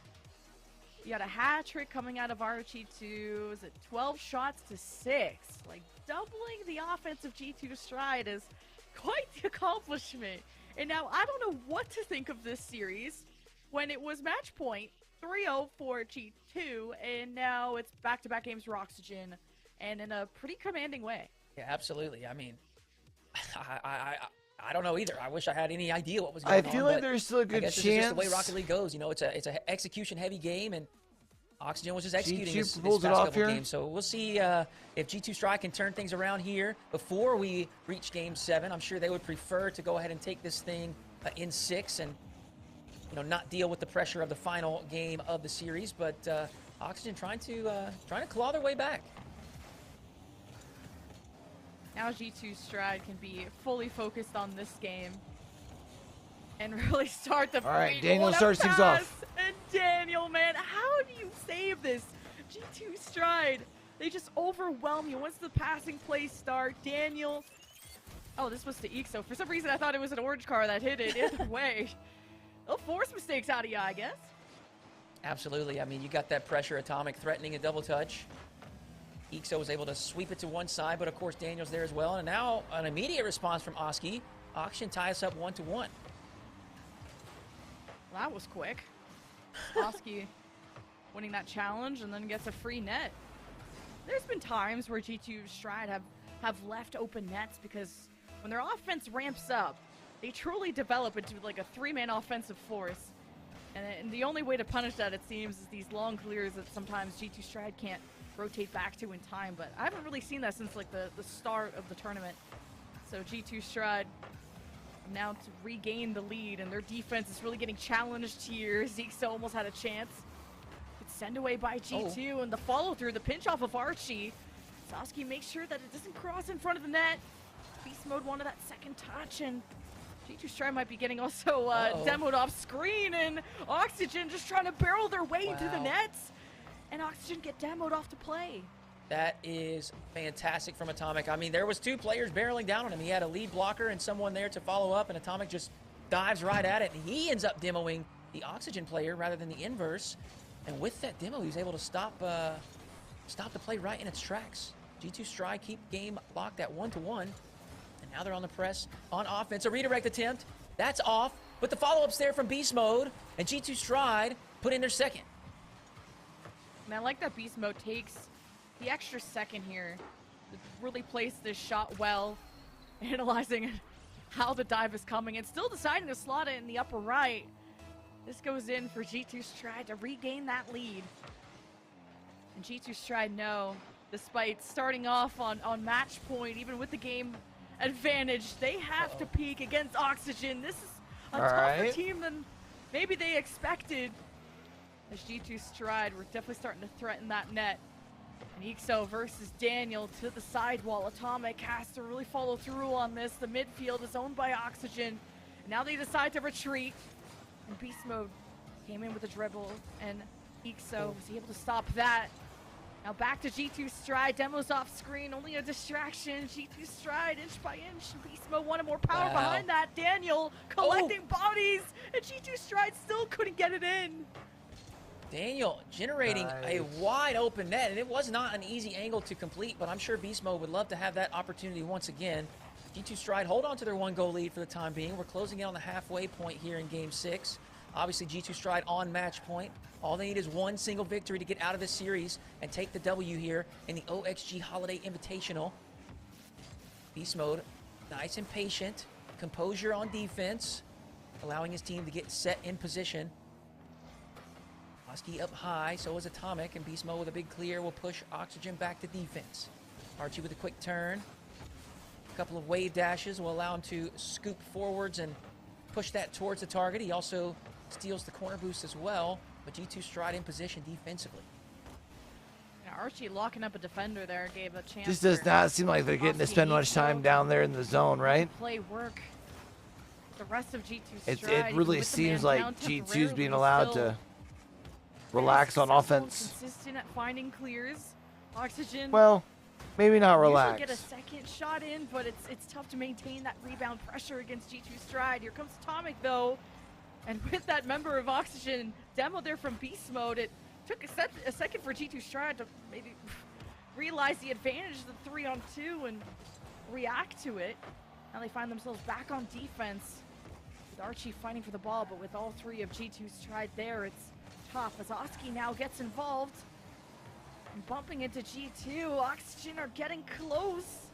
You got a hat trick coming out of Archie 2. Is it 12 shots to 6? Like, doubling the offense of G2 Stride is quite the accomplishment. And now I don't know what to think of this series when it was match point 3-0 for G2, and now it's back-to-back games for Oxygen, and in a pretty commanding way. Yeah, absolutely. I mean, I don't know either. I wish I had any idea what was going on. I feel like there's still a good chance. I guess it's just the way Rocket League goes. You know, it's an execution-heavy game, and Oxygen was just executing this pulls past it off couple here. games. So we'll see if G2 Strike can turn things around here before we reach Game 7. I'm sure they would prefer to go ahead and take this thing in 6 and not deal with the pressure of the final game of the series. But Oxygen trying to claw their way back. Now G2 Stride can be fully focused on this game and really start the All right, fight. Daniel What a starts things pass! off. And Daniel, man, how do you save this? G2 Stride, they just overwhelm you. Once the passing plays start, Daniel... Oh, this was to Ixo. For some reason, I thought it was an orange car that hit it. Either way, they'll force mistakes out of you, I guess. Absolutely. I mean, you got that pressure. Atomic threatening a double touch. Ixo was able to sweep it to one side, but of course Daniel's there as well. And now an immediate response from Oski. Oxygen ties up 1-1. Well, that was quick. Oski winning that challenge and then gets a free net. There's been times where G2 Stride have left open nets because when their offense ramps up, they truly develop into like a 3-man offensive force. And the only way to punish that, it seems, is these long clears that sometimes G2 Stride can't rotate back to in time. But I haven't really seen that since like the start of the tournament. So G2 Stride now to regain the lead, and their defense is really getting challenged here. Zeke's almost had a chance. It's sent away by G2, and the follow-through, the pinch off of Archie. Sasuke makes sure that it doesn't cross in front of the net. Beast Mode wanted that second touch, and G2 Stride might be getting also demoed off screen, and Oxygen just trying to barrel their way into the nets, and Oxygen get demoed off to play. That is fantastic from Atomic. I mean, there was 2 players barreling down on him. He had a lead blocker and someone there to follow up, and Atomic just dives right at it, and he ends up demoing the Oxygen player rather than the inverse. And with that demo, he was able to stop the play right in its tracks. G2 Stride keep game locked at 1-1, and now they're on the press on offense. A redirect attempt, that's off, but the follow-up's there from Beast Mode, and G2 Stride put in their second. And I like that Beast Mode takes the extra second here to really place this shot well, analyzing how the dive is coming, and still deciding to slot it in the upper right. This goes in for G2 Stride to regain that lead. And G2 Stride know, despite starting off on match point, even with the game advantage, they have to peak against Oxygen. This is a tougher team than maybe they expected. As G2 Stride, we're definitely starting to threaten that net. And Ixo versus Daniel to the sidewall. Atomic has to really follow through on this. The midfield is owned by Oxygen. And now they decide to retreat. And Beast Mode came in with a dribble, and Ixo was able to stop that. Now back to G2 Stride. Demos off screen, only a distraction. G2 Stride inch by inch. Beast Mode wanted more power behind that. Daniel collecting bodies, and G2 Stride still couldn't get it in. Daniel generating a wide open net, and it was not an easy angle to complete, but I'm sure Beast Mode would love to have that opportunity once again. G2 Stride hold on to their 1-goal lead for the time being. We're closing in on the halfway point here in Game 6. Obviously, G2 Stride on match point. All they need is one single victory to get out of this series and take the W here in the OXG Holiday Invitational. Beast Mode, nice and patient. Composure on defense, allowing his team to get set in position. Oski up high, so is Atomic, and Beast Mode with a big clear will push Oxygen back to defense. Archie with a quick turn. A couple of wave dashes will allow him to scoop forwards and push that towards the target. He also steals the corner boost as well, but G2 Stride in position defensively. Yeah, Archie locking up a defender there gave a chance. Just does not seem like they're getting to spend much time down there in the zone, right? Play work. The rest of G2 Stride. It really seems like G2's being allowed to relax on offense. Consistent at finding clears. Oxygen. Well, maybe not relax. Usually get a second shot in, but it's tough to maintain that rebound pressure against G2 Stride. Here comes Atomic though, and with that member of Oxygen demo there from Beast Mode, it took a second for G2 Stride to maybe realize the advantage of the 3-on-2 and react to it. Now they find themselves back on defense with Archie fighting for the ball, but with all 3 of G2 Stride there, it's tough as Oski now gets involved and bumping into G2. Oxygen are getting close,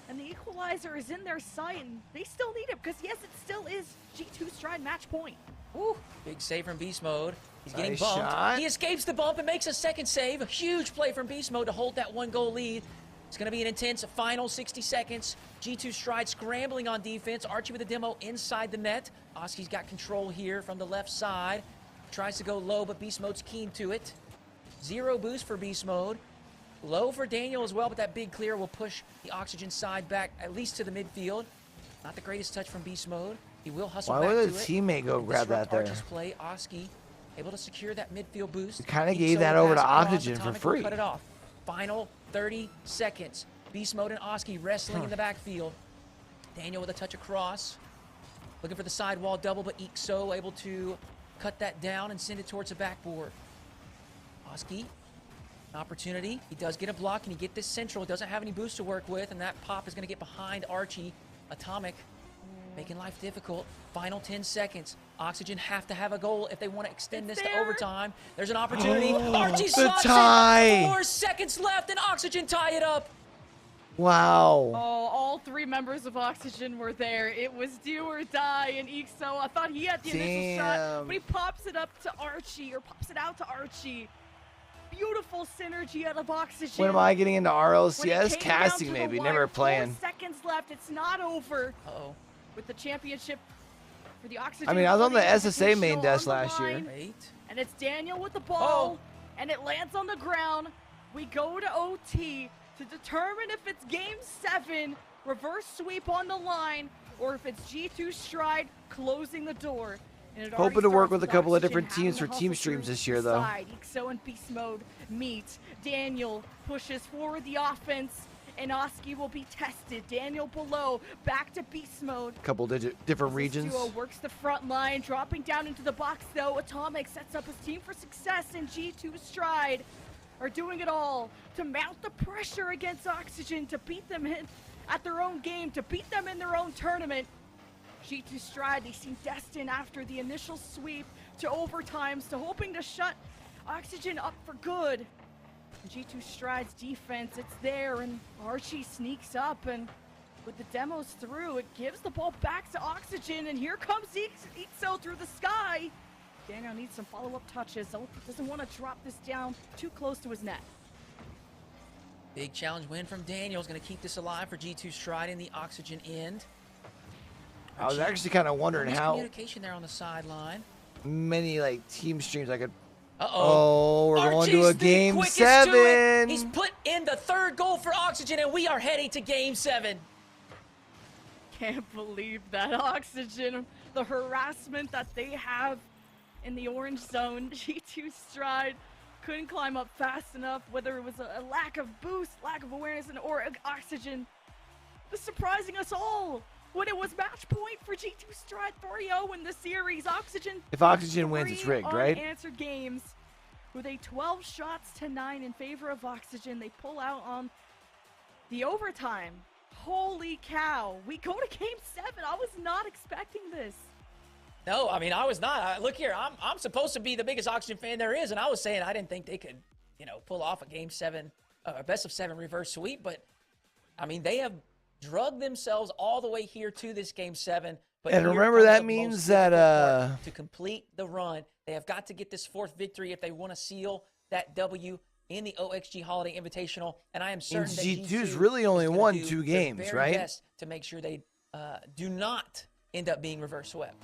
and the equalizer is in their sight, and they still need it because yes, it still is G2 Stride match point. Woo! Big save from Beast Mode. He's getting Nice bumped. shot. He escapes the bump and makes a second save. A huge play from Beast Mode to hold that 1-goal lead. It's going to be an intense final 60 seconds. G2 Stride scrambling on defense. Archie with a demo inside the net. Oski's got control here from the left side. Tries to go low, but Beast Mode's keen to it. 0 boost for Beast Mode. Low for Daniel as well, but that big clear will push the Oxygen side back at least to the midfield. Not the greatest touch from Beast Mode. He will hustle Why back would a to it. teammate go grab that there? Archie's play. Oski able to secure that midfield boost. You kind of Ixo gave that over to pass across. Oxygen for Atomic will free. Cut it off. Final 30 seconds. Beast Mode and Oski wrestling in the backfield. Daniel with a touch across. Looking for the sidewall double, but Ixo able to cut that down and send it towards the backboard. Oski, an opportunity. He does get a block, and he get this central. Doesn't have any boost to work with, and that pop is going to get behind Archie. Atomic making life difficult. Final 10 seconds. Oxygen have to have a goal if they want to extend this to overtime. There's an opportunity. Archie slots it. 4 seconds left, and Oxygen tie it up. Wow. Oh, all 3 members of Oxygen were there. It was do or die, and Ixo, I thought he had the initial shot, but he pops it up to Archie, or pops it out to Archie. Beautiful synergy out of Oxygen. When am I getting into RLCS? Casting maybe, never playing. 4 seconds left. It's not over. Uh-oh. With the championship for the Oxygen. I mean, I was on the SSA Invitational main desk on the last year. line, and it's Daniel with the ball, and it lands on the ground. We go to OT to determine if it's Game 7, reverse sweep on the line, or if it's G2 Stride closing the door. And it Hoping to work starts with a couple of Oxygen different teams for having to team hustle streams through this year, the though. side. Ixo and Beast Mode meet. Daniel pushes forward the offense, and Oski will be tested. Daniel below, back to Beast Mode. Couple different regions. Duo works the front line, dropping down into the box, though. Atomic sets up his team for success, and G2 Stride are doing it all to mount the pressure against Oxygen, to beat them at their own game, to beat them in their own tournament. G2 Stride, they seem destined after the initial sweep to overtimes, to hoping to shut Oxygen up for good. And G2 Stride's defense, it's there, and Archie sneaks up, and with the demos through, it gives the ball back to Oxygen, and here comes Ixo through the sky. Daniel needs some follow-up touches. Doesn't want to drop this down too close to his net. Big challenge win from Daniel is going to keep this alive for G2 Stride in the Oxygen end. I was actually kind of wondering how Communication there on the sideline. many like team streams I could. Uh-oh. We're Archie's going to a the Game quickest to 7. it. He's put in the 3rd goal for Oxygen, and we are heading to Game 7. Can't believe that. Oxygen, the harassment that they have in the orange zone. G2 Stride couldn't climb up fast enough, whether it was a lack of boost, lack of awareness, or Oxygen was surprising us all. When it was match point for G2 Stride 3-0 in the series, Oxygen. If Oxygen wins, it's rigged, right? Unanswered games with a 12 shots to 9 in favor of Oxygen. They pull out on the overtime. Holy cow! We go to Game 7. I was not expecting this. No, I mean, I was not. Look here, I'm supposed to be the biggest Oxygen fan there is, and I was saying I didn't think they could, pull off a Game 7, a best of 7 reverse sweep. But I mean, they have drugged themselves all the way here to this Game 7. But and remember, that means that to complete the run, they have got to get this 4th victory if they want to seal that W in the OXG Holiday Invitational. And I am certain that G2's really only won 2 games, very right? Best to make sure they do not end up being reverse swept.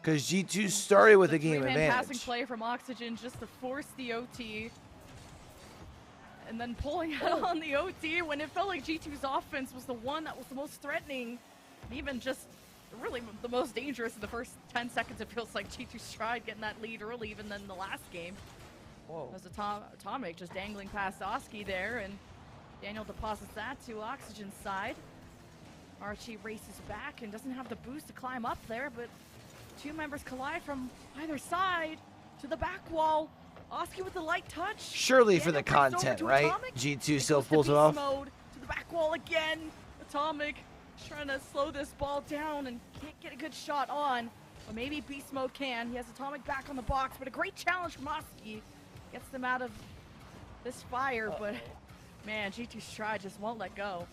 Because G2 started with a game advantage. Passing play from Oxygen just to force the OT. And then pulling out on the OT when it felt like G2's offense was the one that was the most threatening. Even just really the most dangerous in the first 10 seconds. It feels like G2 Stride getting that lead early, even than the last game. Whoa. As Atomic just dangling past Oski there, and Daniel deposits that to Oxygen's side. Archie races back and doesn't have the boost to climb up there, but 2 members collide from either side to the back wall. Oski with the light touch. Surely for the content, right? Atomic. G2 still pulls it off. Mode to the back wall again. Atomic trying to slow this ball down and can't get a good shot on. Or maybe Beast Mode can. He has Atomic back on the box, but a great challenge from Oski. Gets them out of this fire, but man, G2 Stride just won't let go.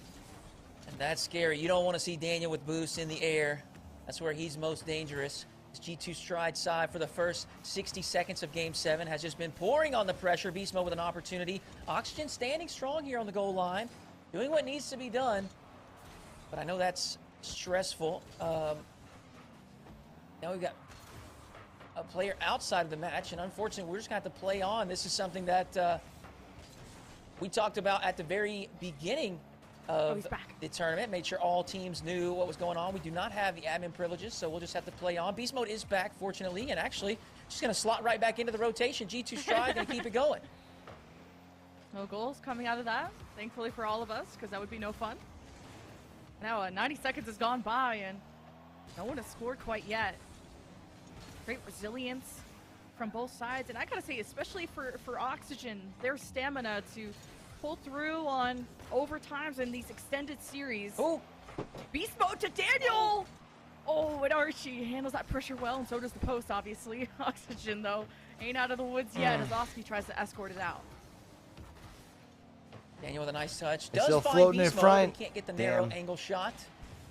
And that's scary. You don't want to see Daniel with boosts in the air. That's where he's most dangerous. G2 Stride side for the first 60 seconds of Game 7 has just been pouring on the pressure. Beast Mode with an opportunity. Oxygen standing strong here on the goal line, doing what needs to be done. But I know that's stressful. Now we've got a player outside of the match, and unfortunately, we're just going to have to play on. This is something that we talked about at the very beginning of the tournament. Made sure all teams knew what was going on. We do not have the admin privileges, so we'll just have to play on. Beast Mode is back, fortunately, and actually just going to slot right back into the rotation. G2 Stride going to keep it going. No goals coming out of that, thankfully for all of us, because that would be no fun. Now 90 seconds has gone by, and no one has scored quite yet. Great resilience from both sides, and I gotta say, especially for Oxygen, their stamina to pull through on overtimes in these extended series. Oh, Beast Mode to Daniel! Oh, and Archie handles that pressure well, and so does the post, obviously. Oxygen, though, ain't out of the woods yet as Oski tries to escort it out. Daniel with a nice touch. It's Does still find floating Beast in Mode, front. but he can't get the narrow angle shot.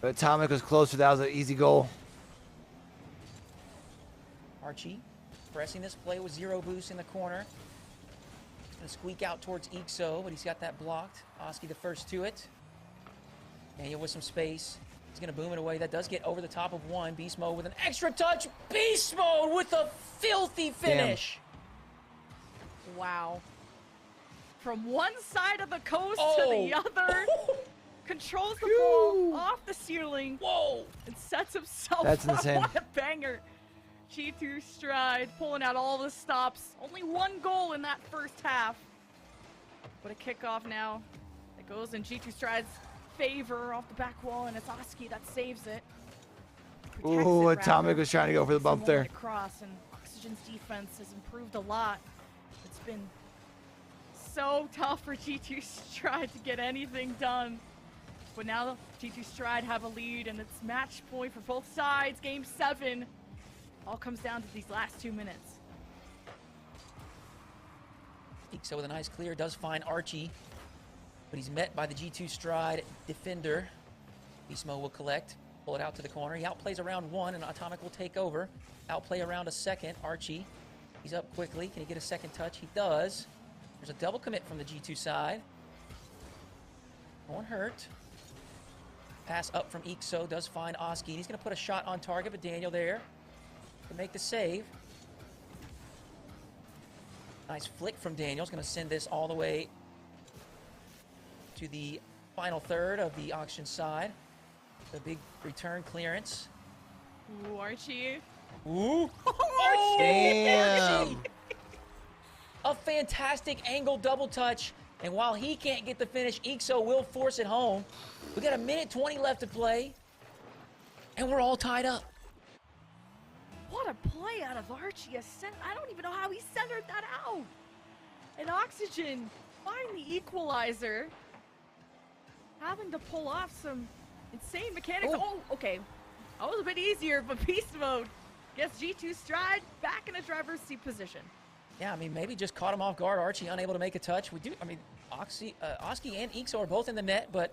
But Atomic was closer. That was an easy goal. Archie pressing this play with 0 boost in the corner. Gonna squeak out towards Ixo, but he's got that blocked. Oski the first to it. Daniel with some space. He's gonna boom it away. That does get over the top of one. Beast Mode with an extra touch. Beast Mode with a filthy finish. Damn. Wow. From one side of the coast to the other. Controls the ball off the ceiling. Whoa! And sets himself That's up. insane. What a banger. G2 Stride pulling out all the stops. Only 1 goal in that first half. What a kickoff now. It goes in G2 Stride's favor off the back wall, and it's Oski that saves it. Ooh, Atomic was trying to go for the bump there. Across, and Oxygen's defense has improved a lot. It's been so tough for G2 Stride to get anything done. But now G2 Stride have a lead, and it's match point for both sides. Game 7 all comes down to these last 2 minutes. Ixo with a nice clear does find Archie, but he's met by the G2 Stride defender. Beast Mode will collect, pull it out to the corner. He outplays around 1, and Atomic will take over. Outplay around a second. Archie, he's up quickly. Can he get a second touch? He does. There's a double commit from the G2 side. No one hurt. Pass up from Ixo does find Oski. He's going to put a shot on target, but Daniel there to make the save. Nice flick from Daniel. He's going to send this all the way to the final third of the auction side. The big return clearance. Ooh, Archie. Ooh. Oh, damn. A fantastic angle double touch. And while he can't get the finish, Ixo will force it home. We got 1:20 left to play. And we're all tied up. What a play out of Archie. I don't even know how he centered that out. And Oxygen find the equalizer. Having to pull off some insane mechanics. Oh, okay. That was a bit easier, but Beast Mode gets G2 Stride back in a driver's seat position. Yeah, I mean, maybe just caught him off guard. Archie unable to make a touch. Oski and Ixo are both in the net, but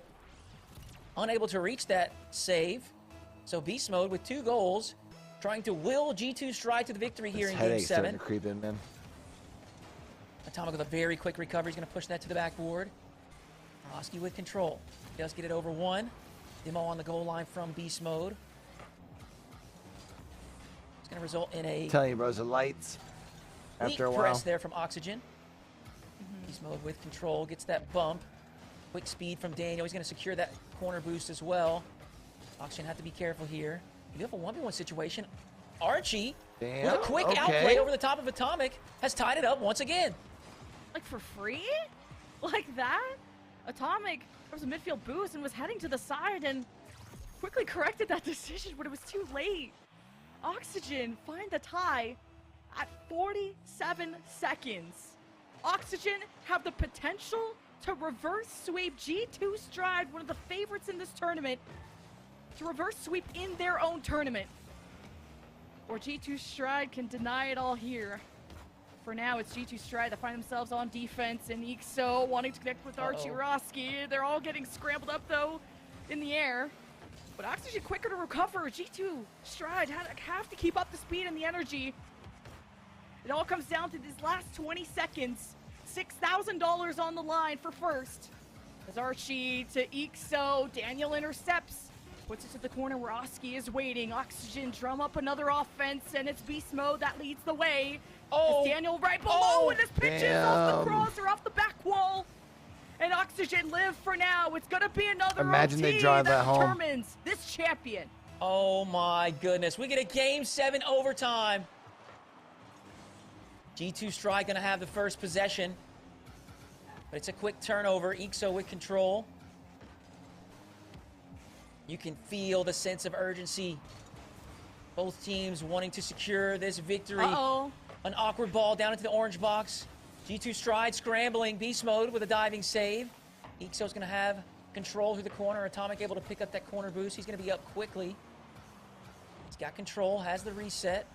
unable to reach that save. So Beast Mode with 2 goals, trying to will G2 Stride to the victory here in Game 7. Starting to creep in, man. Atomic with a very quick recovery. He's going to push that to the backboard. Oski with control. Does get it over 1. Demo on the goal line from Beast Mode. It's going to result in a... I'm telling you, bro, the lights. After a while. Press there from Oxygen. Beast Mode with control. Gets that bump. Quick speed from Daniel. He's going to secure that corner boost as well. Oxygen have to be careful here. You do have a 1v1 situation. Archie, with a quick outplay over the top of Atomic, has tied it up once again. Like for free? Like that? Atomic, there was a midfield boost and was heading to the side and quickly corrected that decision, but it was too late. Oxygen find the tie at 47 seconds. Oxygen have the potential to reverse sweep G2 Stride, one of the favorites in this tournament, to reverse sweep in their own tournament. Or G2 Stride can deny it all here. For now, it's G2 Stride that find themselves on defense, and Ixo wanting to connect with Archie Roski. They're all getting scrambled up, though, in the air. But Oxygen quicker to recover. G2 Stride have to keep up the speed and the energy. It all comes down to these last 20 seconds. $6,000 on the line for first. As Archie to Ixo, Daniel intercepts. Puts it to the corner where Oski is waiting. Oxygen drum up another offense, and it's beast mode that leads the way. It's Daniel right below, and this pitches off the cross or off the back wall. And Oxygen live for now. It's gonna be another Imagine OT they drive that home. determines this champion. Oh my goodness. We get a Game 7 overtime. G2 Stride gonna have the first possession. But it's a quick turnover. Ixo with control. You can feel the sense of urgency. Both teams wanting to secure this victory. An awkward ball down into the orange box. G2 Stride scrambling. Beast mode with a diving save. Ixo's going to have control through the corner. Atomic able to pick up that corner boost. He's going to be up quickly. He's got control. Has the reset.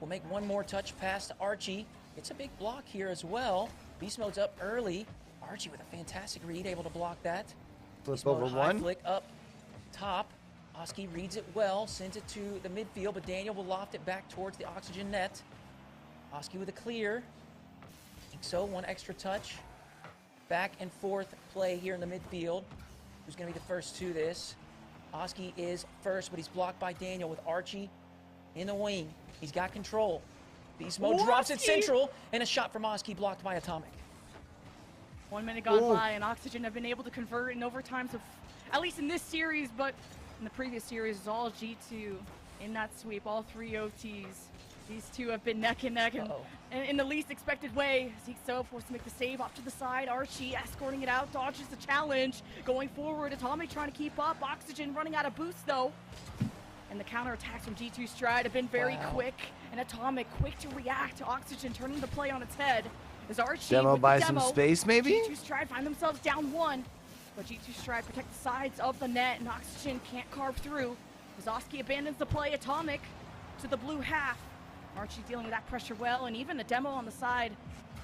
We'll make one more touch pass to Archie. It's a big block here as well. Beast mode's up early. Archie with a fantastic read. Able to block that. Flip over one. Flick up top. Oski reads it well. Sends it to the midfield. But Daniel will loft it back towards the Oxygen net. Oski with a clear. So one extra touch. Back and forth play here in the midfield. Who's going to be the first to this? Oski is first, but he's blocked by Daniel with Archie in the wing. He's got control. Beast mode drops it central, and a shot from Oski blocked by Atomic. 1 minute gone by, and Oxygen have been able to convert in overtimes of, at least in this series, but in the previous series, it's all G2 in that sweep, all 3 OTs. These two have been neck and neck, and in the least expected way. Ixo forced to make the save off to the side. Archie escorting it out, dodges the challenge. Going forward, Atomic trying to keep up. Oxygen running out of boost, though. And the counterattacks from G2 Stride have been very quick, and Atomic quick to react to Oxygen turning the play on its head. As Archie Demo buy some space, maybe? G2 Stride find themselves down 1, but G2 Stride protect the sides of the net, and Oxygen can't carve through. As Oski abandons the play, Atomic to the blue half. Archie dealing with that pressure well, and even the demo on the side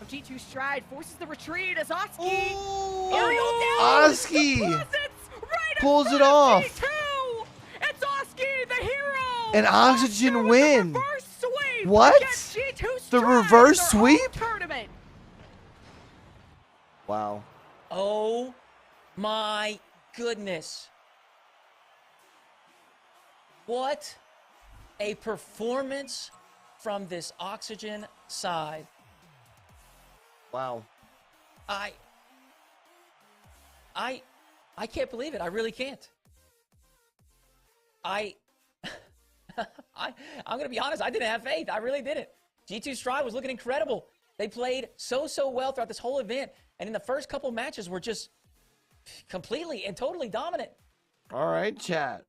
of G2 Stride forces the retreat as Oski aerial down. Oski right pulls it off. G2. It's Oski, the hero. And Oxygen win. What? The reverse sweep? Tournament. Wow. Oh my goodness. What a performance from this Oxygen side. Wow. I can't believe it. I really can't. I'm going to be honest. I didn't have faith. I really didn't. G2 Stride was looking incredible. They played so well throughout this whole event. And in the first couple matches were just completely and totally dominant. All right, chat.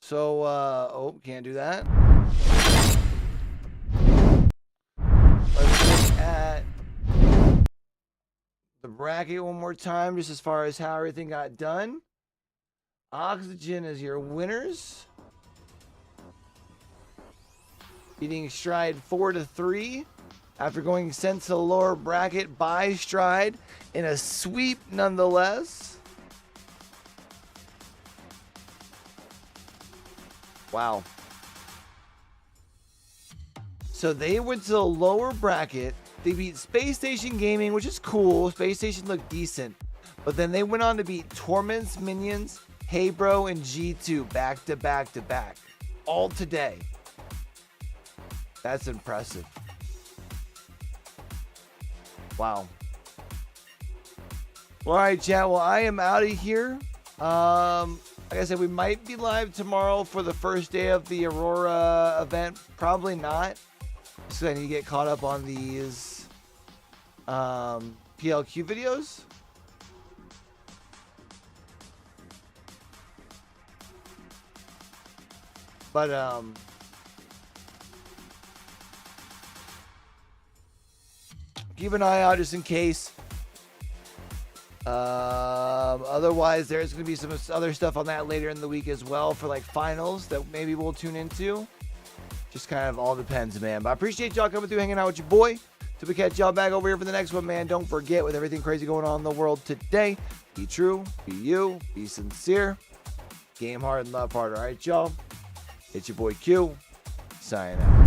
So, can't do that. Let's look at the bracket one more time, just as far as how everything got done. Oxygen is your winners. Beating Stride 4-3 after going sent to the lower bracket by Stride in a sweep nonetheless. Wow. So they went to the lower bracket. They beat Space Station Gaming, which is cool. Space Station looked decent. But then they went on to beat Torment's Minions, Hey Bro, and G2 back to back to back. All today. That's impressive. Wow. All right, chat. Well, I am out of here. Like I said, we might be live tomorrow for the first day of the Aurora event. Probably not. So I need to get caught up on these PLQ videos. But keep an eye out just in case. Otherwise, there's going to be some other stuff on that later in the week as well for like finals that maybe we'll tune into. Just kind of all depends, man. But I appreciate y'all coming through, hanging out with your boy. Till we catch y'all back over here for the next one, man. Don't forget, with everything crazy going on in the world today, be true, be you, be sincere, Game hard and love hard. All right, y'all. It's your boy Q. Signing out.